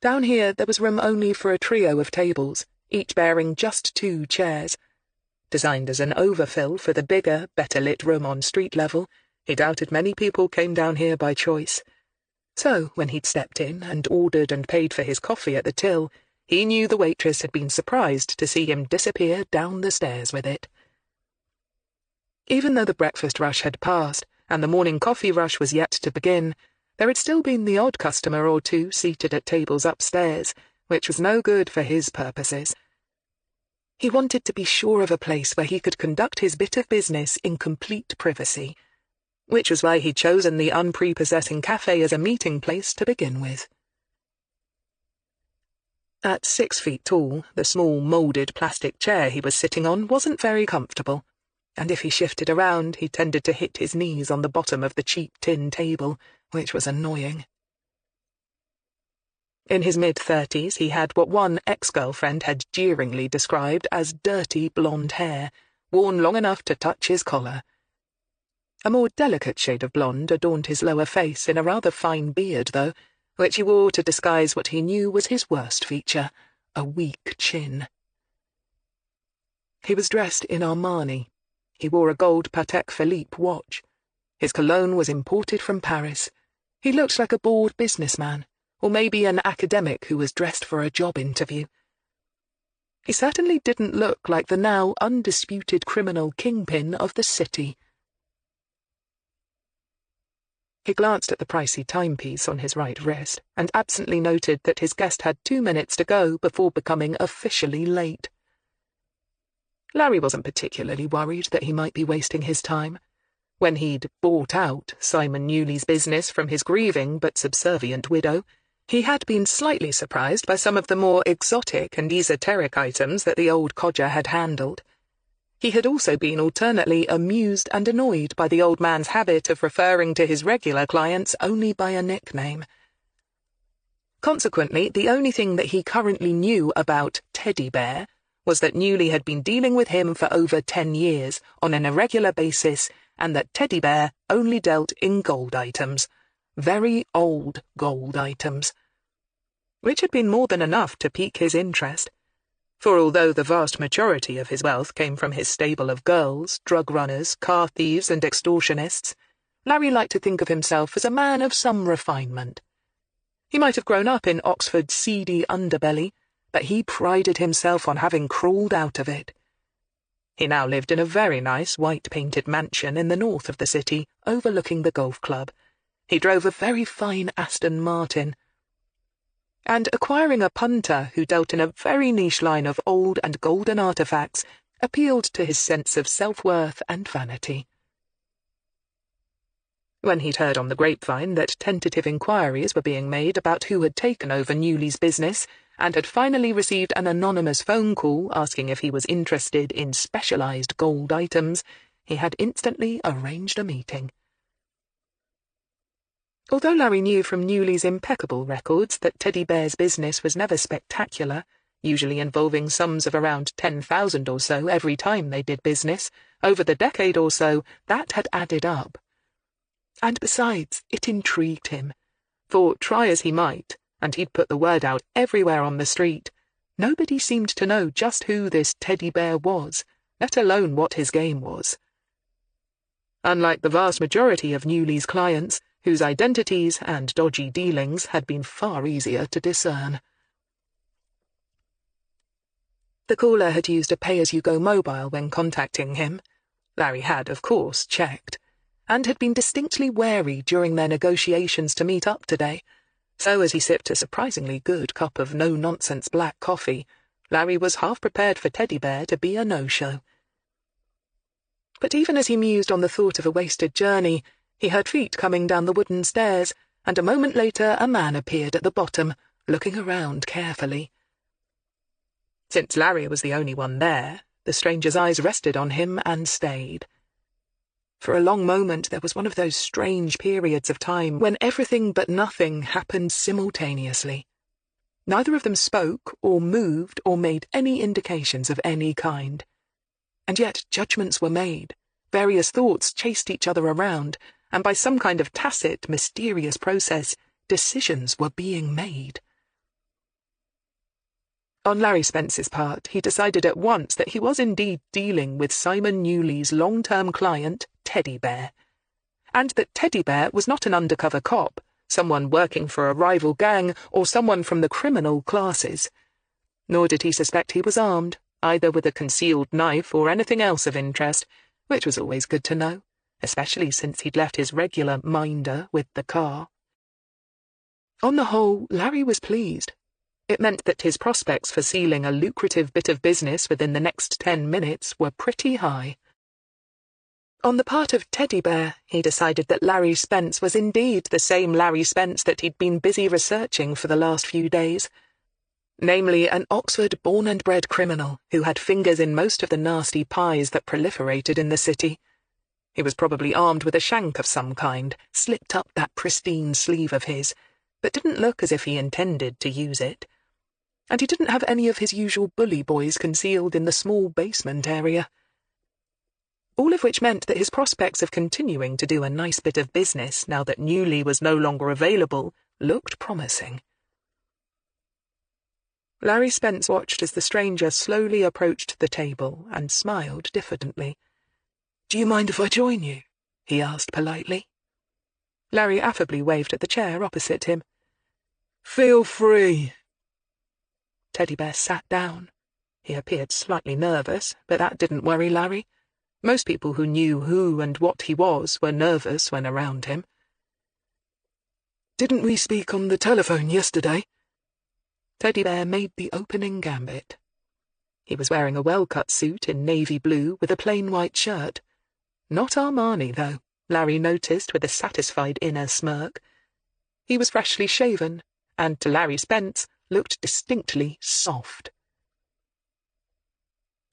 Down here there was room only for a trio of tables, each bearing just 2 chairs. Designed as an overfill for the bigger, better-lit room on street level, he doubted many people came down here by choice. So, when he'd stepped in and ordered and paid for his coffee at the till, he knew the waitress had been surprised to see him disappear down the stairs with it. Even though the breakfast rush had passed, and the morning coffee rush was yet to begin, there had still been the odd customer or two seated at tables upstairs, which was no good for his purposes. He wanted to be sure of a place where he could conduct his bit of business in complete privacy, which was why he'd chosen the unprepossessing cafe as a meeting place to begin with. At 6 feet tall, the small moulded plastic chair he was sitting on wasn't very comfortable, and if he shifted around, he tended to hit his knees on the bottom of the cheap tin table, which was annoying. In his mid-30s, he had what one ex-girlfriend had jeeringly described as dirty blonde hair, worn long enough to touch his collar. A more delicate shade of blonde adorned his lower face in a rather fine beard, though, which he wore to disguise what he knew was his worst feature, a weak chin. He was dressed in Armani. He wore a gold Patek Philippe watch. His cologne was imported from Paris. He looked like a bored businessman, or maybe an academic who was dressed for a job interview. He certainly didn't look like the now undisputed criminal kingpin of the city. He glanced at the pricey timepiece on his right wrist, and absently noted that his guest had 2 minutes to go before becoming officially late. Larry wasn't particularly worried that he might be wasting his time. When he'd bought out Simon Newley's business from his grieving but subservient widow, he had been slightly surprised by some of the more exotic and esoteric items that the old codger had handled. He had also been alternately amused and annoyed by the old man's habit of referring to his regular clients only by a nickname. Consequently, the only thing that he currently knew about Teddy Bear was that Newley had been dealing with him for over 10 years on an irregular basis, and that Teddy Bear only dealt in gold items, very old gold items, which had been more than enough to pique his interest. For although the vast majority of his wealth came from his stable of girls, drug runners, car thieves, and extortionists, Larry liked to think of himself as a man of some refinement. He might have grown up in Oxford's seedy underbelly, but he prided himself on having crawled out of it. He now lived in a very nice white-painted mansion in the north of the city, overlooking the golf club. He drove a very fine Aston Martin, and acquiring a punter who dealt in a very niche line of old and golden artifacts appealed to his sense of self-worth and vanity. When he'd heard on the grapevine that tentative inquiries were being made about who had taken over Newley's business, and had finally received an anonymous phone call asking if he was interested in specialized gold items, he had instantly arranged a meeting. Although Larry knew from Newley's impeccable records that Teddy Bear's business was never spectacular, usually involving sums of around 10,000 or so every time they did business, over the decade or so, that had added up. And besides, it intrigued him, for try as he might, and he'd put the word out everywhere on the street, nobody seemed to know just who this Teddy Bear was, let alone what his game was. Unlike the vast majority of Newley's clients, whose identities and dodgy dealings had been far easier to discern. The caller had used a pay-as-you-go mobile when contacting him. Larry had, of course, checked, and had been distinctly wary during their negotiations to meet up today, so as he sipped a surprisingly good cup of no-nonsense black coffee, Larry was half prepared for Teddy Bear to be a no-show. But even as he mused on the thought of a wasted journey, he heard feet coming down the wooden stairs, and a moment later a man appeared at the bottom, looking around carefully. Since Larry was the only one there, the stranger's eyes rested on him and stayed. For a long moment there was one of those strange periods of time when everything but nothing happened simultaneously. Neither of them spoke or moved or made any indications of any kind. And yet judgments were made, various thoughts chased each other around, and by some kind of tacit, mysterious process, decisions were being made. On Larry Spence's part, he decided at once that he was indeed dealing with Simon Newley's long-term client, Teddy Bear, and that Teddy Bear was not an undercover cop, someone working for a rival gang, or someone from the criminal classes. Nor did he suspect he was armed, either with a concealed knife or anything else of interest, which was always good to know, especially since he'd left his regular minder with the car. On the whole, Larry was pleased. It meant that his prospects for sealing a lucrative bit of business within the next 10 minutes were pretty high. On the part of Teddy Bear, he decided that Larry Spence was indeed the same Larry Spence that he'd been busy researching for the last few days. Namely, an Oxford born-and-bred criminal who had fingers in most of the nasty pies that proliferated in the city. He was probably armed with a shank of some kind, slipped up that pristine sleeve of his, but didn't look as if he intended to use it. And he didn't have any of his usual bully boys concealed in the small basement area. All of which meant that his prospects of continuing to do a nice bit of business now that Newley was no longer available looked promising. Larry Spence watched as the stranger slowly approached the table and smiled diffidently. "Do you mind if I join you?" he asked politely. Larry affably waved at the chair opposite him. "Feel free." Teddy Bear sat down. He appeared slightly nervous, but that didn't worry Larry. Most people who knew who and what he was were nervous when around him. "Didn't we speak on the telephone yesterday?" Teddy Bear made the opening gambit. He was wearing a well-cut suit in navy blue with a plain white shirt. Not Armani, though, Larry noticed with a satisfied inner smirk. He was freshly shaven, and to Larry Spence looked distinctly soft.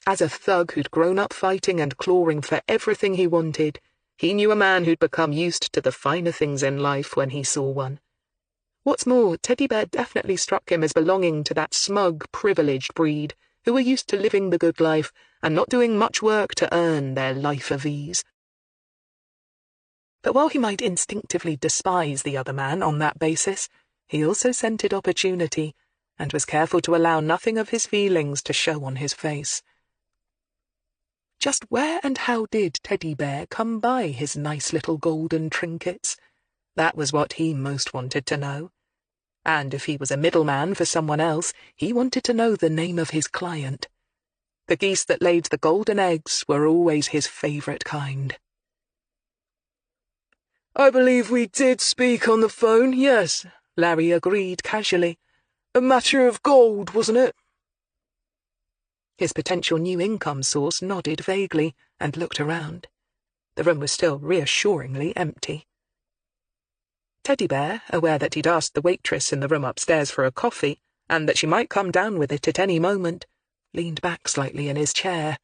As a thug who'd grown up fighting and clawing for everything he wanted, he knew a man who'd become used to the finer things in life when he saw one. What's more, Teddy Bear definitely struck him as belonging to that smug, privileged breed who were used to living the good life and not doing much work to earn their life of ease. But while he might instinctively despise the other man on that basis, he also scented opportunity and was careful to allow nothing of his feelings to show on his face. Just where and how did Teddy Bear come by his nice little golden trinkets? That was what he most wanted to know. And if he was a middleman for someone else, he wanted to know the name of his client. The geese that laid the golden eggs were always his favourite kind. "I believe we did speak on the phone, yes," Larry agreed casually. "A matter of gold, wasn't it?" His potential new income source nodded vaguely and looked around. The room was still reassuringly empty. Teddy Bear, aware that he'd asked the waitress in the room upstairs for a coffee, and that she might come down with it at any moment, leaned back slightly in his chair.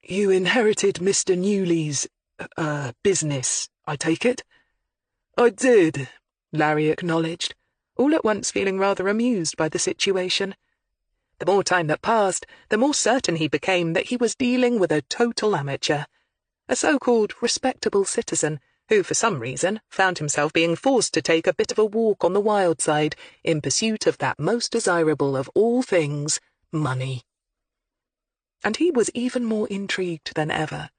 "You inherited Mr. Newley's, business, I take it?" "I did," Larry acknowledged, all at once feeling rather amused by the situation. The more time that passed, the more certain he became that he was dealing with a total amateur, a so-called respectable citizen who, for some reason, found himself being forced to take a bit of a walk on the wild side in pursuit of that most desirable of all things, money. And he was even more intrigued than ever.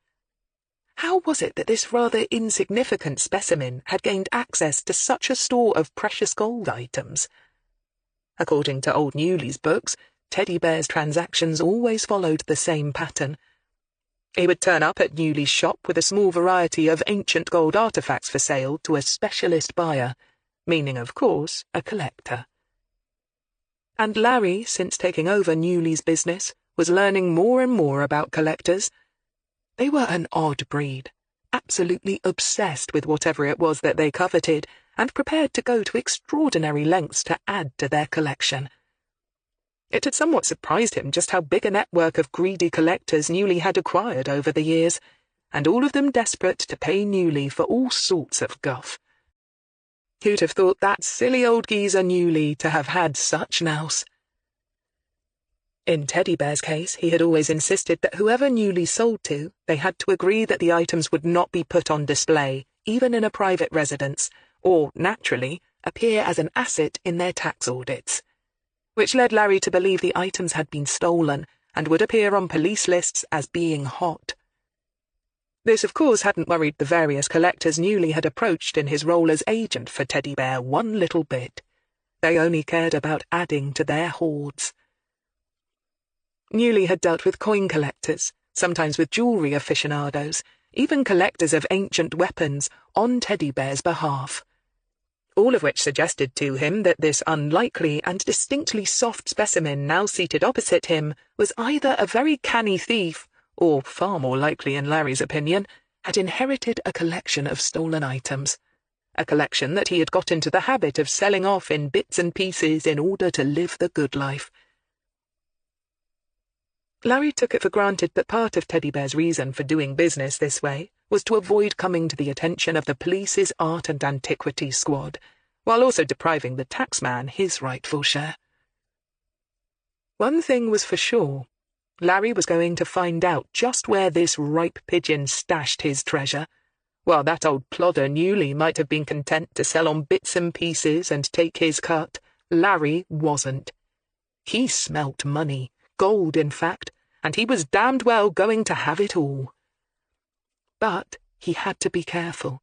How was it that this rather insignificant specimen had gained access to such a store of precious gold items? According to old Newley's books, Teddy Bear's transactions always followed the same pattern. He would turn up at Newley's shop with a small variety of ancient gold artifacts for sale to a specialist buyer, meaning, of course, a collector. And Larry, since taking over Newley's business, was learning more and more about collectors. They were an odd breed, absolutely obsessed with whatever it was that they coveted, and prepared to go to extraordinary lengths to add to their collection. It had somewhat surprised him just how big a network of greedy collectors Newley had acquired over the years, and all of them desperate to pay Newley for all sorts of guff. Who'd have thought that silly old geezer Newley to have had such nous? In Teddy Bear's case, he had always insisted that whoever Newley sold to, they had to agree that the items would not be put on display, even in a private residence, or, naturally, appear as an asset in their tax audits, which led Larry to believe the items had been stolen and would appear on police lists as being hot. This, of course, hadn't worried the various collectors Newley had approached in his role as agent for Teddy Bear one little bit. They only cared about adding to their hoards. Newley had dealt with coin collectors, sometimes with jewellery aficionados, even collectors of ancient weapons, on Teddy Bear's behalf. All of which suggested to him that this unlikely and distinctly soft specimen now seated opposite him was either a very canny thief, or, far more likely in Larry's opinion, had inherited a collection of stolen items. A collection that he had got into the habit of selling off in bits and pieces in order to live the good life. Larry took it for granted that part of Teddy Bear's reason for doing business this way was to avoid coming to the attention of the police's art and antiquities squad, while also depriving the taxman his rightful share. One thing was for sure. Larry was going to find out just where this ripe pigeon stashed his treasure, while that old plodder Newley might have been content to sell on bits and pieces and take his cut. Larry wasn't. He smelt money. Gold, in fact, and he was damned well going to have it all. But he had to be careful.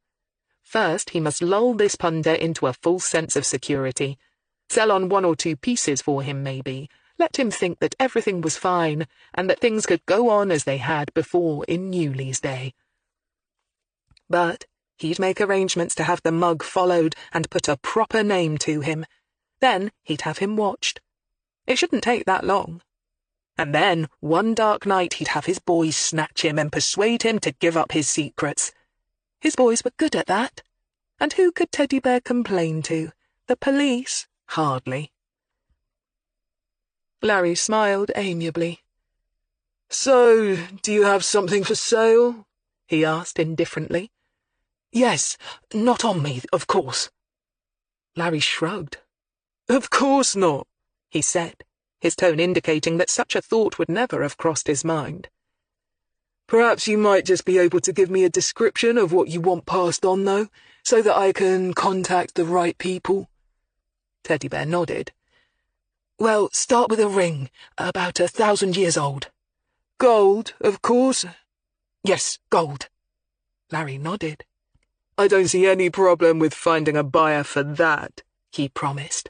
First, he must lull this punter into a false sense of security. Sell on 1 or 2 pieces for him, maybe. Let him think that everything was fine, and that things could go on as they had before in Newley's day. But he'd make arrangements to have the mug followed and put a proper name to him. Then he'd have him watched. It shouldn't take that long. And then, one dark night, he'd have his boys snatch him and persuade him to give up his secrets. His boys were good at that. And who could Teddy Bear complain to? The police? Hardly. Larry smiled amiably. "So, do you have something for sale?" he asked indifferently. "Yes, not on me, of course." Larry shrugged. "Of course not," he said, his tone indicating that such a thought would never have crossed his mind. "Perhaps you might just be able to give me a description of what you want passed on, though, so that I can contact the right people." Teddy Bear nodded. "Well, start with a ring, about 1,000 years old." "Gold, of course?" "Yes, gold." Larry nodded. "I don't see any problem with finding a buyer for that," he promised.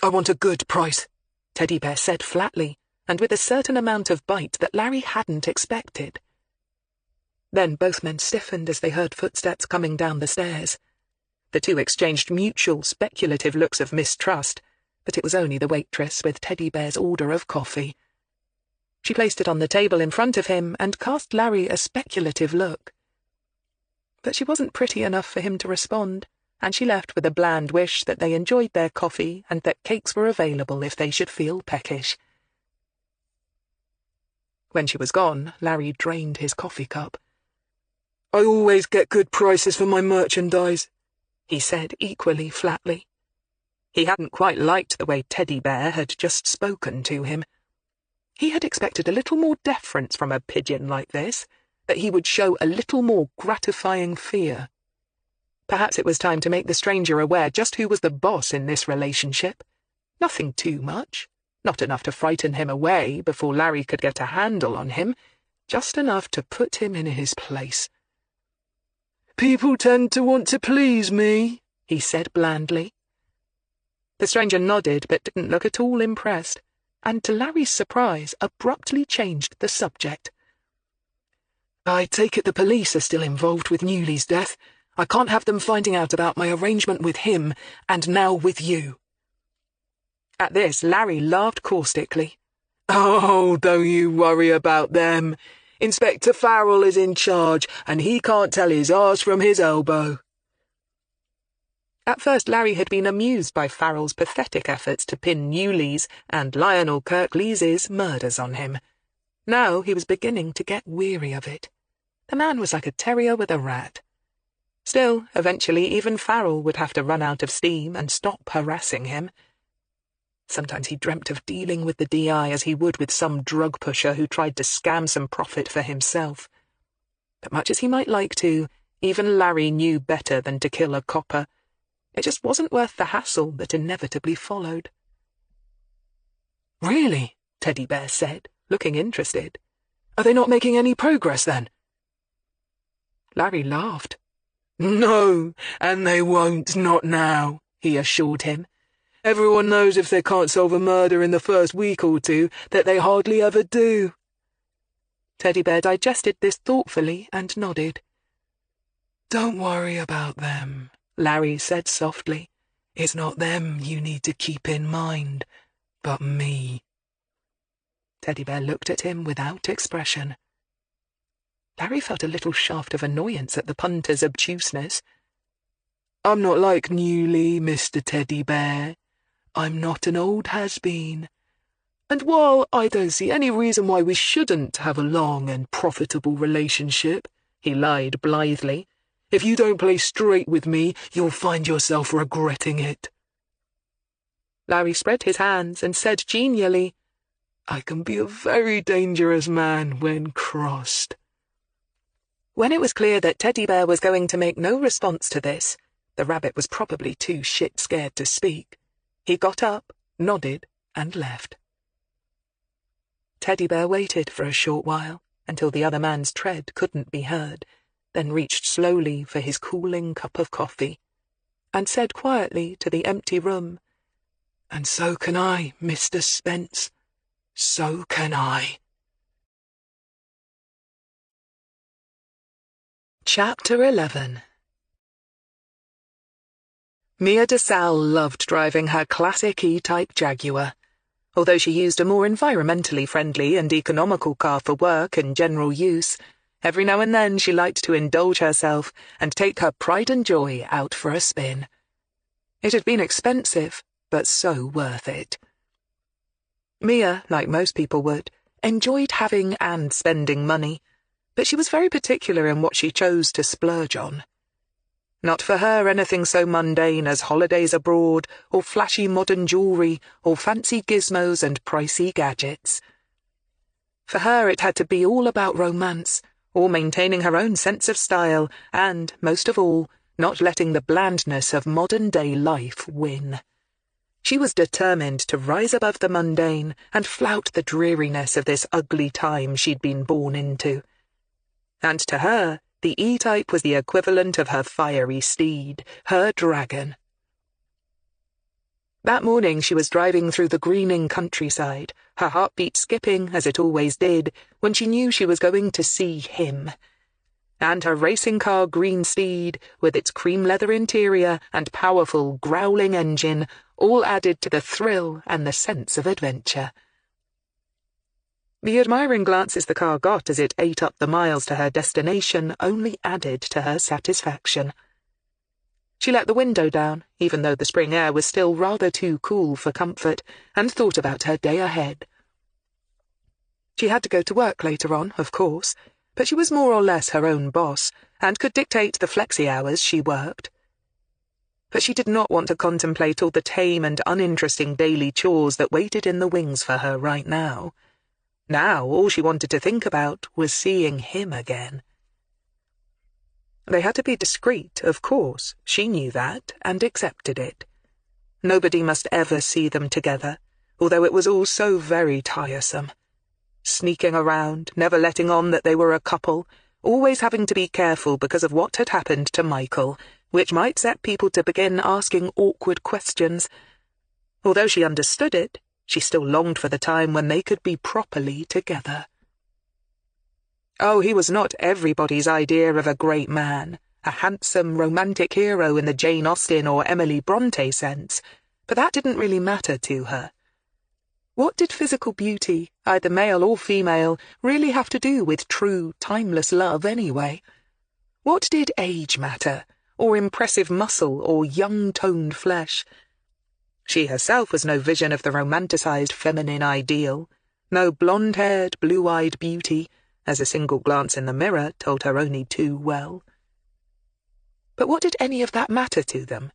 "I want a good price," Teddy Bear said flatly, and with a certain amount of bite that Larry hadn't expected. Then both men stiffened as they heard footsteps coming down the stairs. The two exchanged mutual, speculative looks of mistrust, but it was only the waitress with Teddy Bear's order of coffee. She placed it on the table in front of him and cast Larry a speculative look. But she wasn't pretty enough for him to respond, and she left with a bland wish that they enjoyed their coffee and that cakes were available if they should feel peckish. When she was gone, Larry drained his coffee cup. "I always get good prices for my merchandise," he said equally flatly. He hadn't quite liked the way Teddy Bear had just spoken to him. He had expected a little more deference from a pigeon like this, that he would show a little more gratifying fear. Perhaps it was time to make the stranger aware just who was the boss in this relationship. Nothing too much. Not enough to frighten him away before Larry could get a handle on him. Just enough to put him in his place. "People tend to want to please me," he said blandly. The stranger nodded but didn't look at all impressed, and to Larry's surprise abruptly changed the subject. "I take it the police are still involved with Newley's death. I can't have them finding out about my arrangement with him, and now with you." At this, Larry laughed caustically. "Oh, don't you worry about them. Inspector Farrell is in charge, and he can't tell his arse from his elbow." At first Larry had been amused by Farrell's pathetic efforts to pin Newley's and Lionel Kirklees's murders on him. Now he was beginning to get weary of it. The man was like a terrier with a rat. Still, eventually even Farrell would have to run out of steam and stop harassing him. Sometimes he dreamt of dealing with the DI as he would with some drug pusher who tried to scam some profit for himself. But much as he might like to, even Larry knew better than to kill a copper. It just wasn't worth the hassle that inevitably followed. "Really?" Teddy Bear said, looking interested. "Are they not making any progress, then?" Larry laughed. "No, and they won't, not now," he assured him. "Everyone knows if they can't solve a murder in the first week or two, that they hardly ever do." Teddy Bear digested this thoughtfully and nodded. "Don't worry about them," Larry said softly. "It's not them you need to keep in mind, but me." Teddy Bear looked at him without expression. Larry felt a little shaft of annoyance at the punter's obtuseness. "I'm not like Newley, Mr. Teddy Bear. I'm not an old has-been. And while I don't see any reason why we shouldn't have a long and profitable relationship," he lied blithely, "if you don't play straight with me, you'll find yourself regretting it." Larry spread his hands and said genially, "I can be a very dangerous man when crossed." When it was clear that Teddy Bear was going to make no response to this, the rabbit was probably too shit-scared to speak. He got up, nodded, and left. Teddy Bear waited for a short while, until the other man's tread couldn't be heard, then reached slowly for his cooling cup of coffee, and said quietly to the empty room, "And so can I, Mr. Spence. So can I." Chapter 11. Mia DeSalle loved driving her classic E-Type Jaguar. Although she used a more environmentally friendly and economical car for work and general use, every now and then she liked to indulge herself and take her pride and joy out for a spin. It had been expensive, but so worth it. Mia, like most people would, enjoyed having and spending money, but she was very particular in what she chose to splurge on. Not for her anything so mundane as holidays abroad, or flashy modern jewelry, or fancy gizmos and pricey gadgets. For her it had to be all about romance, or maintaining her own sense of style, and, most of all, not letting the blandness of modern-day life win. She was determined to rise above the mundane and flout the dreariness of this ugly time she'd been born into. And to her, the E-Type was the equivalent of her fiery steed, her dragon. That morning she was driving through the Greene countryside, her heartbeat skipping, as it always did, when she knew she was going to see him. And her racing car green steed, with its cream leather interior and powerful, growling engine, all added to the thrill and the sense of adventure. The admiring glances the car got as it ate up the miles to her destination only added to her satisfaction. She let the window down, even though the spring air was still rather too cool for comfort, and thought about her day ahead. She had to go to work later on, of course, but she was more or less her own boss, and could dictate the flexi hours she worked. But she did not want to contemplate all the tame and uninteresting daily chores that waited in the wings for her right now. Now all she wanted to think about was seeing him again. They had to be discreet, of course. She knew that, and accepted it. Nobody must ever see them together, although it was all so very tiresome. Sneaking around, never letting on that they were a couple, always having to be careful because of what had happened to Michael, which might set people to begin asking awkward questions. Although she understood it, she still longed for the time when they could be properly together. Oh, he was not everybody's idea of a great man, a handsome, romantic hero in the Jane Austen or Emily Bronte sense, but that didn't really matter to her. What did physical beauty, either male or female, really have to do with true, timeless love anyway? What did age matter, or impressive muscle, or young-toned flesh. She herself was no vision of the romanticized feminine ideal, no blonde-haired, blue-eyed beauty, as a single glance in the mirror told her only too well. But what did any of that matter to them?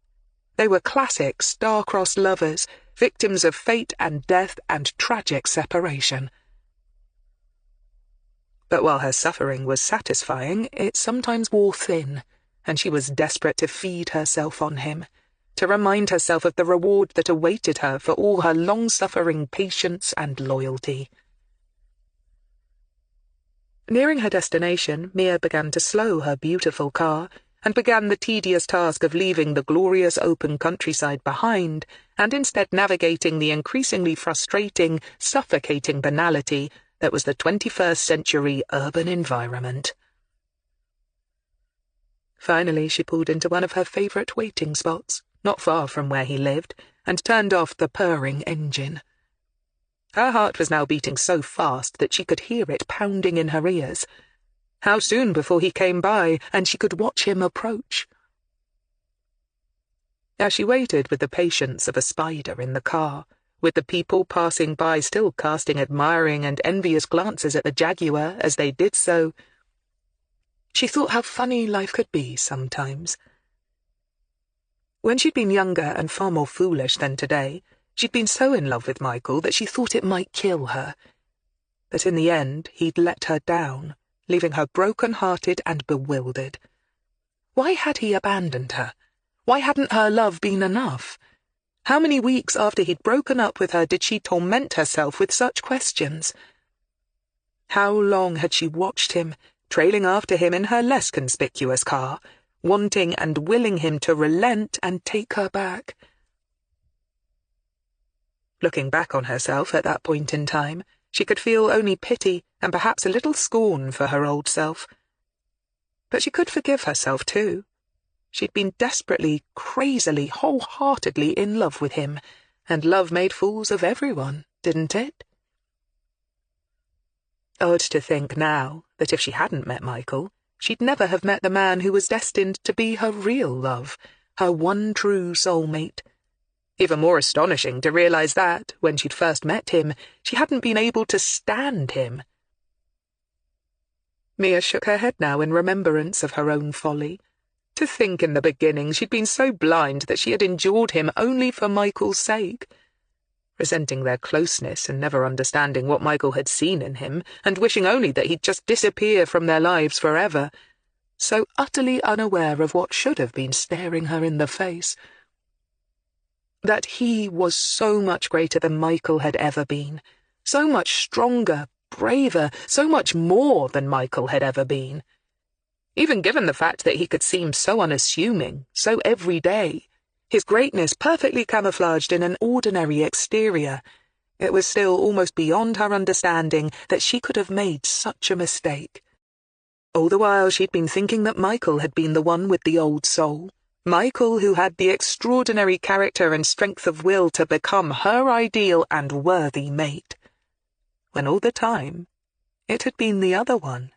They were classic star-crossed lovers, victims of fate and death and tragic separation. But while her suffering was satisfying, it sometimes wore thin, and she was desperate to feed herself on him, to remind herself of the reward that awaited her for all her long-suffering patience and loyalty. Nearing her destination, Mia began to slow her beautiful car, and began the tedious task of leaving the glorious open countryside behind, and instead navigating the increasingly frustrating, suffocating banality that was the 21st century urban environment. Finally, she pulled into one of her favourite waiting spots, not far from where he lived, and turned off the purring engine. Her heart was now beating so fast that she could hear it pounding in her ears. How soon before he came by, and she could watch him approach? As she waited with the patience of a spider in the car, with the people passing by still casting admiring and envious glances at the Jaguar as they did so, she thought how funny life could be sometimes. When she'd been younger and far more foolish than today, she'd been so in love with Michael that she thought it might kill her. But in the end, he'd let her down, leaving her broken-hearted and bewildered. Why had he abandoned her? Why hadn't her love been enough? How many weeks after he'd broken up with her did she torment herself with such questions? How long had she watched him, trailing after him in her less conspicuous car, wanting and willing him to relent and take her back? Looking back on herself at that point in time, she could feel only pity and perhaps a little scorn for her old self. But she could forgive herself too. She'd been desperately, crazily, wholeheartedly in love with him, and love made fools of everyone, didn't it? Odd to think now that if she hadn't met Michael, she'd never have met the man who was destined to be her real love, her one true soulmate. Even more astonishing to realize that, when she'd first met him, she hadn't been able to stand him. Mia shook her head now in remembrance of her own folly. To think in the beginning she'd been so blind that she had endured him only for Michael's sake. Resenting their closeness and never understanding what Michael had seen in him, and wishing only that he'd just disappear from their lives forever. So utterly unaware of what should have been staring her in the face. That he was so much greater than Michael had ever been, so much stronger, braver, so much more than Michael had ever been. Even given the fact that he could seem so unassuming, so everyday, his greatness perfectly camouflaged in an ordinary exterior, it was still almost beyond her understanding that she could have made such a mistake. All the while she'd been thinking that Michael had been the one with the old soul, Michael who had the extraordinary character and strength of will to become her ideal and worthy mate, when all the time it had been the other one.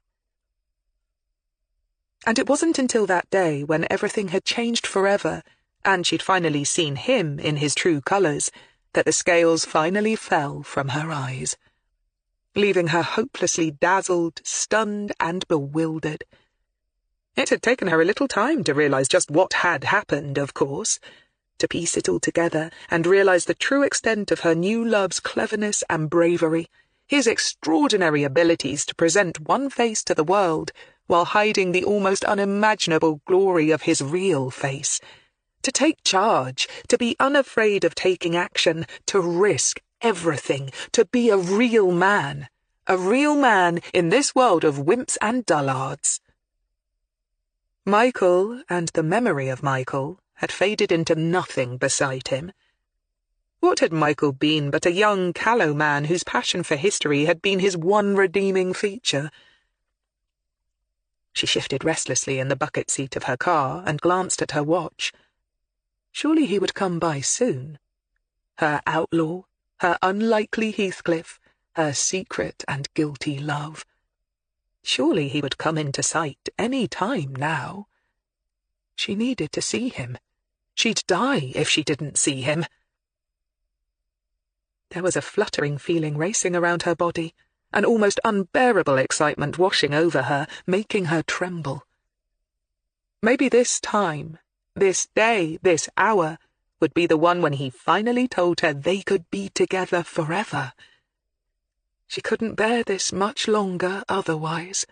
And it wasn't until that day when everything had changed forever, and she'd finally seen him in his true colours, that the scales finally fell from her eyes, leaving her hopelessly dazzled, stunned, and bewildered. It had taken her a little time to realise just what had happened, of course, to piece it all together and realise the true extent of her new love's cleverness and bravery, his extraordinary abilities to present one face to the world while hiding the almost unimaginable glory of his real face, to take charge, to be unafraid of taking action, to risk everything, to be a real man in this world of wimps and dullards. Michael and the memory of Michael had faded into nothing beside him. What had Michael been but a young, callow man whose passion for history had been his one redeeming feature? She shifted restlessly in the bucket seat of her car and glanced at her watch. Surely he would come by soon. Her outlaw, her unlikely Heathcliff, her secret and guilty love. Surely he would come into sight any time now. She needed to see him. She'd die if she didn't see him. There was a fluttering feeling racing around her body, an almost unbearable excitement washing over her, making her tremble. Maybe this time, this day, this hour, would be the one when he finally told her they could be together forever. She couldn't bear this much longer otherwise.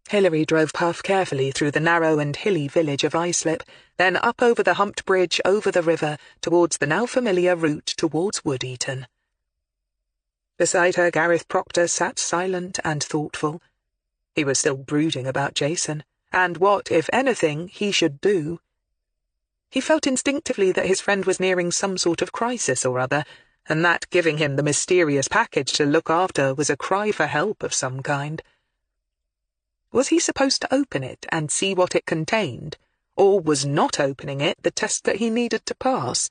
Hilary drove Puff carefully through the narrow and hilly village of Islip, then up over the humped bridge over the river towards the now familiar route towards Wood-Eaton. Beside her, Gareth Proctor sat silent and thoughtful. He was still brooding about Jason, and what, if anything, he should do. He felt instinctively that his friend was nearing some sort of crisis or other, and that giving him the mysterious package to look after was a cry for help of some kind. Was he supposed to open it and see what it contained, or was not opening it the test that he needed to pass?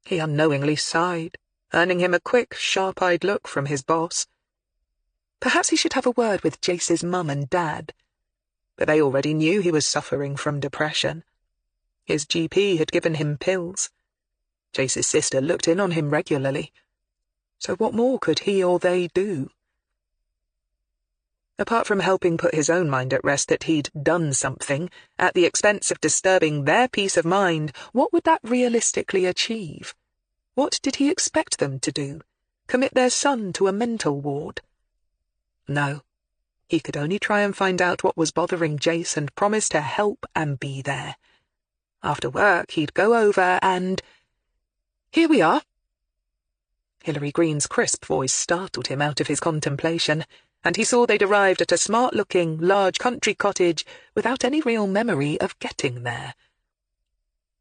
He unknowingly sighed, earning him a quick, sharp-eyed look from his boss. Perhaps he should have a word with Jace's mum and dad, but they already knew he was suffering from depression. His GP had given him pills. Jace's sister looked in on him regularly. So what more could he or they do? Apart from helping put his own mind at rest that he'd done something, at the expense of disturbing their peace of mind, what would that realistically achieve? What did he expect them to do? Commit their son to a mental ward? No. He could only try and find out what was bothering Jace and promise to help and be there. After work, he'd go over and... "Here we are." Hilary Greene's crisp voice startled him out of his contemplation, and he saw they'd arrived at a smart-looking, large country cottage without any real memory of getting there.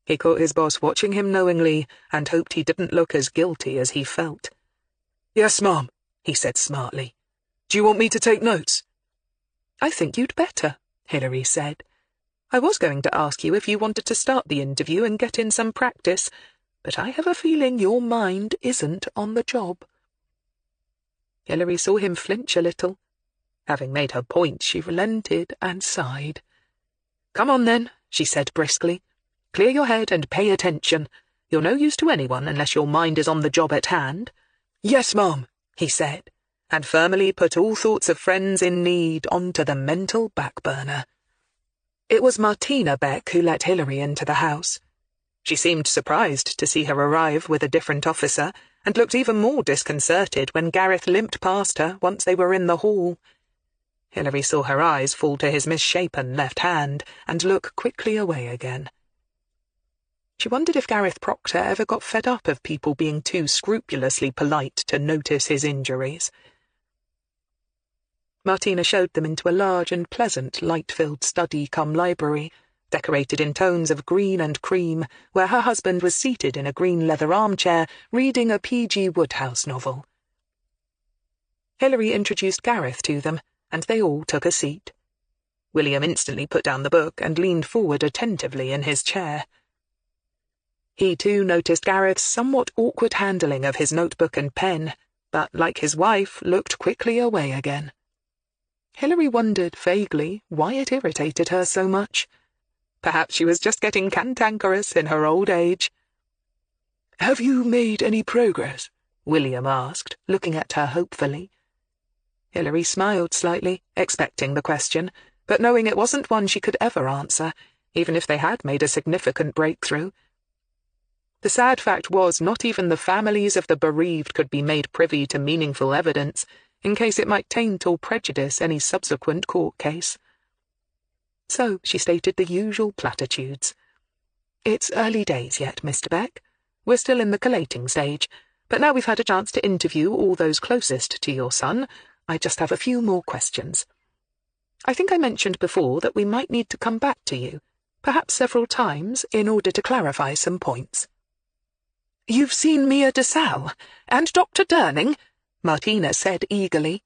He caught his boss watching him knowingly and hoped he didn't look as guilty as he felt. "Yes, Mom," he said smartly. "Do you want me to take notes?" "I think you'd better," Hilary said. "I was going to ask you if you wanted to start the interview and get in some practice, but I have a feeling your mind isn't on the job." Hilary saw him flinch a little. Having made her point, she relented and sighed. "Come on, then," she said briskly. "Clear your head and pay attention. You're no use to anyone unless your mind is on the job at hand." "Yes, Mom," he said, and firmly put all thoughts of friends in need onto the mental back burner. It was Martina Beck who let Hilary into the house. She seemed surprised to see her arrive with a different officer, and looked even more disconcerted when Gareth limped past her once they were in the hall. Hilary saw her eyes fall to his misshapen left hand, and look quickly away again. She wondered if Gareth Proctor ever got fed up of people being too scrupulously polite to notice his injuries. Martina showed them into a large and pleasant light-filled study-cum-library, decorated in tones of green and cream, where her husband was seated in a green leather armchair, reading a P.G. Wodehouse novel. Hilary introduced Gareth to them, and they all took a seat. William instantly put down the book and leaned forward attentively in his chair. He too noticed Gareth's somewhat awkward handling of his notebook and pen, but, like his wife, looked quickly away again. Hilary wondered vaguely why it irritated her so much. Perhaps she was just getting cantankerous in her old age. "Have you made any progress?" William asked, looking at her hopefully. Hilary smiled slightly, expecting the question, but knowing it wasn't one she could ever answer, even if they had made a significant breakthrough. The sad fact was not even the families of the bereaved could be made privy to meaningful evidence, in case it might taint or prejudice any subsequent court case. So she stated the usual platitudes. "It's early days yet, Mr. Beck. We're still in the collating stage, but now we've had a chance to interview all those closest to your son, I just have a few more questions. I think I mentioned before that we might need to come back to you, perhaps several times, in order to clarify some points." "You've seen Mia de Salle and Dr. Durning?" Martina said eagerly.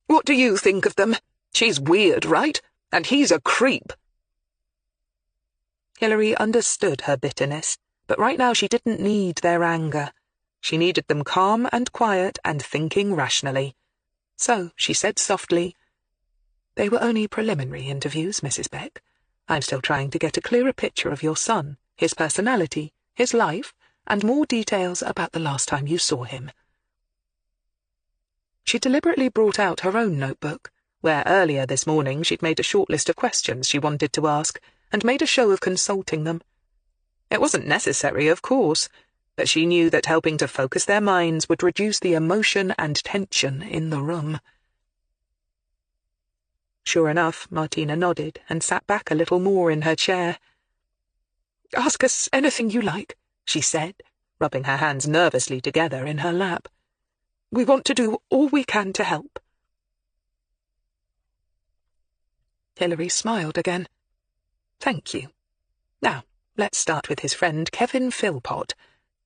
"What do you think of them? She's weird, right? And he's a creep." Hilary understood her bitterness, but right now she didn't need their anger. She needed them calm and quiet and thinking rationally. So she said softly, They were only preliminary interviews, Mrs. Beck. I'm still trying to get a clearer picture of your son, his personality, his life, and more details about the last time you saw him." She deliberately brought out her own notebook, where earlier this morning she'd made a short list of questions she wanted to ask, and made a show of consulting them. It wasn't necessary, of course, but she knew that helping to focus their minds would reduce the emotion and tension in the room. Sure enough, Martina nodded and sat back a little more in her chair. "Ask us anything you like," she said, rubbing her hands nervously together in her lap. "We want to do all we can to help." Hilary smiled again. "Thank you. Now, let's start with his friend Kevin Philpott.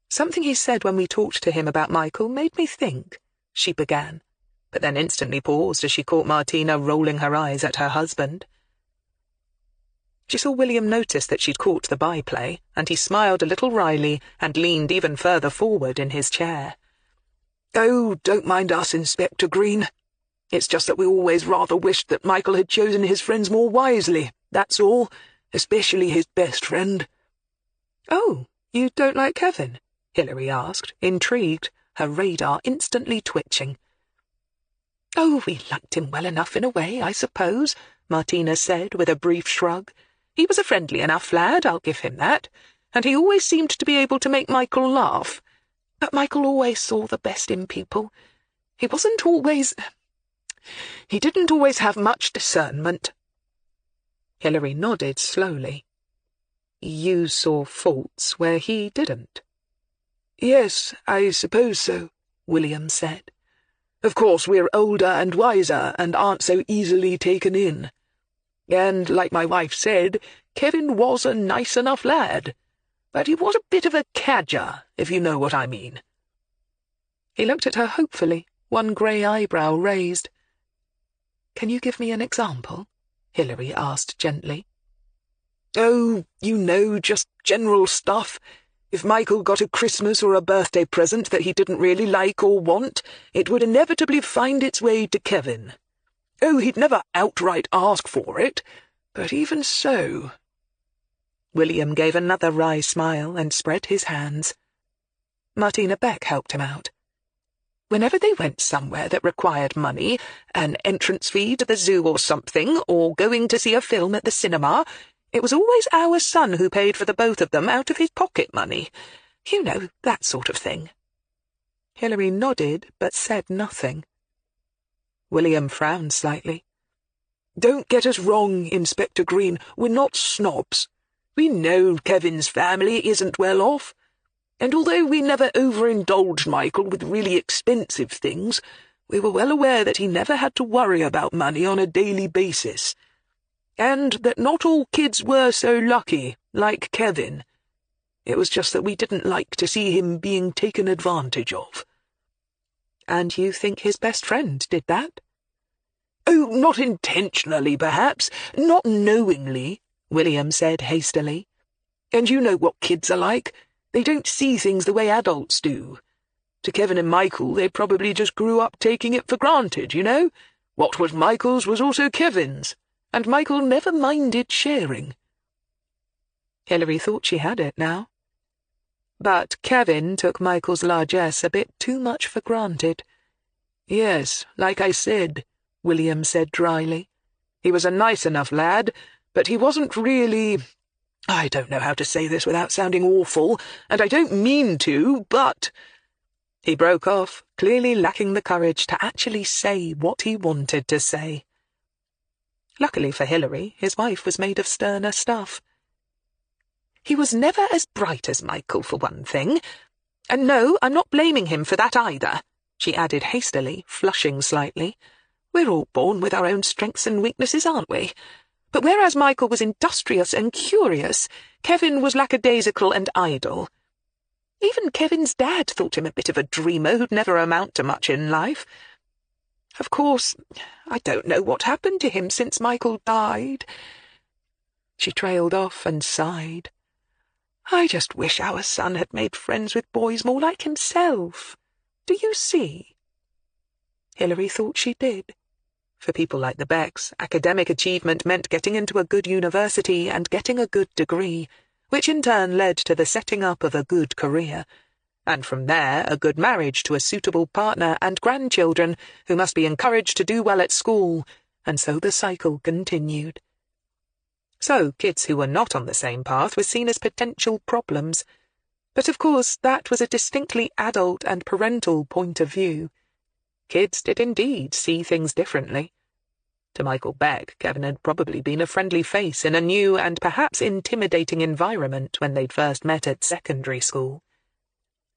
Something he said when we talked to him about Michael made me think," she began, but then instantly paused as she caught Martina rolling her eyes at her husband. She saw William notice that she'd caught the byplay, and he smiled a little wryly and leaned even further forward in his chair. "Oh, don't mind us, Inspector Greene. It's just that we always rather wished that Michael had chosen his friends more wisely, that's all, especially his best friend." "Oh, you don't like Kevin?" Hilary asked, intrigued, her radar instantly twitching. "Oh, we liked him well enough in a way, I suppose," Martina said with a brief shrug. "He was a friendly enough lad, I'll give him that, and he always seemed to be able to make Michael laugh. But Michael always saw the best in people. He didn't always have much discernment." Hilary nodded slowly. "You saw faults where he didn't?" "Yes, I suppose so," William said. "Of course, we're older and wiser and aren't so easily taken in. And, like my wife said, Kevin was a nice enough lad. But he was a bit of a cadger, if you know what I mean." He looked at her hopefully, one grey eyebrow raised. "Can you give me an example?" Hilary asked gently. "Oh, you know, just general stuff. If Michael got a Christmas or a birthday present that he didn't really like or want, it would inevitably find its way to Kevin. Oh, he'd never outright ask for it, but even so—" William gave another wry smile and spread his hands. Martina Beck helped him out. Whenever they went somewhere that required money, an entrance fee to the zoo or something, or going to see a film at the cinema, it was always our son who paid for the both of them out of his pocket money. You know, that sort of thing. Hilary nodded, but said nothing. William frowned slightly. "Don't get us wrong, Inspector Greene, we're not snobs. We know Kevin's family isn't well off, and although we never overindulged Michael with really expensive things, we were well aware that he never had to worry about money on a daily basis. And that not all kids were so lucky, like Kevin. It was just that we didn't like to see him being taken advantage of." "And you think his best friend did that?" "Oh, not intentionally, perhaps, not knowingly," William said hastily. "And you know what kids are like. They don't see things the way adults do. To Kevin and Michael, they probably just grew up taking it for granted, you know? What was Michael's was also Kevin's, and Michael never minded sharing." Hilary thought she had it now. But Kevin took Michael's largesse a bit too much for granted. "Yes, like I said," William said dryly. "He was a nice enough lad, but he wasn't really—I don't know how to say this without sounding awful, and I don't mean to, but—" He broke off, clearly lacking the courage to actually say what he wanted to say. Luckily for Hilary, his wife was made of sterner stuff. "He was never as bright as Michael, for one thing. And no, I'm not blaming him for that either," she added hastily, flushing slightly. "We're all born with our own strengths and weaknesses, aren't we? But whereas Michael was industrious and curious, Kevin was lackadaisical and idle. Even Kevin's dad thought him a bit of a dreamer who'd never amount to much in life. Of course, I don't know what happened to him since Michael died." She trailed off and sighed. "I just wish our son had made friends with boys more like himself. Do you see?" Hilary thought she did. For people like the Becks, academic achievement meant getting into a good university and getting a good degree, which in turn led to the setting up of a good career, and from there a good marriage to a suitable partner and grandchildren who must be encouraged to do well at school, and so the cycle continued. So kids who were not on the same path were seen as potential problems, but of course that was a distinctly adult and parental point of view. Kids did indeed see things differently. To Michael Beck, Kevin had probably been a friendly face in a new and perhaps intimidating environment when they'd first met at secondary school.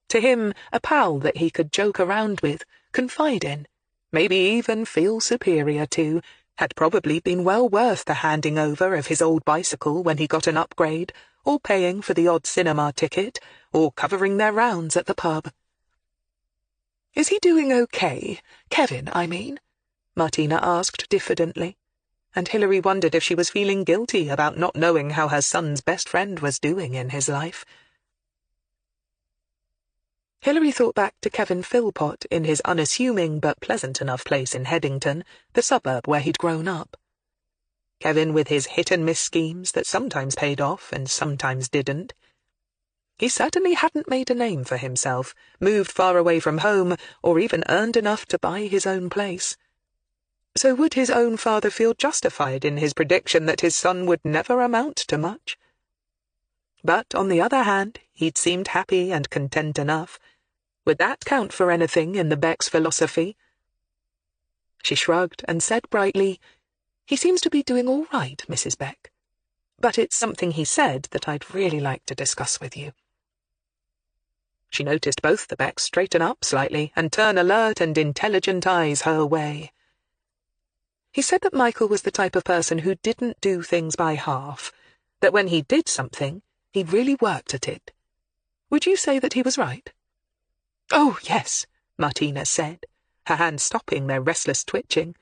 To him, a pal that he could joke around with, confide in, maybe even feel superior to, had probably been well worth the handing over of his old bicycle when he got an upgrade, or paying for the odd cinema ticket, or covering their rounds at the pub. "Is he doing okay? Kevin, I mean?" Martina asked diffidently, and Hilary wondered if she was feeling guilty about not knowing how her son's best friend was doing in his life. Hilary thought back to Kevin Philpott in his unassuming but pleasant enough place in Headington, the suburb where he'd grown up. Kevin with his hit-and-miss schemes that sometimes paid off and sometimes didn't. He certainly hadn't made a name for himself, moved far away from home, or even earned enough to buy his own place. So would his own father feel justified in his prediction that his son would never amount to much? But, on the other hand, he'd seemed happy and content enough. Would that count for anything in the Beck's philosophy? She shrugged and said brightly, "He seems to be doing all right, Mrs. Beck. But it's something he said that I'd really like to discuss with you." She noticed both the Becks straighten up slightly and turn alert and intelligent eyes her way. He said that Michael was the type of person who didn't do things by half, that when he did something, he really worked at it. Would you say that he was right? "Oh, yes," Martina said, her hands stopping their restless twitching.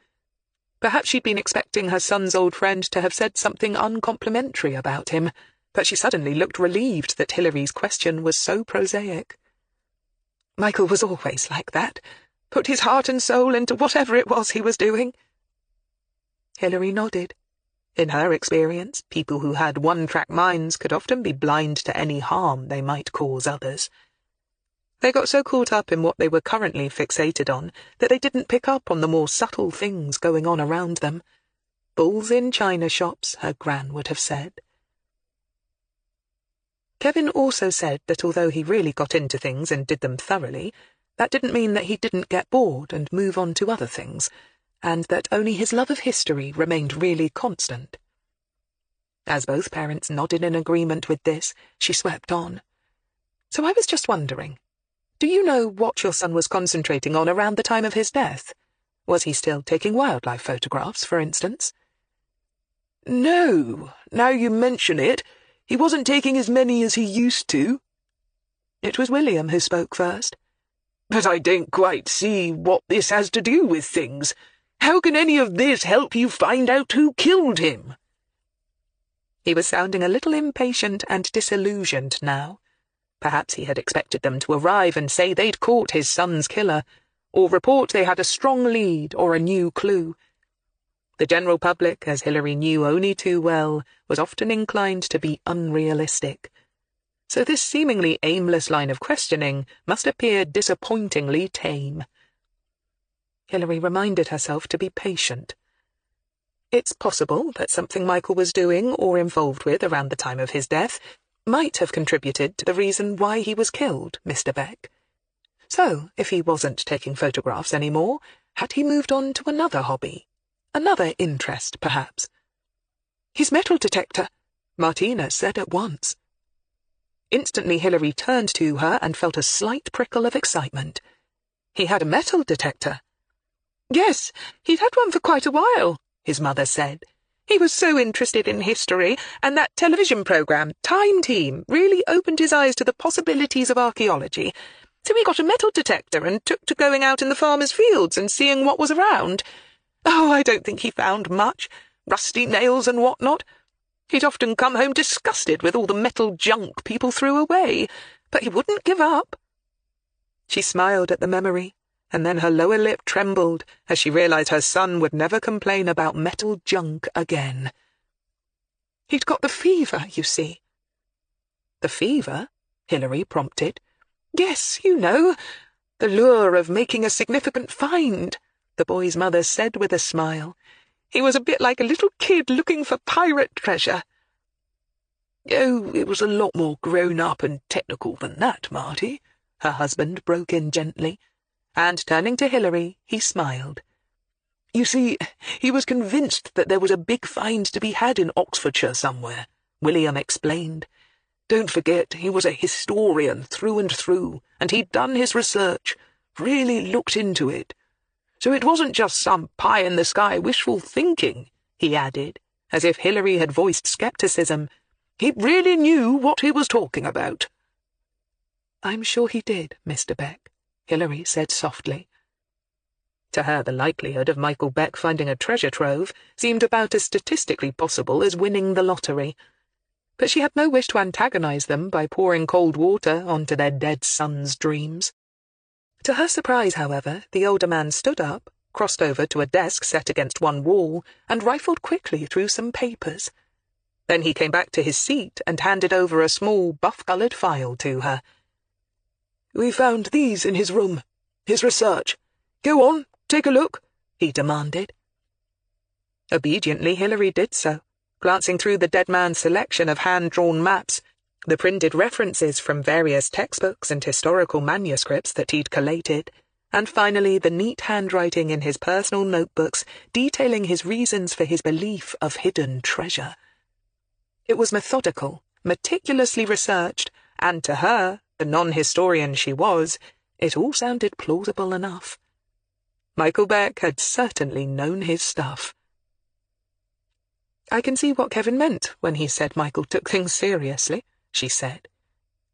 Perhaps she'd been expecting her son's old friend to have said something uncomplimentary about him, but she suddenly looked relieved that Hilary's question was so prosaic. "Michael was always like that, put his heart and soul into whatever it was he was doing." Hilary nodded. In her experience, people who had one-track minds could often be blind to any harm they might cause others. They got so caught up in what they were currently fixated on that they didn't pick up on the more subtle things going on around them. Bulls in china shops, her gran would have said. Kevin also said that although he really got into things and did them thoroughly, that didn't mean that he didn't get bored and move on to other things, and that only his love of history remained really constant. As both parents nodded in agreement with this, she swept on. "So I was just wondering, do you know what your son was concentrating on around the time of his death? Was he still taking wildlife photographs, for instance?" "No, now you mention it, he wasn't taking as many as he used to." It was William who spoke first. "But I don't quite see what this has to do with things. How can any of this help you find out who killed him?" He was sounding a little impatient and disillusioned now. Perhaps he had expected them to arrive and say they'd caught his son's killer, or report they had a strong lead or a new clue. The general public, as Hilary knew only too well, was often inclined to be unrealistic. So this seemingly aimless line of questioning must appear disappointingly tame. Hilary reminded herself to be patient. It's possible that something Michael was doing or involved with around the time of his death might have contributed to the reason why he was killed, Mr. Beck. So, if he wasn't taking photographs anymore, had he moved on to another hobby? Another interest, perhaps? "His metal detector," Martina said at once. Instantly Hilary turned to her and felt a slight prickle of excitement. He had a metal detector. "Yes, he'd had one for quite a while," his mother said. "He was so interested in history, and that television program, Time Team, really opened his eyes to the possibilities of archaeology. So he got a metal detector and took to going out in the farmers' fields and seeing what was around. Oh, I don't think he found much. Rusty nails and what-not. He'd often come home disgusted with all the metal junk people threw away, but he wouldn't give up." She smiled at the memory, and then her lower lip trembled as she realized her son would never complain about metal junk again. He'd got the fever, you see. The fever? Hilary prompted. Yes, you know, the lure of making a significant find, the boy's mother said with a smile. He was a bit like a little kid looking for pirate treasure. Oh, it was a lot more grown-up and technical than that, Marty, her husband broke in gently, and turning to Hilary, he smiled. You see, he was convinced that there was a big find to be had in Oxfordshire somewhere, William explained. Don't forget, he was a historian through and through, and he'd done his research, really looked into it. So it wasn't just some pie-in-the-sky wishful thinking, he added, as if Hilary had voiced scepticism. He really knew what he was talking about. I'm sure he did, Mr. Beck, Hilary said softly. To her, the likelihood of Michael Beck finding a treasure trove seemed about as statistically possible as winning the lottery. But she had no wish to antagonize them by pouring cold water onto their dead son's dreams. To her surprise, however, the older man stood up, crossed over to a desk set against one wall, and rifled quickly through some papers. Then he came back to his seat and handed over a small, buff-coloured file to her. We found these in his room. His research. Go on, take a look, he demanded. Obediently, Hilary did so, glancing through the dead man's selection of hand-drawn maps, the printed references from various textbooks and historical manuscripts that he'd collated, and finally the neat handwriting in his personal notebooks detailing his reasons for his belief of hidden treasure. It was methodical, meticulously researched, and to her, the non-historian she was, it all sounded plausible enough. Michael Beck had certainly known his stuff. I can see what Kevin meant when he said Michael took things seriously, she said.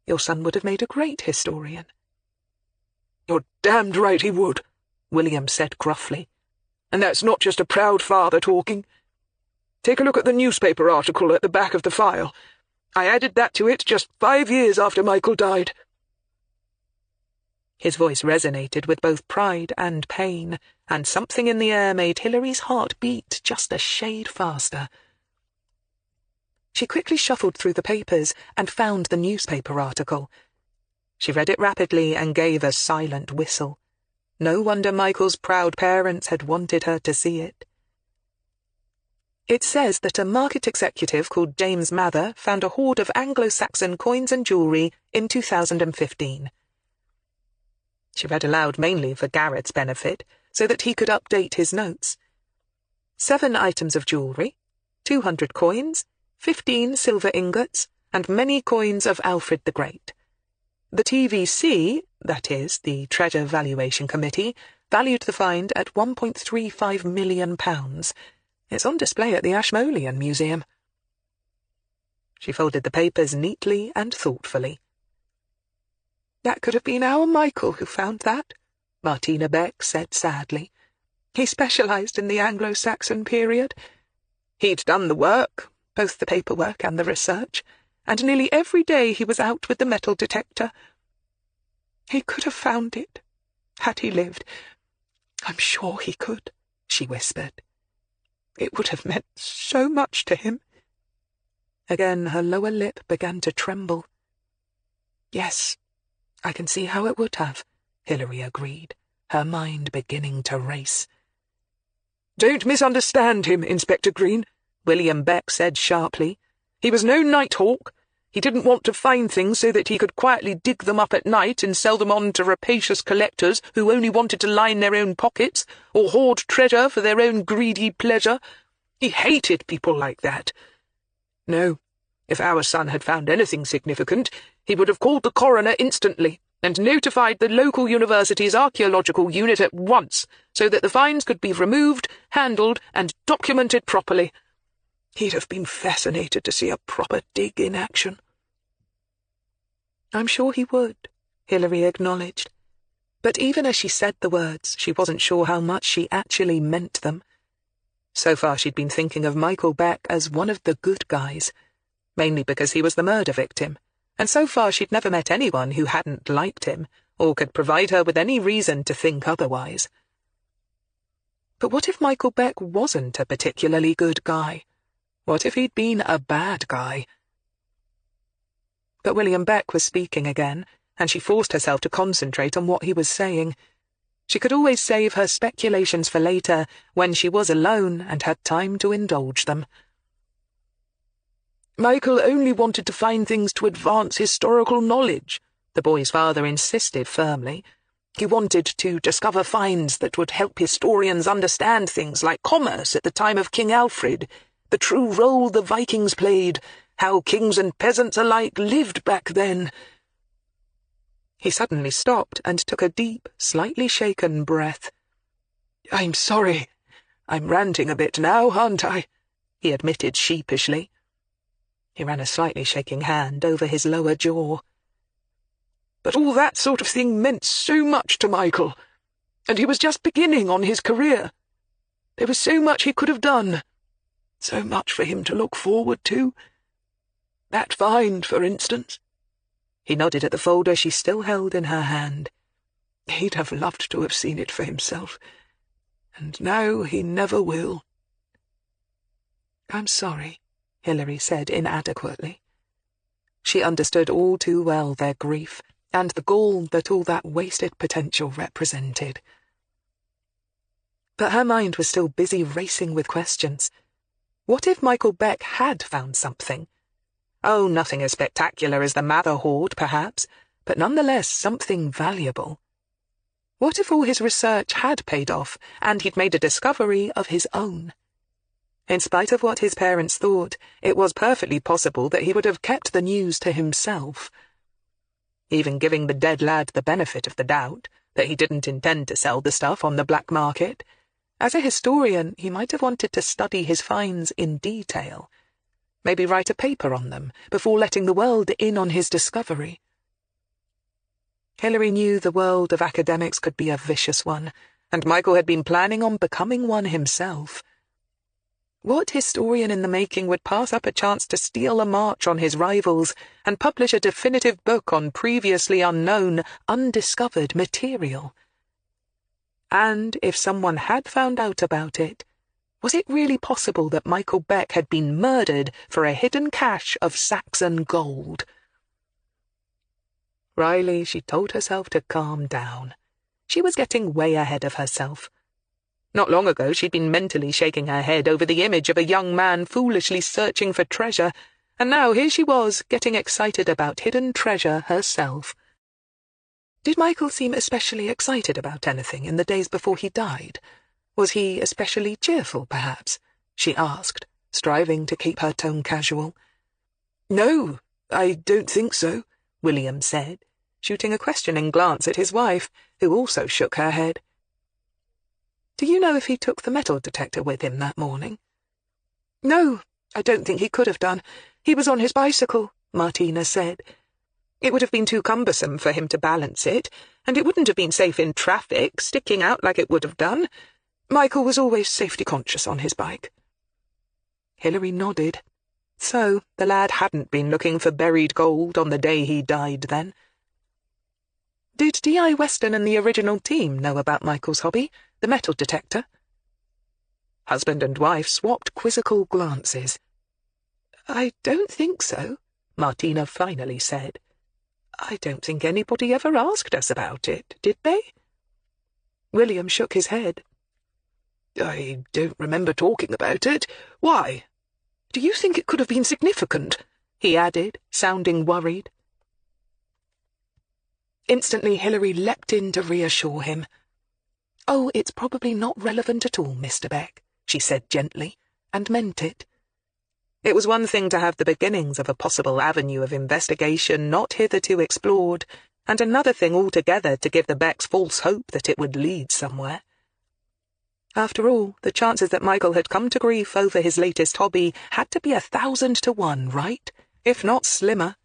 Your son would have made a great historian. You're damned right he would, William said gruffly. And that's not just a proud father talking. Take a look at the newspaper article at the back of the file. I added that to it just 5 years after Michael died. His voice resonated with both pride and pain, and something in the air made Hilary's heart beat just a shade faster. She quickly shuffled through the papers and found the newspaper article. She read it rapidly and gave a silent whistle. No wonder Michael's proud parents had wanted her to see it. It says that a market executive called James Mather found a hoard of Anglo-Saxon coins and jewellery in 2015. She read aloud mainly for Garrett's benefit, so that he could update his notes. 7 items of jewellery, 200 coins, 15 silver ingots, and many coins of Alfred the Great. The TVC, that is, the Treasure Valuation Committee, valued the find at £1.35 million. It's on display at the Ashmolean Museum. She folded the papers neatly and thoughtfully. That could have been our Michael who found that, Martina Beck said sadly. He specialised in the Anglo-Saxon period. He'd done the work, both the paperwork and the research, and nearly every day he was out with the metal detector. He could have found it, had he lived. I'm sure he could, she whispered. It would have meant so much to him. Again her lower lip began to tremble. Yes, I can see how it would have, Hilary agreed, her mind beginning to race. Don't misunderstand him, Inspector Greene, William Beck said sharply. He was no nighthawk. He didn't want to find things so that he could quietly dig them up at night and sell them on to rapacious collectors who only wanted to line their own pockets, or hoard treasure for their own greedy pleasure. He hated people like that. No, if our son had found anything significant, he would have called the coroner instantly and notified the local university's archaeological unit at once so that the finds could be removed, handled, and documented properly. He'd have been fascinated to see a proper dig in action. I'm sure he would, Hilary acknowledged. But even as she said the words, she wasn't sure how much she actually meant them. So far she'd been thinking of Michael Beck as one of the good guys, mainly because he was the murder victim, and so far she'd never met anyone who hadn't liked him, or could provide her with any reason to think otherwise. But what if Michael Beck wasn't a particularly good guy? What if he'd been a bad guy? But William Beck was speaking again, and she forced herself to concentrate on what he was saying. She could always save her speculations for later, when she was alone and had time to indulge them. Michael only wanted to find things to advance historical knowledge, the boy's father insisted firmly. He wanted to discover finds that would help historians understand things like commerce at the time of King Alfred, the true role the Vikings played, how kings and peasants alike lived back then. He suddenly stopped and took a deep, slightly shaken breath. "I'm sorry. I'm ranting a bit now, aren't I?" he admitted sheepishly. He ran a slightly shaking hand over his lower jaw. "But all that sort of thing meant so much to Michael, and he was just beginning on his career. There was so much he could have done, so much for him to look forward to. That find, for instance." He nodded at the folder she still held in her hand. "He'd have loved to have seen it for himself, and now he never will." "I'm sorry," Hilary said inadequately. She understood all too well their grief, and the gall that all that wasted potential represented. But her mind was still busy racing with questions. What if Michael Beck had found something? Oh, nothing as spectacular as the Mather hoard, perhaps, but nonetheless something valuable. What if all his research had paid off, and he'd made a discovery of his own? In spite of what his parents thought, it was perfectly possible that he would have kept the news to himself. Even giving the dead lad the benefit of the doubt, that he didn't intend to sell the stuff on the black market, as a historian he might have wanted to study his finds in detail, maybe write a paper on them before letting the world in on his discovery. Hilary knew the world of academics could be a vicious one, and Michael had been planning on becoming one himself. What historian in the making would pass up a chance to steal a march on his rivals and publish a definitive book on previously unknown, undiscovered material? And if someone had found out about it, was it really possible that Michael Beck had been murdered for a hidden cache of Saxon gold? Wryly, she told herself to calm down. She was getting way ahead of herself. Not long ago she'd been mentally shaking her head over the image of a young man foolishly searching for treasure, and now here she was, getting excited about hidden treasure herself. Did Michael seem especially excited about anything in the days before he died? Was he especially cheerful, perhaps? She asked, striving to keep her tone casual. "No, I don't think so," William said, shooting a questioning glance at his wife, who also shook her head. "Do you know if he took the metal detector with him that morning?" "No, I don't think he could have done. He was on his bicycle," Martina said. "It would have been too cumbersome for him to balance it, and it wouldn't have been safe in traffic, sticking out like it would have done. Michael was always safety-conscious on his bike." Hilary nodded. So the lad hadn't been looking for buried gold on the day he died, then. Did D.I. Weston and the original team know about Michael's hobby, the metal detector? Husband and wife swapped quizzical glances. "I don't think so," Martina finally said. "I don't think anybody ever asked us about it, did they?" William shook his head. "I don't remember talking about it. Why? Do you think it could have been significant?" he added, sounding worried. Instantly Hilary leapt in to reassure him. "Oh, it's probably not relevant at all, Mr. Beck," she said gently, and meant it. It was one thing to have the beginnings of a possible avenue of investigation not hitherto explored, and another thing altogether to give the Becks false hope that it would lead somewhere. After all, the chances that Michael had come to grief over his latest hobby had to be 1,000 to 1, right? If not slimmer.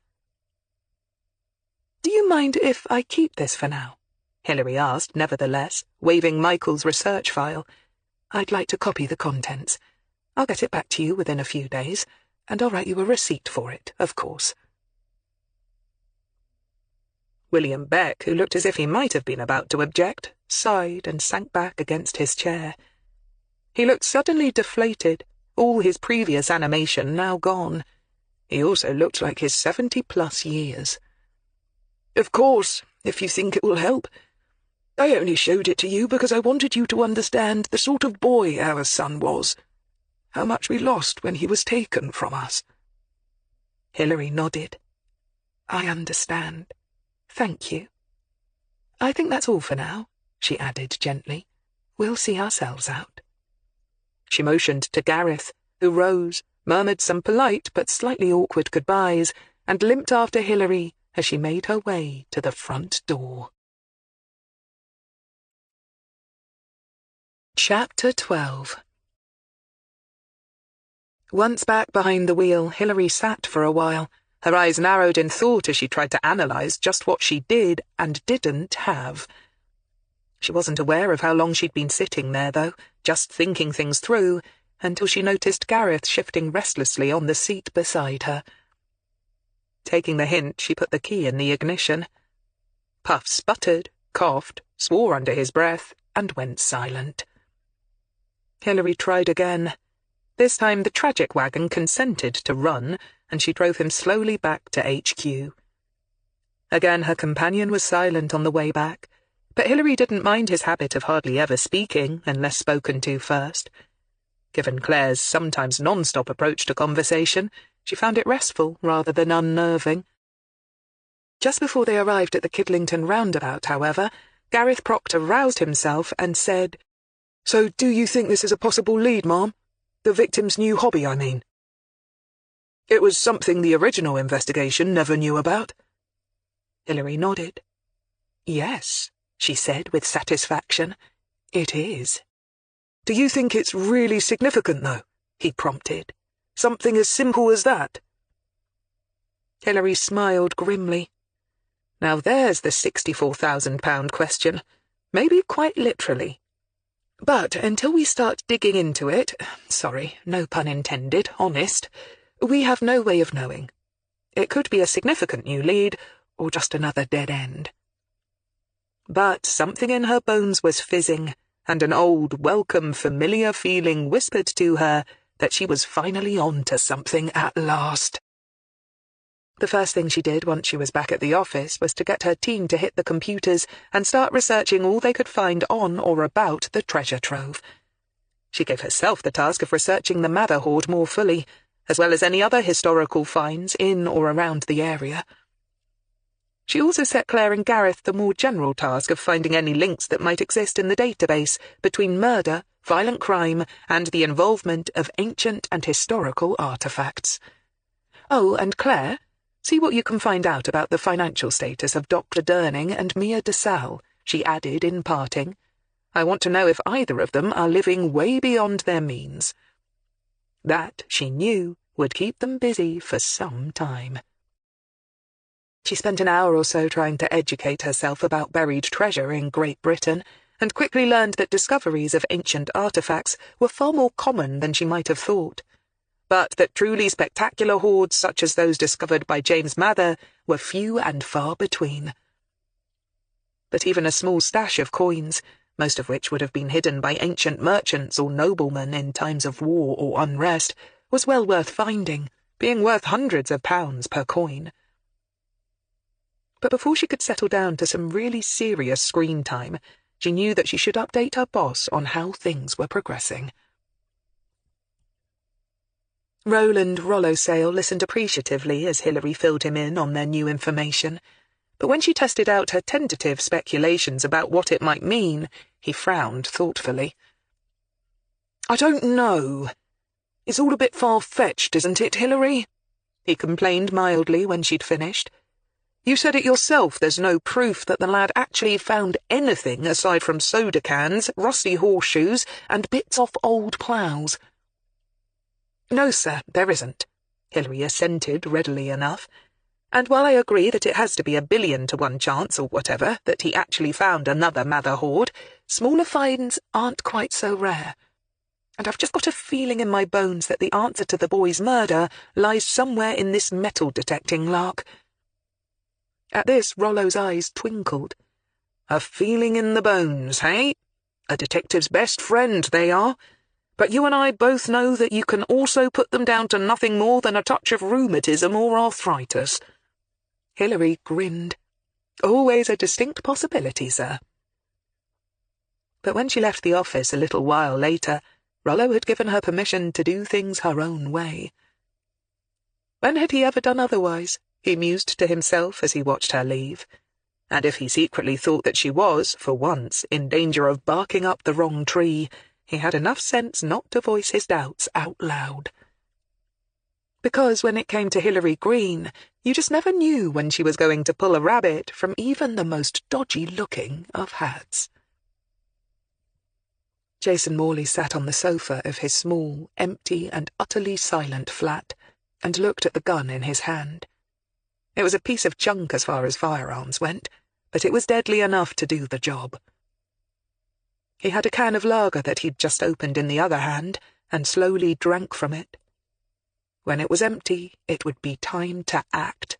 "Do you mind if I keep this for now?" Hilary asked, nevertheless, waving Michael's research file. "I'd like to copy the contents. I'll get it back to you within a few days, and I'll write you a receipt for it, of course." William Beck, who looked as if he might have been about to object, sighed and sank back against his chair. He looked suddenly deflated, all his previous animation now gone. He also looked like his 70-plus years. "Of course, if you think it will help. I only showed it to you because I wanted you to understand the sort of boy our son was. How much we lost when he was taken from us." Hilary nodded. "I understand. Thank you. I think that's all for now," she added gently. "We'll see ourselves out." She motioned to Gareth, who rose, murmured some polite but slightly awkward goodbyes, and limped after Hilary as she made her way to the front door. Chapter 12. Once back behind the wheel, Hilary sat for a while, her eyes narrowed in thought as she tried to analyse just what she did and didn't have. She wasn't aware of how long she'd been sitting there, though, just thinking things through, until she noticed Gareth shifting restlessly on the seat beside her. Taking the hint, she put the key in the ignition. Puff sputtered, coughed, swore under his breath, and went silent. Hilary tried again. This time the tragic wagon consented to run, and she drove him slowly back to HQ. Again her companion was silent on the way back, but Hilary didn't mind his habit of hardly ever speaking unless spoken to first. Given Claire's sometimes non-stop approach to conversation, she found it restful rather than unnerving. Just before they arrived at the Kidlington roundabout, however, Gareth Proctor roused himself and said, "So do you think this is a possible lead, Ma'am? The victim's new hobby, I mean. It was something the original investigation never knew about." Hilary nodded. "Yes," she said with satisfaction. "It is." "Do you think it's really significant, though?" he prompted. "Something as simple as that?" Hilary smiled grimly. Now there's the £64,000 question, maybe quite literally. But until we start digging into it, sorry, no pun intended, honest, we have no way of knowing. It could be a significant new lead, or just another dead end. But something in her bones was fizzing, and an old, welcome, familiar feeling whispered to her that she was finally on to something at last. The first thing she did once she was back at the office was to get her team to hit the computers and start researching all they could find on or about the treasure trove. She gave herself the task of researching the Mather hoard more fully, as well as any other historical finds in or around the area. She also set Claire and Gareth the more general task of finding any links that might exist in the database between murder, violent crime, and the involvement of ancient and historical artifacts. Oh, and Claire, see what you can find out about the financial status of Dr. Durning and Mia de Salle, she added in parting. I want to know if either of them are living way beyond their means. That, she knew, would keep them busy for some time. She spent an hour or so trying to educate herself about buried treasure in Great Britain, and quickly learned that discoveries of ancient artifacts were far more common than she might have thought, but that truly spectacular hoards such as those discovered by James Mather were few and far between. But even a small stash of coins, most of which would have been hidden by ancient merchants or noblemen in times of war or unrest, was well worth finding, being worth hundreds of pounds per coin. But before she could settle down to some really serious screen time, she knew that she should update her boss on how things were progressing. Roland Rollosale listened appreciatively as Hilary filled him in on their new information, but when she tested out her tentative speculations about what it might mean, he frowned thoughtfully. "I don't know. It's all a bit far-fetched, isn't it, Hilary?" he complained mildly when she'd finished. "You said it yourself, there's no proof that the lad actually found anything aside from soda cans, rusty horseshoes, and bits off old ploughs." "No, sir, there isn't," Hilary assented readily enough. "And while I agree that it has to be 1,000,000,000 to 1 chance or whatever that he actually found another Mather hoard, smaller finds aren't quite so rare. And I've just got a feeling in my bones that the answer to the boy's murder lies somewhere in this metal-detecting lark. At this, Rollo's eyes twinkled. A feeling in the bones, hey? A detective's best friend, they are. But you and I both know that you can also put them down to nothing more than a touch of rheumatism or arthritis. Hilary grinned. Always a distinct possibility, sir. But when she left the office a little while later, Rollo had given her permission to do things her own way. When had he ever done otherwise? He mused to himself as he watched her leave. And if he secretly thought that she was, for once, in danger of barking up the wrong tree, he had enough sense not to voice his doubts out loud. Because when it came to Hilary Greene, you just never knew when she was going to pull a rabbit from even the most dodgy-looking of hats. Jason Morley sat on the sofa of his small, empty and utterly silent flat and looked at the gun in his hand. It was a piece of junk as far as firearms went, but it was deadly enough to do the job. He had a can of lager that he'd just opened in the other hand and slowly drank from it. When it was empty, it would be time to act.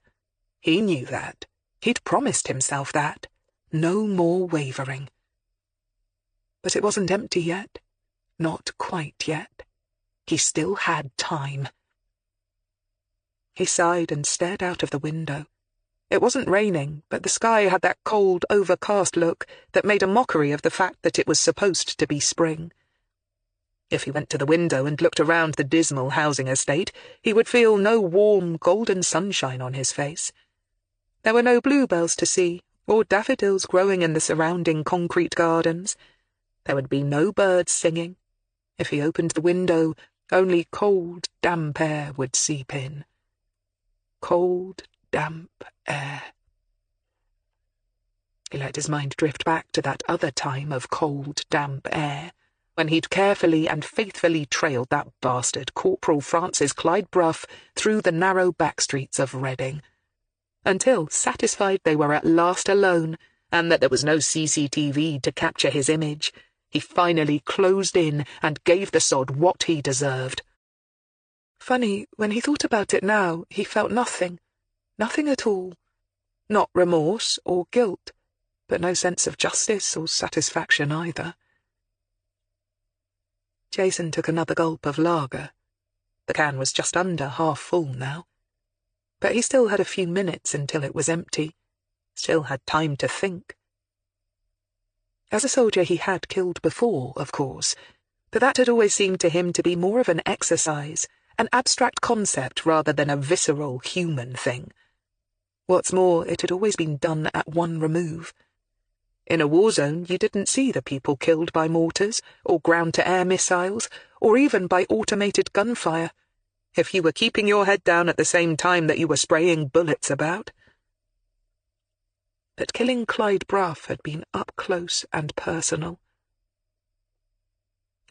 He knew that. He'd promised himself that. No more wavering. But it wasn't empty yet. Not quite yet. He still had time. He sighed and stared out of the window. It wasn't raining, but the sky had that cold, overcast look that made a mockery of the fact that it was supposed to be spring. If he went to the window and looked around the dismal housing estate, he would feel no warm, golden sunshine on his face. There were no bluebells to see, or daffodils growing in the surrounding concrete gardens. There would be no birds singing. If he opened the window, only cold, damp air would seep in. Cold, damp air. He let his mind drift back to that other time of cold, damp air, when he'd carefully and faithfully trailed that bastard Corporal Francis Clyde Bruff through the narrow back streets of Reading, until, satisfied they were at last alone, and that there was no CCTV to capture his image, he finally closed in and gave the sod what he deserved. Funny, when he thought about it now, he felt nothing. Nothing at all. Not remorse or guilt, but no sense of justice or satisfaction either. Jason took another gulp of lager. The can was just under half full now. But he still had a few minutes until it was empty. Still had time to think. As a soldier he had killed before, of course, but that had always seemed to him to be more of an exercise, an abstract concept rather than a visceral human thing. What's more, it had always been done at one remove. In a war zone, you didn't see the people killed by mortars, or ground-to-air missiles, or even by automated gunfire, if you were keeping your head down at the same time that you were spraying bullets about. But killing Clyde Bruff had been up close and personal.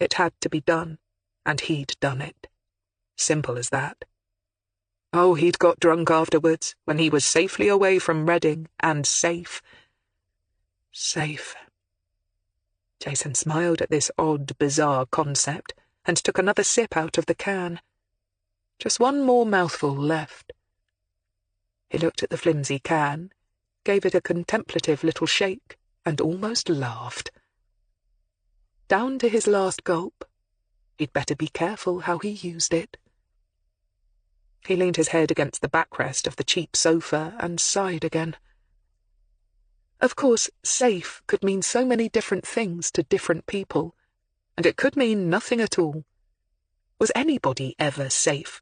It had to be done, and he'd done it. Simple as that. Oh, he'd got drunk afterwards, when he was safely away from Reading, and safe. Safe. Jason smiled at this odd, bizarre concept, and took another sip out of the can. Just one more mouthful left. He looked at the flimsy can, gave it a contemplative little shake, and almost laughed. Down to his last gulp. He'd better be careful how he used it. He leaned his head against the backrest of the cheap sofa and sighed again. Of course, safe could mean so many different things to different people, and it could mean nothing at all. Was anybody ever safe?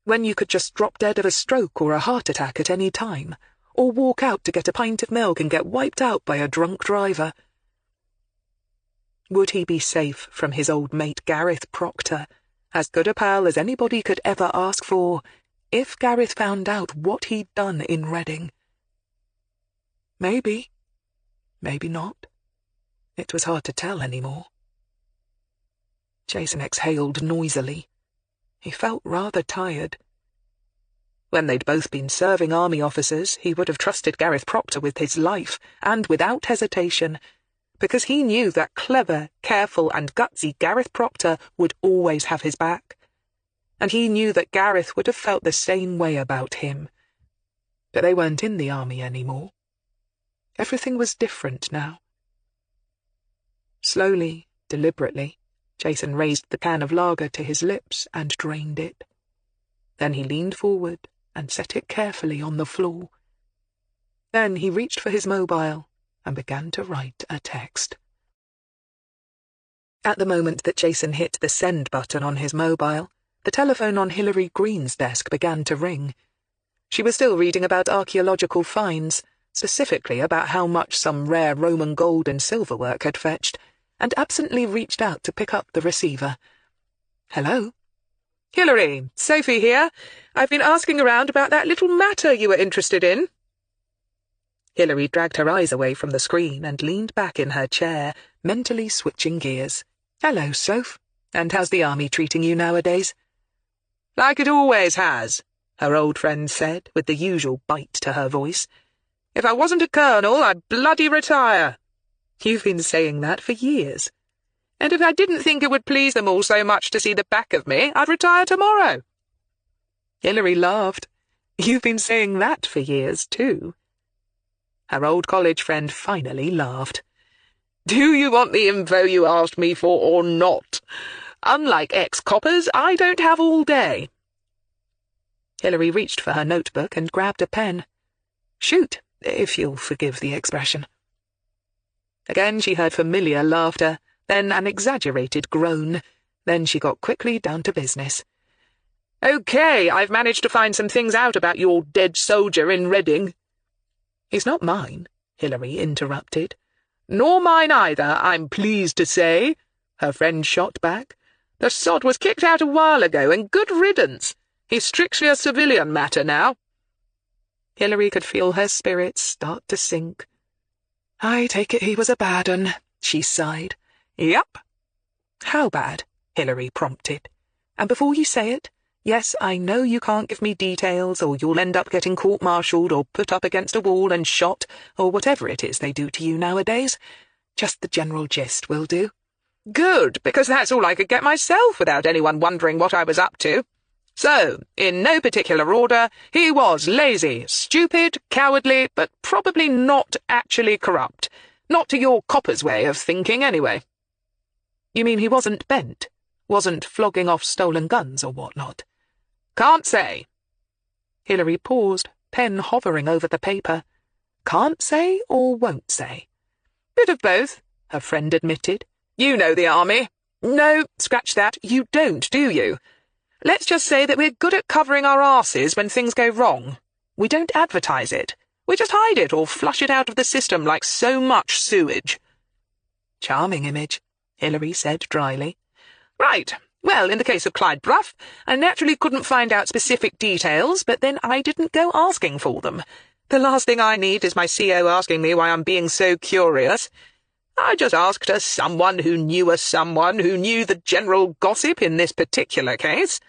When you could just drop dead of a stroke or a heart attack at any time, or walk out to get a pint of milk and get wiped out by a drunk driver. Would he be safe from his old mate Gareth Proctor, as good a pal as anybody could ever ask for, if Gareth found out what he'd done in Reading? Maybe. Maybe not. It was hard to tell anymore. Jason exhaled noisily. He felt rather tired. When they'd both been serving army officers, he would have trusted Gareth Proctor with his life, and without hesitation, because he knew that clever, careful, and gutsy Gareth Proctor would always have his back. And he knew that Gareth would have felt the same way about him. But they weren't in the army anymore. Everything was different now. Slowly, deliberately, Jason raised the can of lager to his lips and drained it. Then he leaned forward and set it carefully on the floor. Then he reached for his mobile and began to write a text. At the moment that Jason hit the send button on his mobile, the telephone on Hilary Greene's desk began to ring. She was still reading about archaeological finds, specifically about how much some rare Roman gold and silver work had fetched, and absently reached out to pick up the receiver. "Hello?" "Hilary, Sophie here. I've been asking around about that little matter you were interested in." Hilary dragged her eyes away from the screen and leaned back in her chair, mentally switching gears. "Hello, Soph. And how's the army treating you nowadays?" "Like it always has," her old friend said, with the usual bite to her voice. "If I wasn't a colonel, I'd bloody retire." "You've been saying that for years." "And if I didn't think it would please them all so much to see the back of me, I'd retire tomorrow." Hilary laughed. "You've been saying that for years, too." Her old college friend finally laughed. "Do you want the info you asked me for or not? Unlike ex-coppers, I don't have all day." Hilary reached for her notebook and grabbed a pen. "Shoot, if you'll forgive the expression." Again she heard familiar laughter, then an exaggerated groan. Then she got quickly down to business. "Okay, I've managed to find some things out about your dead soldier in Reading." "He's not mine," Hilary interrupted. "Nor mine either, I'm pleased to say," her friend shot back. "The sod was kicked out a while ago, and good riddance. He's strictly a civilian matter now." Hilary could feel her spirits start to sink. "I take it he was a bad un," she sighed. "Yup." "How bad?" Hilary prompted. "And before you say it, yes, I know you can't give me details, or you'll end up getting court-martialed or put up against a wall and shot, or whatever it is they do to you nowadays. Just the general gist will do." "Good, because that's all I could get myself without anyone wondering what I was up to. So, in no particular order, he was lazy, stupid, cowardly, but probably not actually corrupt. Not to your copper's way of thinking, anyway." "You mean he wasn't bent? Wasn't flogging off stolen guns or whatnot?" "Can't say." Hilary paused, pen hovering over the paper. "Can't say or won't say?" "Bit of both," her friend admitted. "You know the army. No, scratch that, you don't, do you? Let's just say that we're good at covering our arses when things go wrong. We don't advertise it. We just hide it or flush it out of the system like so much sewage." "Charming image," Hilary said dryly. "Right. Well, in the case of Clyde Bruff, I naturally couldn't find out specific details, but then I didn't go asking for them. The last thing I need is my CO asking me why I'm being so curious. I just asked someone who knew the general gossip in this particular case."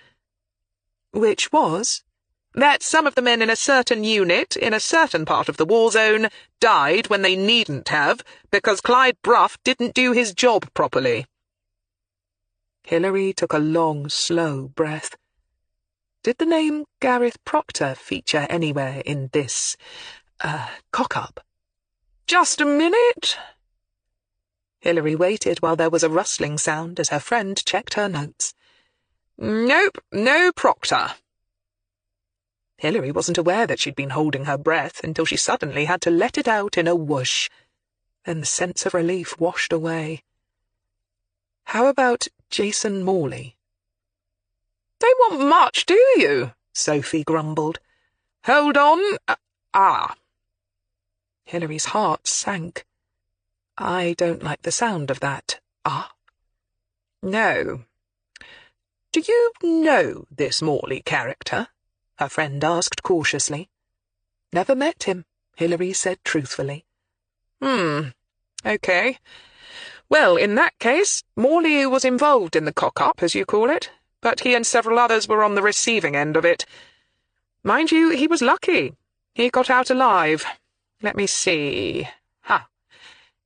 "Which was?" "That some of the men in a certain unit, in a certain part of the war zone, died when they needn't have, because Clyde Bruff didn't do his job properly." Hilary took a long, slow breath. Did the name Gareth Proctor feature anywhere in this, cock-up? "Just a minute." Hilary waited while there was a rustling sound as her friend checked her notes. "Nope, no Proctor." Hilary wasn't aware that she'd been holding her breath until she suddenly had to let it out in a whoosh. Then the sense of relief washed away. "How about Jason Morley?" "Don't want much, do you?" Sophie grumbled. "Hold on. Hilary's heart sank. "I don't like the sound of that. Ah." "No. Do you know this Morley character?" her friend asked cautiously. "Never met him," Hilary said truthfully. Okay. Well, in that case, Morley was involved in the cock-up, as you call it, but he and several others were on the receiving end of it. Mind you, he was lucky. He got out alive. Let me see.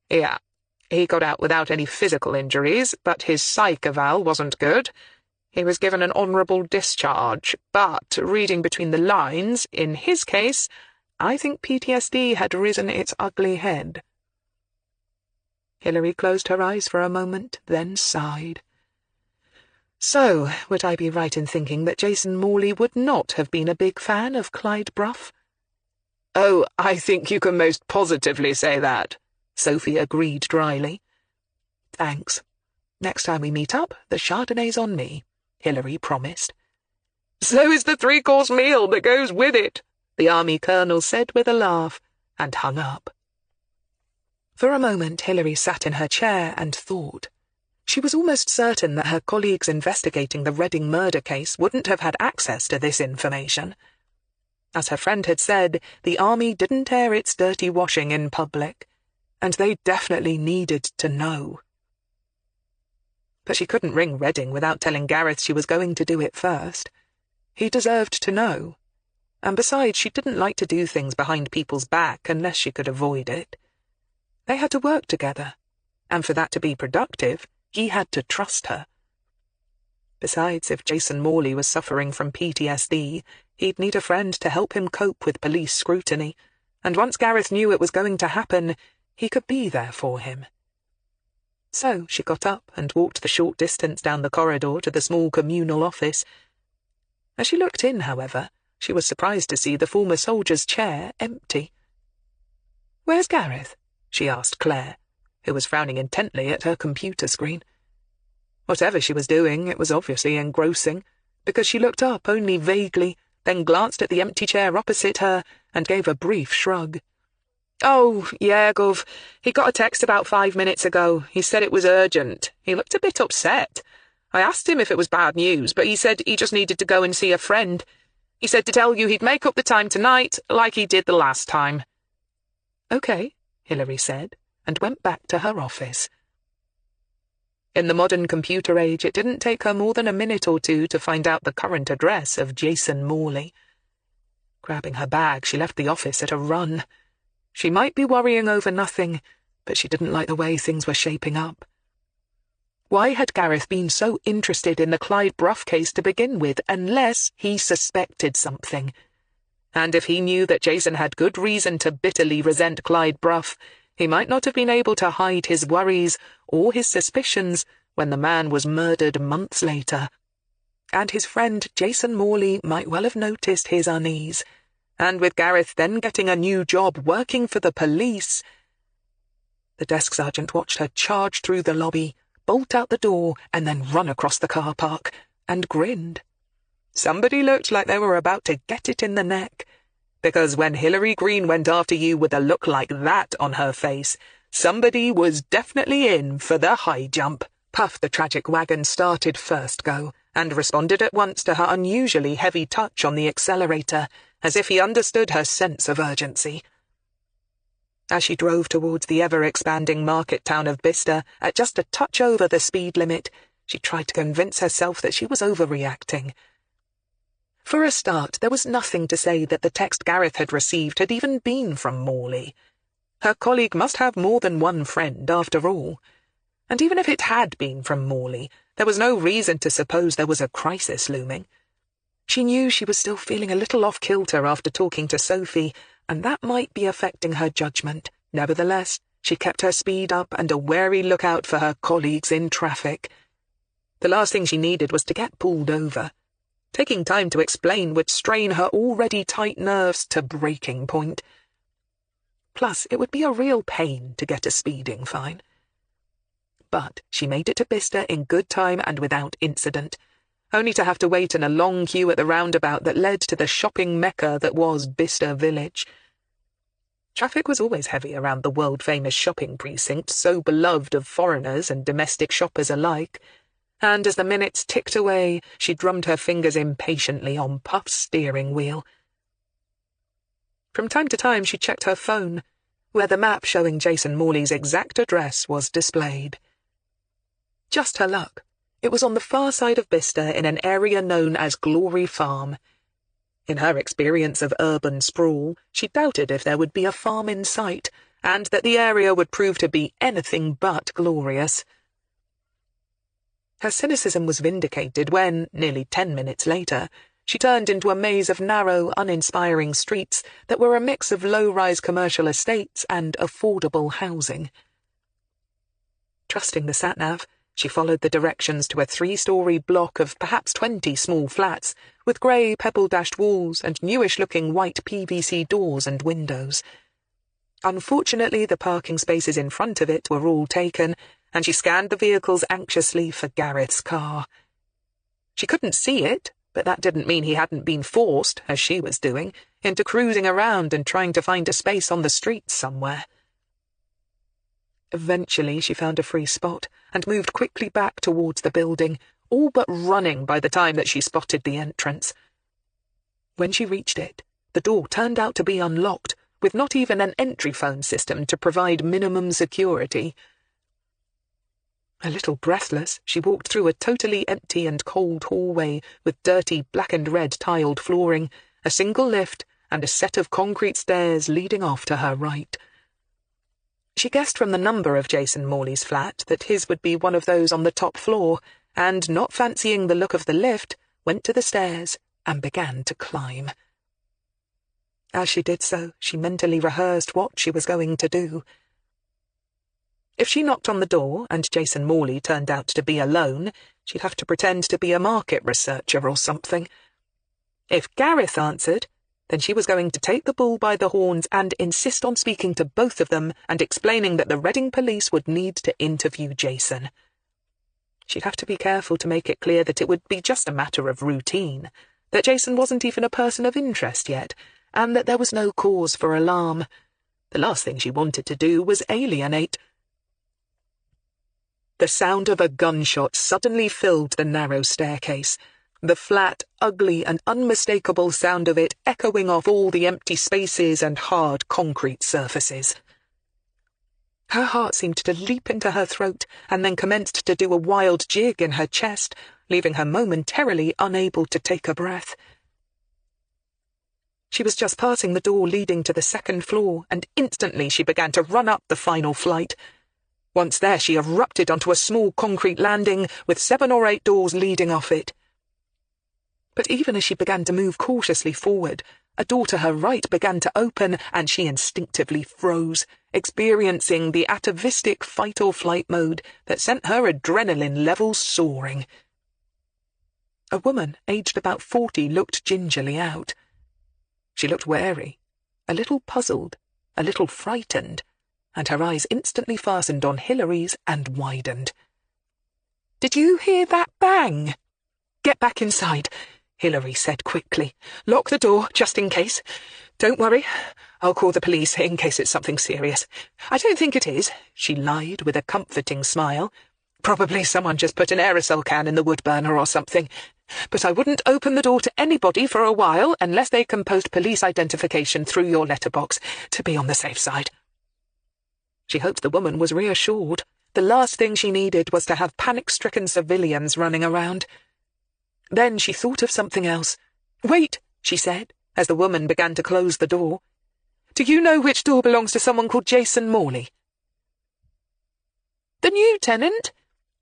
Yeah, he got out without any physical injuries, but his psych eval wasn't good. He was given an honourable discharge, but, reading between the lines, in his case, I think PTSD had risen its ugly head. Hilary closed her eyes for a moment, then sighed. So, would I be right in thinking that Jason Morley would not have been a big fan of Clyde Bruff? Oh, I think you can most positively say that, Sophie agreed dryly. Thanks. Next time we meet up, the Chardonnay's on me, Hilary promised. So is the 3-course meal that goes with it, the Army Colonel said with a laugh, and hung up. For a moment, Hilary sat in her chair and thought. She was almost certain that her colleagues investigating the Reading murder case wouldn't have had access to this information. As her friend had said, the Army didn't air its dirty washing in public, and they definitely needed to know. But she couldn't ring Reading without telling Gareth she was going to do it first. He deserved to know. And besides, she didn't like to do things behind people's back unless she could avoid it. They had to work together, and for that to be productive, he had to trust her. Besides, if Jason Morley was suffering from PTSD, he'd need a friend to help him cope with police scrutiny, and once Gareth knew it was going to happen, he could be there for him. So she got up and walked the short distance down the corridor to the small communal office. As she looked in, however, she was surprised to see the former soldier's chair empty. "Where's Gareth?" she asked Claire, who was frowning intently at her computer screen. Whatever she was doing, it was obviously engrossing, because she looked up only vaguely, then glanced at the empty chair opposite her and gave a brief shrug. "Oh, yeah, Gov. He got a text about 5 minutes ago. He said it was urgent. He looked a bit upset. I asked him if it was bad news, but he said he just needed to go and see a friend. He said to tell you he'd make up the time tonight, like he did the last time." "Okay," Hilary said, and went back to her office. In the modern computer age, it didn't take her more than a minute or two to find out the current address of Jason Morley. Grabbing her bag, she left the office at a run. She might be worrying over nothing, but she didn't like the way things were shaping up. Why had Gareth been so interested in the Clyde Bruff case to begin with, unless he suspected something? And if he knew that Jason had good reason to bitterly resent Clyde Bruff, he might not have been able to hide his worries or his suspicions when the man was murdered months later. And his friend Jason Morley might well have noticed his unease. And with Gareth then getting a new job working for the police... The desk sergeant watched her charge through the lobby, bolt out the door, and then run across the car park, and grinned. Somebody looked like they were about to get it in the neck, because when Hilary Greene went after you with a look like that on her face, somebody was definitely in for the high jump. Puff the tragic wagon started first go, and responded at once to her unusually heavy touch on the accelerator, as if he understood her sense of urgency. As she drove towards the ever-expanding market town of Bicester at just a touch over the speed limit, she tried to convince herself that she was overreacting. For a start, there was nothing to say that the text Gareth had received had even been from Morley. Her colleague must have more than one friend, after all. And even if it had been from Morley, there was no reason to suppose there was a crisis looming. She knew she was still feeling a little off-kilter after talking to Sophie, and that might be affecting her judgment. Nevertheless, she kept her speed up and a wary lookout for her colleagues in traffic. The last thing she needed was to get pulled over. Taking time to explain would strain her already tight nerves to breaking point. Plus, it would be a real pain to get a speeding fine. But she made it to Bicester in good time and without incident, only to have to wait in a long queue at the roundabout that led to the shopping mecca that was Bicester Village. Traffic was always heavy around the world-famous shopping precinct, so beloved of foreigners and domestic shoppers alike, and as the minutes ticked away, she drummed her fingers impatiently on Puff's steering wheel. From time to time she checked her phone, where the map showing Jason Morley's exact address was displayed. Just her luck. It was on the far side of Bicester in an area known as Glory Farm. In her experience of urban sprawl, she doubted if there would be a farm in sight, and that the area would prove to be anything but glorious. Her cynicism was vindicated when, nearly 10 minutes later, she turned into a maze of narrow, uninspiring streets that were a mix of low-rise commercial estates and affordable housing. Trusting the sat-nav, she followed the directions to a 3-story block of perhaps 20 small flats, with grey pebble-dashed walls and newish-looking white PVC doors and windows. Unfortunately, the parking spaces in front of it were all taken, and she scanned the vehicles anxiously for Gareth's car. She couldn't see it, but that didn't mean he hadn't been forced, as she was doing, into cruising around and trying to find a space on the streets somewhere. Eventually she found a free spot and moved quickly back towards the building, all but running by the time that she spotted the entrance. When she reached it, the door turned out to be unlocked, with not even an entry phone system to provide minimum security. A little breathless, she walked through a totally empty and cold hallway with dirty black and red tiled flooring, a single lift, and a set of concrete stairs leading off to her right. She guessed from the number of Jason Morley's flat that his would be one of those on the top floor, and, not fancying the look of the lift, went to the stairs and began to climb. As she did so, she mentally rehearsed what she was going to do. If she knocked on the door and Jason Morley turned out to be alone, she'd have to pretend to be a market researcher or something. If Gareth answered, then she was going to take the bull by the horns and insist on speaking to both of them and explaining that the Reading police would need to interview Jason. She'd have to be careful to make it clear that it would be just a matter of routine, that Jason wasn't even a person of interest yet, and that there was no cause for alarm. The last thing she wanted to do was alienate. The sound of a gunshot suddenly filled the narrow staircase, the flat, ugly and unmistakable sound of it echoing off all the empty spaces and hard concrete surfaces. Her heart seemed to leap into her throat and then commenced to do a wild jig in her chest, leaving her momentarily unable to take a breath. She was just passing the door leading to the second floor, and instantly she began to run up the final flight. Once there, she erupted onto a small concrete landing with 7 or 8 doors leading off it. But even as she began to move cautiously forward, a door to her right began to open, and she instinctively froze, experiencing the atavistic fight-or-flight mode that sent her adrenaline levels soaring. A woman, aged about 40, looked gingerly out. She looked wary, a little puzzled, a little frightened, and her eyes instantly fastened on Hilary's and widened. "Did you hear that bang?" "Get back inside," Hilary said quickly. "Lock the door, just in case. Don't worry, I'll call the police in case it's something serious. I don't think it is," she lied with a comforting smile. "Probably someone just put an aerosol can in the wood burner or something. But I wouldn't open the door to anybody for a while unless they can post police identification through your letterbox, to be on the safe side." She hoped the woman was reassured. The last thing she needed was to have panic-stricken civilians running around. Then she thought of something else. "Wait," she said, as the woman began to close the door. "Do you know which door belongs to someone called Jason Morley?" "The new tenant?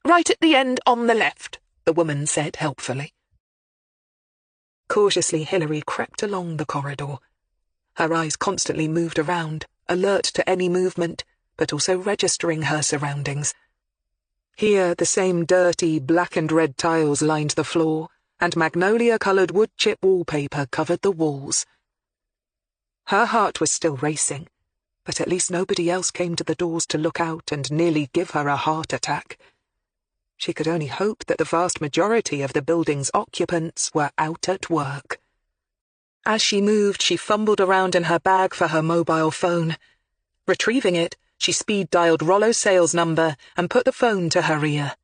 Right at the end on the left," the woman said helpfully. Cautiously, Hilary crept along the corridor. Her eyes constantly moved around, alert to any movement, but also registering her surroundings. Here, the same dirty black and red tiles lined the floor, and magnolia-coloured wood-chip wallpaper covered the walls. Her heart was still racing, but at least nobody else came to the doors to look out and nearly give her a heart attack. She could only hope that the vast majority of the building's occupants were out at work. As she moved, she fumbled around in her bag for her mobile phone. Retrieving it, she speed-dialed Rollo's sales number and put the phone to her ear.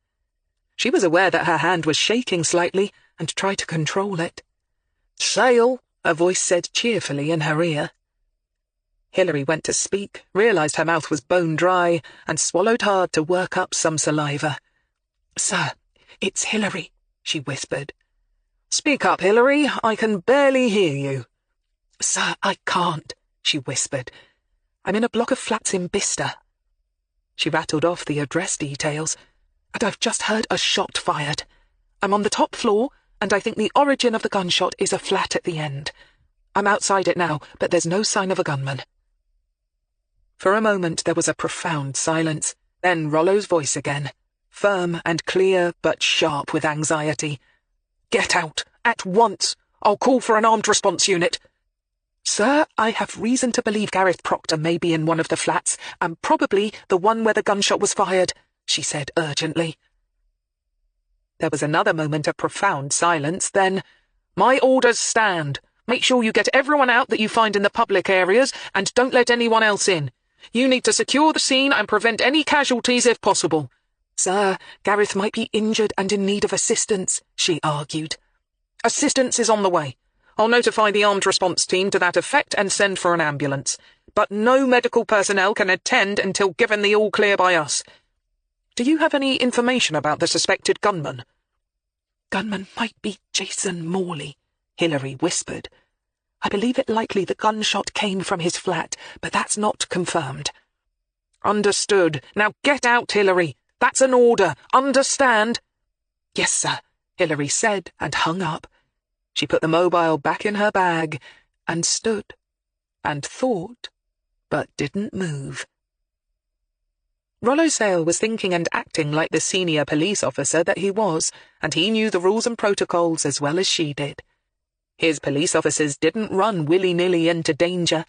She was aware that her hand was shaking slightly and tried to control it. "Sale," a voice said cheerfully in her ear. Hilary went to speak, realised her mouth was bone dry, and swallowed hard to work up some saliva. "Sir, it's Hilary," she whispered. "Speak up, Hilary. I can barely hear you." "Sir, I can't," she whispered. "I'm in a block of flats in Bicester." She rattled off the address details. "And I've just heard a shot fired. I'm on the top floor, and I think the origin of the gunshot is a flat at the end. I'm outside it now, but there's no sign of a gunman." For a moment there was a profound silence, then Rollo's voice again, firm and clear but sharp with anxiety. "Get out, at once! I'll call for an armed response unit." "Sir, I have reason to believe Gareth Proctor may be in one of the flats, and probably the one where the gunshot was fired," she said urgently. There was another moment of profound silence, then, "My orders stand. Make sure you get everyone out that you find in the public areas, and don't let anyone else in. You need to secure the scene and prevent any casualties if possible." "Sir, Gareth might be injured and in need of assistance," she argued. "Assistance is on the way. I'll notify the armed response team to that effect and send for an ambulance. But no medical personnel can attend until given the all-clear by us. Do you have any information about the suspected gunman?" "Gunman might be Jason Morley," Hilary whispered. "I believe it likely the gunshot came from his flat, but that's not confirmed." "Understood. Now get out, Hilary. That's an order. Understand?" "Yes, sir," Hilary said and hung up. She put the mobile back in her bag and stood and thought, but didn't move. Rollo Sale was thinking and acting like the senior police officer that he was, and he knew the rules and protocols as well as she did. His police officers didn't run willy-nilly into danger,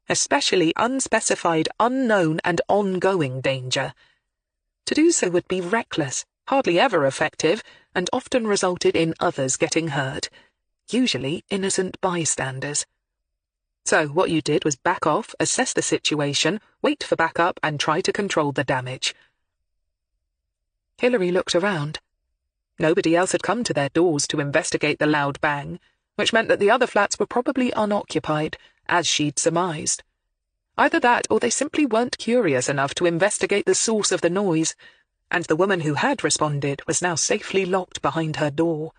especially unspecified, unknown and ongoing danger. To do so would be reckless, hardly ever effective, and often resulted in others getting hurt, usually innocent bystanders. So what you did was back off, assess the situation, wait for backup, and try to control the damage. Hilary looked around. Nobody else had come to their doors to investigate the loud bang, which meant that the other flats were probably unoccupied, as she'd surmised. Either that, or they simply weren't curious enough to investigate the source of the noise, and the woman who had responded was now safely locked behind her door.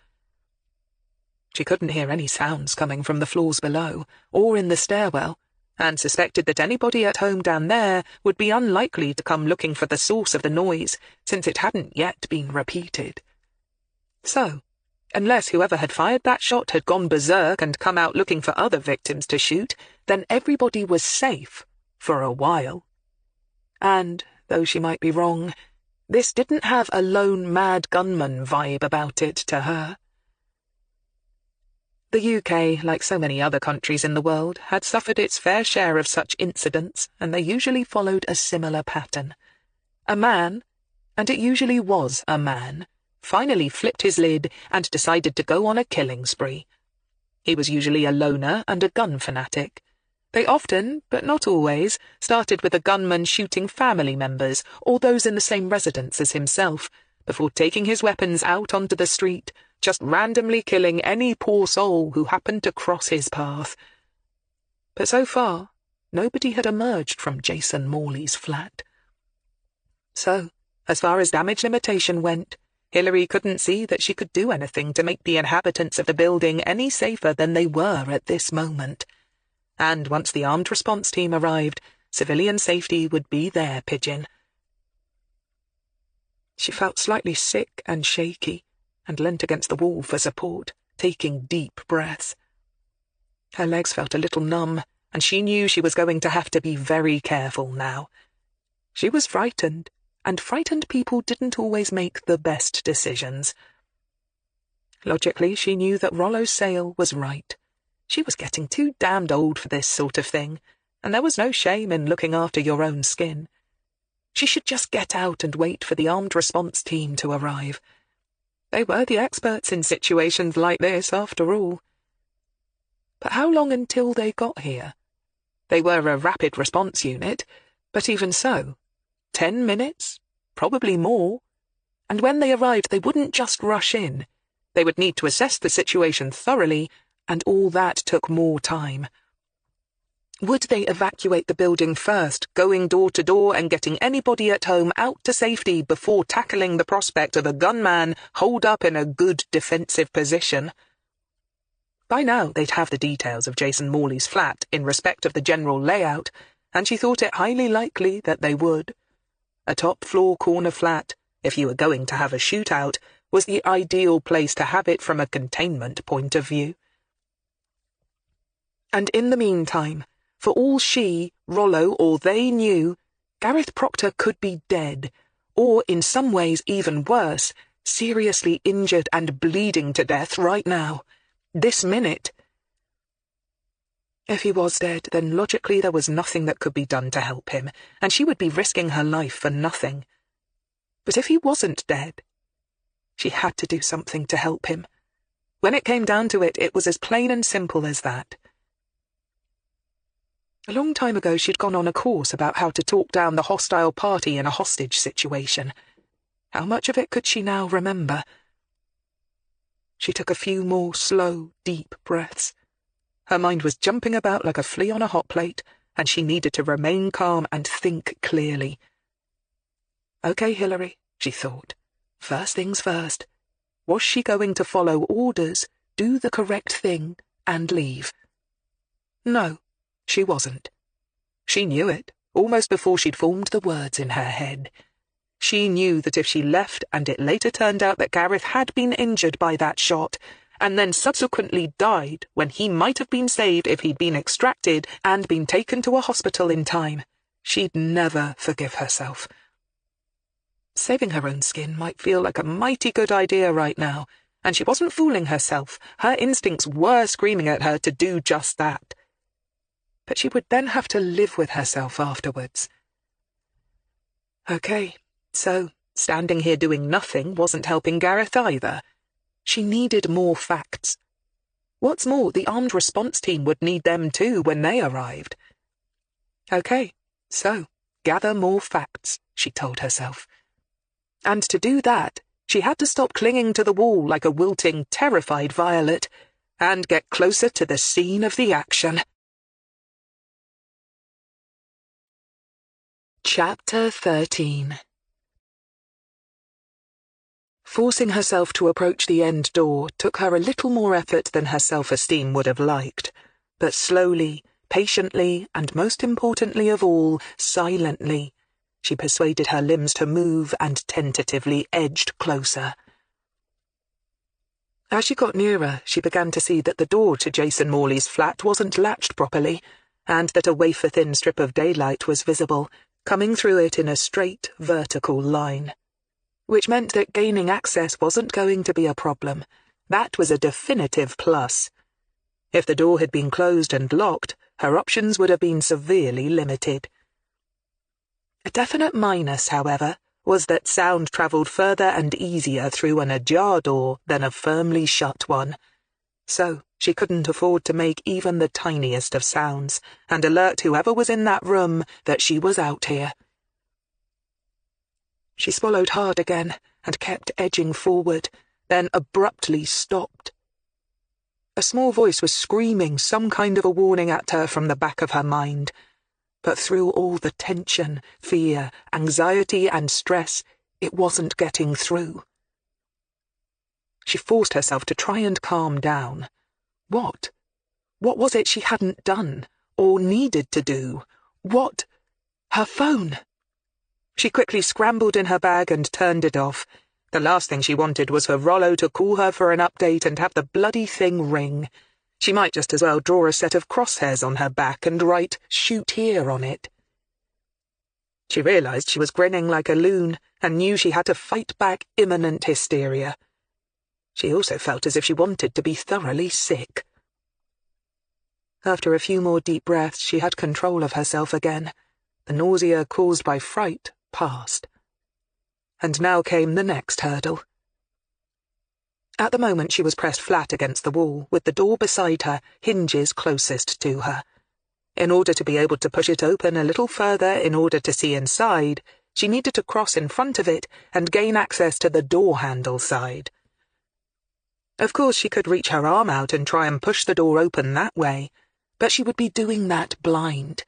She couldn't hear any sounds coming from the floors below, or in the stairwell, and suspected that anybody at home down there would be unlikely to come looking for the source of the noise, since it hadn't yet been repeated. So, unless whoever had fired that shot had gone berserk and come out looking for other victims to shoot, then everybody was safe, for a while. And, though she might be wrong, this didn't have a lone mad gunman vibe about it to her. The UK, like so many other countries in the world, had suffered its fair share of such incidents, and they usually followed a similar pattern. A man, and it usually was a man, finally flipped his lid and decided to go on a killing spree. He was usually a loner and a gun fanatic. They often, but not always, started with a gunman shooting family members or those in the same residence as himself, before taking his weapons out onto the street, just randomly killing any poor soul who happened to cross his path. But so far, nobody had emerged from Jason Morley's flat. So, as far as damage limitation went, Hilary couldn't see that she could do anything to make the inhabitants of the building any safer than they were at this moment. And once the armed response team arrived, civilian safety would be their pigeon. She felt slightly sick and shaky, and leant against the wall for support, taking deep breaths. Her legs felt a little numb, and she knew she was going to have to be very careful now. She was frightened, and frightened people didn't always make the best decisions. Logically, she knew that Rollo Sale was right. She was getting too damned old for this sort of thing, and there was no shame in looking after your own skin. She should just get out and wait for the armed response team to arrive. They were the experts in situations like this, after all. But how long until they got here? They were a rapid response unit, but even so, 10 minutes? Probably more. And when they arrived, they wouldn't just rush in. They would need to assess the situation thoroughly, and all that took more time. Would they evacuate the building first, going door to door and getting anybody at home out to safety before tackling the prospect of a gunman holed up in a good defensive position? By now they'd have the details of Jason Morley's flat in respect of the general layout, and she thought it highly likely that they would. A top-floor corner flat, if you were going to have a shootout, was the ideal place to have it from a containment point of view. And in the meantime, for all she, Rollo, or they knew, Gareth Proctor could be dead, or in some ways even worse, seriously injured and bleeding to death right now, this minute. If he was dead, then logically there was nothing that could be done to help him, and she would be risking her life for nothing. But if he wasn't dead, she had to do something to help him. When it came down to it, it was as plain and simple as that. A long time ago she'd gone on a course about how to talk down the hostile party in a hostage situation. How much of it could she now remember? She took a few more slow, deep breaths. Her mind was jumping about like a flea on a hot plate, and she needed to remain calm and think clearly. Okay, Hilary, she thought. First things first. Was she going to follow orders, do the correct thing, and leave? No, she wasn't. She knew it, almost before she'd formed the words in her head. She knew that if she left and it later turned out that Gareth had been injured by that shot, and then subsequently died when he might have been saved if he'd been extracted and been taken to a hospital in time, she'd never forgive herself. Saving her own skin might feel like a mighty good idea right now, and she wasn't fooling herself. Her instincts were screaming at her to do just that. But she would then have to live with herself afterwards. Okay, so standing here doing nothing wasn't helping Gareth either. She needed more facts. What's more, the armed response team would need them too when they arrived. Okay, so gather more facts, she told herself. And to do that, she had to stop clinging to the wall like a wilting, terrified violet, and get closer to the scene of the action. Chapter 13. Forcing herself to approach the end door took her a little more effort than her self-esteem would have liked, but slowly, patiently, and most importantly of all, silently, she persuaded her limbs to move and tentatively edged closer. As she got nearer, she began to see that the door to Jason Morley's flat wasn't latched properly, and that a wafer-thin strip of daylight was visible, coming through it in a straight, vertical line. Which meant that gaining access wasn't going to be a problem. That was a definitive plus. If the door had been closed and locked, her options would have been severely limited. A definite minus, however, was that sound travelled further and easier through an ajar door than a firmly shut one. So she couldn't afford to make even the tiniest of sounds, and alert whoever was in that room that she was out here. She swallowed hard again and kept edging forward, then abruptly stopped. A small voice was screaming some kind of a warning at her from the back of her mind, but through all the tension, fear, anxiety, and stress, it wasn't getting through. She forced herself to try and calm down. What? What was it she hadn't done, or needed to do? What? Her phone! She quickly scrambled in her bag and turned it off. The last thing she wanted was for Rollo to call her for an update and have the bloody thing ring. She might just as well draw a set of crosshairs on her back and write "Shoot here" on it. She realized she was grinning like a loon and knew she had to fight back imminent hysteria. She also felt as if she wanted to be thoroughly sick. After a few more deep breaths, she had control of herself again. The nausea caused by fright passed. And now came the next hurdle. At the moment she was pressed flat against the wall, with the door beside her, hinges closest to her. In order to be able to push it open a little further in order to see inside, she needed to cross in front of it and gain access to the door handle side. Of course she could reach her arm out and try and push the door open that way, but she would be doing that blind.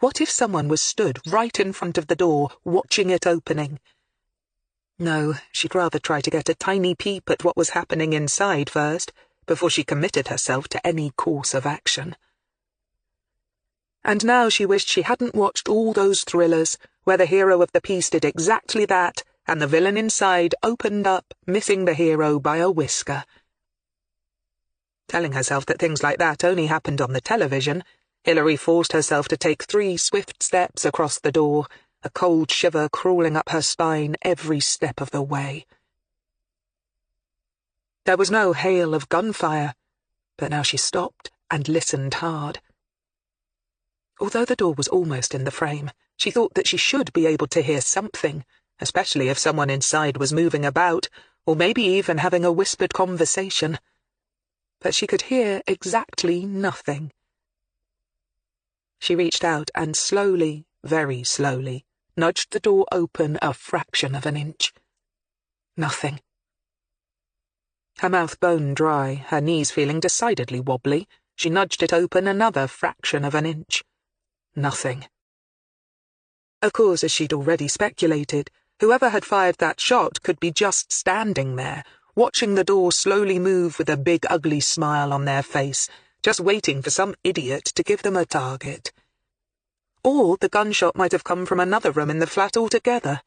What if someone was stood right in front of the door, watching it opening? No, she'd rather try to get a tiny peep at what was happening inside first, before she committed herself to any course of action. And now she wished she hadn't watched all those thrillers, where the hero of the piece did exactly that, and the villain inside opened up, missing the hero by a whisker. Telling herself that things like that only happened on the television, Hilary forced herself to take 3 swift steps across the door, a cold shiver crawling up her spine every step of the way. There was no hail of gunfire, but now she stopped and listened hard. Although the door was almost in the frame, she thought that she should be able to hear something, especially if someone inside was moving about, or maybe even having a whispered conversation. But she could hear exactly nothing. She reached out and slowly, very slowly, nudged the door open a fraction of an inch. Nothing. Her mouth bone dry, her knees feeling decidedly wobbly, she nudged it open another fraction of an inch. Nothing. Of course, as she'd already speculated, whoever had fired that shot could be just standing there, watching the door slowly move with a big ugly smile on their face, just waiting for some idiot to give them a target. Or the gunshot might have come from another room in the flat altogether.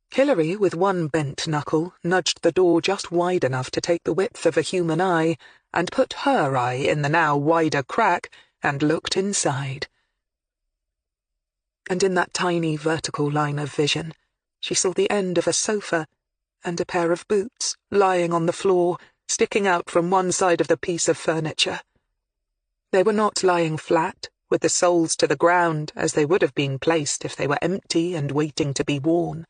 Hilary, with one bent knuckle, nudged the door just wide enough to take the width of a human eye, and put her eye in the now wider crack, and looked inside. And in that tiny vertical line of vision, she saw the end of a sofa and a pair of boots lying on the floor, sticking out from one side of the piece of furniture. They were not lying flat, with the soles to the ground, as they would have been placed if they were empty and waiting to be worn,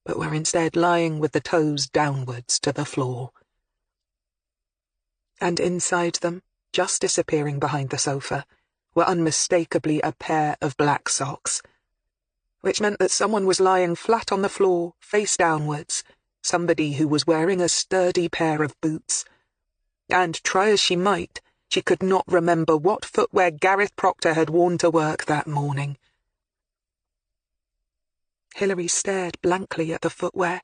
but were instead lying with the toes downwards to the floor. And inside them, just disappearing behind the sofa, were unmistakably a pair of black socks, which meant that someone was lying flat on the floor, face downwards, somebody who was wearing a sturdy pair of boots. And try as she might, she could not remember what footwear Gareth Proctor had worn to work that morning. Hilary stared blankly at the footwear,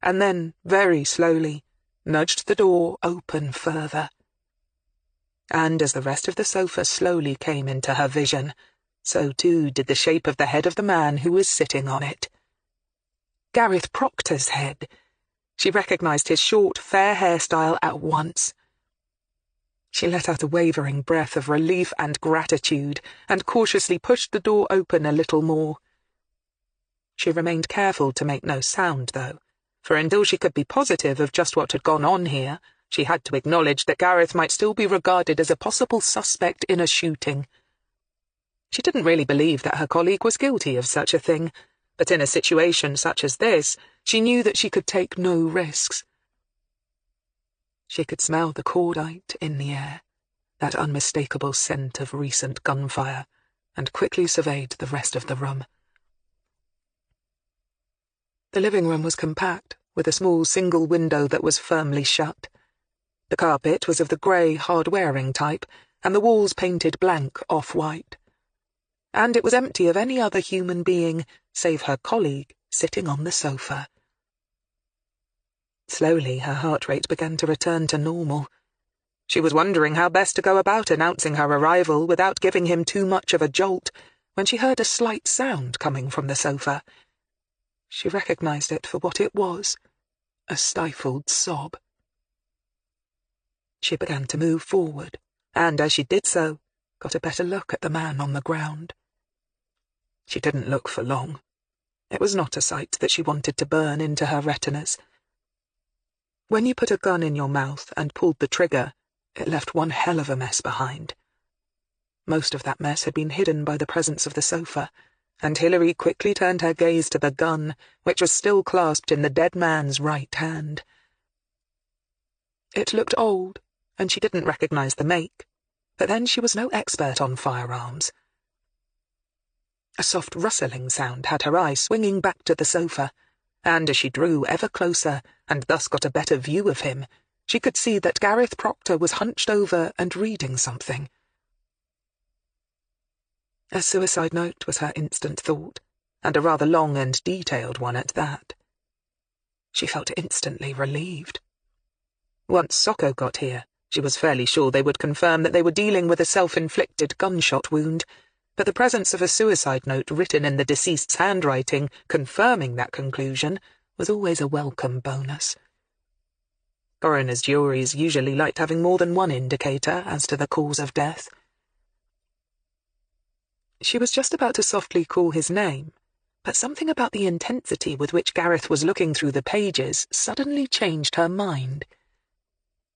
and then, very slowly, nudged the door open further. And as the rest of the sofa slowly came into her vision, so too did the shape of the head of the man who was sitting on it. Gareth Proctor's head. She recognized his short, fair hairstyle at once. She let out a wavering breath of relief and gratitude, and cautiously pushed the door open a little more. She remained careful to make no sound, though, for until she could be positive of just what had gone on here, she had to acknowledge that Gareth might still be regarded as a possible suspect in a shooting. She didn't really believe that her colleague was guilty of such a thing, but in a situation such as this, she knew that she could take no risks. She could smell the cordite in the air, that unmistakable scent of recent gunfire, and quickly surveyed the rest of the room. The living room was compact, with a small single window that was firmly shut. The carpet was of the grey, hard-wearing type, and the walls painted blank off-white. And it was empty of any other human being, save her colleague, sitting on the sofa. Slowly her heart rate began to return to normal. She was wondering how best to go about announcing her arrival without giving him too much of a jolt, when she heard a slight sound coming from the sofa. She recognized it for what it was, a stifled sob. She began to move forward, and as she did so, got a better look at the man on the ground. She didn't look for long. It was not a sight that she wanted to burn into her retinas. When you put a gun in your mouth and pulled the trigger, it left one hell of a mess behind. Most of that mess had been hidden by the presence of the sofa, and Hilary quickly turned her gaze to the gun, which was still clasped in the dead man's right hand. It looked old, and she didn't recognize the make, but then she was no expert on firearms. A soft rustling sound had her eye swinging back to the sofa, and as she drew ever closer, and thus got a better view of him, she could see that Gareth Proctor was hunched over and reading something. A suicide note was her instant thought, and a rather long and detailed one at that. She felt instantly relieved. Once Socko got here, she was fairly sure they would confirm that they were dealing with a self-inflicted gunshot wound, but the presence of a suicide note written in the deceased's handwriting confirming that conclusion was always a welcome bonus. Coroner's juries usually liked having more than one indicator as to the cause of death. She was just about to softly call his name, but something about the intensity with which Gareth was looking through the pages suddenly changed her mind.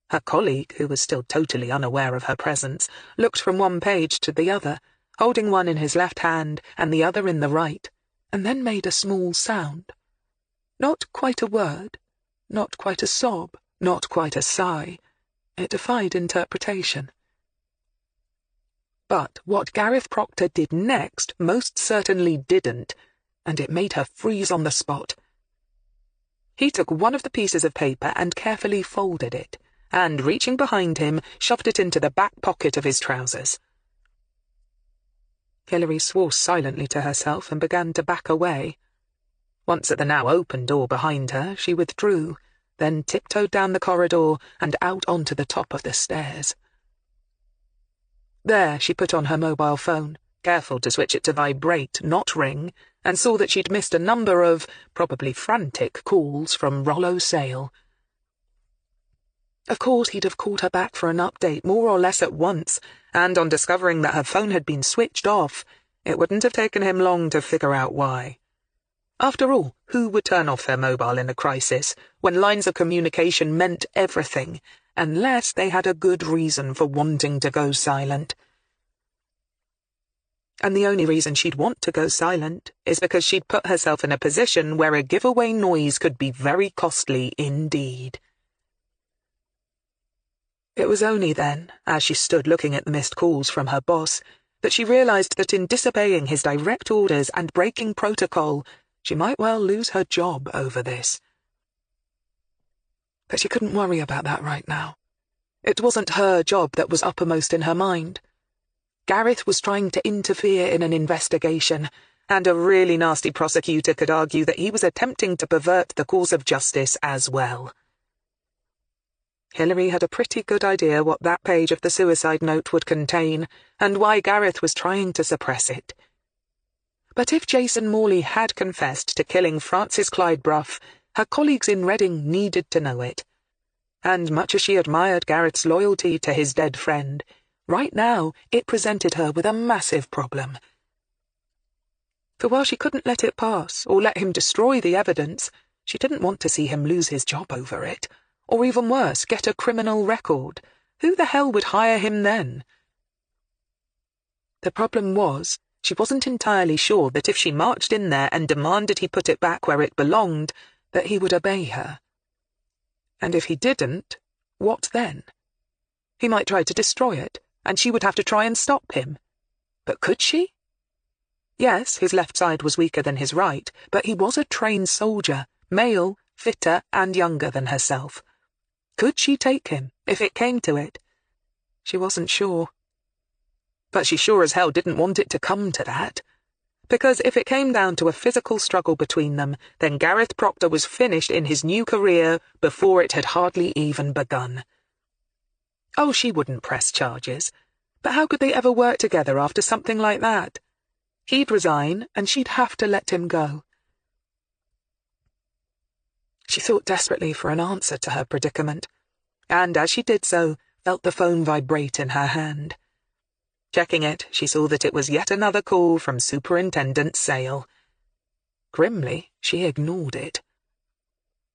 Her colleague, who was still totally unaware of her presence, looked from one page to the other, holding one in his left hand and the other in the right, and then made a small sound. Not quite a word, not quite a sob, not quite a sigh. It defied interpretation. But what Gareth Proctor did next most certainly didn't, and it made her freeze on the spot. He took one of the pieces of paper and carefully folded it, and, reaching behind him, shoved it into the back pocket of his trousers. Hilary swore silently to herself and began to back away. Once at the now open door behind her, she withdrew, then tiptoed down the corridor and out onto the top of the stairs. There she put on her mobile phone, careful to switch it to vibrate, not ring, and saw that she'd missed a number of, probably frantic, calls from Rollo Sale. Of course he'd have called her back for an update more or less at once, and on discovering that her phone had been switched off, it wouldn't have taken him long to figure out why. After all, who would turn off their mobile in a crisis, when lines of communication meant everything, unless they had a good reason for wanting to go silent? And the only reason she'd want to go silent is because she'd put herself in a position where a giveaway noise could be very costly indeed. It was only then, as she stood looking at the missed calls from her boss, that she realized that in disobeying his direct orders and breaking protocol, she might well lose her job over this. But she couldn't worry about that right now. It wasn't her job that was uppermost in her mind. Gareth was trying to interfere in an investigation, and a really nasty prosecutor could argue that he was attempting to pervert the course of justice as well. Hilary had a pretty good idea what that page of the suicide note would contain, and why Gareth was trying to suppress it. But if Jason Morley had confessed to killing Francis Clyde Bruff, her colleagues in Reading needed to know it. And much as she admired Gareth's loyalty to his dead friend, right now it presented her with a massive problem. For while she couldn't let it pass, or let him destroy the evidence, she didn't want to see him lose his job over it, or even worse, get a criminal record. Who the hell would hire him then? The problem was, she wasn't entirely sure that if she marched in there and demanded he put it back where it belonged, that he would obey her. And if he didn't, what then? He might try to destroy it, and she would have to try and stop him. But could she? Yes, his left side was weaker than his right, but he was a trained soldier, male, fitter, and younger than herself. Could she take him, if it came to it? She wasn't sure. But she sure as hell didn't want it to come to that. Because if it came down to a physical struggle between them, then Gareth Proctor was finished in his new career before it had hardly even begun. Oh, she wouldn't press charges. But how could they ever work together after something like that? He'd resign, and she'd have to let him go. She sought desperately for an answer to her predicament, and as she did so, felt the phone vibrate in her hand. Checking it, she saw that it was yet another call from Superintendent Sale. Grimly, she ignored it.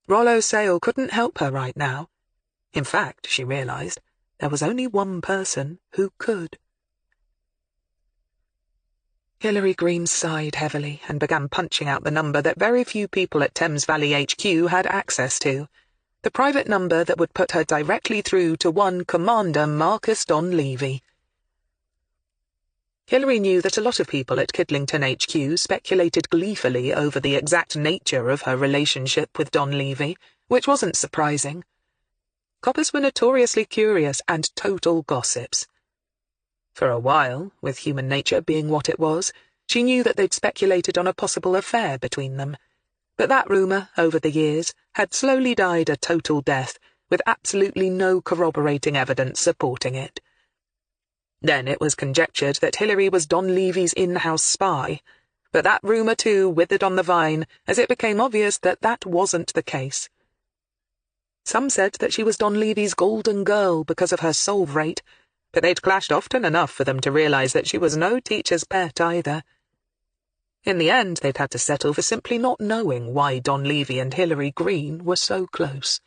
Rollo Sale couldn't help her right now. In fact, she realized, there was only one person who could. Hilary Greene sighed heavily and began punching out the number that very few people at Thames Valley HQ had access to, the private number that would put her directly through to one Commander Marcus Donlevy. Hilary knew that a lot of people at Kidlington HQ speculated gleefully over the exact nature of her relationship with Donlevy, which wasn't surprising. Coppers were notoriously curious and total gossips. For a while, with human nature being what it was, she knew that they'd speculated on a possible affair between them. But that rumour, over the years, had slowly died a total death, with absolutely no corroborating evidence supporting it. Then it was conjectured that Hilary was Don Levy's in-house spy, but that rumour too withered on the vine as it became obvious that that wasn't the case. Some said that she was Don Levy's golden girl because of her solve rate, but they'd clashed often enough for them to realise that she was no teacher's pet either. In the end, they'd had to settle for simply not knowing why Don Levy and Hilary Greene were so close.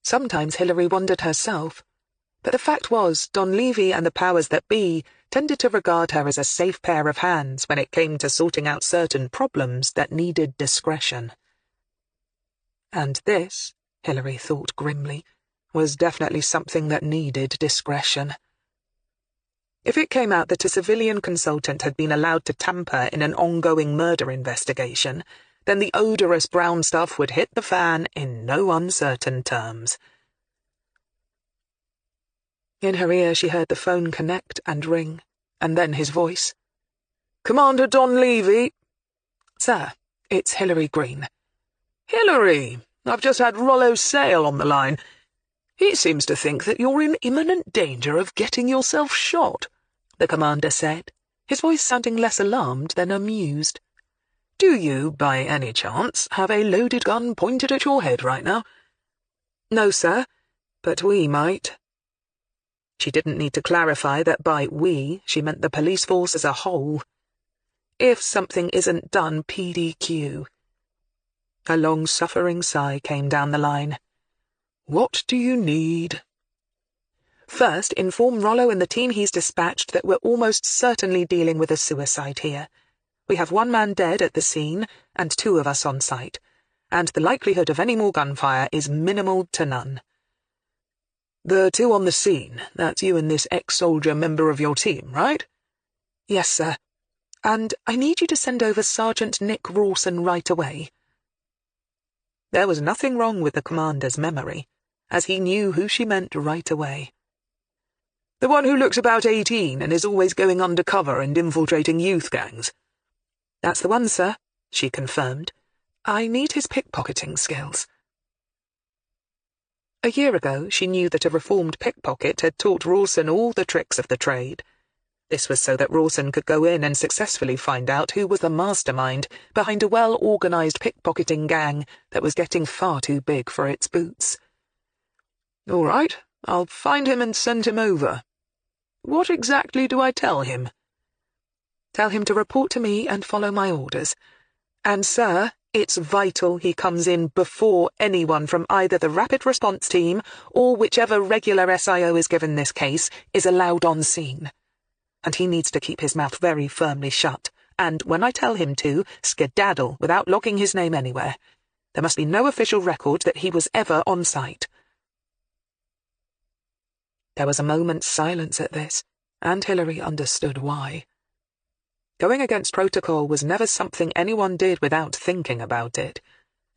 Sometimes Hilary wondered herself, but the fact was Don Levy and the powers that be tended to regard her as a safe pair of hands when it came to sorting out certain problems that needed discretion. And this, Hilary thought grimly, was definitely something that needed discretion. If it came out that a civilian consultant had been allowed to tamper in an ongoing murder investigation, then the odorous brown stuff would hit the fan in no uncertain terms. In her ear she heard the phone connect and ring, and then his voice. "Commander Don Levy." "Sir, it's Hilary Greene." "Hilary, I've just had Rollo Sale on the line. He seems to think that you're in imminent danger of getting yourself shot," the commander said, his voice sounding less alarmed than amused. "Do you, by any chance, have a loaded gun pointed at your head right now?" "No, sir, but we might." She didn't need to clarify that by we she meant the police force as a whole. If something isn't done, PDQ. A long-suffering sigh came down the line. "What do you need?" "First, inform Rollo and the team he's dispatched that we're almost certainly dealing with a suicide here. We have 1 man dead at the scene, and 2 of us on site, and the likelihood of any more gunfire is minimal to none." "The 2 on the scene, that's you and this ex-soldier member of your team, right?" "Yes, sir. And I need you to send over Sergeant Nick Rawson right away." There was nothing wrong with the commander's memory, as he knew who she meant right away. "The one who looks about 18 and is always going undercover and infiltrating youth gangs?" "That's the one, sir," she confirmed. "I need his pickpocketing skills." A year ago, she knew that a reformed pickpocket had taught Rawson all the tricks of the trade. This was so that Rawson could go in and successfully find out who was the mastermind behind a well-organised pickpocketing gang that was getting far too big for its boots. "All right, I'll find him and send him over. What exactly do I tell him?" "Tell him to report to me and follow my orders. And, sir, it's vital he comes in before anyone from either the Rapid Response Team or whichever regular SIO is given this case is allowed on scene. And he needs to keep his mouth very firmly shut, and when I tell him to, skedaddle without logging his name anywhere. There must be no official record that he was ever on site." There was a moment's silence at this, and Hilary understood why. Going against protocol was never something anyone did without thinking about it,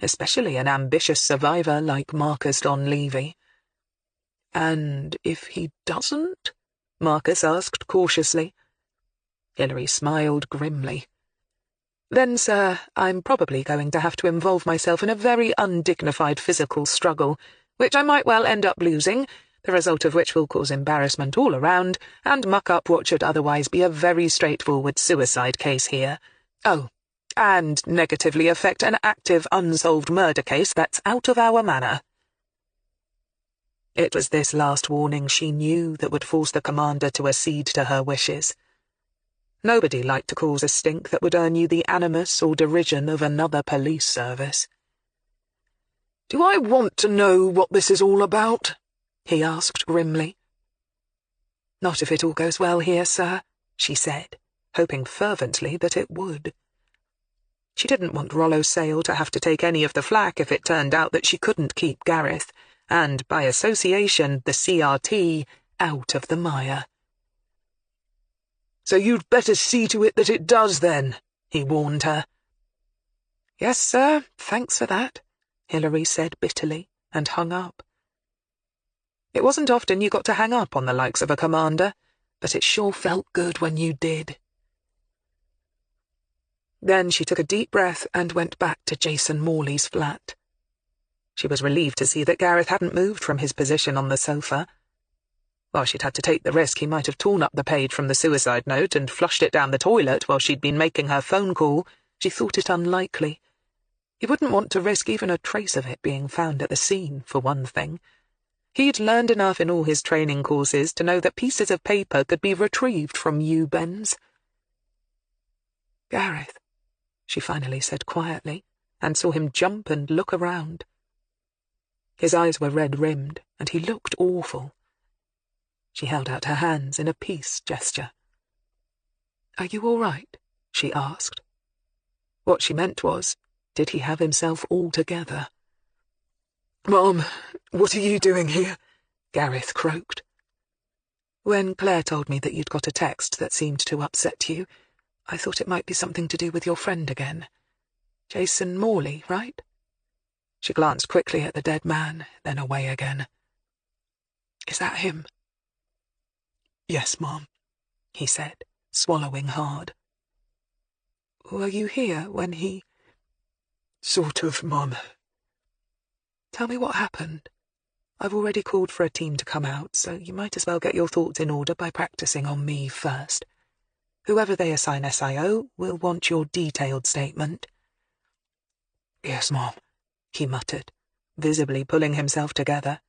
especially an ambitious survivor like Marcus Don Levy. "And if he doesn't?" Marcus asked cautiously. Hilary smiled grimly. "Then, sir, I'm probably going to have to involve myself in a very undignified physical struggle, which I might well end up losing, the result of which will cause embarrassment all around, and muck up what should otherwise be a very straightforward suicide case here. Oh, and negatively affect an active unsolved murder case that's out of our manor." It was this last warning she knew that would force the commander to accede to her wishes. Nobody liked to cause a stink that would earn you the animus or derision of another police service. "Do I want to know what this is all about?" he asked grimly. "Not if it all goes well here, sir," she said, hoping fervently that it would. She didn't want Rollo Sale to have to take any of the flak if it turned out that she couldn't keep Gareth, and, by association, the CRT, out of the mire. "So you'd better see to it that it does, then," he warned her. "Yes, sir, thanks for that," Hilary said bitterly, and hung up. It wasn't often you got to hang up on the likes of a commander, but it sure felt good when you did. Then she took a deep breath and went back to Jason Morley's flat. She was relieved to see that Gareth hadn't moved from his position on the sofa. While she'd had to take the risk he might have torn up the page from the suicide note and flushed it down the toilet while she'd been making her phone call, she thought it unlikely. He wouldn't want to risk even a trace of it being found at the scene, for one thing. He'd learned enough in all his training courses to know that pieces of paper could be retrieved from U-bends. "Gareth," she finally said quietly, and saw him jump and look around. His eyes were red-rimmed, and he looked awful. She held out her hands in a peace gesture. "Are you all right?" she asked. What she meant was, did he have himself all together? "Mom, what are you doing here?" Gareth croaked. "When Claire told me that you'd got a text that seemed to upset you, I thought it might be something to do with your friend again. Jason Morley, right?" She glanced quickly at the dead man, then away again. "Is that him?" "Yes, Mom," he said, swallowing hard. "Were you here when he—" "Sort of, Mom." "Tell me what happened. I've already called for a team to come out, so you might as well get your thoughts in order by practicing on me first. Whoever they assign SIO will want your detailed statement." "Yes, Mom," he muttered, visibly pulling himself together.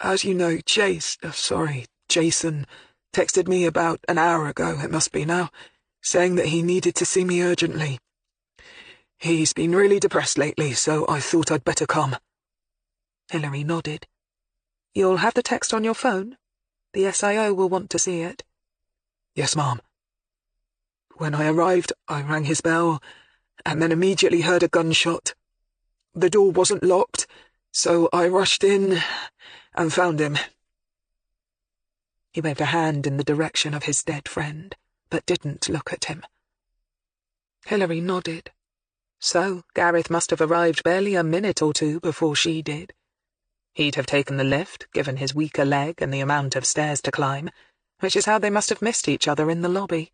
"As you know, Jason texted me about an hour ago, it must be now, saying that he needed to see me urgently. He's been really depressed lately, so I thought I'd better come." Hilary nodded. "You'll have the text on your phone? The SIO will want to see it." "Yes, Mom." "When I arrived, I rang his bell, and then immediately heard a gunshot. The door wasn't locked, so I rushed in and found him." He waved a hand in the direction of his dead friend, but didn't look at him. Hilary nodded. So Gareth must have arrived barely a minute or two before she did. He'd have taken the lift, given his weaker leg and the amount of stairs to climb, which is how they must have missed each other in the lobby.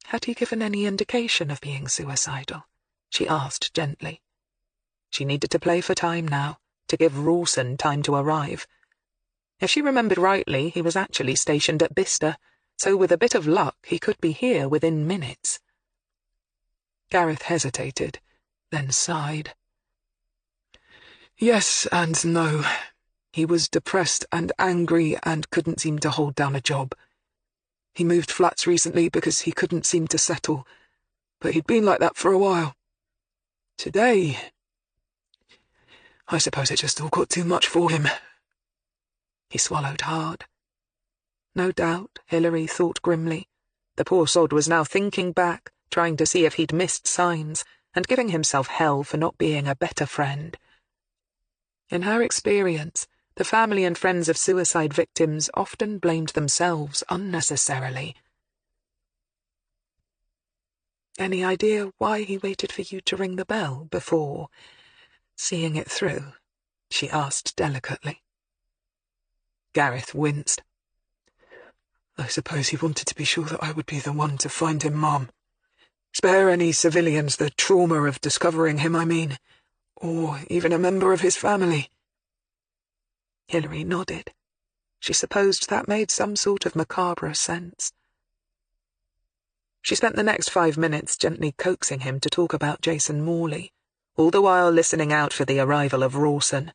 Had he given any indication of being suicidal? She asked gently. She needed to play for time now, to give Rawson time to arrive. If she remembered rightly, he was actually stationed at Bicester, so with a bit of luck he could be here within minutes. Gareth hesitated, then sighed. "Yes and no. He was depressed and angry and couldn't seem to hold down a job. He moved flats recently because he couldn't seem to settle, but he'd been like that for a while. Today, I suppose it just all got too much for him." He swallowed hard. No doubt, Hilary thought grimly. The poor sod was now thinking back, trying to see if he'd missed signs, and giving himself hell for not being a better friend. In her experience, the family and friends of suicide victims often blamed themselves unnecessarily. "Any idea why he waited for you to ring the bell before seeing it through?" she asked delicately. Gareth winced. "I suppose he wanted to be sure that I would be the one to find him, Mom. Spare any civilians the trauma of discovering him, I mean, or even a member of his family." Hilary nodded. She supposed that made some sort of macabre sense. She spent the next 5 minutes gently coaxing him to talk about Jason Morley, all the while listening out for the arrival of Rawson.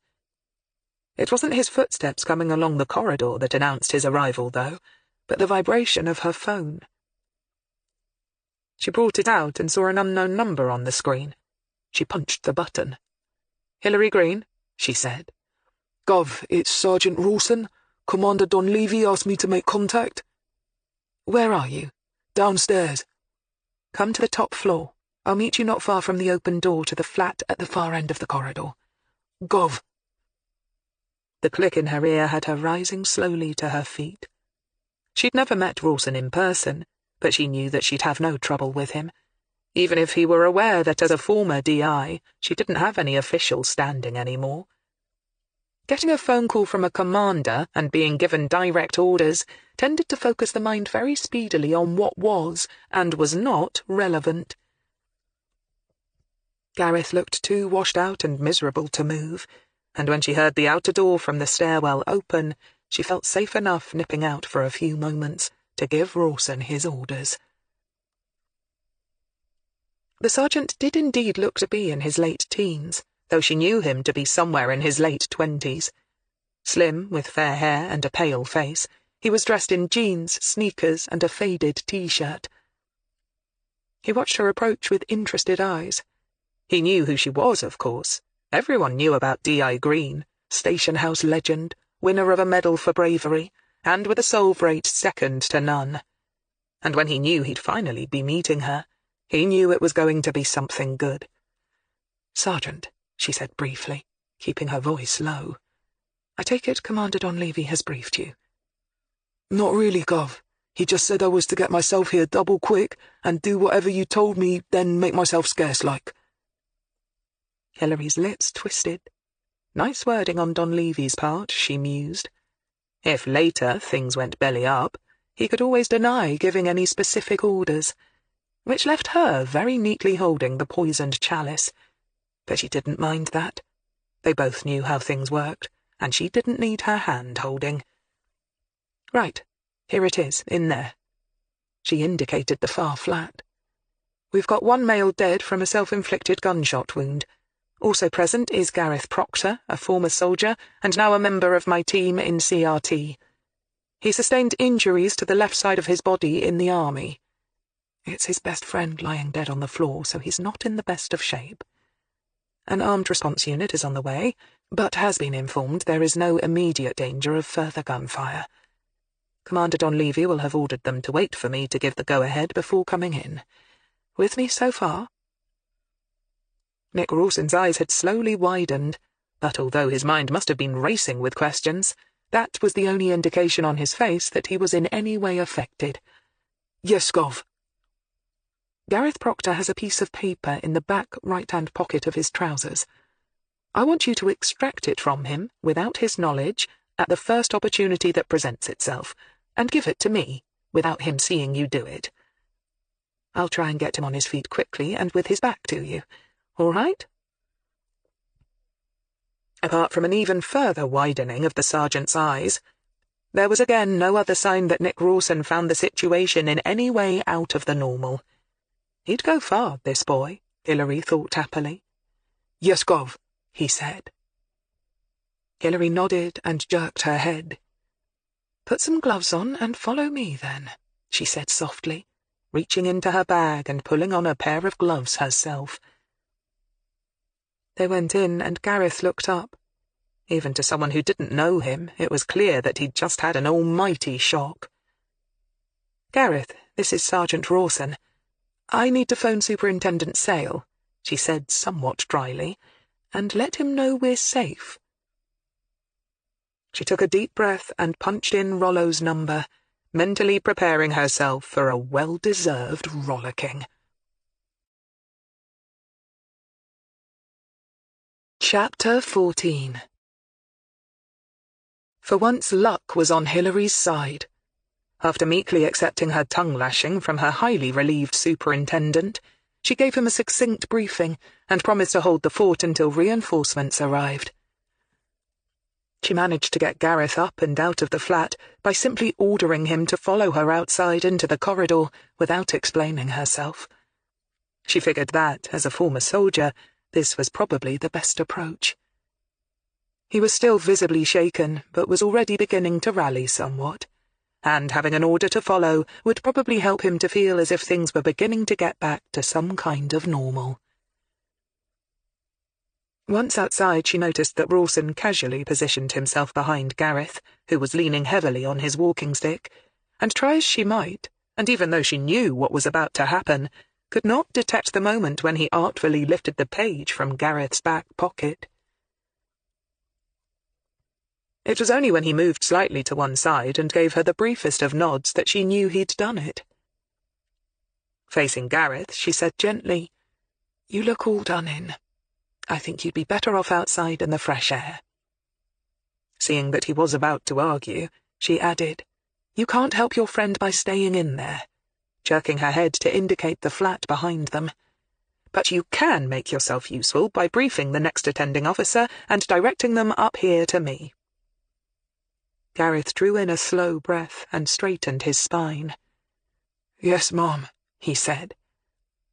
It wasn't his footsteps coming along the corridor that announced his arrival, though, but the vibration of her phone. She brought it out and saw an unknown number on the screen. She punched the button. "Hilary Greene," she said. "Gov, it's Sergeant Rawson. Commander Donlevy asked me to make contact." "Where are you?" "Downstairs." "Come to the top floor. I'll meet you not far from the open door to the flat at the far end of the corridor." "Gov." The click in her ear had her rising slowly to her feet. She'd never met Rawson in person, but she knew that she'd have no trouble with him, even if he were aware that as a former DI, she didn't have any official standing anymore. Getting a phone call from a commander and being given direct orders tended to focus the mind very speedily on what was and was not relevant. Gareth looked too washed out and miserable to move, and when she heard the outer door from the stairwell open, she felt safe enough nipping out for a few moments to give Rawson his orders. The sergeant did indeed look to be in his late teens, though she knew him to be somewhere in his late 20s. Slim, with fair hair and a pale face, he was dressed in jeans, sneakers, and a faded T-shirt. He watched her approach with interested eyes. He knew who she was, of course. Everyone knew about D.I. Greene, station house legend, winner of a medal for bravery, and with a solve rate second to none. And when he knew he'd finally be meeting her, he knew it was going to be something good. "Sergeant," she said briefly, keeping her voice low, "I take it Commander Donlevy has briefed you." "Not really, Gov. He just said I was to get myself here double quick and do whatever you told me, then make myself scarce like." Hilary's lips twisted. Nice wording on Donlevy's part, she mused. If later things went belly up, he could always deny giving any specific orders, which left her very neatly holding the poisoned chalice. But she didn't mind that. They both knew how things worked, and she didn't need her hand-holding. "Right, here it is, in there." She indicated the far flat. "We've got one male dead from a self-inflicted gunshot wound. Also present is Gareth Proctor, a former soldier, and now a member of my team in CRT. He sustained injuries to the left side of his body in the army. It's his best friend lying dead on the floor, so he's not in the best of shape. An armed response unit is on the way, but has been informed there is no immediate danger of further gunfire. Commander Donlevy will have ordered them to wait for me to give the go-ahead before coming in. With me so far?" Nick Rawson's eyes had slowly widened, but although his mind must have been racing with questions, that was the only indication on his face that he was in any way affected. "Yes, Gov." Gareth Proctor has a piece of paper in the back right-hand pocket of his trousers. I want you to extract it from him, without his knowledge, at the first opportunity that presents itself, and give it to me, without him seeing you do it. I'll try and get him on his feet quickly and with his back to you. All right?" Apart from an even further widening of the sergeant's eyes, there was again no other sign that Nick Rawson found the situation in any way out of the normal. He'd go far, this boy, Hilary thought happily. "Yes, Gov," he said. Hilary nodded and jerked her head. "Put some gloves on and follow me, then," she said softly, reaching into her bag and pulling on a pair of gloves herself. They went in, and Gareth looked up. Even to someone who didn't know him, it was clear that he'd just had an almighty shock. "Gareth, this is Sergeant Rawson. I need to phone Superintendent Sale," she said somewhat dryly, "and let him know we're safe." She took a deep breath and punched in Rollo's number, mentally preparing herself for a well-deserved rollicking. Chapter 14. For once luck was on Hilary's side. After meekly accepting her tongue-lashing from her highly relieved superintendent, she gave him a succinct briefing and promised to hold the fort until reinforcements arrived. She managed to get Gareth up and out of the flat by simply ordering him to follow her outside into the corridor without explaining herself. She figured that, as a former soldier, this was probably the best approach. He was still visibly shaken, but was already beginning to rally somewhat, and having an order to follow would probably help him to feel as if things were beginning to get back to some kind of normal. Once outside, she noticed that Rawson casually positioned himself behind Gareth, who was leaning heavily on his walking stick, and try as she might, and even though she knew what was about to happen, could not detect the moment when he artfully lifted the page from Gareth's back pocket. It was only when he moved slightly to one side and gave her the briefest of nods that she knew he'd done it. Facing Gareth, she said gently, "You look all done in. I think you'd be better off outside in the fresh air." Seeing that he was about to argue, she added, "You can't help your friend by staying in there," jerking her head to indicate the flat behind them. but you can make yourself useful by briefing the next attending officer and directing them up here to me." Gareth drew in a slow breath and straightened his spine. "Yes, Mom," he said.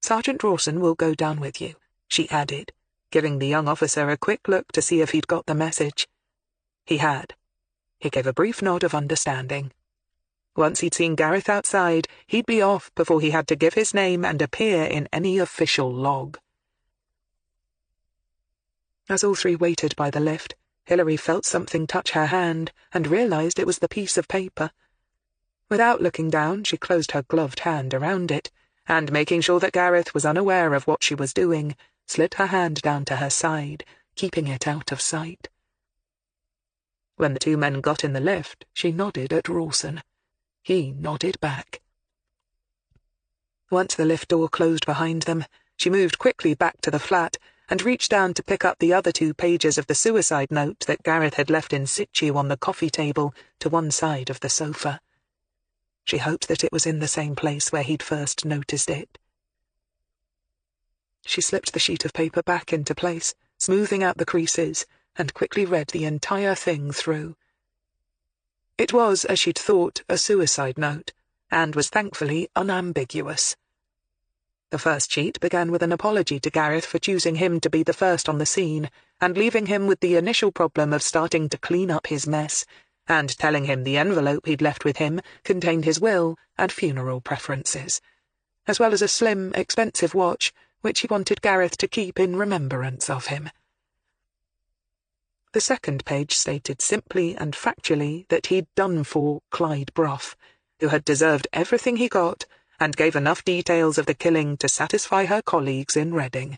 "Sergeant Rawson will go down with you," she added, giving the young officer a quick look to see if he'd got the message. He had. He gave a brief nod of understanding. Once he'd seen Gareth outside, he'd be off before he had to give his name and appear in any official log. As all three waited by the lift, Hilary felt something touch her hand and realized it was the piece of paper. Without looking down, she closed her gloved hand around it, and making sure that Gareth was unaware of what she was doing, slid her hand down to her side, keeping it out of sight. When the two men got in the lift, she nodded at Rawson. He nodded back. Once the lift door closed behind them, she moved quickly back to the flat and reached down to pick up the other 2 pages of the suicide note that Gareth had left in situ on the coffee table to one side of the sofa. She hoped that it was in the same place where he'd first noticed it. She slipped the sheet of paper back into place, smoothing out the creases, and quickly read the entire thing through. It was, as she'd thought, a suicide note, and was thankfully unambiguous. The first sheet began with an apology to Gareth for choosing him to be the first on the scene, and leaving him with the initial problem of starting to clean up his mess, and telling him the envelope he'd left with him contained his will and funeral preferences, as well as a slim, expensive watch, which he wanted Gareth to keep in remembrance of him. The second page stated simply and factually that he'd done for Clyde Brough, who had deserved everything he got, and gave enough details of the killing to satisfy her colleagues in Reading.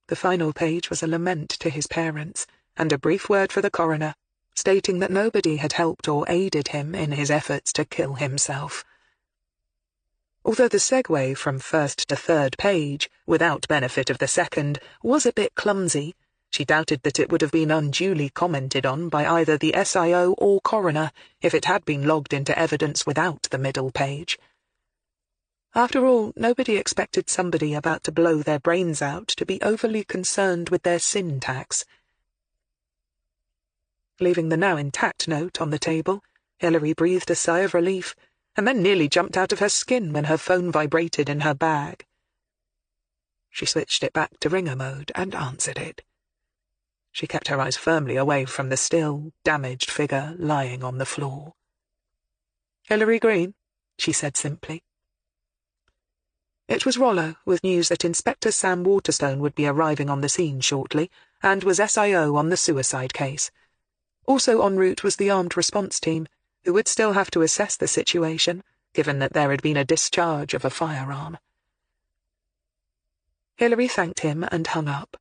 The final page was a lament to his parents, and a brief word for the coroner, stating that nobody had helped or aided him in his efforts to kill himself. Although the segue from first to third page, without benefit of the second, was a bit clumsy, she doubted that it would have been unduly commented on by either the SIO or coroner if it had been logged into evidence without the middle page. After all, nobody expected somebody about to blow their brains out to be overly concerned with their syntax. Leaving the now intact note on the table, Hilary breathed a sigh of relief, and then nearly jumped out of her skin when her phone vibrated in her bag. She switched it back to ringer mode and answered it. She kept her eyes firmly away from the still, damaged figure lying on the floor. "Hilary Greene," she said simply. It was Rollo, with news that Inspector Sam Waterstone would be arriving on the scene shortly, and was SIO on the suicide case. Also en route was the armed response team, who would still have to assess the situation, given that there had been a discharge of a firearm. Hilary thanked him and hung up.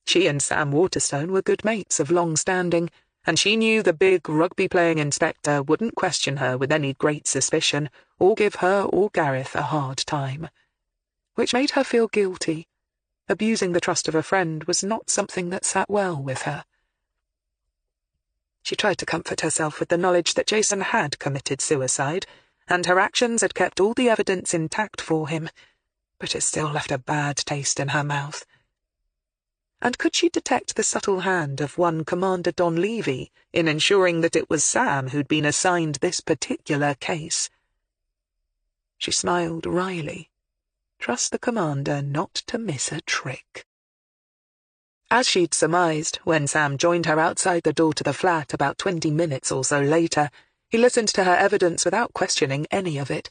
She and Sam Waterstone were good mates of long standing, and she knew the big rugby-playing inspector wouldn't question her with any great suspicion, or give her or Gareth a hard time. Which made her feel guilty. Abusing the trust of a friend was not something that sat well with her. She tried to comfort herself with the knowledge that Jason had committed suicide, and her actions had kept all the evidence intact for him, but it still left a bad taste in her mouth. And could she detect the subtle hand of one Commander Don Levy in ensuring that it was Sam who'd been assigned this particular case? She smiled wryly. Trust the commander not to miss a trick. As she'd surmised, when Sam joined her outside the door to the flat about 20 minutes or so later, he listened to her evidence without questioning any of it.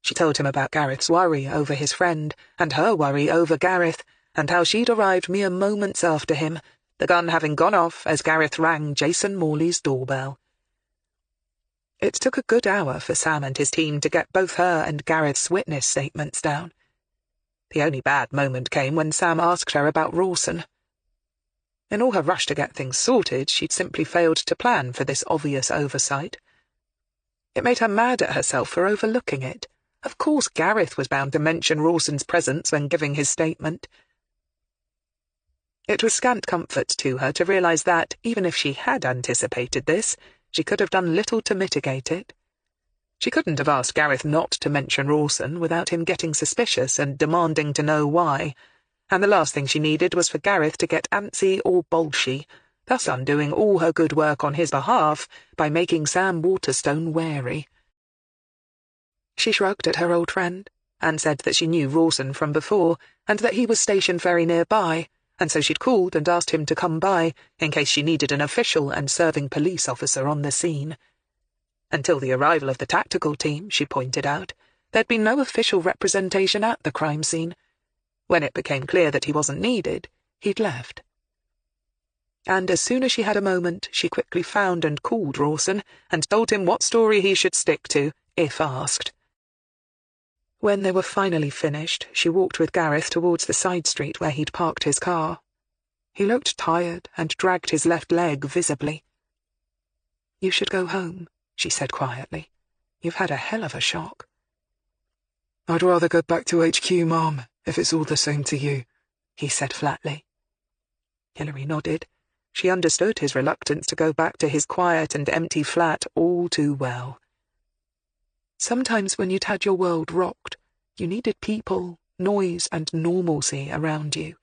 She told him about Gareth's worry over his friend, and her worry over Gareth, and how she'd arrived mere moments after him, the gun having gone off as Gareth rang Jason Morley's doorbell. It took a good hour for Sam and his team to get both her and Gareth's witness statements down. The only bad moment came when Sam asked her about Rawson. In all her rush to get things sorted, she'd simply failed to plan for this obvious oversight. It made her mad at herself for overlooking it. Of course Gareth was bound to mention Rawson's presence when giving his statement. It was scant comfort to her to realize that, even if she had anticipated this, she could have done little to mitigate it. She couldn't have asked Gareth not to mention Rawson without him getting suspicious and demanding to know why, and the last thing she needed was for Gareth to get antsy or bolshy, thus undoing all her good work on his behalf by making Sam Waterstone wary. She shrugged at her old friend, and said that she knew Rawson from before, and that he was stationed very nearby, and so she'd called and asked him to come by, in case she needed an official and serving police officer on the scene. Until the arrival of the tactical team, she pointed out, there'd been no official representation at the crime scene. When it became clear that he wasn't needed, he'd left. And as soon as she had a moment, she quickly found and called Rawson, and told him what story he should stick to, if asked. When they were finally finished, she walked with Gareth towards the side street where he'd parked his car. He looked tired and dragged his left leg visibly. "You should go home," she said quietly. "You've had a hell of a shock." "I'd rather go back to HQ, Mom, if it's all the same to you," he said flatly. Hilary nodded. She understood his reluctance to go back to his quiet and empty flat all too well. Sometimes when you'd had your world rocked, you needed people, noise, and normalcy around you.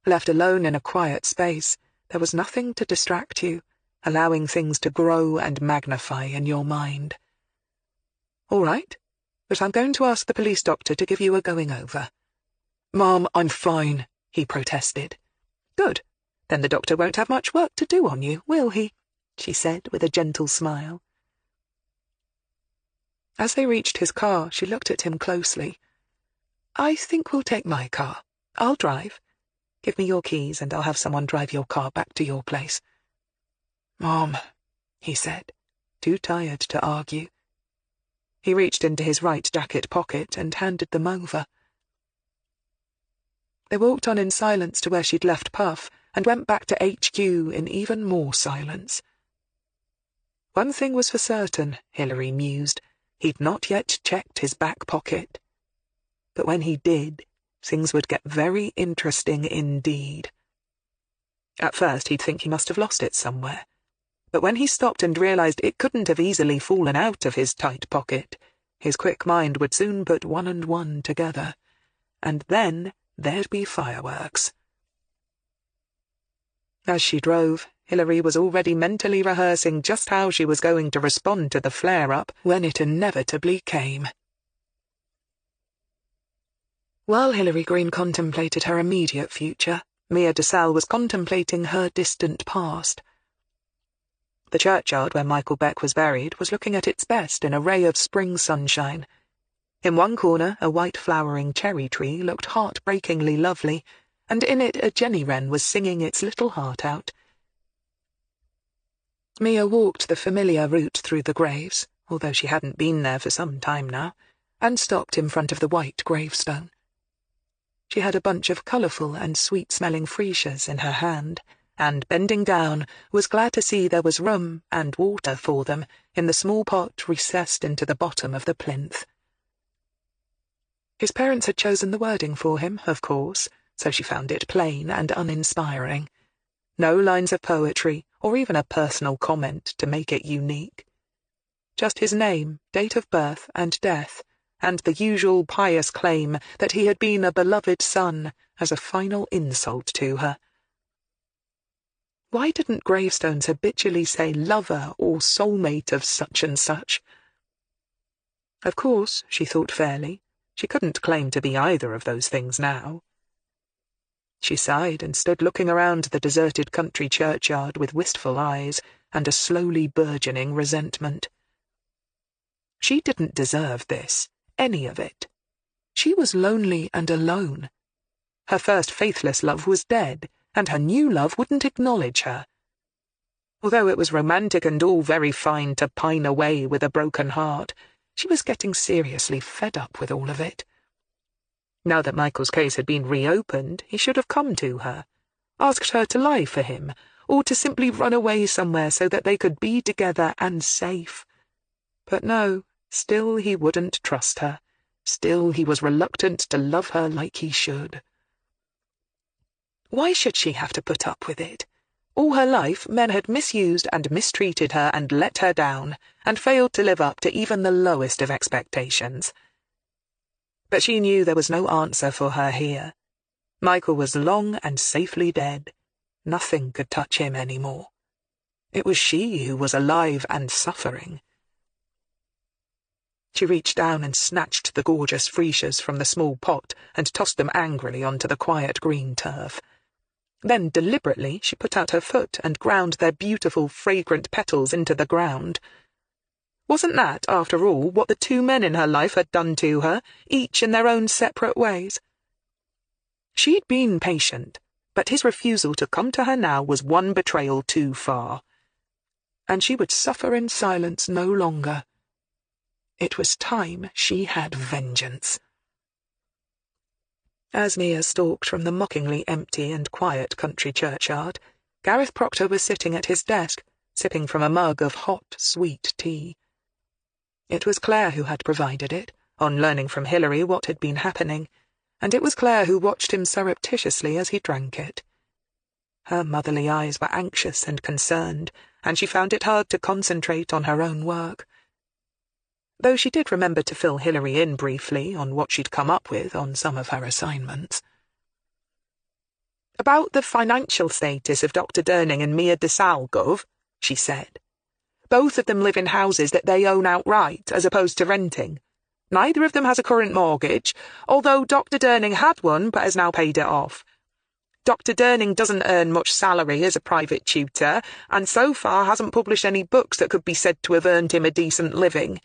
Left alone in a quiet space, there was nothing to distract you, allowing things to grow and magnify in your mind. "All right, but I'm going to ask the police doctor to give you a going-over." "Mom, I'm fine," he protested. "Good. Then the doctor won't have much work to do on you, will he?" she said with a gentle smile. As they reached his car, she looked at him closely. "I think we'll take my car. I'll drive. Give me your keys and I'll have someone drive your car back to your place." "Mom," he said, too tired to argue. He reached into his right jacket pocket and handed them over. They walked on in silence to where she'd left Puff and went back to HQ in even more silence. One thing was for certain, Hilary mused. He'd not yet checked his back pocket. But when he did, things would get very interesting indeed. At first he'd think he must have lost it somewhere. But when he stopped and realized it couldn't have easily fallen out of his tight pocket, his quick mind would soon put one and one together. And then there'd be fireworks. As she drove, Hilary was already mentally rehearsing just how she was going to respond to the flare-up when it inevitably came. While Hilary Greene contemplated her immediate future, Mia de Salle was contemplating her distant past. The churchyard where Michael Beck was buried was looking at its best in a ray of spring sunshine. In one corner, a white-flowering cherry tree looked heartbreakingly lovely, and in it a jenny wren was singing its little heart out. Mia walked the familiar route through the graves, although she hadn't been there for some time now, and stopped in front of the white gravestone. She had a bunch of colourful and sweet-smelling freesias in her hand, and, bending down, was glad to see there was room and water for them in the small pot recessed into the bottom of the plinth. His parents had chosen the wording for him, of course, so she found it plain and uninspiring. No lines of poetry, or even a personal comment to make it unique. Just his name, date of birth, and death, and the usual pious claim that he had been a beloved son as a final insult to her. Why didn't gravestones habitually say lover or soulmate of such and such? Of course, she thought fairly, she couldn't claim to be either of those things now. She sighed and stood looking around the deserted country churchyard with wistful eyes and a slowly burgeoning resentment. She didn't deserve this, any of it. She was lonely and alone. Her first faithless love was dead, and her new love wouldn't acknowledge her. Although it was romantic and all very fine to pine away with a broken heart, she was getting seriously fed up with all of it. Now that Michael's case had been reopened, he should have come to her, asked her to lie for him, or to simply run away somewhere so that they could be together and safe. But no, still he wouldn't trust her. Still he was reluctant to love her like he should. Why should she have to put up with it? All her life, men had misused and mistreated her and let her down, and failed to live up to even the lowest of expectations. But she knew there was no answer for her here. Michael was long and safely dead. Nothing could touch him any more. It was she who was alive and suffering. She reached down and snatched the gorgeous freesias from the small pot and tossed them angrily onto the quiet green turf. Then, deliberately, she put out her foot and ground their beautiful, fragrant petals into the ground. Wasn't that, after all, what the two men in her life had done to her, each in their own separate ways? She'd been patient, but his refusal to come to her now was one betrayal too far. And she would suffer in silence no longer. It was time she had vengeance. As Mia stalked from the mockingly empty and quiet country churchyard, Gareth Proctor was sitting at his desk, sipping from a mug of hot, sweet tea. It was Claire who had provided it, on learning from Hilary what had been happening, and it was Claire who watched him surreptitiously as he drank it. Her motherly eyes were anxious and concerned, and she found it hard to concentrate on her own work. Though she did remember to fill Hilary in briefly on what she'd come up with on some of her assignments. "About the financial status of Dr. Durning and Mia de Sal, Gov," she said. "Both of them live in houses that they own outright, as opposed to renting. Neither of them has a current mortgage, although Dr. Durning had one but has now paid it off. Dr. Durning doesn't earn much salary as a private tutor, and so far hasn't published any books that could be said to have earned him a decent living.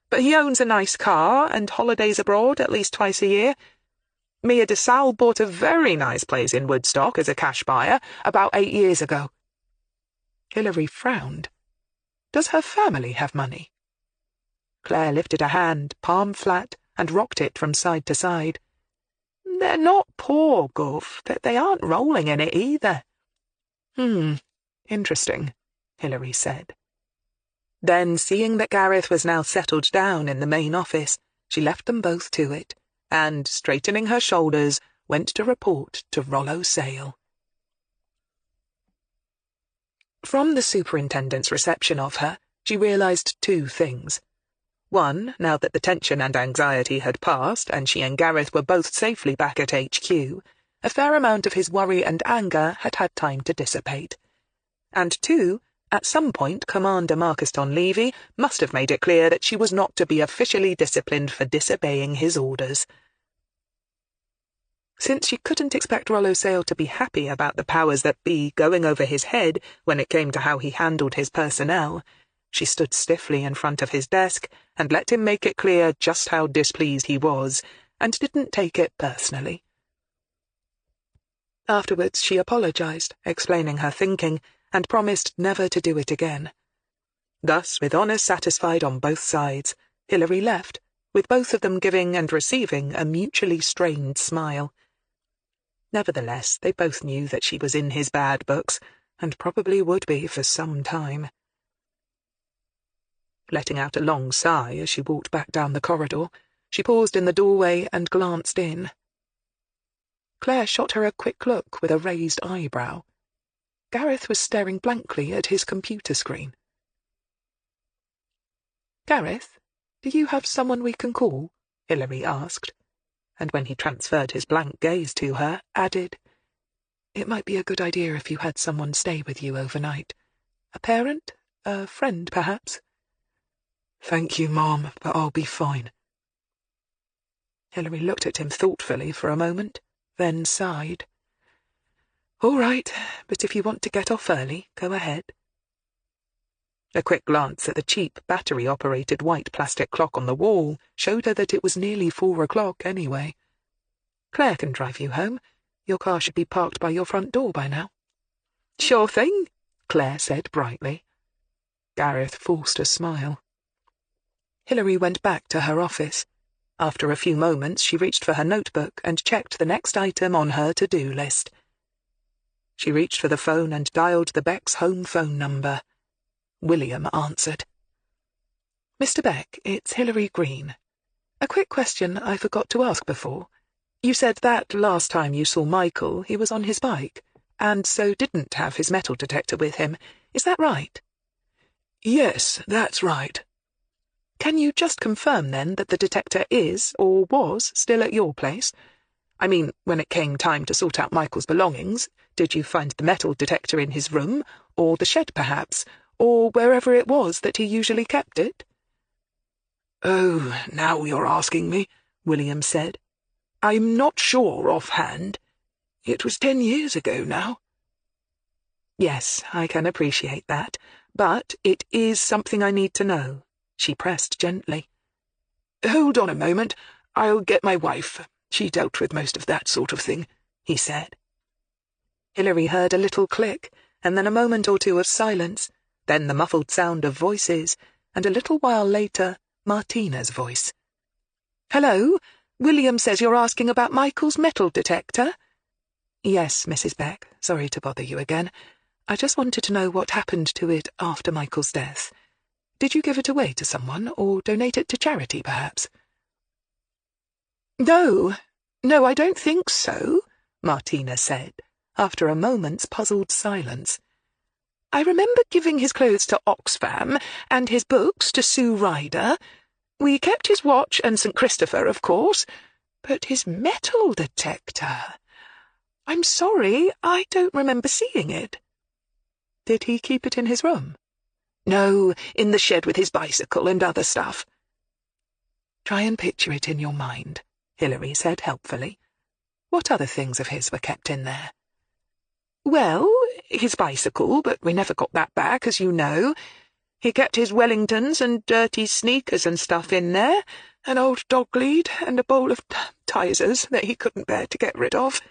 But he owns a nice car and holidays abroad at least twice a year. Mia de Sal bought a very nice place in Woodstock as a cash buyer about 8 years ago." Hilary frowned. "Does her family have money?" Claire lifted a hand, palm flat, and rocked it from side to side. "They're not poor, Gov, but they aren't rolling in it either." Interesting," Hilary said. Then, seeing that Gareth was now settled down in the main office, she left them both to it, and, straightening her shoulders, went to report to Rollo Sale. From the superintendent's reception of her, she realized 2 things. One, now that the tension and anxiety had passed, and she and Gareth were both safely back at HQ, a fair amount of his worry and anger had had time to dissipate. And 2, at some point Commander Markiston Levy must have made it clear that she was not to be officially disciplined for disobeying his orders. Since she couldn't expect Rollo Sale to be happy about the powers that be going over his head when it came to how he handled his personnel, she stood stiffly in front of his desk and let him make it clear just how displeased he was, and didn't take it personally. Afterwards she apologized, explaining her thinking, and promised never to do it again. Thus, with honours satisfied on both sides, Hilary left, with both of them giving and receiving a mutually strained smile. Nevertheless, they both knew that she was in his bad books, and probably would be for some time. Letting out a long sigh as she walked back down the corridor, she paused in the doorway and glanced in. Claire shot her a quick look with a raised eyebrow. Gareth was staring blankly at his computer screen. "Gareth, do you have someone we can call?" Hilary asked, and when he transferred his blank gaze to her, added, "It might be a good idea if you had someone stay with you overnight. A parent? A friend, perhaps?" "Thank you, Mom, but I'll be fine." Hilary looked at him thoughtfully for a moment, then sighed. "All right, but if you want to get off early, go ahead." A quick glance at the cheap, battery-operated white plastic clock on the wall showed her that it was nearly 4 o'clock anyway. "Claire can drive you home. Your car should be parked by your front door by now." "Sure thing," Claire said brightly. Gareth forced a smile. Hilary went back to her office. After a few moments, she reached for her notebook and checked the next item on her to-do list. She reached for the phone and dialed the Beck's home phone number. William answered. "Mr. Beck, it's Hilary Greene. A quick question I forgot to ask before. You said that last time you saw Michael, he was on his bike. and so didn't have his metal detector with him. Is that right? Yes, that's right. Can you just confirm, then, that the detector is, or was, still at your place? I mean, when it came time to sort out Michael's belongings, did you find the metal detector in his room, or the shed perhaps, or wherever it was that he usually kept it? Oh, now you're asking me, William said. I'm not sure offhand. It was 10 years ago now. Yes, I can appreciate that, but it is something I need to know, she pressed gently. Hold on a moment. I'll get my wife. She dealt with most of that sort of thing, he said. Hilary heard a little click, and then a moment or two of silence, then the muffled sound of voices, and a little while later, Martina's voice. "Hello? William says you're asking about Michael's metal detector?" "Yes, Mrs. Beck. Sorry to bother you again. I just wanted to know what happened to it after Michael's death. Did you give it away to someone, or donate it to charity, perhaps?" No, I don't think so, Martina said, after a moment's puzzled silence. I remember giving his clothes to Oxfam, and his books to Sue Ryder. We kept his watch and St. Christopher, of course, but his metal detector... I'm sorry, I don't remember seeing it. Did he keep it in his room? No, in the shed with his bicycle and other stuff. Try and picture it in your mind, Hilary said helpfully. What other things of his were kept in there? Well, his bicycle, but we never got that back, as you know. He kept his Wellingtons and dirty sneakers and stuff in there, an old dog lead and a bowl of Tizers that he couldn't bear to get rid of.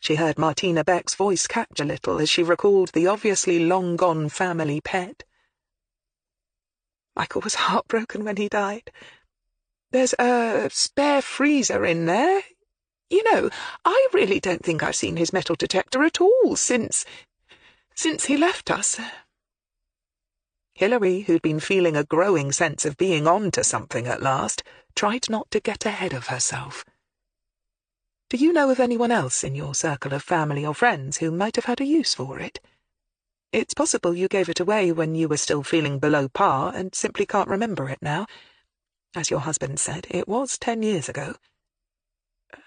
She heard Martina Beck's voice catch a little as she recalled the obviously long-gone family pet. Michael was heartbroken when he died. There's a spare freezer in there. You know, I really don't think I've seen his metal detector at all since he left us. Hilary, who'd been feeling a growing sense of being on to something at last, tried not to get ahead of herself. Do you know of anyone else in your circle of family or friends who might have had a use for it? It's possible you gave it away when you were still feeling below par and simply can't remember it now. As your husband said, it was 10 years ago.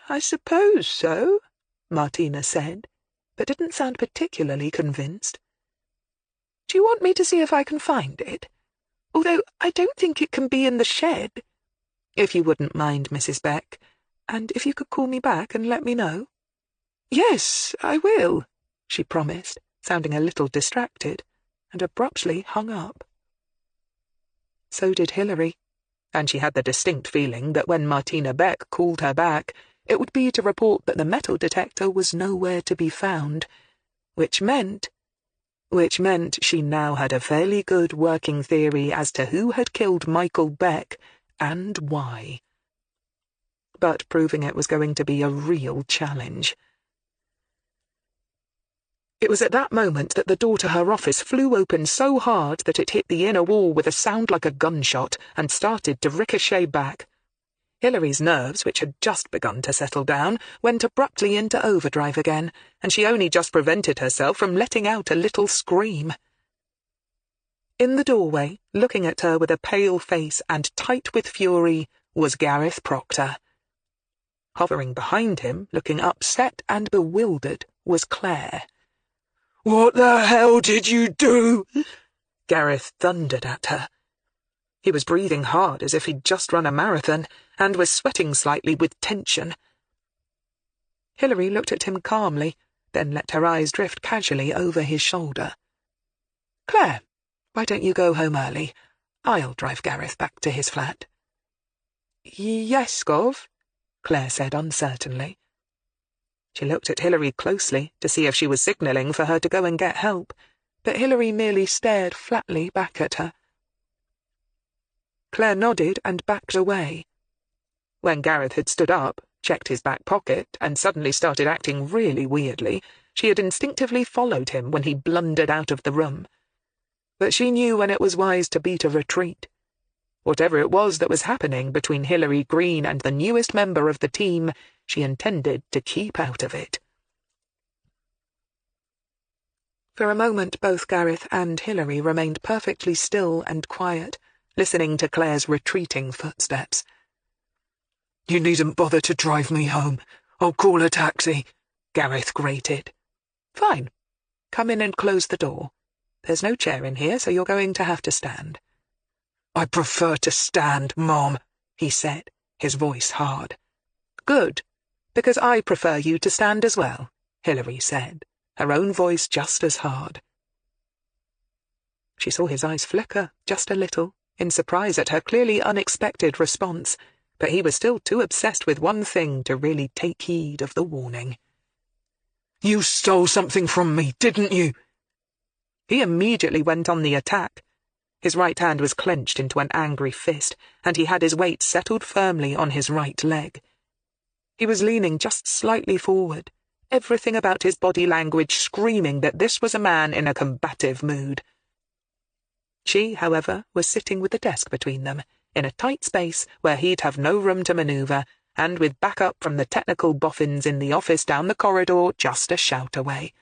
I suppose so, Martina said, but didn't sound particularly convinced. Do you want me to see if I can find it? Although I don't think it can be in the shed. If you wouldn't mind, Mrs. Beck, and if you could call me back and let me know. Yes, I will, she promised, sounding a little distracted, and abruptly hung up. So did Hilary, and she had the distinct feeling that when Martina Beck called her back, it would be to report that the metal detector was nowhere to be found, which meant she now had a fairly good working theory as to who had killed Michael Beck and why. But proving it was going to be a real challenge. It was at that moment that the door to her office flew open so hard that it hit the inner wall with a sound like a gunshot and started to ricochet back. Hilary's nerves, which had just begun to settle down, went abruptly into overdrive again, and she only just prevented herself from letting out a little scream. In the doorway, looking at her with a pale face and tight with fury, was Gareth Proctor. Hovering behind him, looking upset and bewildered, was Claire. "What the hell did you do?" Gareth thundered at her. He was breathing hard as if he'd just run a marathon, and was sweating slightly with tension. Hilary looked at him calmly, then let her eyes drift casually over his shoulder. "Claire, why don't you go home early? I'll drive Gareth back to his flat." "Yes, Gov," Claire said uncertainly. She looked at Hilary closely to see if she was signalling for her to go and get help, but Hilary merely stared flatly back at her. Claire nodded and backed away. When Gareth had stood up, checked his back pocket, and suddenly started acting really weirdly, she had instinctively followed him when he blundered out of the room. But she knew when it was wise to beat a retreat. Whatever it was that was happening between Hilary Greene and the newest member of the team, she intended to keep out of it. For a moment both Gareth and Hilary remained perfectly still and quiet, listening to Claire's retreating footsteps. "You needn't bother to drive me home. I'll call a taxi," Gareth grated. "Fine. Come in and close the door. There's no chair in here, so you're going to have to stand." "I prefer to stand, Mom," he said, his voice hard. "Good, because I prefer you to stand as well," Hilary said, her own voice just as hard. She saw his eyes flicker, just a little, in surprise at her clearly unexpected response, but he was still too obsessed with one thing to really take heed of the warning. "You stole something from me, didn't you?" He immediately went on the attack. His right hand was clenched into an angry fist, and he had his weight settled firmly on his right leg. He was leaning just slightly forward, everything about his body language screaming that this was a man in a combative mood. She, however, was sitting with the desk between them, in a tight space where he'd have no room to manoeuvre, and with backup from the technical boffins in the office down the corridor just a shout away.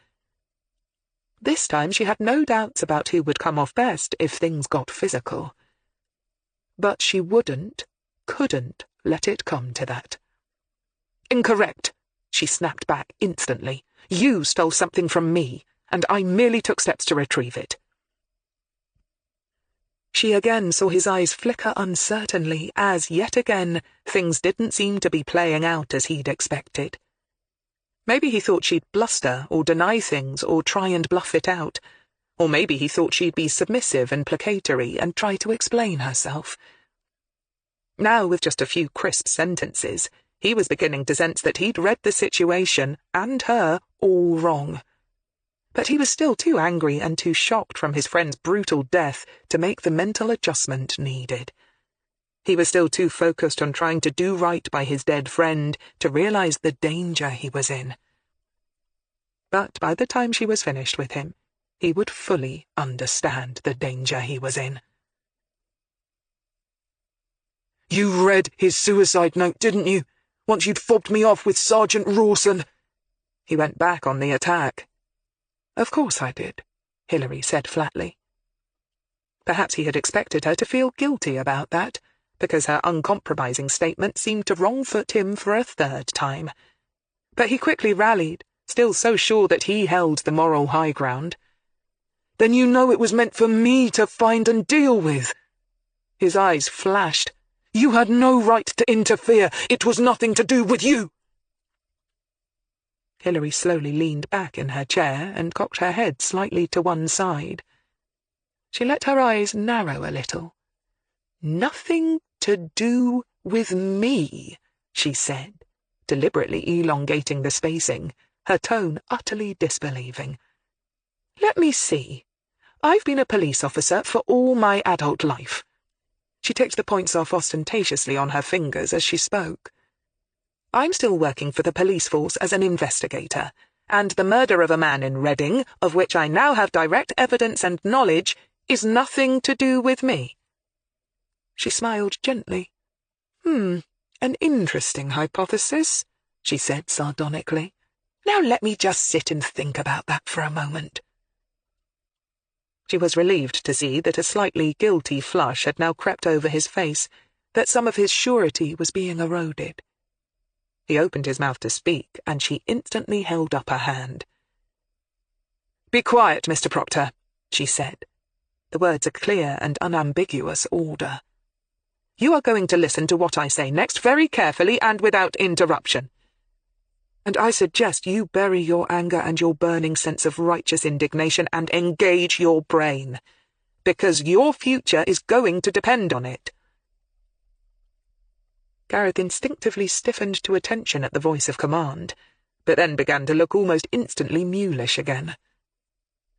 This time she had no doubts about who would come off best if things got physical. But she couldn't let it come to that. "Incorrect," she snapped back instantly. "You stole something from me, and I merely took steps to retrieve it." She again saw his eyes flicker uncertainly as, yet again, things didn't seem to be playing out as he'd expected. Maybe he thought she'd bluster or deny things or try and bluff it out. Or maybe he thought she'd be submissive and placatory and try to explain herself. Now, with just a few crisp sentences, he was beginning to sense that he'd read the situation, and her, all wrong. But he was still too angry and too shocked from his friend's brutal death to make the mental adjustment needed. He was still too focused on trying to do right by his dead friend to realize the danger he was in. But by the time she was finished with him, he would fully understand the danger he was in. "You read his suicide note, didn't you? Once you'd fobbed me off with Sergeant Rawson." He went back on the attack. "Of course I did," Hilary said flatly. Perhaps he had expected her to feel guilty about that, because her uncompromising statement seemed to wrong-foot him for a third time. But he quickly rallied, still so sure that he held the moral high ground. "Then you know it was meant for me to find and deal with." His eyes flashed. "You had no right to interfere. It was nothing to do with you." Hilary slowly leaned back in her chair and cocked her head slightly to one side. She let her eyes narrow a little. "Nothing to do with me," she said, deliberately elongating the spacing, her tone utterly disbelieving. "Let me see. I've been a police officer for all my adult life." She ticked the points off ostentatiously on her fingers as she spoke. "I'm still working for the police force as an investigator, and the murder of a man in Reading, of which I now have direct evidence and knowledge, is nothing to do with me." She smiled gently. An interesting hypothesis," she said sardonically. "Now let me just sit and think about that for a moment." She was relieved to see that a slightly guilty flush had now crept over his face, that some of his surety was being eroded. He opened his mouth to speak, and she instantly held up her hand. "Be quiet, Mr. Proctor," she said, the words a clear and unambiguous order. "You are going to listen to what I say next very carefully and without interruption. And I suggest you bury your anger and your burning sense of righteous indignation and engage your brain, because your future is going to depend on it." Gareth instinctively stiffened to attention at the voice of command, but then began to look almost instantly mulish again.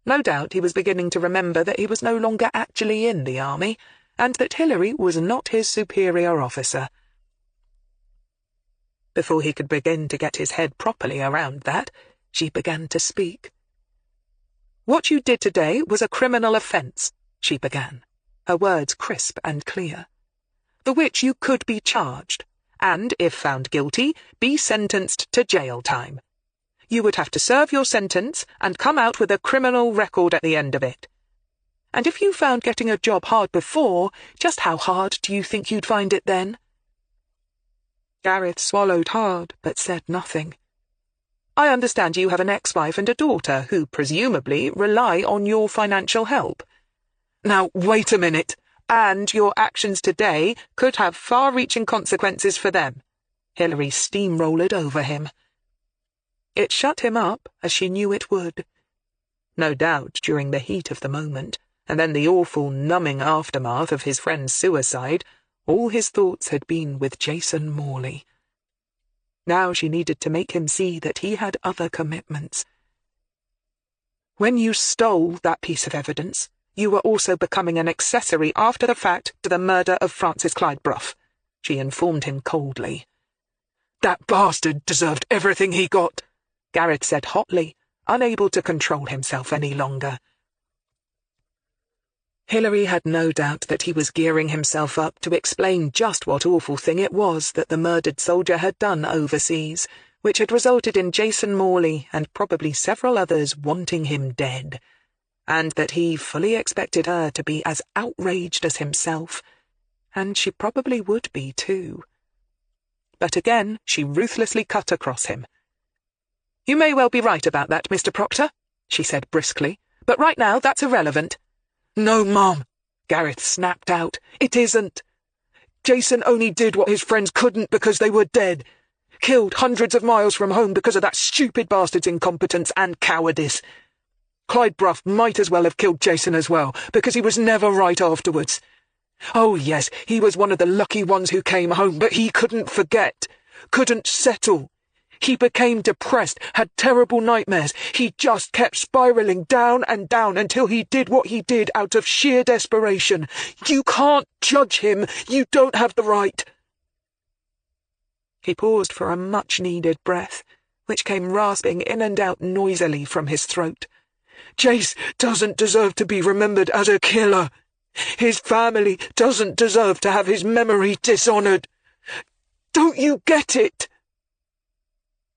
No doubt he was beginning to remember that he was no longer actually in the army, and that Hilary was not his superior officer. Before he could begin to get his head properly around that, she began to speak. "What you did today was a criminal offence," she began, her words crisp and clear, "for which you could be charged, and, if found guilty, be sentenced to jail time. you would have to serve your sentence and come out with a criminal record at the end of it. And if you found getting a job hard before, just how hard do you think you'd find it then?" Gareth swallowed hard, but said nothing. "I understand you have an ex-wife and a daughter who, presumably, rely on your financial help. Now, wait a minute. And your actions today could have far-reaching consequences for them." Hilary steamrolled over him. It shut him up, as she knew it would. No doubt, during the heat of the moment, and then the awful, numbing aftermath of his friend's suicide, all his thoughts had been with Jason Morley. Now she needed to make him see that he had other commitments. "When you stole that piece of evidence, you were also becoming an accessory after the fact to the murder of Francis Clyde Bruff," she informed him coldly. "That bastard deserved everything he got," Gareth said hotly, unable to control himself any longer. Hilary had no doubt that he was gearing himself up to explain just what awful thing it was that the murdered soldier had done overseas, which had resulted in Jason Morley and probably several others wanting him dead, and that he fully expected her to be as outraged as himself, and she probably would be too. But again she ruthlessly cut across him. "You may well be right about that, Mr. Proctor," she said briskly, "but right now that's irrelevant." "No, Mum," Gareth snapped out. "It isn't. Jason only did what his friends couldn't because they were dead. Killed hundreds of miles from home because of that stupid bastard's incompetence and cowardice. Clyde Bruff might as well have killed Jason as well, because he was never right afterwards. Oh yes, he was one of the lucky ones who came home, but he couldn't forget, couldn't settle. He became depressed, had terrible nightmares. He just kept spiraling down and down until he did what he did out of sheer desperation. You can't judge him. You don't have the right." He paused for a much-needed breath, which came rasping in and out noisily from his throat. "Jace doesn't deserve to be remembered as a killer. His family doesn't deserve to have his memory dishonoured. Don't you get it?"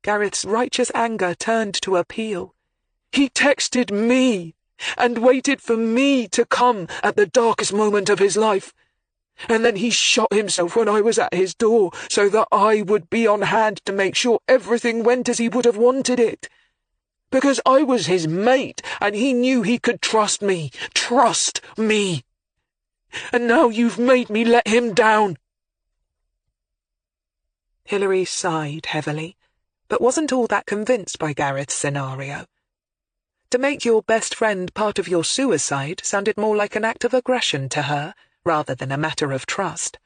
Gareth's righteous anger turned to appeal. "He texted me, and waited for me to come at the darkest moment of his life. And then he shot himself when I was at his door, so that I would be on hand to make sure everything went as he would have wanted it. Because I was his mate, and he knew he could trust me. Trust me! And now you've made me let him down." Hilary sighed heavily, but wasn't all that convinced by Gareth's scenario. To make your best friend part of your suicide sounded more like an act of aggression to her, rather than a matter of trust.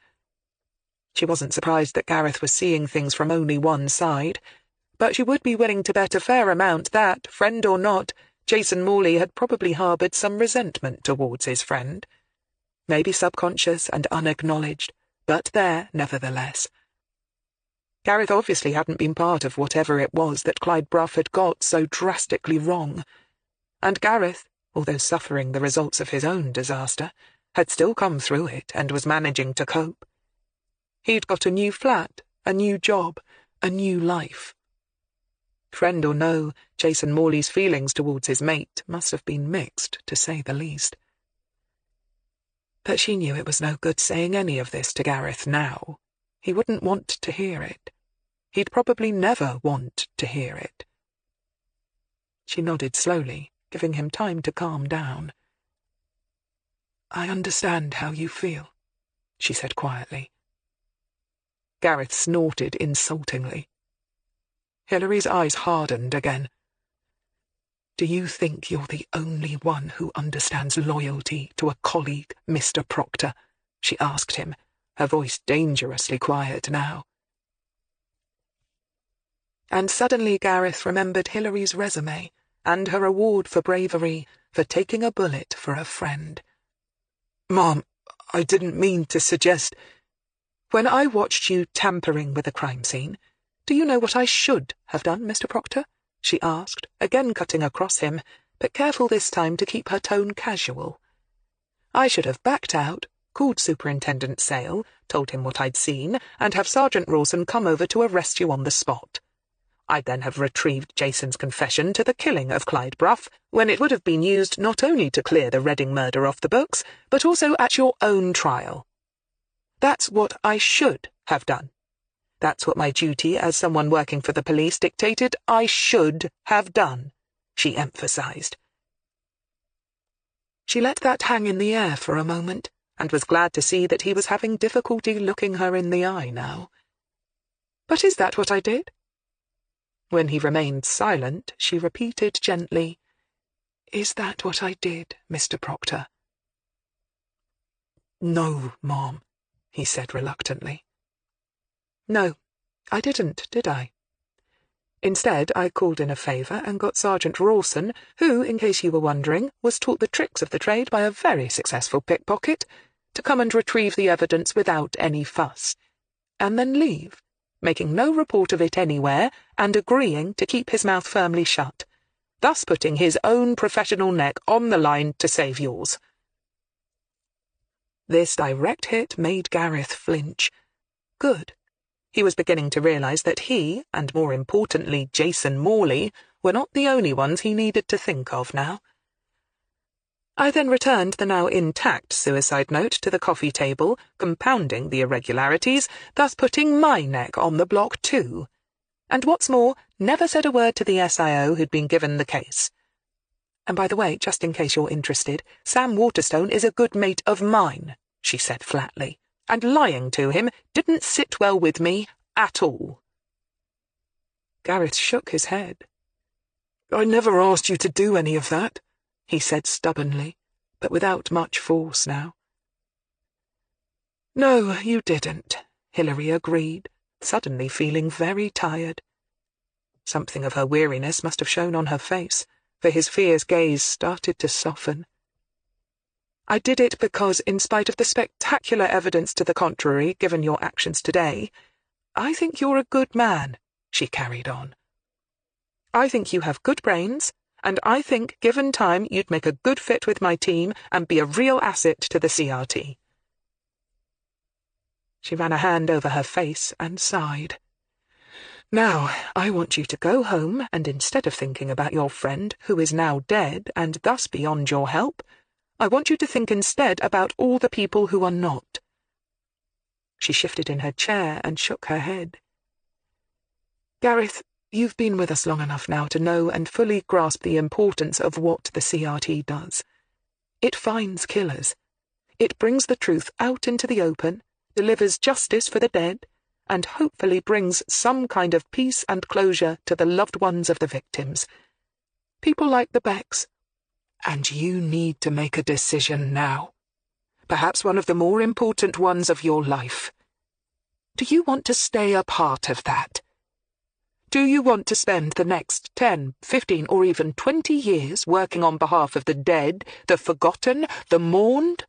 She wasn't surprised that Gareth was seeing things from only one side, but she would be willing to bet a fair amount that, friend or not, Jason Morley had probably harboured some resentment towards his friend. Maybe subconscious and unacknowledged, but there, nevertheless. Gareth obviously hadn't been part of whatever it was that Clyde Bruff had got so drastically wrong. And Gareth, although suffering the results of his own disaster, had still come through it and was managing to cope. He'd got a new flat, a new job, a new life. Friend or no, Jason Morley's feelings towards his mate must have been mixed, to say the least. But she knew it was no good saying any of this to Gareth now. He wouldn't want to hear it. He'd probably never want to hear it. She nodded slowly, giving him time to calm down. "I understand how you feel," she said quietly. Gareth snorted insultingly. Hilary's eyes hardened again. "Do you think you're the only one who understands loyalty to a colleague, Mr. Proctor?" she asked him, her voice dangerously quiet now. And suddenly Gareth remembered Hilary's resume and her award for bravery for taking a bullet for a friend. "Mom, I didn't mean to suggest—" "When I watched you tampering with a crime scene, do you know what I should have done, Mr. Proctor?" she asked, again cutting across him, but careful this time to keep her tone casual. "I should have backed out, called Superintendent Sale, told him what I'd seen, and have Sergeant Rawson come over to arrest you on the spot. I'd then have retrieved Jason's confession to the killing of Clyde Bruff, when it would have been used not only to clear the Reading murder off the books, but also at your own trial. That's what I should have done. That's what my duty as someone working for the police dictated I should have done, she emphasized. She let that hang in the air for a moment, and was glad to see that he was having difficulty looking her in the eye now. But is that what I did? When he remained silent, she repeated gently, "Is that what I did, Mr. Proctor?" "No, Mom," he said reluctantly. "No, I didn't, did I? Instead, I called in a favour and got Sergeant Rawson, who, in case you were wondering, was taught the tricks of the trade by a very successful pickpocket, to come and retrieve the evidence without any fuss, and then leave, making no report of it anywhere, and agreeing to keep his mouth firmly shut, thus putting his own professional neck on the line to save yours." This direct hit made Gareth flinch. Good. He was beginning to realize that he, and more importantly Jason Morley, were not the only ones he needed to think of now. I then returned the now intact suicide note to the coffee table, compounding the irregularities, thus putting my neck on the block too. And what's more, never said a word to the SIO who'd been given the case. And by the way, just in case you're interested, Sam Waterstone is a good mate of mine, she said flatly, and lying to him didn't sit well with me at all. Gareth shook his head. "I never asked you to do any of that," he said stubbornly, but without much force now. "No, you didn't," Hilary agreed, suddenly feeling very tired. Something of her weariness must have shown on her face, for his fierce gaze started to soften. "I did it because, in spite of the spectacular evidence to the contrary given your actions today, I think you're a good man," she carried on. "I think you have good brains, and I think, given time, you'd make a good fit with my team and be a real asset to the CRT. She ran a hand over her face and sighed. "Now, I want you to go home, and instead of thinking about your friend, who is now dead and thus beyond your help, I want you to think instead about all the people who are not." She shifted in her chair and shook her head. "Gareth, you've been with us long enough now to know and fully grasp the importance of what the CRT does. It finds killers. It brings the truth out into the open, delivers justice for the dead, and hopefully brings some kind of peace and closure to the loved ones of the victims. People like the Becks. And you need to make a decision now. Perhaps one of the more important ones of your life. Do you want to stay a part of that? Do you want to spend the next 10, 15, or even 20 years working on behalf of the dead, the forgotten, the mourned?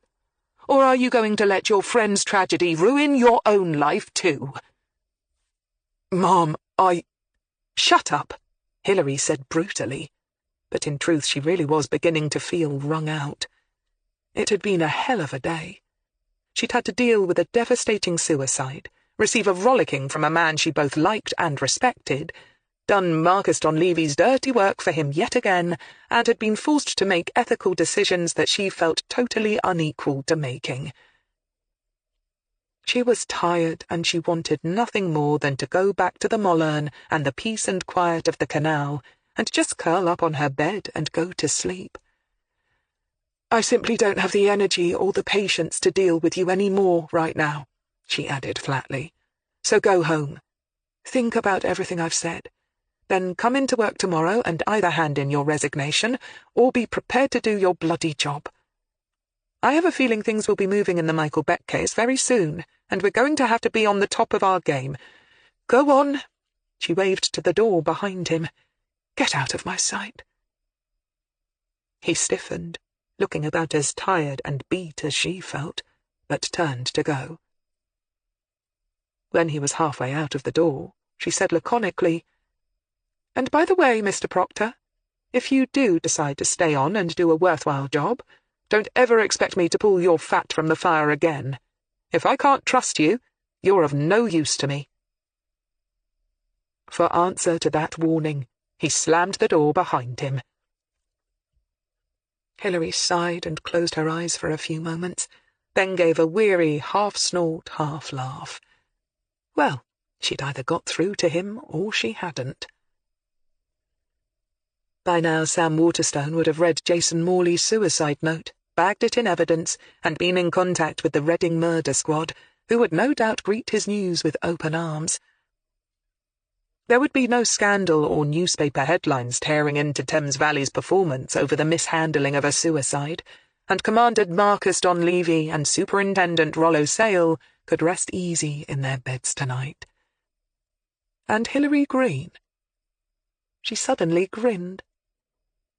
Or are you going to let your friend's tragedy ruin your own life too?" "Mom, Shut up," Hilary said brutally, but in truth she really was beginning to feel wrung out. It had been a hell of a day. She'd had to deal with a devastating suicide, receive a rollicking from a man she both liked and respected, done Marcus Donlevy's dirty work for him yet again, and had been forced to make ethical decisions that she felt totally unequal to making. She was tired, and she wanted nothing more than to go back to the Mollern and the peace and quiet of the canal, and just curl up on her bed and go to sleep. "I simply don't have the energy or the patience to deal with you any more right now," she added flatly. "So go home. Think about everything I've said. Then come into work tomorrow and either hand in your resignation or be prepared to do your bloody job. I have a feeling things will be moving in the Michael Beck case very soon, and we're going to have to be on the top of our game. Go on." She waved to the door behind him. "Get out of my sight." He stiffened, looking about as tired and beat as she felt, but turned to go. When he was halfway out of the door, she said laconically, "And by the way, Mr. Proctor, if you do decide to stay on and do a worthwhile job, don't ever expect me to pull your fat from the fire again. If I can't trust you, you're of no use to me." For answer to that warning, he slammed the door behind him. Hilary sighed and closed her eyes for a few moments, then gave a weary half-snort, half-laugh. Well, she'd either got through to him or she hadn't. By now Sam Waterstone would have read Jason Morley's suicide note, bagged it in evidence, and been in contact with the Reading murder squad, who would no doubt greet his news with open arms. There would be no scandal or newspaper headlines tearing into Thames Valley's performance over the mishandling of a suicide, and Commander Marcus Donlevy and Superintendent Rollo Sale could rest easy in their beds tonight. And Hilary Greene? She suddenly grinned.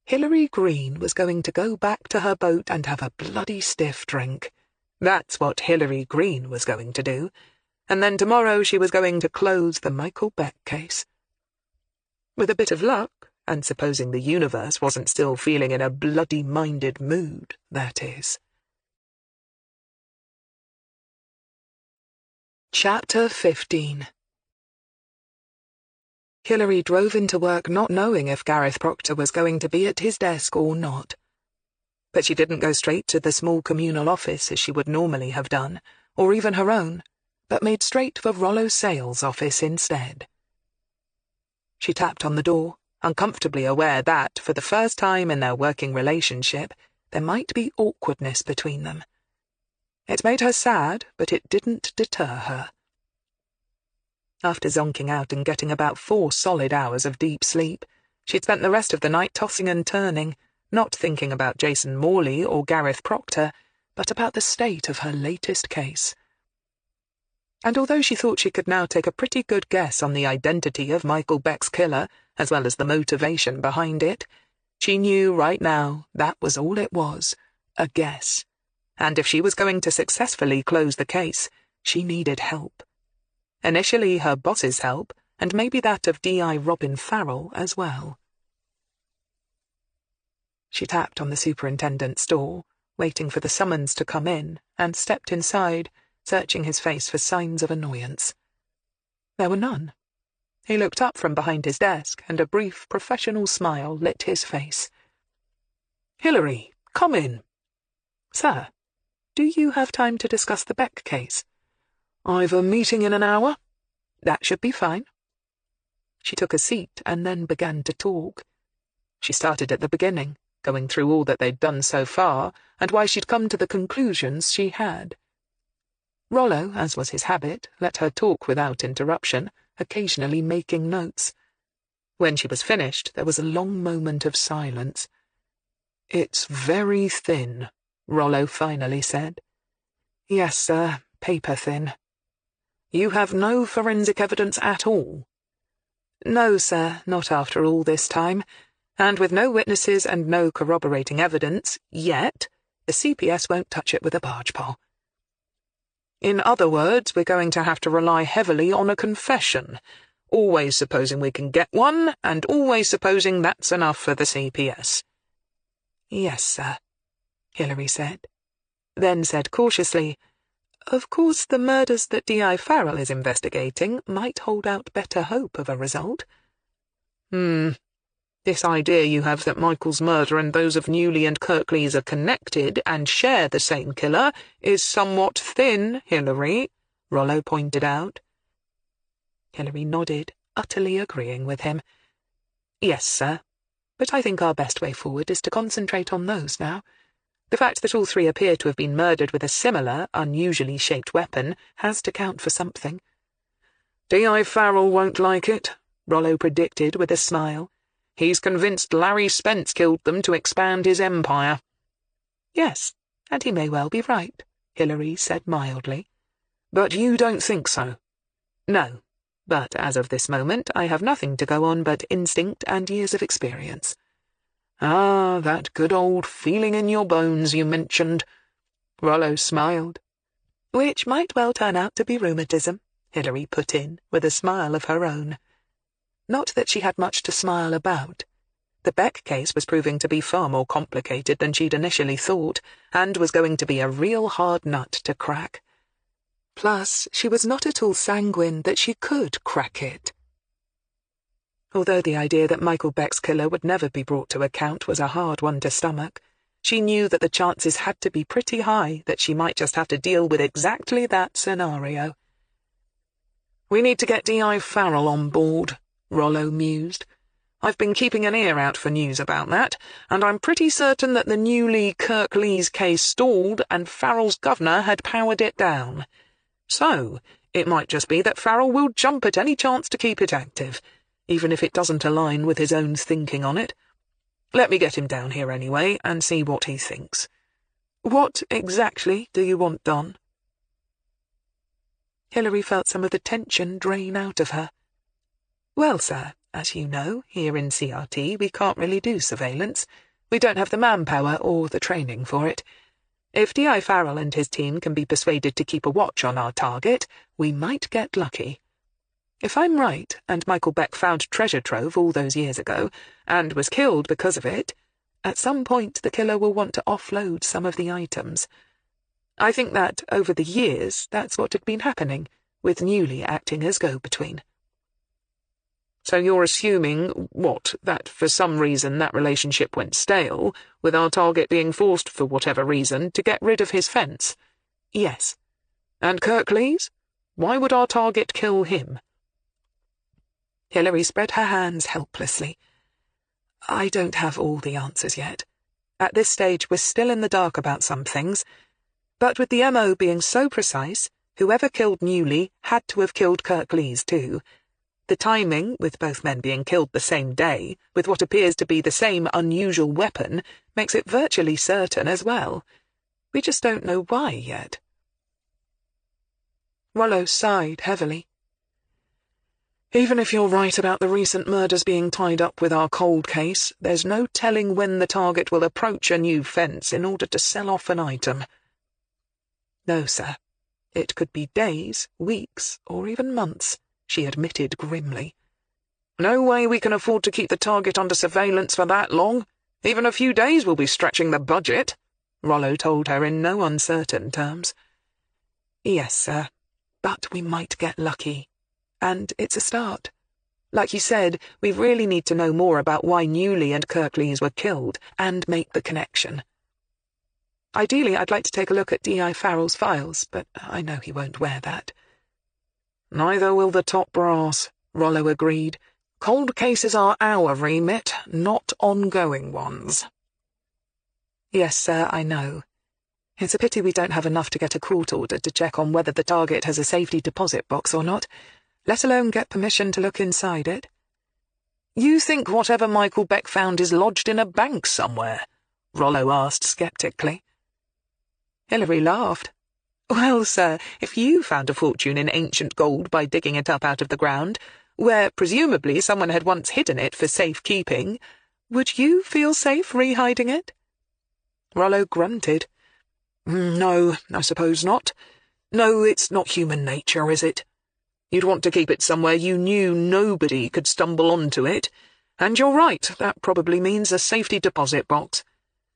Hilary Greene was going to go back to her boat and have a bloody stiff drink. That's what Hilary Greene was going to do. And then tomorrow she was going to close the Michael Beck case. With a bit of luck, and supposing the universe wasn't still feeling in a bloody-minded mood, that is. Chapter 15. Hilary drove into work not knowing if Gareth Proctor was going to be at his desk or not. But she didn't go straight to the small communal office as she would normally have done, or even her own, but made straight for Rollo Sale's office instead. She tapped on the door, uncomfortably aware that, for the first time in their working relationship, there might be awkwardness between them. It made her sad, but it didn't deter her. After zonking out and getting about 4 solid hours of deep sleep, she'd spent the rest of the night tossing and turning, not thinking about Jason Morley or Gareth Proctor, but about the state of her latest case. And although she thought she could now take a pretty good guess on the identity of Michael Beck's killer, as well as the motivation behind it, she knew right now that was all it was, a guess. And if she was going to successfully close the case, she needed help. Initially her boss's help, and maybe that of D.I. Robin Farrell as well. She tapped on the superintendent's door, waiting for the summons to come in, and stepped inside, searching his face for signs of annoyance. There were none. He looked up from behind his desk, and a brief professional smile lit his face. "Hilary, come in." "Sir, do you have time to discuss the Beck case?" "I've a meeting in an hour." "That should be fine." She took a seat and then began to talk. She started at the beginning, going through all that they'd done so far, and why she'd come to the conclusions she had. Rollo, as was his habit, let her talk without interruption, occasionally making notes. When she was finished, there was a long moment of silence. "It's very thin," Rollo finally said. "Yes, sir, paper thin." "You have no forensic evidence at all?" "No, sir, not after all this time. And with no witnesses and no corroborating evidence, yet, the CPS won't touch it with a barge pole." "In other words, we're going to have to rely heavily on a confession, always supposing we can get one, and always supposing that's enough for the CPS." "Yes, sir," Hilary said, then said cautiously, "Of course, the murders that D.I. Farrell is investigating might hold out better hope of a result." This idea you have that Michael's murder and those of Newley and Kirkley's are connected and share the same killer is somewhat thin, Hilary," Rollo pointed out. Hilary nodded, utterly agreeing with him. "Yes, sir, but I think our best way forward is to concentrate on those now. The fact that all 3 appear to have been murdered with a similar, unusually shaped weapon has to count for something." "D.I. Farrell won't like it," Rollo predicted with a smile. "He's convinced Larry Spence killed them to expand his empire." "Yes, and he may well be right," Hilary said mildly. "But you don't think so?" "No, but as of this moment I have nothing to go on but instinct and years of experience." "Ah, that good old feeling in your bones you mentioned." Rollo smiled. "Which might well turn out to be rheumatism," Hilary put in, with a smile of her own. Not that she had much to smile about. The Beck case was proving to be far more complicated than she'd initially thought, and was going to be a real hard nut to crack. Plus, she was not at all sanguine that she could crack it. Although the idea that Michael Beck's killer would never be brought to account was a hard one to stomach, she knew that the chances had to be pretty high that she might just have to deal with exactly that scenario. "We need to get D.I. Farrell on board," Rollo mused. "I've been keeping an ear out for news about that, and I'm pretty certain that the newly Kirklees case stalled and Farrell's governor had powered it down. So, it might just be that Farrell will jump at any chance to keep it active, even if it doesn't align with his own thinking on it. Let me get him down here anyway, and see what he thinks. What exactly do you want done?" Hilary felt some of the tension drain out of her. "Well, sir, as you know, here in CRT we can't really do surveillance. We don't have the manpower or the training for it. If D.I. Farrell and his team can be persuaded to keep a watch on our target, we might get lucky. If I'm right, and Michael Beck found treasure trove all those years ago, and was killed because of it, at some point the killer will want to offload some of the items. I think that, over the years, that's what had been happening, with Newley acting as go-between." "So you're assuming, what, that for some reason that relationship went stale, with our target being forced, for whatever reason, to get rid of his fence?" "Yes." "And Kirklees? Why would our target kill him?" Hilary spread her hands helplessly. "I don't have all the answers yet. At this stage, we're still in the dark about some things. But with the MO being so precise, whoever killed Newley had to have killed Kirklees too. The timing, with both men being killed the same day, with what appears to be the same unusual weapon, makes it virtually certain as well. We just don't know why yet." Rollo sighed heavily. "Even if you're right about the recent murders being tied up with our cold case, there's no telling when the target will approach a new fence in order to sell off an item." "No, sir. It could be days, weeks, or even months," she admitted grimly. "No way we can afford to keep the target under surveillance for that long. Even a few days will be stretching the budget," Rollo told her in no uncertain terms. "Yes, sir, but we might get lucky. And it's a start. Like you said, we really need to know more about why Newley and Kirklees were killed, and make the connection. Ideally, I'd like to take a look at D.I. Farrell's files, but I know he won't wear that." "Neither will the top brass," Rollo agreed. "Cold cases are our remit, not ongoing ones." "Yes, sir, I know. It's a pity we don't have enough to get a court order to check on whether the target has a safety deposit box or not, let alone get permission to look inside it." "You think whatever Michael Beck found is lodged in a bank somewhere?" Rollo asked sceptically. Hilary laughed. "Well, sir, if you found a fortune in ancient gold by digging it up out of the ground, where presumably someone had once hidden it for safekeeping, would you feel safe re-hiding it?" Rollo grunted. "No, I suppose not. No, it's not human nature, is it? You'd want to keep it somewhere you knew nobody could stumble onto it, and you're right, that probably means a safety deposit box.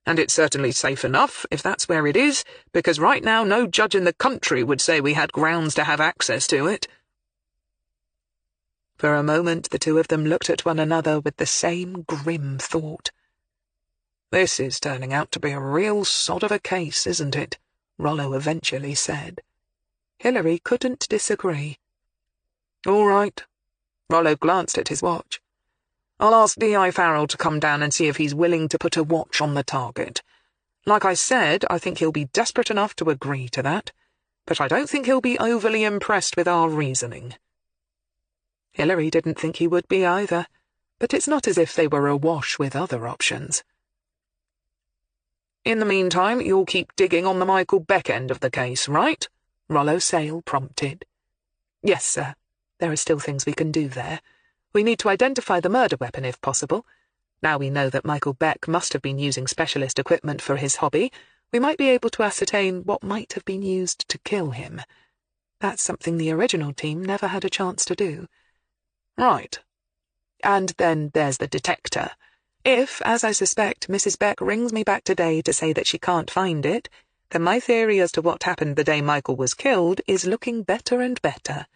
And it's certainly safe enough, if that's where it is, because right now no judge in the country would say we had grounds to have access to it." For a moment the two of them looked at one another with the same grim thought. "This is turning out to be a real sod of a case, isn't it?" Rollo eventually said. Hilary couldn't disagree. "All right." Rollo glanced at his watch. "I'll ask D.I. Farrell to come down and see if he's willing to put a watch on the target. Like I said, I think he'll be desperate enough to agree to that, but I don't think he'll be overly impressed with our reasoning." Hilary didn't think he would be either, but it's not as if they were awash with other options. "In the meantime, you'll keep digging on the Michael Beck end of the case, right?" Rollo Sale prompted. "Yes, sir. There are still things we can do there. We need to identify the murder weapon if possible. Now we know that Michael Beck must have been using specialist equipment for his hobby, we might be able to ascertain what might have been used to kill him. That's something the original team never had a chance to do." "Right." "And then there's the detector. If, as I suspect, Mrs. Beck rings me back today to say that she can't find it, then my theory as to what happened the day Michael was killed is looking better and better."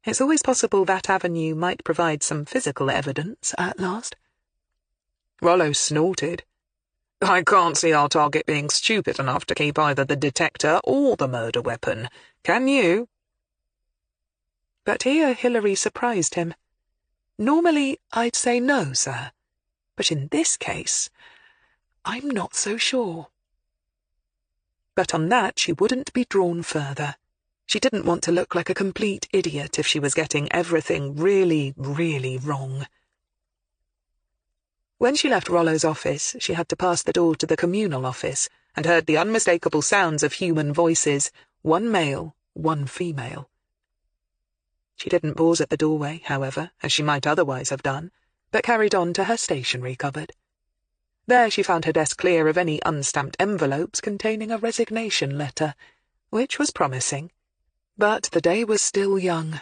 It's always possible that avenue might provide some physical evidence at last. Rollo snorted. I can't see our target being stupid enough to keep either the detector or the murder weapon. Can you? But here Hilary surprised him. Normally I'd say no, sir. But in this case, I'm not so sure. But on that she wouldn't be drawn further. She didn't want to look like a complete idiot if she was getting everything really, really wrong. When she left Rollo's office, she had to pass the door to the communal office and heard the unmistakable sounds of human voices, one male, one female. She didn't pause at the doorway, however, as she might otherwise have done, but carried on to her stationery cupboard. There she found her desk clear of any unstamped envelopes containing a resignation letter, which was promising. But the day was still young.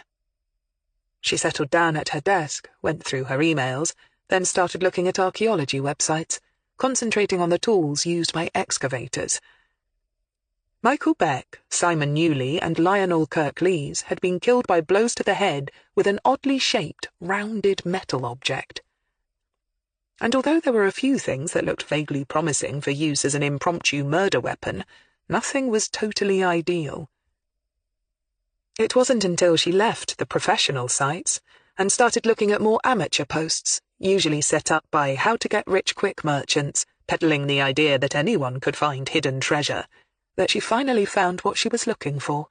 She settled down at her desk, went through her emails, then started looking at archaeology websites, concentrating on the tools used by excavators. Michael Beck, Simon Newley, and Lionel Kirklees had been killed by blows to the head with an oddly shaped, rounded metal object. And although there were a few things that looked vaguely promising for use as an impromptu murder weapon, nothing was totally ideal. It wasn't until she left the professional sites and started looking at more amateur posts, usually set up by how-to-get-rich-quick merchants, peddling the idea that anyone could find hidden treasure, that she finally found what she was looking for.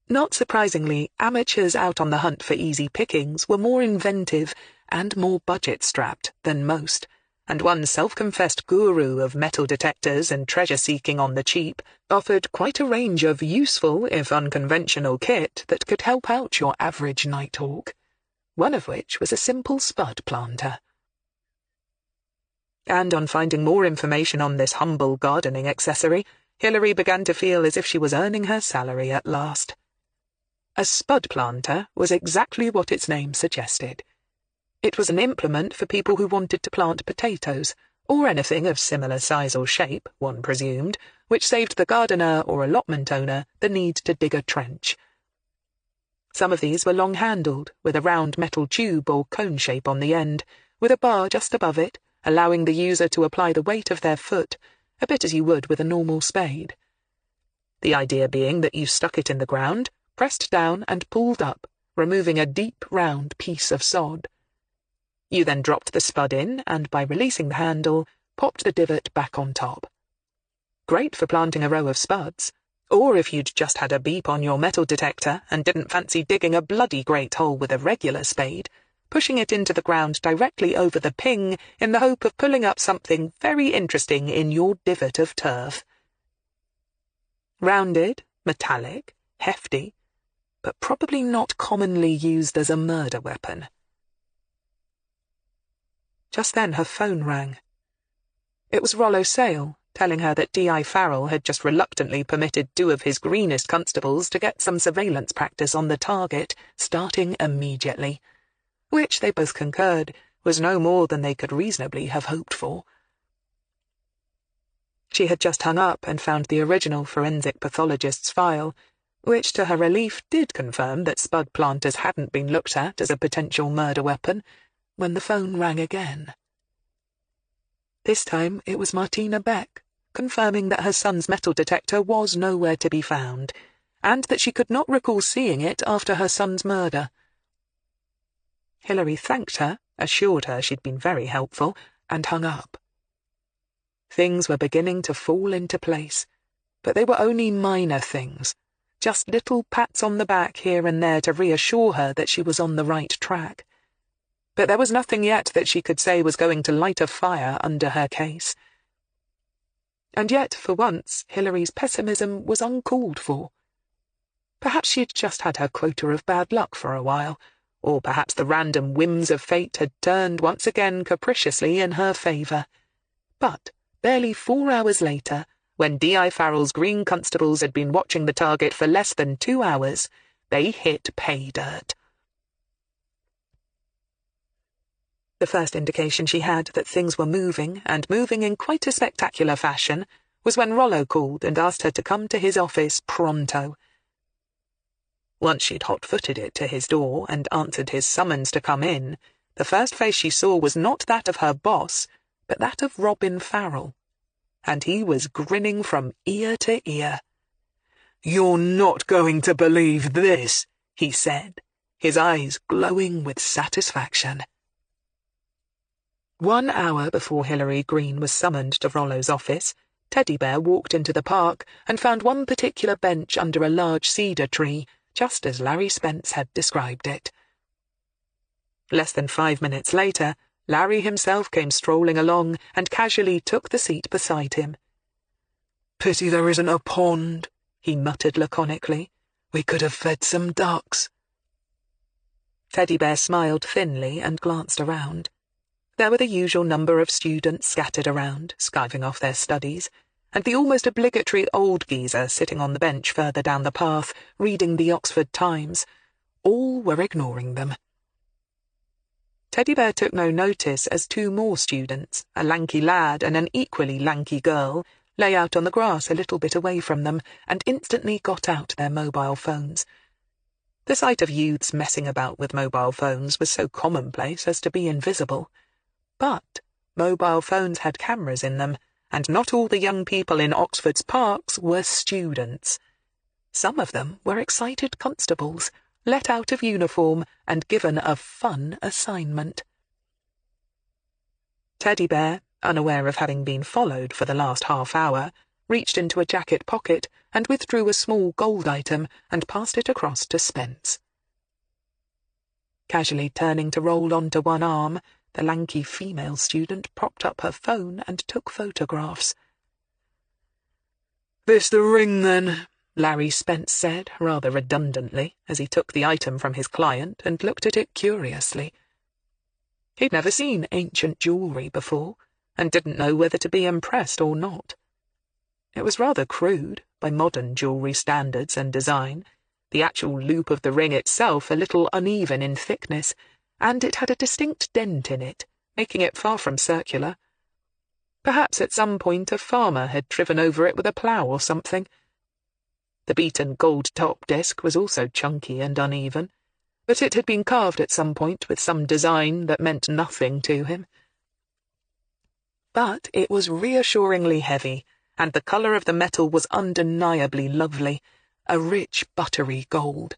Not surprisingly, amateurs out on the hunt for easy pickings were more inventive and more budget-strapped than most, and one self-confessed guru of metal detectors and treasure-seeking on the cheap offered quite a range of useful, if unconventional, kit that could help out your average nighthawk, one of which was a simple spud planter. And on finding more information on this humble gardening accessory, Hilary began to feel as if she was earning her salary at last. A spud planter was exactly what its name suggested. It was an implement for people who wanted to plant potatoes, or anything of similar size or shape, one presumed, which saved the gardener or allotment owner the need to dig a trench. Some of these were long-handled, with a round metal tube or cone shape on the end, with a bar just above it, allowing the user to apply the weight of their foot, a bit as you would with a normal spade. The idea being that you stuck it in the ground, pressed down and pulled up, removing a deep, round piece of sod. You then dropped the spud in, and by releasing the handle, popped the divot back on top. Great for planting a row of spuds, or if you'd just had a beep on your metal detector and didn't fancy digging a bloody great hole with a regular spade, pushing it into the ground directly over the ping in the hope of pulling up something very interesting in your divot of turf. Rounded, metallic, hefty, but probably not commonly used as a murder weapon. Just then her phone rang. It was Rollo Sale, telling her that D.I. Farrell had just reluctantly permitted 2 of his greenest constables to get some surveillance practice on the target, starting immediately, which they both concurred was no more than they could reasonably have hoped for. She had just hung up and found the original forensic pathologist's file, which to her relief did confirm that spud planters hadn't been looked at as a potential murder weapon, when the phone rang again. This time it was Martina Beck, confirming that her son's metal detector was nowhere to be found, and that she could not recall seeing it after her son's murder. Hilary thanked her, assured her she'd been very helpful, and hung up. Things were beginning to fall into place, but they were only minor things, just little pats on the back here and there to reassure her that she was on the right track. But there was nothing yet that she could say was going to light a fire under her case. And yet, for once, Hilary's pessimism was uncalled for. Perhaps she'd just had her quota of bad luck for a while, or perhaps the random whims of fate had turned once again capriciously in her favour. But barely 4 hours later, when D.I. Farrell's Green constables had been watching the target for less than 2 hours, they hit pay dirt. The first indication she had that things were moving, and moving in quite a spectacular fashion, was when Rollo called and asked her to come to his office pronto. Once she'd hot-footed it to his door and answered his summons to come in, the first face she saw was not that of her boss, but that of Robin Farrell. And he was grinning from ear to ear. "You're not going to believe this," he said, his eyes glowing with satisfaction. 1 hour before Hilary Greene was summoned to Rollo's office, Teddy Bear walked into the park and found one particular bench under a large cedar tree, just as Larry Spence had described it. Less than 5 minutes later, Larry himself came strolling along and casually took the seat beside him. "Pity there isn't a pond," he muttered laconically. "We could have fed some ducks." Teddy Bear smiled thinly and glanced around. There were the usual number of students scattered around, skiving off their studies, and the almost obligatory old geezer sitting on the bench further down the path, reading the Oxford Times. All were ignoring them. Teddy Bear took no notice as 2 more students, a lanky lad and an equally lanky girl, lay out on the grass a little bit away from them and instantly got out their mobile phones. The sight of youths messing about with mobile phones was so commonplace as to be invisible. But mobile phones had cameras in them, and not all the young people in Oxford's parks were students. Some of them were excited constables, let out of uniform and given a fun assignment. Teddy Bear, unaware of having been followed for the last half hour, reached into a jacket pocket and withdrew a small gold item and passed it across to Spence. Casually turning to roll onto one arm, the lanky female student propped up her phone and took photographs. "This the ring, then?" Larry Spence said, rather redundantly, as he took the item from his client and looked at it curiously. He'd never seen ancient jewellery before, and didn't know whether to be impressed or not. It was rather crude, by modern jewellery standards and design, the actual loop of the ring itself a little uneven in thickness, and it had a distinct dent in it, making it far from circular. Perhaps at some point a farmer had driven over it with a plough or something. The beaten gold top disc was also chunky and uneven, but it had been carved at some point with some design that meant nothing to him. But it was reassuringly heavy, and the colour of the metal was undeniably lovely, a rich buttery gold.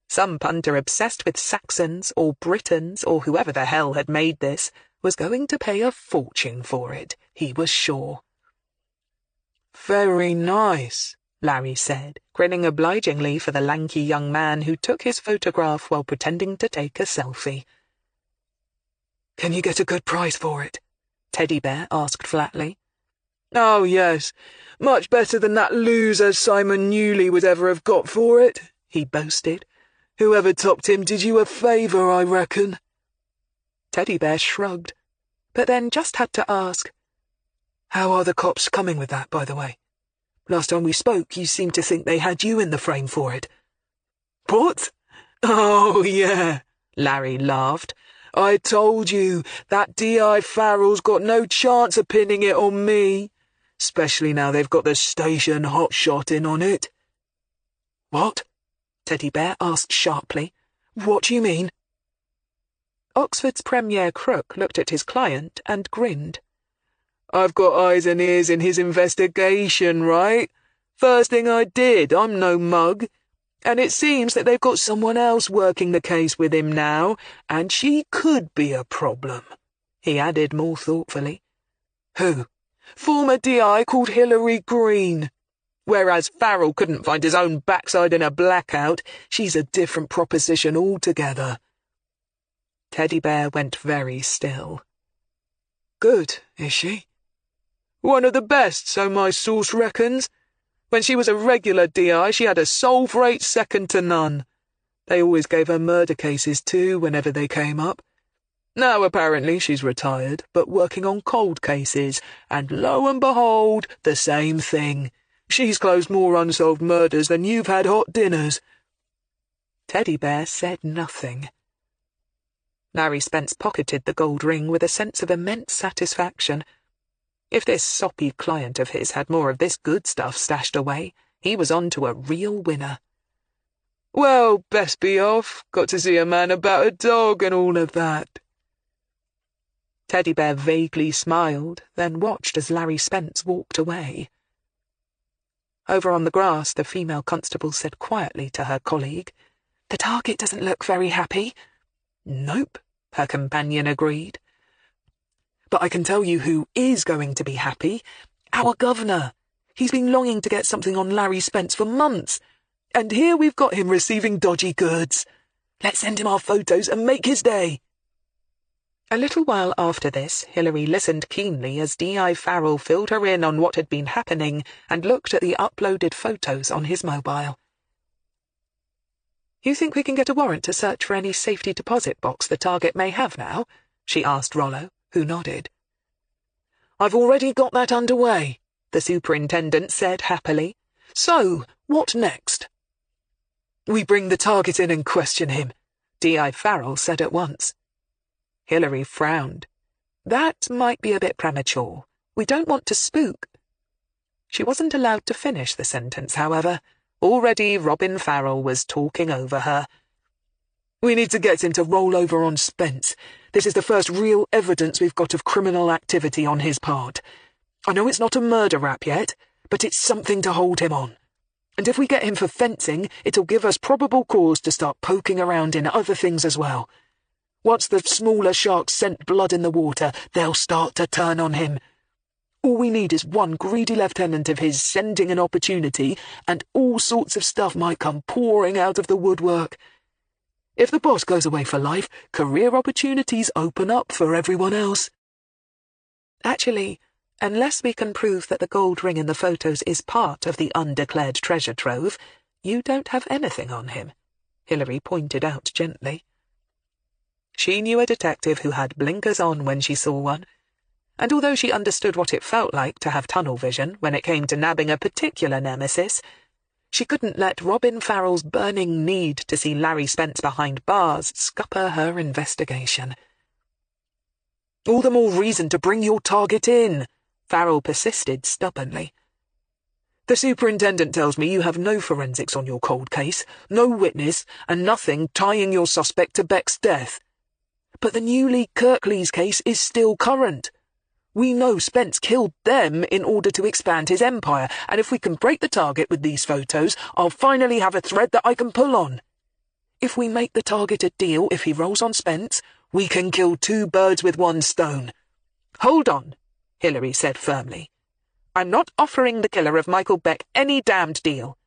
Some punter obsessed with Saxons or Britons or whoever the hell had made this was going to pay a fortune for it, he was sure. "Very nice," Larry said, grinning obligingly for the lanky young man who took his photograph while pretending to take a selfie. "Can you get a good price for it?" Teddy Bear asked flatly. "Oh, yes. Much better than that loser Simon Newley would ever have got for it," he boasted. "Whoever topped him did you a favour, I reckon." Teddy Bear shrugged, but then just had to ask, "How are the cops coming with that, by the way? Last time we spoke, you seemed to think they had you in the frame for it." "What? Oh, yeah," Larry laughed. "I told you, that D.I. Farrell's got no chance of pinning it on me, especially now they've got the station hotshot in on it." "What?" Teddy Bear asked sharply. "What do you mean?" Oxford's premier crook looked at his client and grinned. "I've got eyes and ears in his investigation, right? First thing I did, I'm no mug. And it seems that they've got someone else working the case with him now, and she could be a problem," he added more thoughtfully. "Who?" "Former DI called Hilary Greene. Whereas Farrell couldn't find his own backside in a blackout, she's a different proposition altogether." Teddy Bear went very still. "Good, is she?" "One of the best, so my source reckons. When she was a regular DI, she had a solve rate second to none. They always gave her murder cases too, whenever they came up. Now apparently she's retired, but working on cold cases, and lo and behold, the same thing. She's closed more unsolved murders than you've had hot dinners." Teddy Bear said nothing. Larry Spence pocketed the gold ring with a sense of immense satisfaction. If this soppy client of his had more of this good stuff stashed away, he was on to a real winner. Well, best be off. Got to see a man about a dog and all of that. Teddy Bear vaguely smiled, then watched as Larry Spence walked away. Over on the grass, the female constable said quietly to her colleague, "The target doesn't look very happy." "Nope," her companion agreed. "But I can tell you who is going to be happy. Our governor. He's been longing to get something on Larry Spence for months. And here we've got him receiving dodgy goods. Let's send him our photos and make his day." A little while after this, Hilary listened keenly as D.I. Farrell filled her in on what had been happening and looked at the uploaded photos on his mobile. "You think we can get a warrant to search for any safety deposit box the target may have now?" she asked Rollo, who nodded. "I've already got that underway," the superintendent said happily. "So, what next?" "We bring the target in and question him," D.I. Farrell said at once. Hilary frowned. "That might be a bit premature. We don't want to spook." She wasn't allowed to finish the sentence, however. Already Robin Farrell was talking over her. "We need to get him to roll over on Spence. This is the first real evidence we've got of criminal activity on his part. I know it's not a murder rap yet, but it's something to hold him on. And if we get him for fencing, it'll give us probable cause to start poking around in other things as well. Once the smaller sharks scent blood in the water, they'll start to turn on him. All we need is one greedy lieutenant of his scenting an opportunity, and all sorts of stuff might come pouring out of the woodwork. If the boss goes away for life, career opportunities open up for everyone else." "Actually, unless we can prove that the gold ring in the photos is part of the undeclared treasure trove, you don't have anything on him," Hilary pointed out gently. She knew a detective who had blinkers on when she saw one, and although she understood what it felt like to have tunnel vision when it came to nabbing a particular nemesis, she couldn't let Robin Farrell's burning need to see Larry Spence behind bars scupper her investigation. "All the more reason to bring your target in," Farrell persisted stubbornly. "The superintendent tells me you have no forensics on your cold case, no witness, and nothing tying your suspect to Beck's death. But the Newley Kirklees case is still current. We know Spence killed them in order to expand his empire, and if we can break the target with these photos, I'll finally have a thread that I can pull on. If we make the target a deal if he rolls on Spence, we can kill two birds with one stone." "Hold on," Hilary said firmly. "I'm not offering the killer of Michael Beck any damned deal.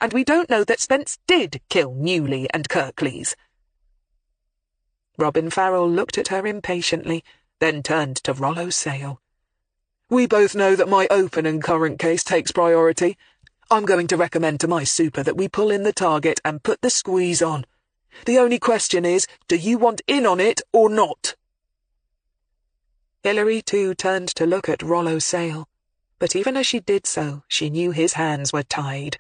And we don't know that Spence did kill Newley and Kirklees." Robin Farrell looked at her impatiently, then turned to Rollo Sale. "We both know that my open and current case takes priority. I'm going to recommend to my super that we pull in the target and put the squeeze on. The only question is, do you want in on it or not?" Hilary, too, turned to look at Rollo Sale, but even as she did so, she knew his hands were tied.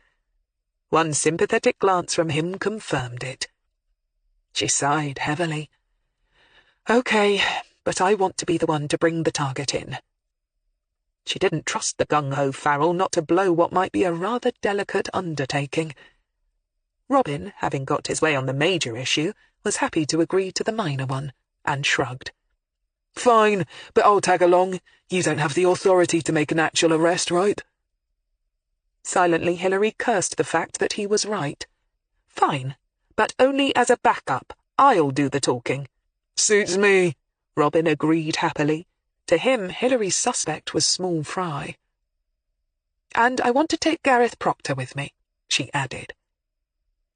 One sympathetic glance from him confirmed it. She sighed heavily. "Okay, but I want to be the one to bring the target in." She didn't trust the gung-ho Farrell not to blow what might be a rather delicate undertaking. Robin, having got his way on the major issue, was happy to agree to the minor one, and shrugged. "Fine, but I'll tag along. You don't have the authority to make an actual arrest, right?" Silently, Hilary cursed the fact that he was right. "Fine, but only as a backup. I'll do the talking." "Suits me," Robin agreed happily. To him, Hilary's suspect was small fry. "And I want to take Gareth Proctor with me," she added.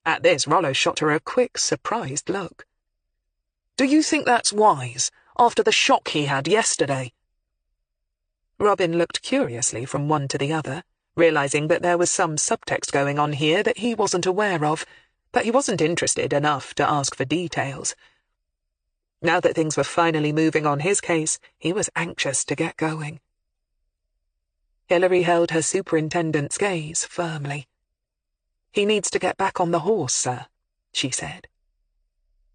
At this, Rollo shot her a quick, surprised look. "Do you think that's wise, after the shock he had yesterday?" Robin looked curiously from one to the other, realizing that there was some subtext going on here that he wasn't aware of, but he wasn't interested enough to ask for details. Now that things were finally moving on his case, he was anxious to get going. Hilary held her superintendent's gaze firmly. "He needs to get back on the horse, sir," she said.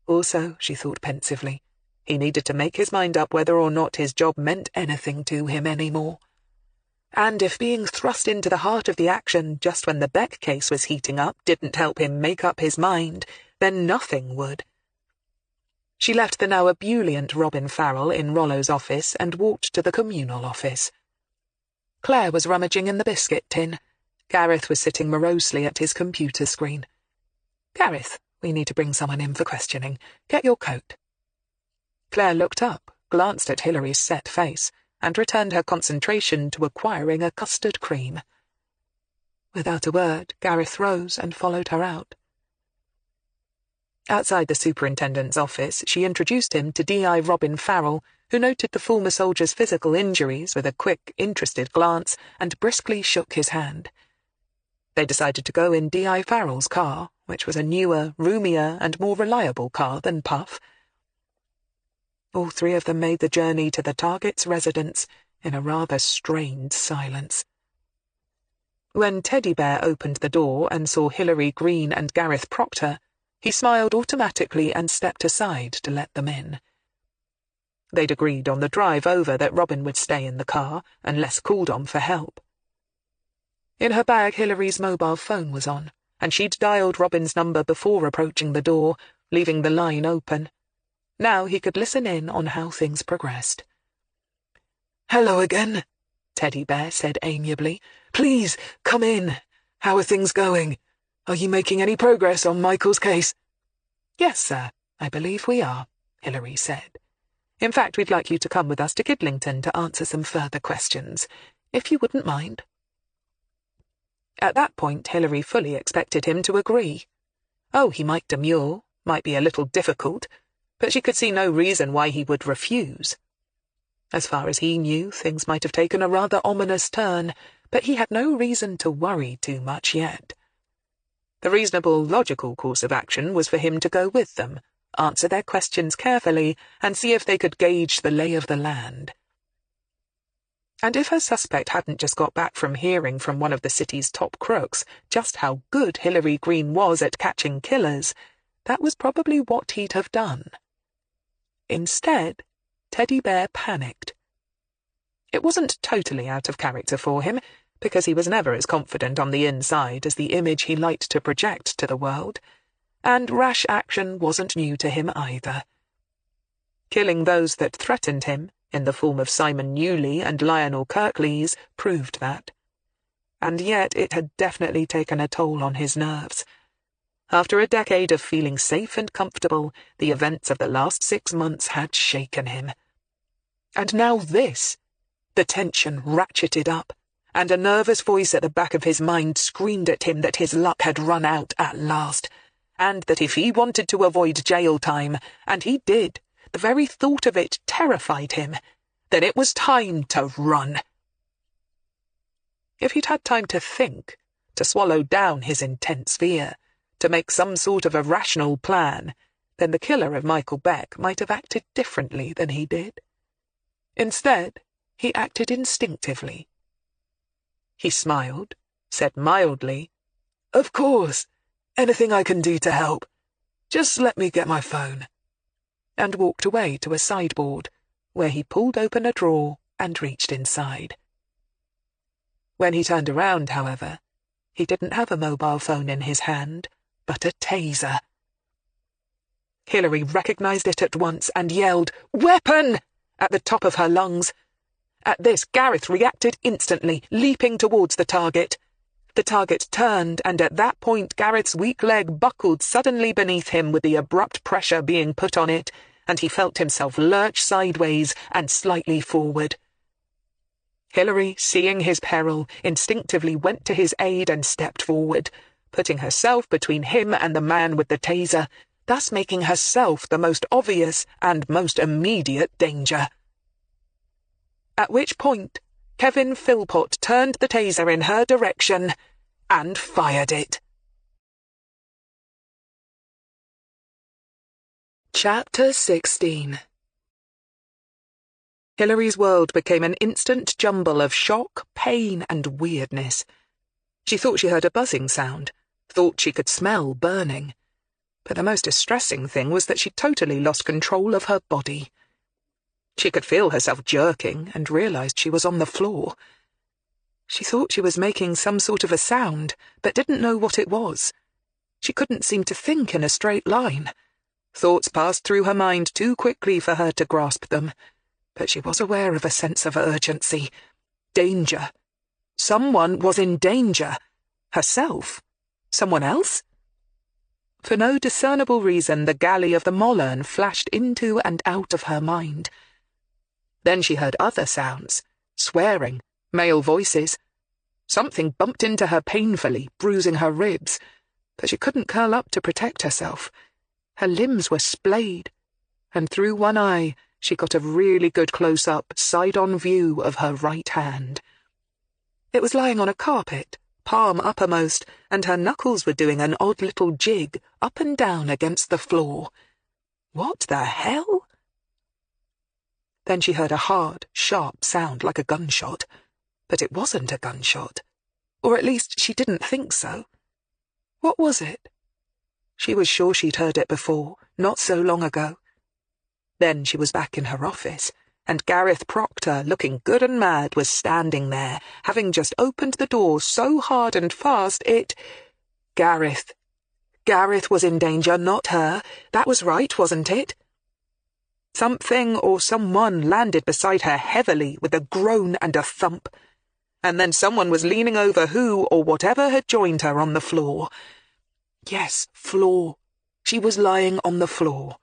Also, she thought pensively, he needed to make his mind up whether or not his job meant anything to him anymore. And if being thrust into the heart of the action just when the Beck case was heating up didn't help him make up his mind, then nothing would. She left the now ebullient Robin Farrell in Rollo's office and walked to the communal office. Claire was rummaging in the biscuit tin. Gareth was sitting morosely at his computer screen. "Gareth, we need to bring someone in for questioning. Get your coat." Claire looked up, glanced at Hilary's set face, and returned her concentration to acquiring a custard cream. Without a word, Gareth rose and followed her out. Outside the superintendent's office, she introduced him to D.I. Robin Farrell, who noted the former soldier's physical injuries with a quick, interested glance and briskly shook his hand. They decided to go in D.I. Farrell's car, which was a newer, roomier, and more reliable car than Puff. All three of them made the journey to the target's residence in a rather strained silence. When Teddy Bear opened the door and saw Hilary Greene and Gareth Proctor, he smiled automatically and stepped aside to let them in. They'd agreed on the drive over that Robin would stay in the car, unless called on for help. In her bag, Hilary's mobile phone was on, and she'd dialed Robin's number before approaching the door, leaving the line open. Now he could listen in on how things progressed. "Hello again," Teddy Bear said amiably. "Please, come in. How are things going? Are you making any progress on Michael's case?" "Yes, sir, I believe we are," Hilary said. "In fact, we'd like you to come with us to Kidlington to answer some further questions, if you wouldn't mind." At that point, Hilary fully expected him to agree. Oh, he might demur, might be a little difficult, but she could see no reason why he would refuse. As far as he knew, things might have taken a rather ominous turn, but he had no reason to worry too much yet. The reasonable, logical course of action was for him to go with them, answer their questions carefully, and see if they could gauge the lay of the land. And if her suspect hadn't just got back from hearing from one of the city's top crooks just how good Hilary Greene was at catching killers, that was probably what he'd have done. Instead, Teddy Bear panicked. It wasn't totally out of character for him, because he was never as confident on the inside as the image he liked to project to the world, and rash action wasn't new to him either. Killing those that threatened him, in the form of Simon Newley and Lionel Kirklees, proved that. And yet it had definitely taken a toll on his nerves. After a decade of feeling safe and comfortable, the events of the last 6 months had shaken him. And now this! The tension ratcheted up, and a nervous voice at the back of his mind screamed at him that his luck had run out at last, and that if he wanted to avoid jail time, and he did, the very thought of it terrified him, then it was time to run. If he'd had time to think, to swallow down his intense fear, to make some sort of a rational plan, then the killer of Michael Beck might have acted differently than he did. Instead, he acted instinctively. He smiled, said mildly, "Of course, anything I can do to help. Just let me get my phone," and walked away to a sideboard, where he pulled open a drawer and reached inside. When he turned around, however, he didn't have a mobile phone in his hand, but a taser. Hilary recognized it at once and yelled, "Weapon!" at the top of her lungs. At this, Gareth reacted instantly, leaping towards the target. The target turned, and at that point Gareth's weak leg buckled suddenly beneath him with the abrupt pressure being put on it, and he felt himself lurch sideways and slightly forward. Hilary, seeing his peril, instinctively went to his aid and stepped forward, putting herself between him and the man with the taser, thus making herself the most obvious and most immediate danger. At which point, Kevin Philpott turned the taser in her direction and fired it. Chapter 16. Hilary's world became an instant jumble of shock, pain, and weirdness. She thought she heard a buzzing sound, thought she could smell burning. But the most distressing thing was that she totally lost control of her body. She could feel herself jerking and realized she was on the floor. She thought she was making some sort of a sound, but didn't know what it was. She couldn't seem to think in a straight line. Thoughts passed through her mind too quickly for her to grasp them, but she was aware of a sense of urgency. Danger. Someone was in danger. Herself? Someone else? For no discernible reason, the galley of the Mollern flashed into and out of her mind. Then she heard other sounds, swearing, male voices. Something bumped into her painfully, bruising her ribs, but she couldn't curl up to protect herself. Her limbs were splayed, and through one eye she got a really good close-up, side-on view of her right hand. It was lying on a carpet, palm uppermost, and her knuckles were doing an odd little jig up and down against the floor. What the hell? Then she heard a hard, sharp sound like a gunshot. But it wasn't a gunshot. Or at least she didn't think so. What was it? She was sure she'd heard it before, not so long ago. Then she was back in her office, and Gareth Proctor, looking good and mad, was standing there, having just opened the door so hard and fast it— Gareth. Gareth was in danger, not her. That was right, wasn't it? Something or someone landed beside her heavily with a groan and a thump. And then someone was leaning over who or whatever had joined her on the floor. Yes, floor. She was lying on the floor.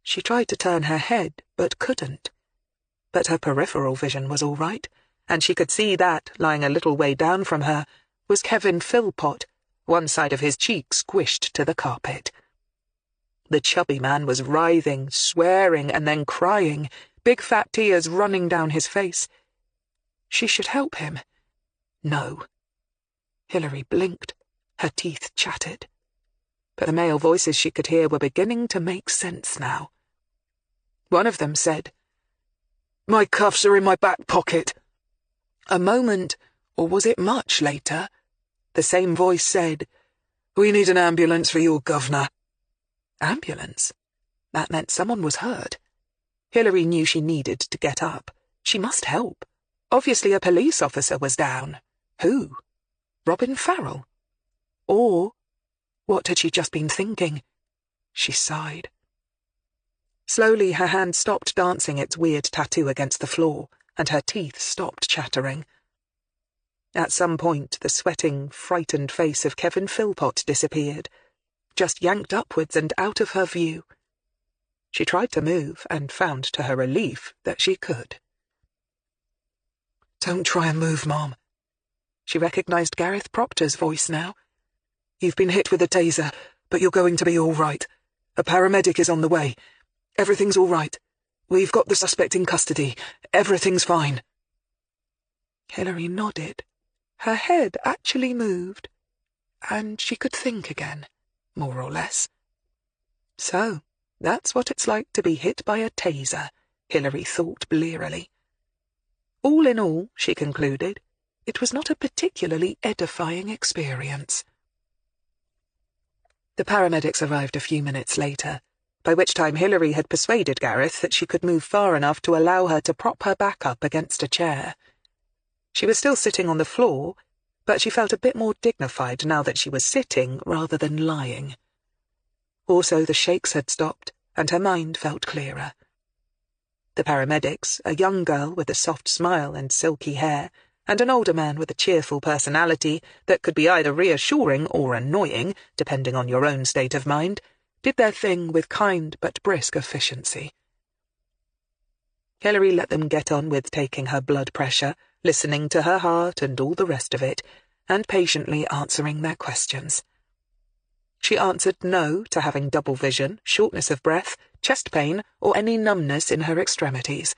She tried to turn her head, but couldn't. But her peripheral vision was all right, and she could see that, lying a little way down from her, was Kevin Philpott, one side of his cheek squished to the carpet. The chubby man was writhing, swearing, and then crying, big fat tears running down his face. She should help him. No. Hilary blinked. Her teeth chattered. But the male voices she could hear were beginning to make sense now. One of them said, "My cuffs are in my back pocket." A moment, or was it much later, the same voice said, "We need an ambulance for your governor." Ambulance? That meant someone was hurt. Hilary knew she needed to get up. She must help. Obviously a police officer was down. Who? Robin Farrell? Or, what had she just been thinking? She sighed. Slowly her hand stopped dancing its weird tattoo against the floor, and her teeth stopped chattering. At some point, the sweating, frightened face of Kevin Philpott disappeared, just yanked upwards and out of her view. She tried to move, and found to her relief that she could. "Don't try and move, Mom." She recognized Gareth Proctor's voice now. "You've been hit with a taser, but you're going to be all right. A paramedic is on the way. Everything's all right. We've got the suspect in custody. Everything's fine." Hilary nodded. Her head actually moved, and she could think again, more or less. So, that's what it's like to be hit by a taser, Hilary thought blearily. All in all, she concluded, it was not a particularly edifying experience. The paramedics arrived a few minutes later, by which time Hilary had persuaded Gareth that she could move far enough to allow her to prop her back up against a chair. She was still sitting on the floor, but she felt a bit more dignified now that she was sitting rather than lying. Also, the shakes had stopped, and her mind felt clearer. The paramedics, a young girl with a soft smile and silky hair, and an older man with a cheerful personality that could be either reassuring or annoying, depending on your own state of mind, did their thing with kind but brisk efficiency. Hilary let them get on with taking her blood pressure, listening to her heart and all the rest of it, and patiently answering their questions. She answered no to having double vision, shortness of breath, chest pain, or any numbness in her extremities.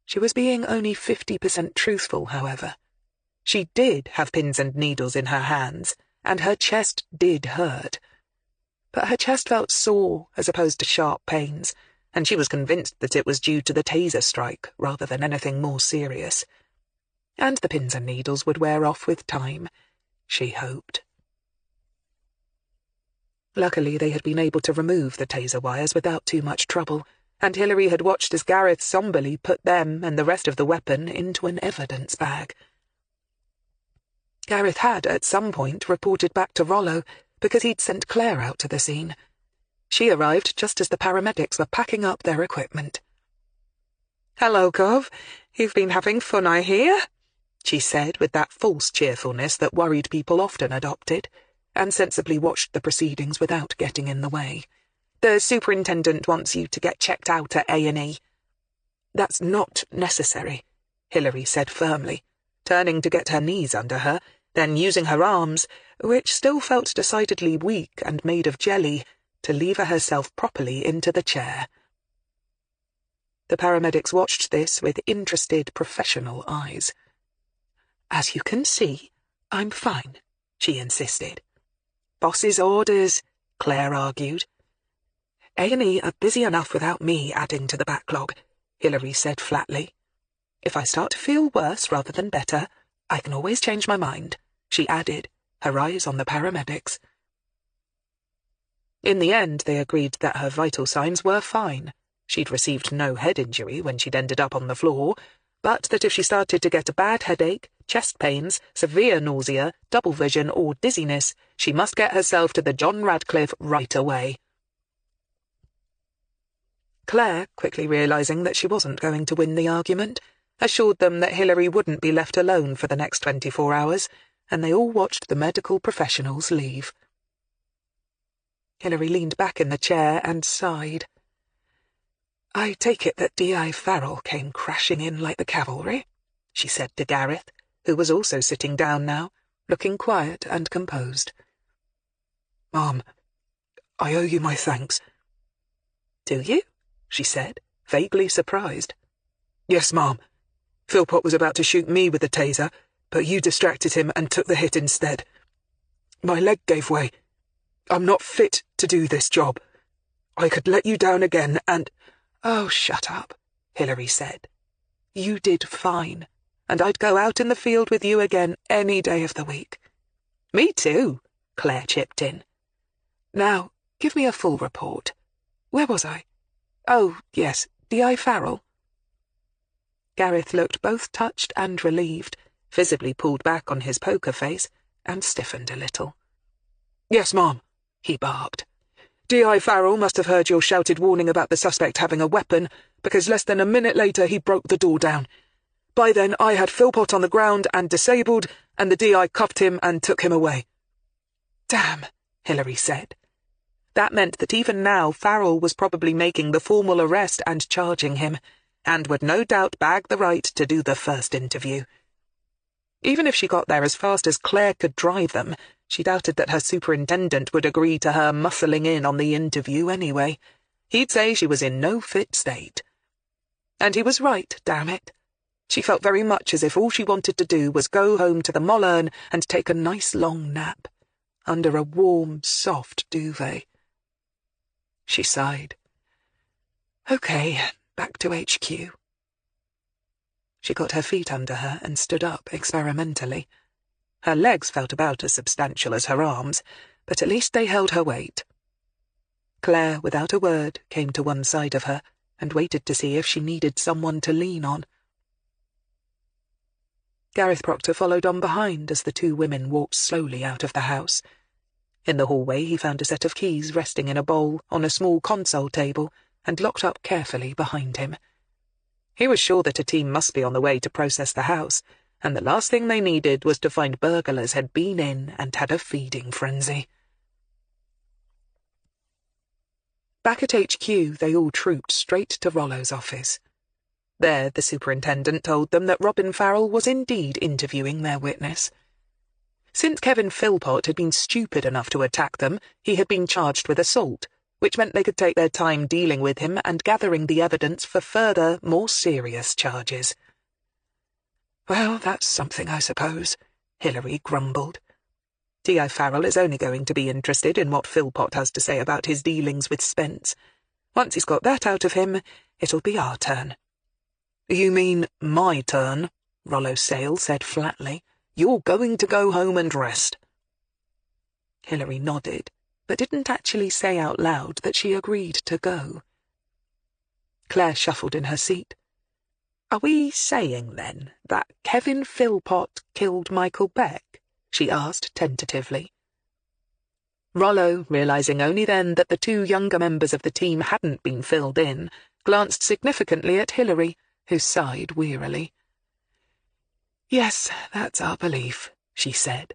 She was being only 50% truthful, however. She did have pins and needles in her hands, and her chest did hurt. But her chest felt sore as opposed to sharp pains, and she was convinced that it was due to the taser strike rather than anything more serious. And the pins and needles would wear off with time, she hoped. Luckily, they had been able to remove the taser wires without too much trouble, and Hilary had watched as Gareth somberly put them and the rest of the weapon into an evidence bag. Gareth had, at some point, reported back to Rollo because he'd sent Claire out to the scene. She arrived just as the paramedics were packing up their equipment. "Hello, Gov. You've been having fun, I hear," she said with that false cheerfulness that worried people often adopted, and sensibly watched the proceedings without getting in the way. "The superintendent wants you to get checked out at A&E. "That's not necessary," Hilary said firmly, turning to get her knees under her, then using her arms, which still felt decidedly weak and made of jelly, to lever herself properly into the chair. The paramedics watched this with interested, professional eyes. "As you can see, I'm fine," she insisted. "Boss's orders," Claire argued. "A&E are busy enough without me adding to the backlog," Hilary said flatly. "If I start to feel worse rather than better, I can always change my mind," she added, her eyes on the paramedics. In the end, they agreed that her vital signs were fine. She'd received no head injury when she'd ended up on the floor, but that if she started to get a bad headache, chest pains, severe nausea, double vision, or dizziness, she must get herself to the John Radcliffe right away. Claire, quickly realising that she wasn't going to win the argument, assured them that Hilary wouldn't be left alone for the next 24 hours, and they all watched the medical professionals leave. Hilary leaned back in the chair and sighed. "I take it that D.I. Farrell came crashing in like the cavalry," she said to Gareth, who was also sitting down now, looking quiet and composed. "Ma'am, I owe you my thanks." "Do you?" she said, vaguely surprised. "Yes, ma'am. Philpott was about to shoot me with the taser, but you distracted him and took the hit instead. My leg gave way. I'm not fit to do this job. I could let you down again and—" "Oh, shut up," Hilary said. "You did fine, and I'd go out in the field with you again any day of the week." "Me too," Claire chipped in. "Now, give me a full report. Where was I? Oh, yes, D.I. Farrell." Gareth looked both touched and relieved, visibly pulled back on his poker face, and stiffened a little. "Yes, ma'am," he barked. "D.I. Farrell must have heard your shouted warning about the suspect having a weapon, because less than a minute later he broke the door down. By then I had Philpott on the ground and disabled, and the D.I. cuffed him and took him away." "Damn," Hilary said. That meant that even now Farrell was probably making the formal arrest and charging him, and would no doubt bag the right to do the first interview. Even if she got there as fast as Claire could drive them, she doubted that her superintendent would agree to her muscling in on the interview anyway. He'd say she was in no fit state. And he was right, damn it. She felt very much as if all she wanted to do was go home to the Mollern and take a nice long nap, under a warm, soft duvet. She sighed. "Okay, back to HQ." She got her feet under her and stood up experimentally. Her legs felt about as substantial as her arms, but at least they held her weight. Claire, without a word, came to one side of her and waited to see if she needed someone to lean on. Gareth Proctor followed on behind as the two women walked slowly out of the house. In the hallway he found a set of keys resting in a bowl on a small console table and locked up carefully behind him. He was sure that a team must be on the way to process the house, and the last thing they needed was to find burglars had been in and had a feeding frenzy. Back at HQ, they all trooped straight to Rollo's office. There, the superintendent told them that Robin Farrell was indeed interviewing their witness. Since Kevin Philpott had been stupid enough to attack them, he had been charged with assault, which meant they could take their time dealing with him and gathering the evidence for further, more serious charges. "Well, that's something, I suppose," Hilary grumbled. D.I. Farrell is only going to be interested in what Philpott has to say about his dealings with Spence. Once he's got that out of him, it'll be our turn." "You mean my turn," Rollo Sale said flatly. "You're going to go home and rest." Hilary nodded, but didn't actually say out loud that she agreed to go. Claire shuffled in her seat. "Are we saying, then, that Kevin Philpott killed Michael Beck?" she asked tentatively. Rollo, realizing only then that the two younger members of the team hadn't been filled in, glanced significantly at Hilary, who sighed wearily. "Yes, that's our belief," she said.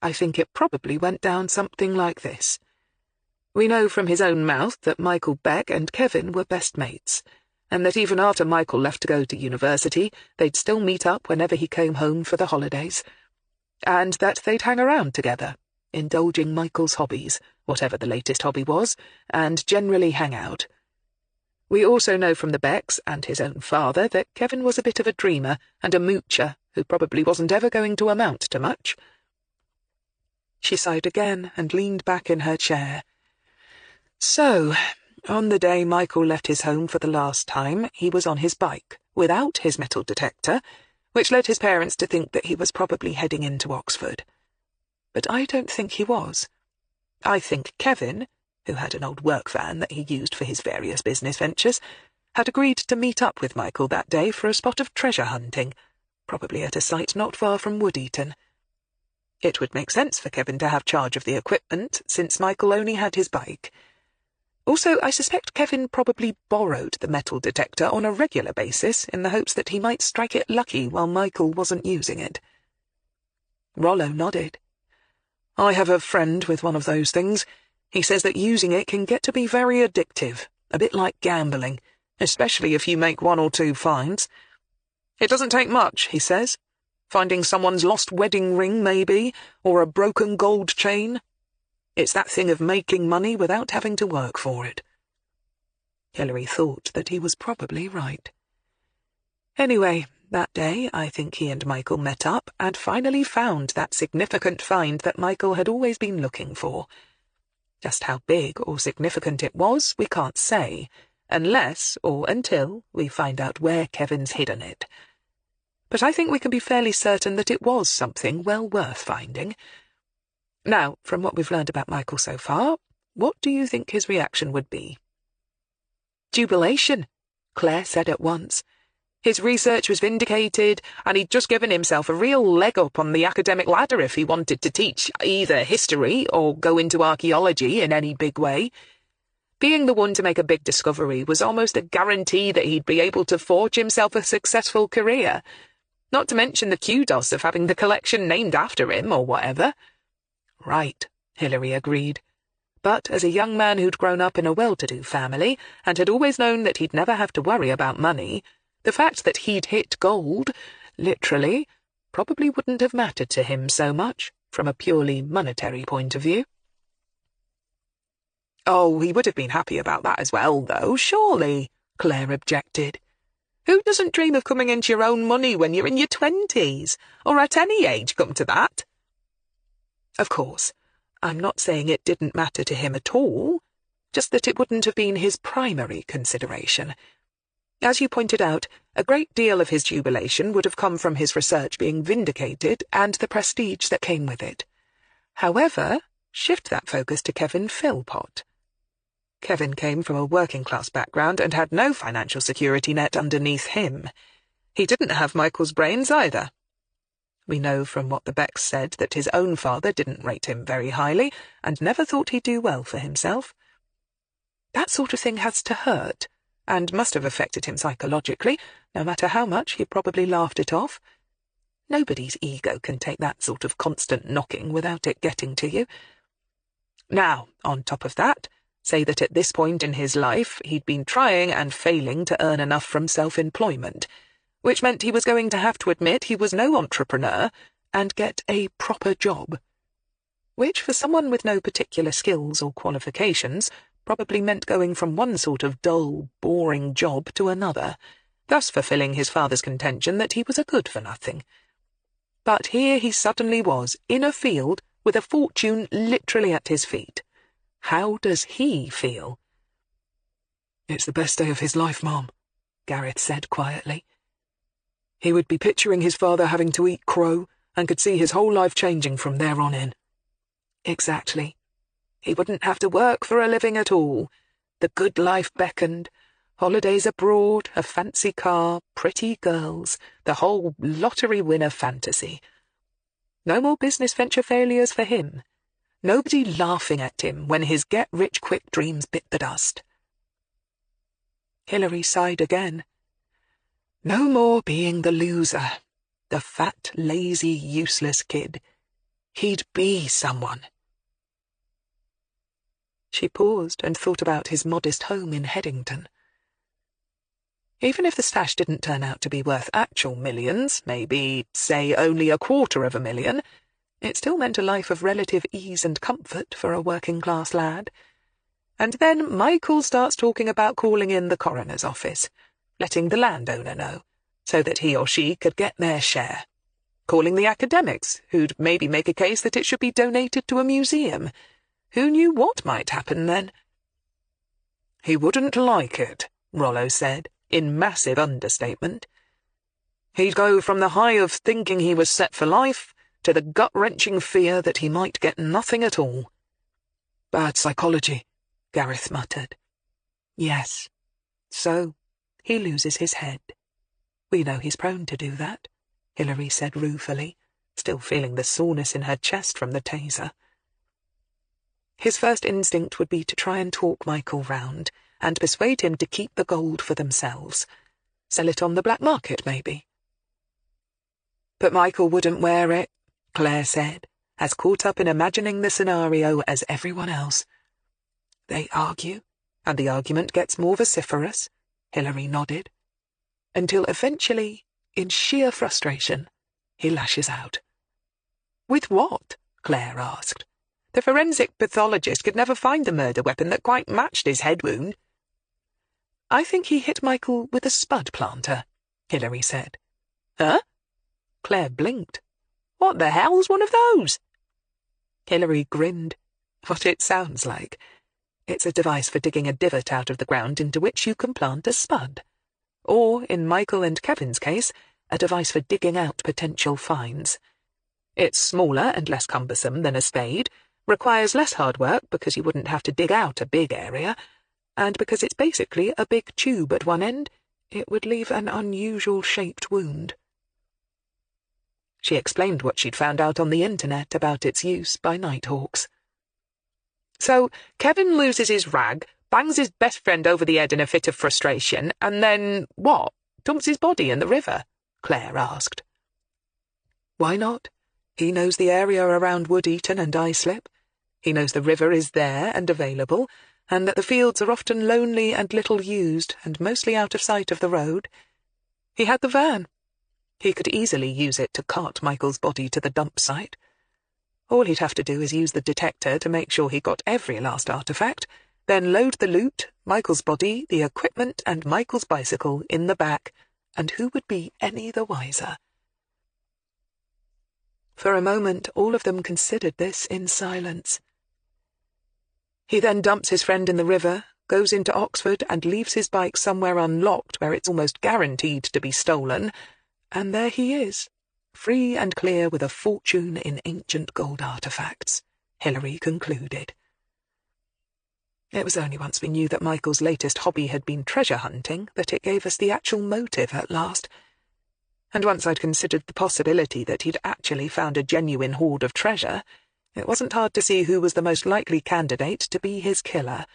"I think it probably went down something like this. We know from his own mouth that Michael Beck and Kevin were best mates, and that even after Michael left to go to university, they'd still meet up whenever he came home for the holidays, and that they'd hang around together, indulging Michael's hobbies, whatever the latest hobby was, and generally hang out. We also know from the Becks and his own father that Kevin was a bit of a dreamer and a moocher who probably wasn't ever going to amount to much." She sighed again and leaned back in her chair. "So, on the day Michael left his home for the last time, he was on his bike, without his metal detector, which led his parents to think that he was probably heading into Oxford. But I don't think he was. I think Kevin, who had an old work van that he used for his various business ventures, had agreed to meet up with Michael that day for a spot of treasure hunting, probably at a site not far from Woodeaton. It would make sense for Kevin to have charge of the equipment, since Michael only had his bike. Also, I suspect Kevin probably borrowed the metal detector on a regular basis in the hopes that he might strike it lucky while Michael wasn't using it." Rollo nodded. "I have a friend with one of those things. He says that using it can get to be very addictive, a bit like gambling, especially if you make one or two finds. It doesn't take much, he says. Finding someone's lost wedding ring, maybe, or a broken gold chain. It's that thing of making money without having to work for it." Hilary thought that he was probably right. Anyway, that day I think he and Michael met up and finally found that significant find that Michael had always been looking for. Just how big or significant it was, we can't say, unless or until we find out where Kevin's hidden it. But I think we can be fairly certain that it was something well worth finding. Now, from what we've learned about Michael so far, what do you think his reaction would be? "Jubilation," Claire said at once. "His research was vindicated, and he'd just given himself a real leg up on the academic ladder if he wanted to teach either history or go into archaeology in any big way. Being the one to make a big discovery was almost a guarantee that he'd be able to forge himself a successful career, not to mention the kudos of having the collection named after him or whatever." "Right," Hilary agreed. But as a young man who'd grown up in a well-to-do family and had always known that he'd never have to worry about money, the fact that he'd hit gold, literally, probably wouldn't have mattered to him so much, from a purely monetary point of view. "Oh, he would have been happy about that as well, though, surely," Claire objected. "Who doesn't dream of coming into your own money when you're in your 20s, or at any age, come to that?" "Of course, I'm not saying it didn't matter to him at all, just that it wouldn't have been his primary consideration. As you pointed out, a great deal of his jubilation would have come from his research being vindicated and the prestige that came with it. However, shift that focus to Kevin Philpott. Kevin came from a working-class background and had no financial security net underneath him. He didn't have Michael's brains either. We know from what the Becks said that his own father didn't rate him very highly and never thought he'd do well for himself. That sort of thing has to hurt, and must have affected him psychologically, no matter how much he probably laughed it off. Nobody's ego can take that sort of constant knocking without it getting to you. Now, on top of that, say that at this point in his life he'd been trying and failing to earn enough from self-employment, which meant he was going to have to admit he was no entrepreneur and get a proper job, which for someone with no particular skills or qualifications probably meant going from one sort of dull, boring job to another, thus fulfilling his father's contention that he was a good-for-nothing. But here he suddenly was, in a field, with a fortune literally at his feet. How does he feel? "It's the best day of his life, Mom," Gareth said quietly. He would be picturing his father having to eat crow and could see his whole life changing from there on in. Exactly. He wouldn't have to work for a living at all. The good life beckoned. Holidays abroad, a fancy car, pretty girls, the whole lottery winner fantasy. No more business venture failures for him. Nobody laughing at him when his get-rich-quick dreams bit the dust. Hilary sighed again. No more being the loser, the fat, lazy, useless kid. He'd be someone. She paused and thought about his modest home in Headington. Even if the stash didn't turn out to be worth actual millions, maybe, say, only $250,000, it still meant a life of relative ease and comfort for a working-class lad. And then Michael starts talking about calling in the coroner's office, letting the landowner know, so that he or she could get their share. Calling the academics, who'd maybe make a case that it should be donated to a museum. Who knew what might happen then? He wouldn't like it, Rollo said, in massive understatement. He'd go from the high of thinking he was set for life to the gut-wrenching fear that he might get nothing at all. Bad psychology, Gareth muttered. Yes. So, he loses his head. We know he's prone to do that, Hilary said ruefully, still feeling the soreness in her chest from the taser. His first instinct would be to try and talk Michael round, and persuade him to keep the gold for themselves. Sell it on the black market, maybe. But Michael wouldn't wear it, Claire said, as caught up in imagining the scenario as everyone else. They argue, and the argument gets more vociferous, Hilary nodded, until eventually, in sheer frustration, he lashes out. With what? Claire asked. The forensic pathologist could never find the murder weapon that quite matched his head wound. I think he hit Michael with a spud planter, Hilary said. Huh? Claire blinked. What the hell's one of those? Hilary grinned. What it sounds like. It's a device for digging a divot out of the ground into which you can plant a spud. Or, in Michael and Kevin's case, a device for digging out potential finds. It's smaller and less cumbersome than a spade, requires less hard work because you wouldn't have to dig out a big area, and because it's basically a big tube at one end, it would leave an unusual-shaped wound. She explained what she'd found out on the internet about its use by nighthawks. So, Kevin loses his rag, bangs his best friend over the head in a fit of frustration, and then, what, dumps his body in the river? Claire asked. Why not? He knows the area around Wood-Eaton and Islip. He knows the river is there and available, and that the fields are often lonely and little used, and mostly out of sight of the road. He had the van. He could easily use it to cart Michael's body to the dump site. All he'd have to do is use the detector to make sure he got every last artifact, then load the loot, Michael's body, the equipment, and Michael's bicycle in the back, and who would be any the wiser? For a moment, all of them considered this in silence. He then dumps his friend in the river, goes into Oxford, and leaves his bike somewhere unlocked where it's almost guaranteed to be stolen, and there he is, free and clear with a fortune in ancient gold artifacts, Hilary concluded. It was only once we knew that Michael's latest hobby had been treasure hunting that it gave us the actual motive at last. And once I'd considered the possibility that he'd actually found a genuine hoard of treasure, it wasn't hard to see who was the most likely candidate to be his killer.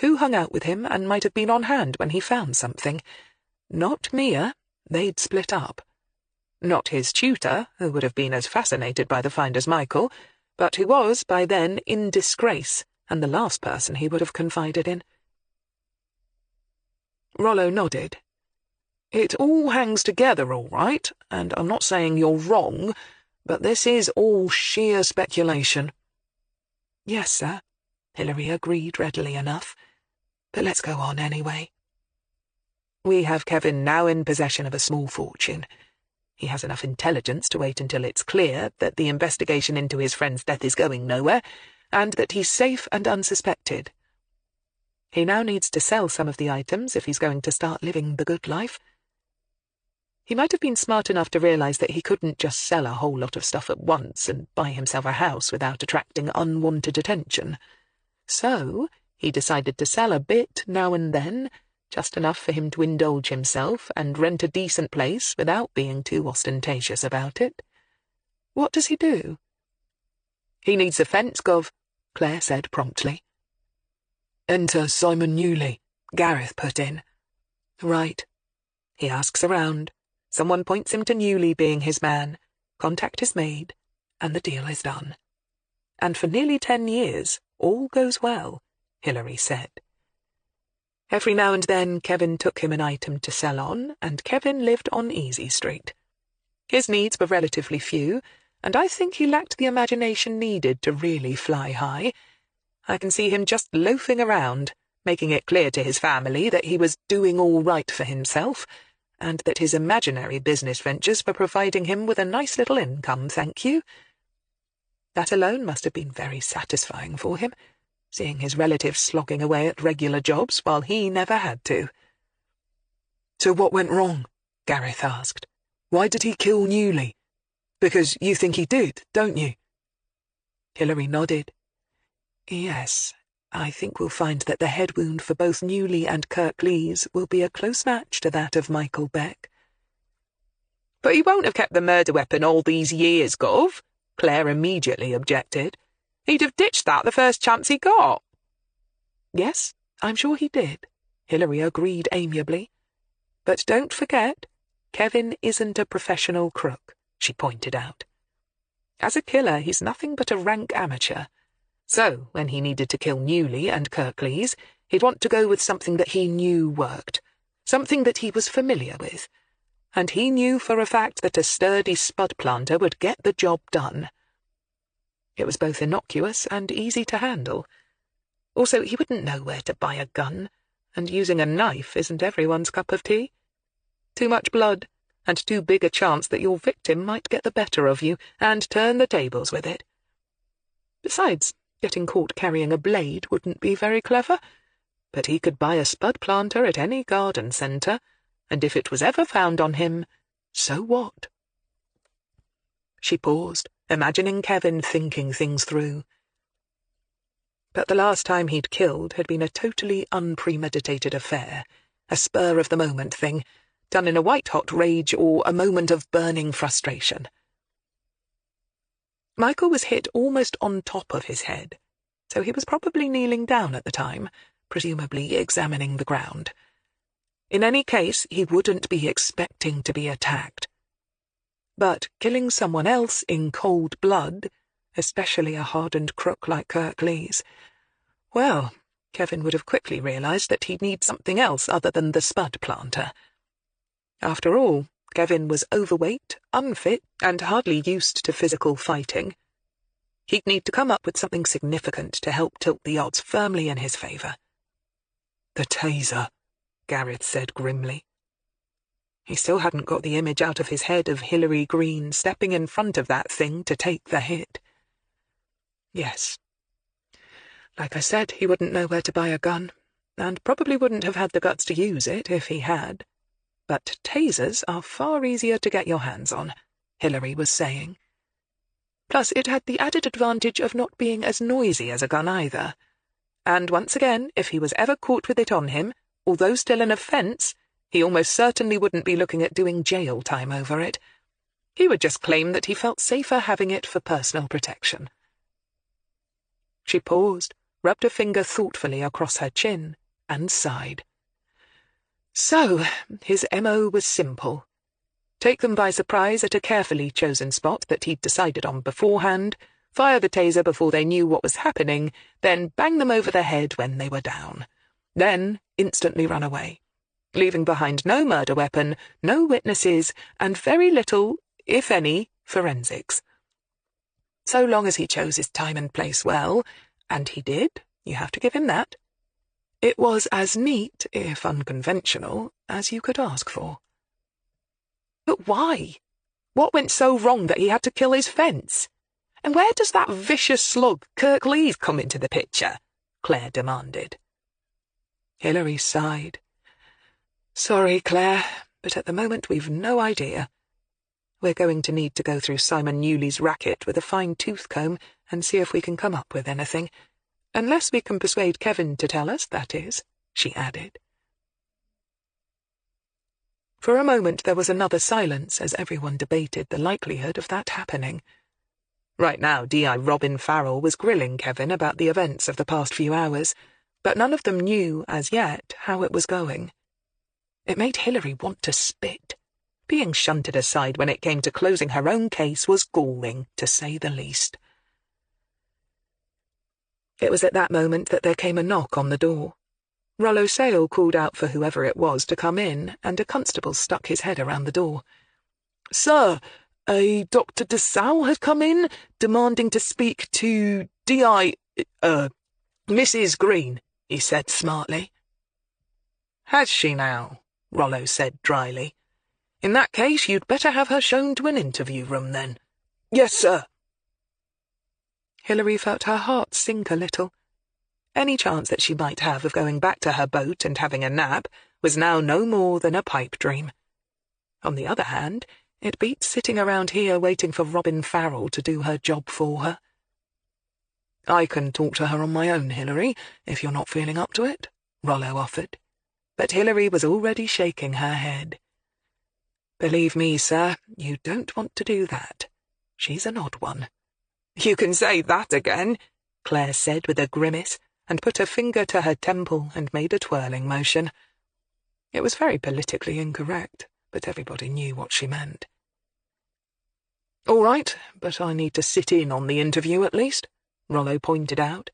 Who hung out with him and might have been on hand when he found something? Not Mia. They'd split up. Not his tutor, who would have been as fascinated by the find as Michael, but who was, by then, in disgrace, and the last person he would have confided in. Rollo nodded. It all hangs together all right, and I'm not saying you're wrong, but this is all sheer speculation. Yes, sir, Hilary agreed readily enough. But let's go on anyway. We have Kevin now in possession of a small fortune. He has enough intelligence to wait until it's clear that the investigation into his friend's death is going nowhere, and that he's safe and unsuspected. He now needs to sell some of the items if he's going to start living the good life. He might have been smart enough to realize that he couldn't just sell a whole lot of stuff at once and buy himself a house without attracting unwanted attention. So He decided to sell a bit now and then, just enough for him to indulge himself and rent a decent place without being too ostentatious about it. What does he do? He needs a fence, Gov, Claire said promptly. Enter Simon Newley, Gareth put in. Right. He asks around. Someone points him to Newley being his man. Contact is made, and the deal is done. And for nearly 10 years, all goes well, Hilary said. Every now and then Kevin took him an item to sell on, and Kevin lived on Easy Street. His needs were relatively few, and I think he lacked the imagination needed to really fly high. I can see him just loafing around, making it clear to his family that he was doing all right for himself, and that his imaginary business ventures were providing him with a nice little income, thank you. That alone must have been very satisfying for him, seeing his relatives slogging away at regular jobs while he never had to. So what went wrong? Gareth asked. Why did he kill Newley? Because you think he did, don't you? Hilary nodded. Yes, I think we'll find that the head wound for both Newley and Kirklees will be a close match to that of Michael Beck. But he won't have kept the murder weapon all these years, Gov, Claire immediately objected. He'd have ditched that the first chance he got. Yes, I'm sure he did, Hilary agreed amiably. But don't forget, Kevin isn't a professional crook, she pointed out. As a killer, he's nothing but a rank amateur. So, when he needed to kill Newley and Kirklees, he'd want to go with something that he knew worked, something that he was familiar with. And he knew for a fact that a sturdy spud planter would get the job done. It was both innocuous and easy to handle. Also, he wouldn't know where to buy a gun, and using a knife isn't everyone's cup of tea. Too much blood, and too big a chance that your victim might get the better of you and turn the tables with it. Besides, getting caught carrying a blade wouldn't be very clever, but he could buy a spud planter at any garden centre, and if it was ever found on him, so what? She paused, imagining Kevin thinking things through. But the last time he'd killed had been a totally unpremeditated affair, a spur-of-the-moment thing, done in a white-hot rage or a moment of burning frustration. Michael was hit almost on top of his head, so he was probably kneeling down at the time, presumably examining the ground. In any case, he wouldn't be expecting to be attacked. But killing someone else in cold blood, especially a hardened crook like Kirklees, well, Kevin would have quickly realized that he'd need something else other than the spud planter. After all, Kevin was overweight, unfit, and hardly used to physical fighting. He'd need to come up with something significant to help tilt the odds firmly in his favour. The taser, Gareth said grimly. He still hadn't got the image out of his head of Hilary Greene stepping in front of that thing to take the hit. Yes. Like I said, he wouldn't know where to buy a gun, and probably wouldn't have had the guts to use it if he had. But tasers are far easier to get your hands on, Hilary was saying. Plus, it had the added advantage of not being as noisy as a gun either. And once again, if he was ever caught with it on him, although still an offence, he almost certainly wouldn't be looking at doing jail time over it. He would just claim that he felt safer having it for personal protection. She paused, rubbed a finger thoughtfully across her chin, and sighed. So, his MO was simple. Take them by surprise at a carefully chosen spot that he'd decided on beforehand, fire the taser before they knew what was happening, then bang them over the head when they were down. Then instantly run away, leaving behind no murder weapon, no witnesses, and very little, if any, forensics. So long as he chose his time and place well, and he did, you have to give him that, it was as neat, if unconventional, as you could ask for. But why? What went so wrong that he had to kill his fence? And where does that vicious slug, Kirklees, come into the picture? Claire demanded. Hilary sighed. Sorry, Claire, but at the moment we've no idea. We're going to need to go through Simon Newley's racket with a fine tooth comb and see if we can come up with anything. Unless we can persuade Kevin to tell us, that is, she added. For a moment there was another silence as everyone debated the likelihood of that happening. Right now, D.I. Robin Farrell was grilling Kevin about the events of the past few hours, but none of them knew, as yet, how it was going. It made Hilary want to spit. Being shunted aside when it came to closing her own case was galling, to say the least. It was at that moment that there came a knock on the door. Rollo Sale called out for whoever it was to come in, and a constable stuck his head around the door. "Sir, a Dr. DeSalle had come in, demanding to speak to Mrs. Greene," he said smartly. "Has she now?" Rollo said dryly. "In that case, you'd better have her shown to an interview room, then." "Yes, sir." Hilary felt her heart sink a little. Any chance that she might have of going back to her boat and having a nap was now no more than a pipe dream. On the other hand, it beat sitting around here waiting for Robin Farrell to do her job for her. "I can talk to her on my own, Hilary, if you're not feeling up to it," Rollo offered. But Hilary was already shaking her head. "Believe me, sir, you don't want to do that. She's an odd one." "You can say that again," Claire said with a grimace, and put a finger to her temple and made a twirling motion. It was very politically incorrect, but everybody knew what she meant. "All right, but I need to sit in on the interview at least," Rollo pointed out.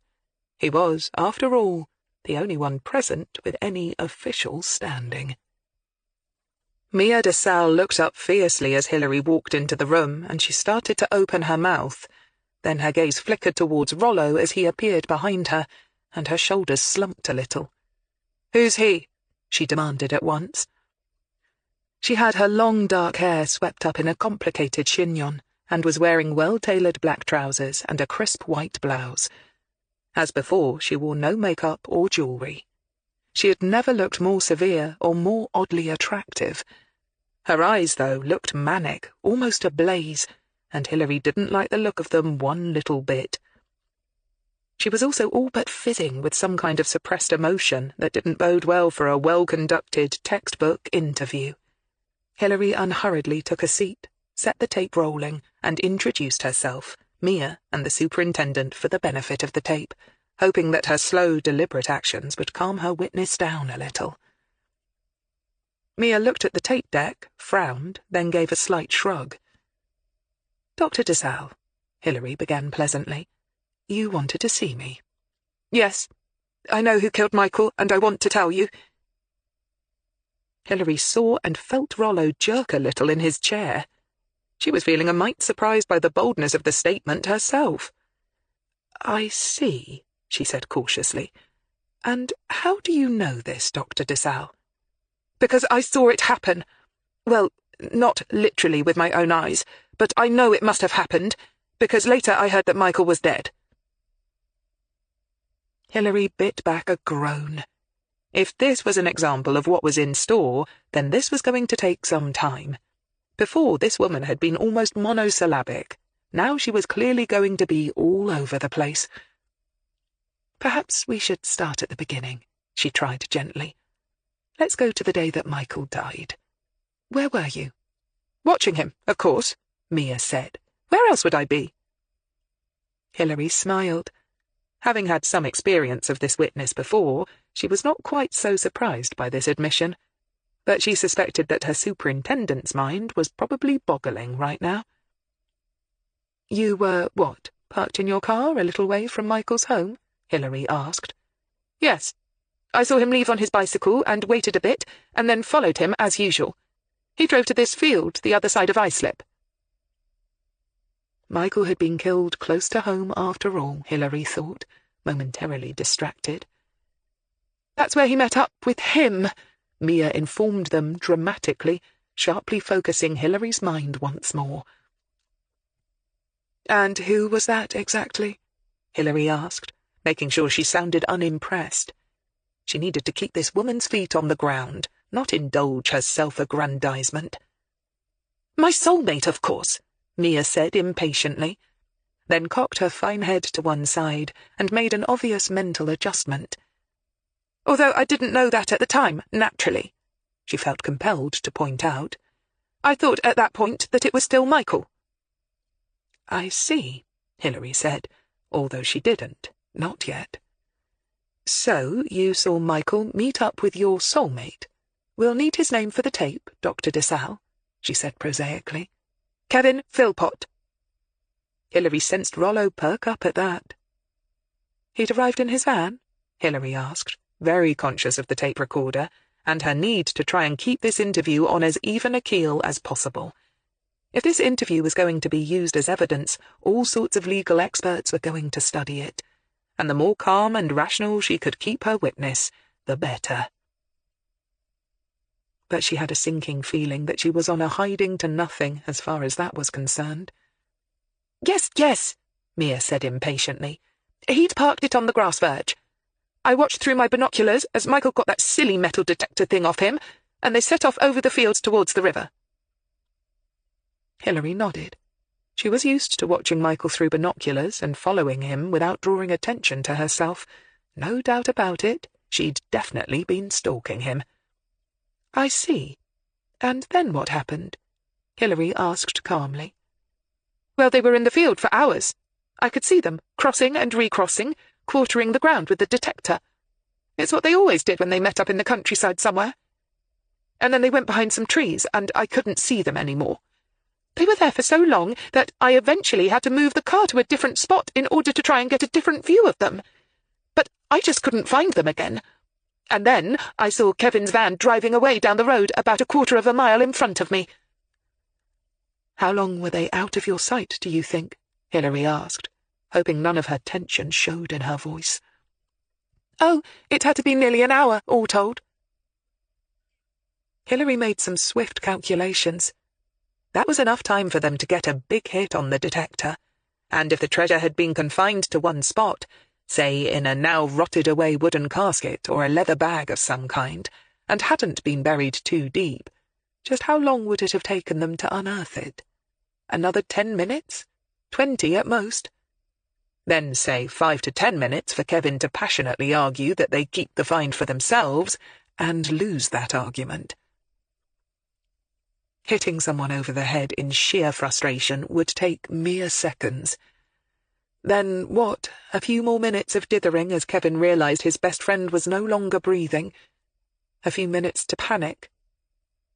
He was, after all, the only one present with any official standing. Mia DeSalle looked up fiercely as Hilary walked into the room, and she started to open her mouth. Then her gaze flickered towards Rollo as he appeared behind her, and her shoulders slumped a little. "Who's he?" she demanded at once. She had her long dark hair swept up in a complicated chignon, and was wearing well-tailored black trousers and a crisp white blouse. As before, she wore no makeup or jewellery. She had never looked more severe or more oddly attractive. Her eyes, though, looked manic, almost ablaze, and Hilary didn't like the look of them one little bit. She was also all but fizzing with some kind of suppressed emotion that didn't bode well for a well-conducted textbook interview. Hilary unhurriedly took a seat, set the tape rolling, and introduced herself, Mia and the superintendent, for the benefit of the tape, hoping that her slow, deliberate actions would calm her witness down a little. Mia looked at the tape deck, frowned, then gave a slight shrug. "Dr. DeSalle," Hilary began pleasantly, "you wanted to see me." "Yes. I know who killed Michael, and I want to tell you." Hilary saw and felt Rollo jerk a little in his chair. She was feeling a mite surprised by the boldness of the statement herself. "I see," she said cautiously. "And how do you know this, Dr. DeSalle?" "Because I saw it happen. Well, not literally with my own eyes, but I know it must have happened, because later I heard that Michael was dead." Hilary bit back a groan. If this was an example of what was in store, then this was going to take some time. Before, this woman had been almost monosyllabic. Now she was clearly going to be all over the place. "Perhaps we should start at the beginning," she tried gently. "Let's go to the day that Michael died. Where were you?" "Watching him, of course," Mia said. "Where else would I be?" Hilary smiled. Having had some experience of this witness before, she was not quite so surprised by this admission, but she suspected that her superintendent's mind was probably boggling right now. "You were, what, parked in your car a little way from Michael's home?" Hilary asked. "Yes. I saw him leave on his bicycle and waited a bit, and then followed him as usual. He drove to this field, the other side of Islip." Michael had been killed close to home after all, Hilary thought, momentarily distracted. "That's where he met up with him," Mia informed them dramatically, sharply focusing Hilary's mind once more. "And who was that exactly?" Hilary asked, making sure she sounded unimpressed. She needed to keep this woman's feet on the ground, not indulge her self-aggrandizement. "My soulmate, of course," Mia said impatiently. then cocked her fine head to one side and made an obvious mental adjustment. "Although I didn't know that at the time, naturally," she felt compelled to point out. "I thought at that point that it was still Michael." "I see," Hilary said, although she didn't, not yet. "So you saw Michael meet up with your soulmate. We'll need his name for the tape, Dr. DeSalle," she said prosaically. "Kevin Philpott." Hilary sensed Rollo perk up at that. "He'd arrived in his van?" Hilary asked, very conscious of the tape recorder, and her need to try and keep this interview on as even a keel as possible. If this interview was going to be used as evidence, all sorts of legal experts were going to study it, and the more calm and rational she could keep her witness, the better. But she had a sinking feeling that she was on a hiding to nothing as far as that was concerned. Yes, Mia said impatiently. "He'd parked it on the grass verge. I watched through my binoculars as Michael got that silly metal detector thing off him, and they set off over the fields towards the river." Hilary nodded. She was used to watching Michael through binoculars and following him without drawing attention to herself. No doubt about it, she'd definitely been stalking him. "I see. And then what happened?" Hilary asked calmly. "Well, they were in the field for hours. I could see them, crossing and recrossing, quartering the ground with the detector. It's what they always did when they met up in the countryside somewhere. And then they went behind some trees, and I couldn't see them any more. They were there for so long that I eventually had to move the car to a different spot in order to try and get a different view of them. But I just couldn't find them again. And then I saw Kevin's van driving away down the road about a quarter of a mile in front of me." "How long were they out of your sight, do you think?" Hilary asked, hoping none of her tension showed in her voice. "Oh, it had to be nearly an hour, all told." Hilary made some swift calculations. That was enough time for them to get a big hit on the detector, and if the treasure had been confined to one spot, say in a now rotted-away wooden casket or a leather bag of some kind, and hadn't been buried too deep, just how long would it have taken them to unearth it? Another 10 minutes? 20 at most? Then say 5 to 10 minutes for Kevin to passionately argue that they keep the find for themselves, and lose that argument. Hitting someone over the head in sheer frustration would take mere seconds. Then what? A few more minutes of dithering as Kevin realized his best friend was no longer breathing. A few minutes to panic.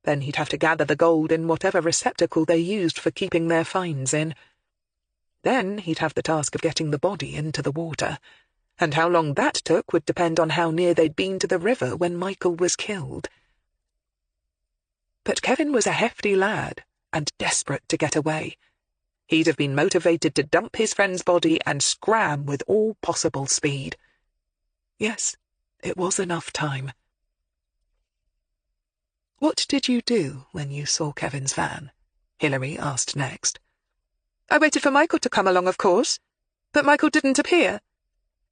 Then he'd have to gather the gold in whatever receptacle they used for keeping their finds in. Then he'd have the task of getting the body into the water, and how long that took would depend on how near they'd been to the river when Michael was killed. But Kevin was a hefty lad, and desperate to get away. He'd have been motivated to dump his friend's body and scram with all possible speed. Yes, it was enough time. "What did you do when you saw Kevin's van?" Hilary asked next. "I waited for Michael to come along, of course, but Michael didn't appear.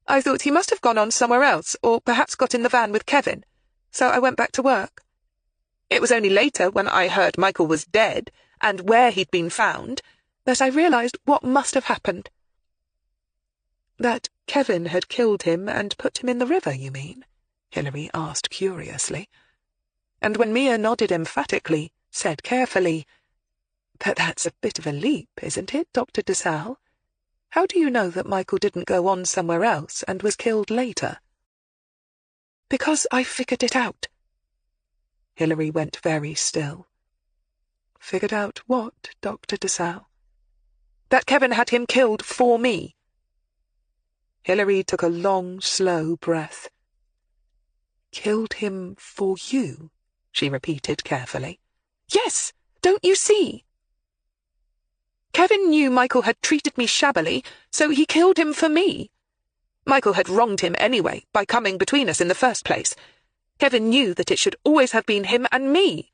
I thought he must have gone on somewhere else, or perhaps got in the van with Kevin, so I went back to work. It was only later, when I heard Michael was dead, and where he'd been found, that I realized what must have happened." "That Kevin had killed him and put him in the river, you mean?" Hilary asked curiously. And when Mia nodded emphatically, said carefully, "But that's a bit of a leap, isn't it, Dr. DeSalle? How do you know that Michael didn't go on somewhere else and was killed later?" "Because I figured it out." Hilary went very still. "Figured out what, Dr. DeSalle?" "That Kevin had him killed for me." Hilary took a long, slow breath. "Killed him for you?" she repeated carefully. "Yes, don't you see? Kevin knew Michael had treated me shabbily, so he killed him for me. Michael had wronged him anyway by coming between us in the first place. Kevin knew that it should always have been him and me,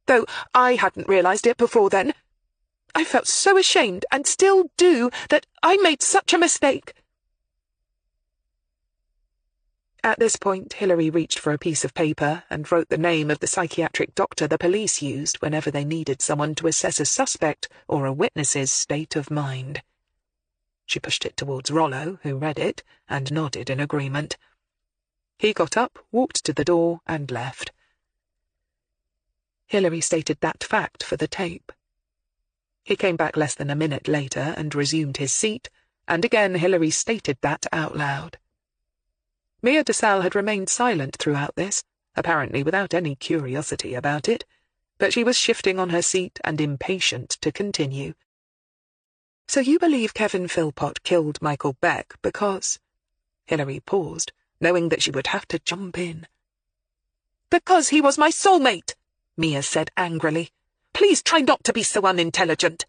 though I hadn't realized it before then. I felt so ashamed, and still do, that I made such a mistake." At this point, Hilary reached for a piece of paper and wrote the name of the psychiatric doctor the police used whenever they needed someone to assess a suspect or a witness's state of mind. She pushed it towards Rollo, who read it, and nodded in agreement. He got up, walked to the door, and left. Hilary stated that fact for the tape. He came back less than a minute later and resumed his seat, and again Hilary stated that out loud. Mia de Salle had remained silent throughout this, apparently without any curiosity about it, but she was shifting on her seat and impatient to continue. "So you believe Kevin Philpott killed Michael Beck because—" Hilary paused, knowing that she would have to jump in. "Because he was my soulmate," Mia said angrily. "Please try not to be so unintelligent."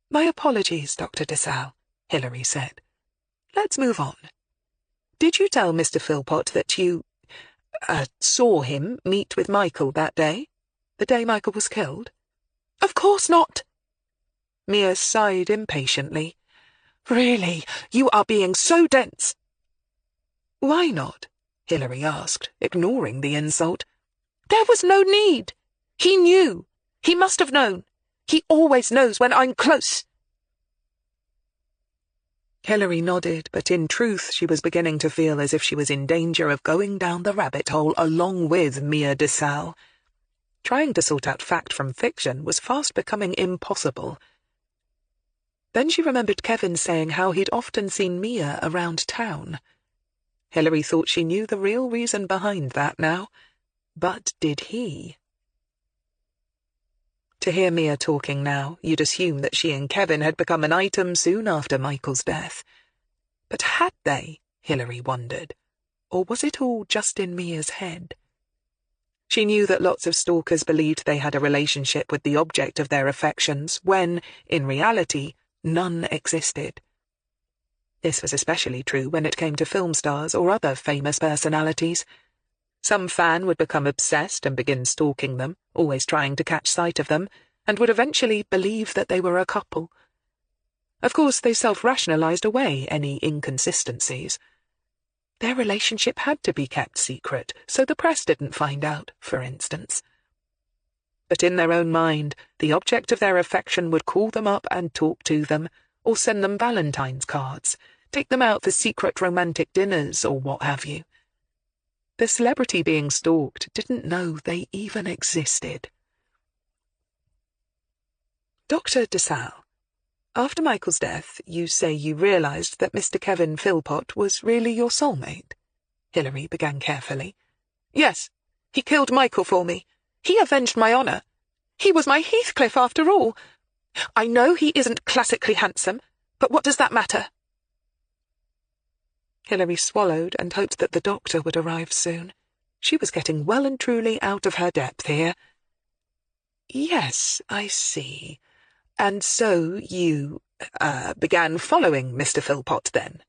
"My apologies, Dr. de Salle," Hilary said. "Let's move on. Did you tell Mr. Philpott that you saw him meet with Michael that day? The day Michael was killed?" "Of course not." Mia sighed impatiently. "Really, you are being so dense." "Why not?" Hilary asked, ignoring the insult. "There was no need. He knew. He must have known. He always knows when I'm close." Hilary nodded, but in truth she was beginning to feel as if she was in danger of going down the rabbit hole along with Mia de Salle. Trying to sort out fact from fiction was fast becoming impossible. Then she remembered Kevin saying how he'd often seen Mia around town. Hilary thought she knew the real reason behind that now, but did he? To hear Mia talking now, you'd assume that she and Kevin had become an item soon after Michael's death. But had they, Hilary wondered, or was it all just in Mia's head? She knew that lots of stalkers believed they had a relationship with the object of their affections when, in reality, none existed. This was especially true when it came to film stars or other famous personalities. Some fan would become obsessed and begin stalking them, always trying to catch sight of them, and would eventually believe that they were a couple. Of course, they self-rationalized away any inconsistencies. Their relationship had to be kept secret, so the press didn't find out, for instance. But in their own mind, the object of their affection would call them up and talk to them, or send them Valentine's cards, take them out for secret romantic dinners, or what have you. The celebrity being stalked didn't know they even existed. "Dr. de Salle, after Michael's death, you say you realized that Mr. Kevin Philpott was really your soulmate?" Hilary began carefully. "Yes, he killed Michael for me. He avenged my honour. He was my Heathcliff after all. I know he isn't classically handsome, but what does that matter?" Hilary swallowed and hoped that the doctor would arrive soon. She was getting well and truly out of her depth here. "Yes, I see. And so you, began following Mr. Philpott then?"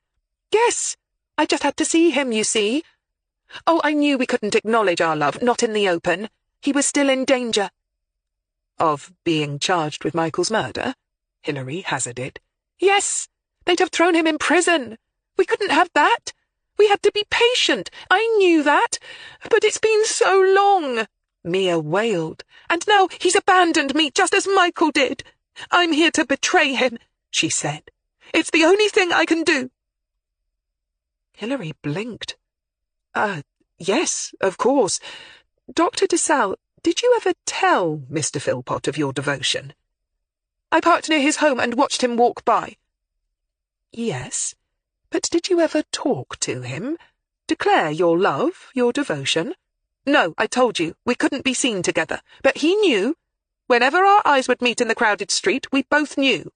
"Yes, I just had to see him, you see. Oh, I knew we couldn't acknowledge our love, not in the open. He was still in danger." "Of being charged with Michael's murder?" Hilary hazarded. "Yes, they'd have thrown him in prison. We couldn't have that. We had to be patient. I knew that. But it's been so long," Mia wailed. "And now he's abandoned me just as Michael did. I'm here to betray him," she said. "It's the only thing I can do." Hilary blinked. Yes, of course. Dr. de Salle, did you ever tell Mr. Philpott of your devotion?" "I parked near his home and watched him walk by." "Yes, but did you ever talk to him? Declare your love, your devotion?" "No, I told you, we couldn't be seen together. But he knew. Whenever our eyes would meet in the crowded street, we both knew."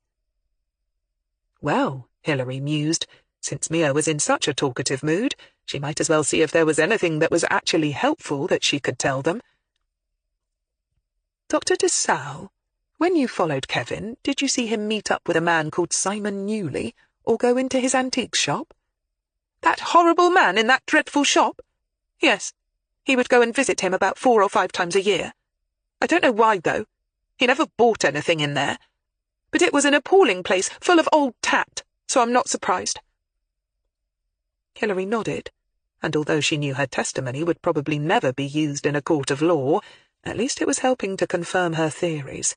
Well, Hilary mused, since Mia was in such a talkative mood, she might as well see if there was anything that was actually helpful that she could tell them. "Dr. de Salle, when you followed Kevin, did you see him meet up with a man called Simon Newley, or go into his antique shop?" "That horrible man in that dreadful shop? Yes, he would go and visit him about 4 or 5 times a year. I don't know why, though. He never bought anything in there. But it was an appalling place, full of old tat, so I'm not surprised." Hilary nodded, and although she knew her testimony would probably never be used in a court of law, at least it was helping to confirm her theories.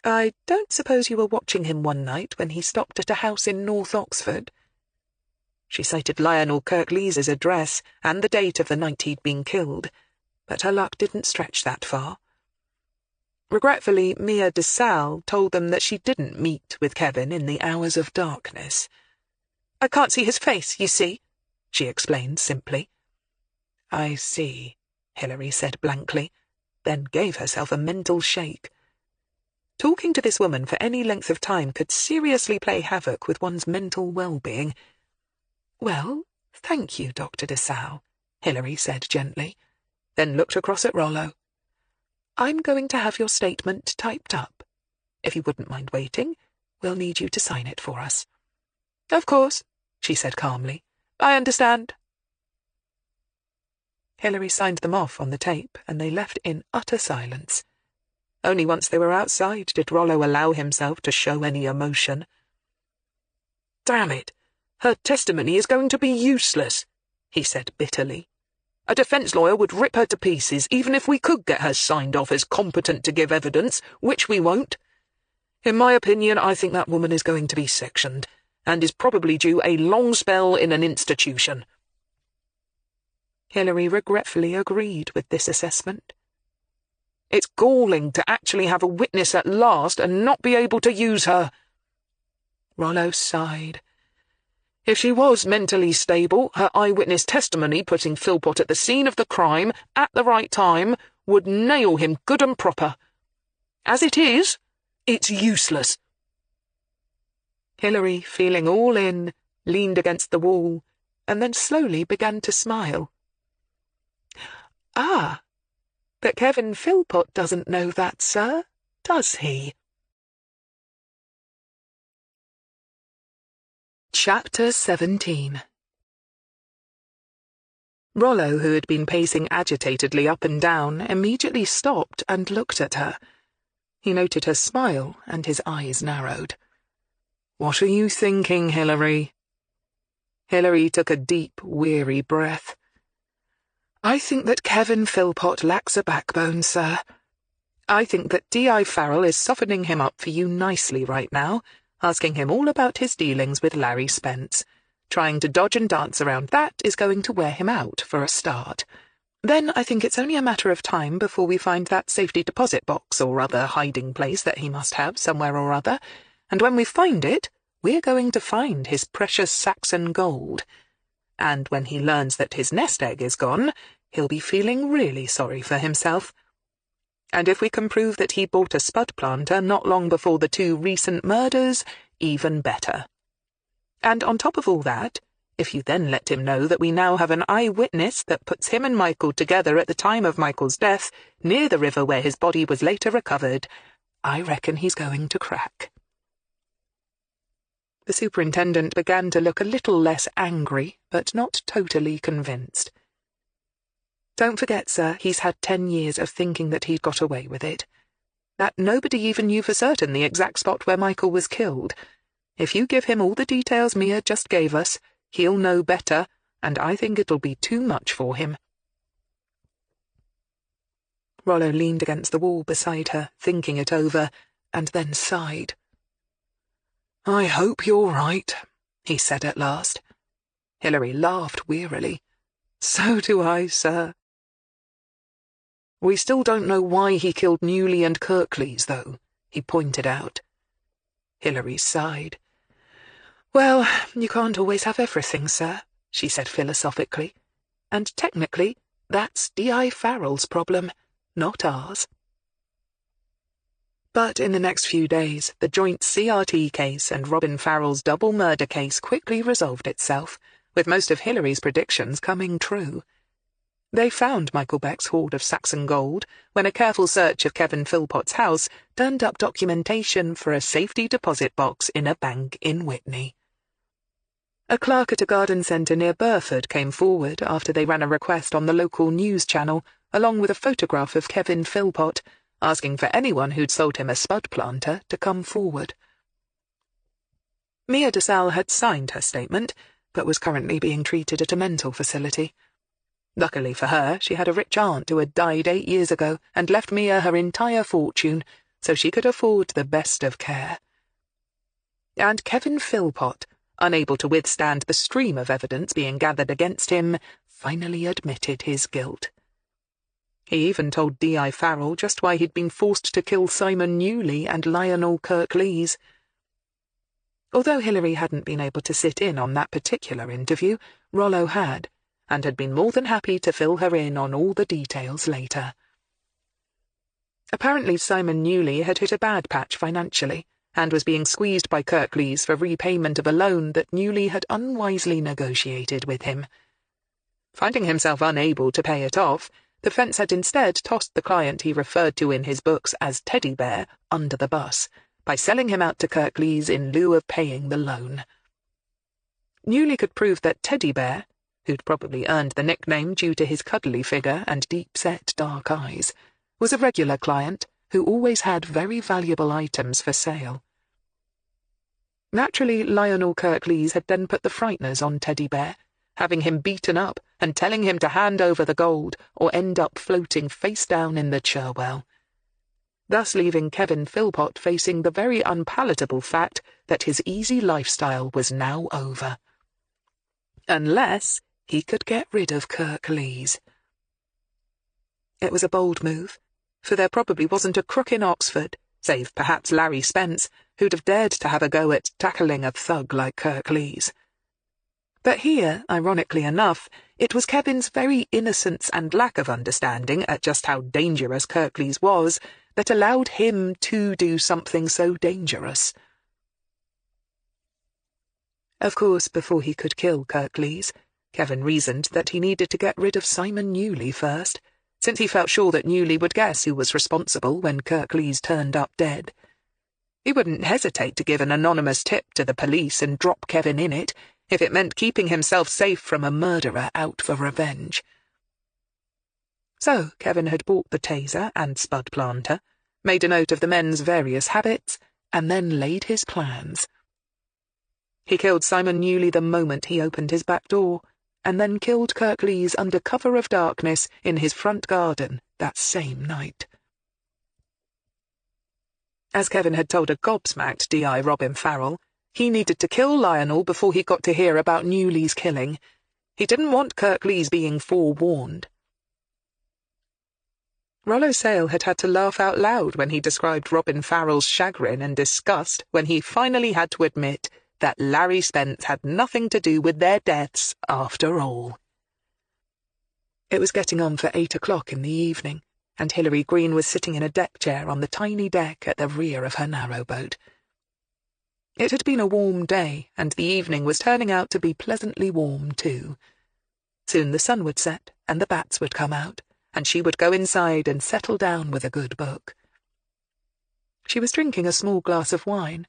I don't suppose you were watching him one night when he stopped at a house in North Oxford? She cited Lionel Kirklees's address and the date of the night he'd been killed, but her luck didn't stretch that far. Regretfully, Mia de Salle told them that she didn't meet with Kevin in the hours of darkness. "I can't see his face, you see," she explained simply. "I see," Hilary said blankly, then gave herself a mental shake. Talking to this woman for any length of time could seriously play havoc with one's mental well-being. "Well, thank you, Dr. de Salle," Hilary said gently, then looked across at Rollo. "I'm going to have your statement typed up. If you wouldn't mind waiting, we'll need you to sign it for us." "Of course," she said calmly. "I understand." Hilary signed them off on the tape, and they left in utter silence. Only once they were outside did Rollo allow himself to show any emotion. "Damn it! Her testimony is going to be useless," he said bitterly. "A defence lawyer would rip her to pieces, even if we could get her signed off as competent to give evidence, which we won't. In my opinion, I think that woman is going to be sectioned, and is probably due a long spell in an institution." Hilary regretfully agreed with this assessment. "It's galling to actually have a witness at last and not be able to use her." Rollo sighed. If she was mentally stable, her eyewitness testimony putting Philpott at the scene of the crime, at the right time, would nail him good and proper. As it is, it's useless. Hilary, feeling all in, leaned against the wall, and then slowly began to smile. "Ah, but Kevin Philpott doesn't know that, sir, does he?" Chapter 17. Rollo, who had been pacing agitatedly up and down, immediately stopped and looked at her. He noted her smile, and his eyes narrowed. "What are you thinking, Hilary?" Hilary took a deep, weary breath. "I think that Kevin Philpott lacks a backbone, sir. I think that D.I. Farrell is softening him up for you nicely right now, asking him all about his dealings with Larry Spence. Trying to dodge and dance around that is going to wear him out for a start. Then I think it's only a matter of time before we find that safety deposit box or other hiding place that he must have somewhere or other, and when we find it, we're going to find his precious Saxon gold. And when he learns that his nest egg is gone, he'll be feeling really sorry for himself. And if we can prove that he bought a spud planter not long before the 2 recent murders, even better. And on top of all that, if you then let him know that we now have an eyewitness that puts him and Michael together at the time of Michael's death, near the river where his body was later recovered, I reckon he's going to crack." The superintendent began to look a little less angry, but not totally convinced. "Don't forget, sir, he's had 10 years of thinking that he'd got away with it. That nobody even knew for certain the exact spot where Michael was killed. If you give him all the details Mia just gave us, he'll know better, and I think it'll be too much for him." Rollo leaned against the wall beside her, thinking it over, and then sighed. "I hope you're right," he said at last. Hilary laughed wearily. "So do I, sir." "We still don't know why he killed Newley and Kirklees, though," he pointed out. Hilary sighed. "Well, you can't always have everything, sir," she said philosophically. "And technically, that's D.I. Farrell's problem, not ours." But in the next few days, the joint CRT case and Robin Farrell's double murder case quickly resolved itself, with most of Hilary's predictions coming true. They found Michael Beck's hoard of Saxon gold when a careful search of Kevin Philpott's house turned up documentation for a safety deposit box in a bank in Whitney. A clerk at a garden centre near Burford came forward after they ran a request on the local news channel, along with a photograph of Kevin Philpott, asking for anyone who'd sold him a spud planter to come forward. Mia de Salle had signed her statement, but was currently being treated at a mental facility. Luckily for her, she had a rich aunt who had died 8 years ago and left Mia her entire fortune, so she could afford the best of care. And Kevin Philpott, unable to withstand the stream of evidence being gathered against him, finally admitted his guilt. He even told D.I. Farrell just why he'd been forced to kill Simon Newley and Lionel Kirklees. Although Hilary hadn't been able to sit in on that particular interview, Rollo had, and had been more than happy to fill her in on all the details later. Apparently Simon Newley had hit a bad patch financially, and was being squeezed by Kirklees for repayment of a loan that Newley had unwisely negotiated with him. Finding himself unable to pay it off, the fence had instead tossed the client he referred to in his books as Teddy Bear under the bus, by selling him out to Kirklees in lieu of paying the loan. Newley could prove that Teddy Bear, who'd probably earned the nickname due to his cuddly figure and deep-set dark eyes, was a regular client who always had very valuable items for sale. Naturally, Lionel Kirklees had then put the frighteners on Teddy Bear, having him beaten up and telling him to hand over the gold or end up floating face down in the Cherwell, thus leaving Kevin Philpott facing the very unpalatable fact that his easy lifestyle was now over. Unless he could get rid of Kirklees. It was a bold move, for there probably wasn't a crook in Oxford, save perhaps Larry Spence, who'd have dared to have a go at tackling a thug like Kirklees. But here, ironically enough, it was Kevin's very innocence and lack of understanding at just how dangerous Kirklees was that allowed him to do something so dangerous. Of course, before he could kill Kirklees, Kevin reasoned that he needed to get rid of Simon Newley first, since he felt sure that Newley would guess who was responsible when Kirklees turned up dead. He wouldn't hesitate to give an anonymous tip to the police and drop Kevin in it, if it meant keeping himself safe from a murderer out for revenge. So Kevin had bought the taser and spud planter, made a note of the men's various habits, and then laid his plans. He killed Simon Newley the moment he opened his back door, and then killed Kirklees under cover of darkness in his front garden that same night. As Kevin had told a gobsmacked D.I. Robin Farrell, he needed to kill Lionel before he got to hear about Newley's killing. He didn't want Kirklees being forewarned. Rollo Sale had had to laugh out loud when he described Robin Farrell's chagrin and disgust when he finally had to admit that Larry Spence had nothing to do with their deaths after all. It was getting on for 8 o'clock in the evening, and Hilary Greene was sitting in a deck chair on the tiny deck at the rear of her narrowboat. It had been a warm day, and the evening was turning out to be pleasantly warm too. Soon the sun would set, and the bats would come out, and she would go inside and settle down with a good book. She was drinking a small glass of wine.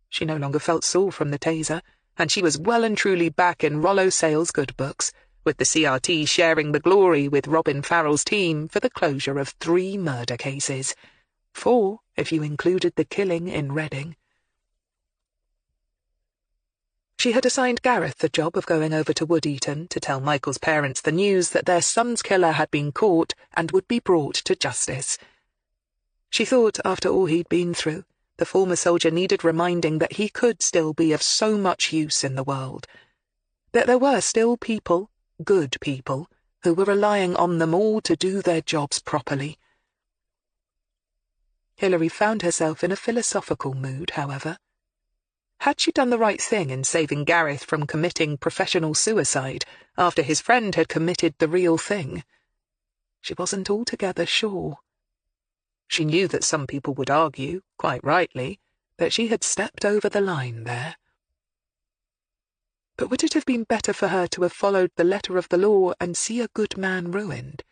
She no longer felt sore from the taser, and she was well and truly back in Rollo Sale's good books, with the CRT sharing the glory with Robin Farrell's team for the closure of 3 murder cases, 4 if you included the killing in Reading. She had assigned Gareth the job of going over to Wood-Eaton to tell Michael's parents the news that their son's killer had been caught and would be brought to justice. She thought, after all he'd been through, the former soldier needed reminding that he could still be of so much use in the world, that there were still people, good people, who were relying on them all to do their jobs properly. Hilary found herself in a philosophical mood, however. Had she done the right thing in saving Gareth from committing professional suicide after his friend had committed the real thing? She wasn't altogether sure. She knew that some people would argue, quite rightly, that she had stepped over the line there. But would it have been better for her to have followed the letter of the law and see a good man ruined?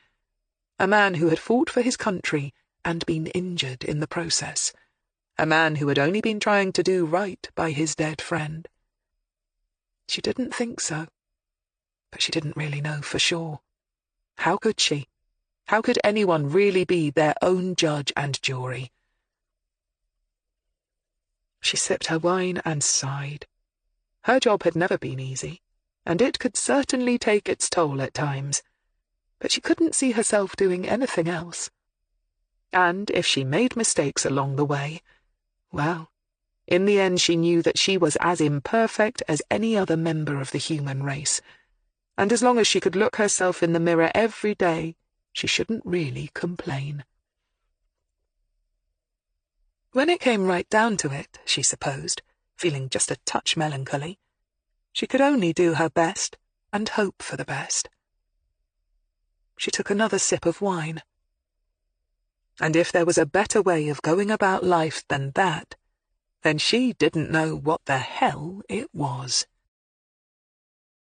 A man who had fought for his country and been injured in the process. A man who had only been trying to do right by his dead friend. She didn't think so, but she didn't really know for sure. How could she? How could anyone really be their own judge and jury? She sipped her wine and sighed. Her job had never been easy, and it could certainly take its toll at times, but she couldn't see herself doing anything else. And if she made mistakes along the way, well, in the end she knew that she was as imperfect as any other member of the human race, and as long as she could look herself in the mirror every day, she shouldn't really complain. When it came right down to it, she supposed, feeling just a touch melancholy, she could only do her best and hope for the best. She took another sip of wine. And if there was a better way of going about life than that, then she didn't know what the hell it was.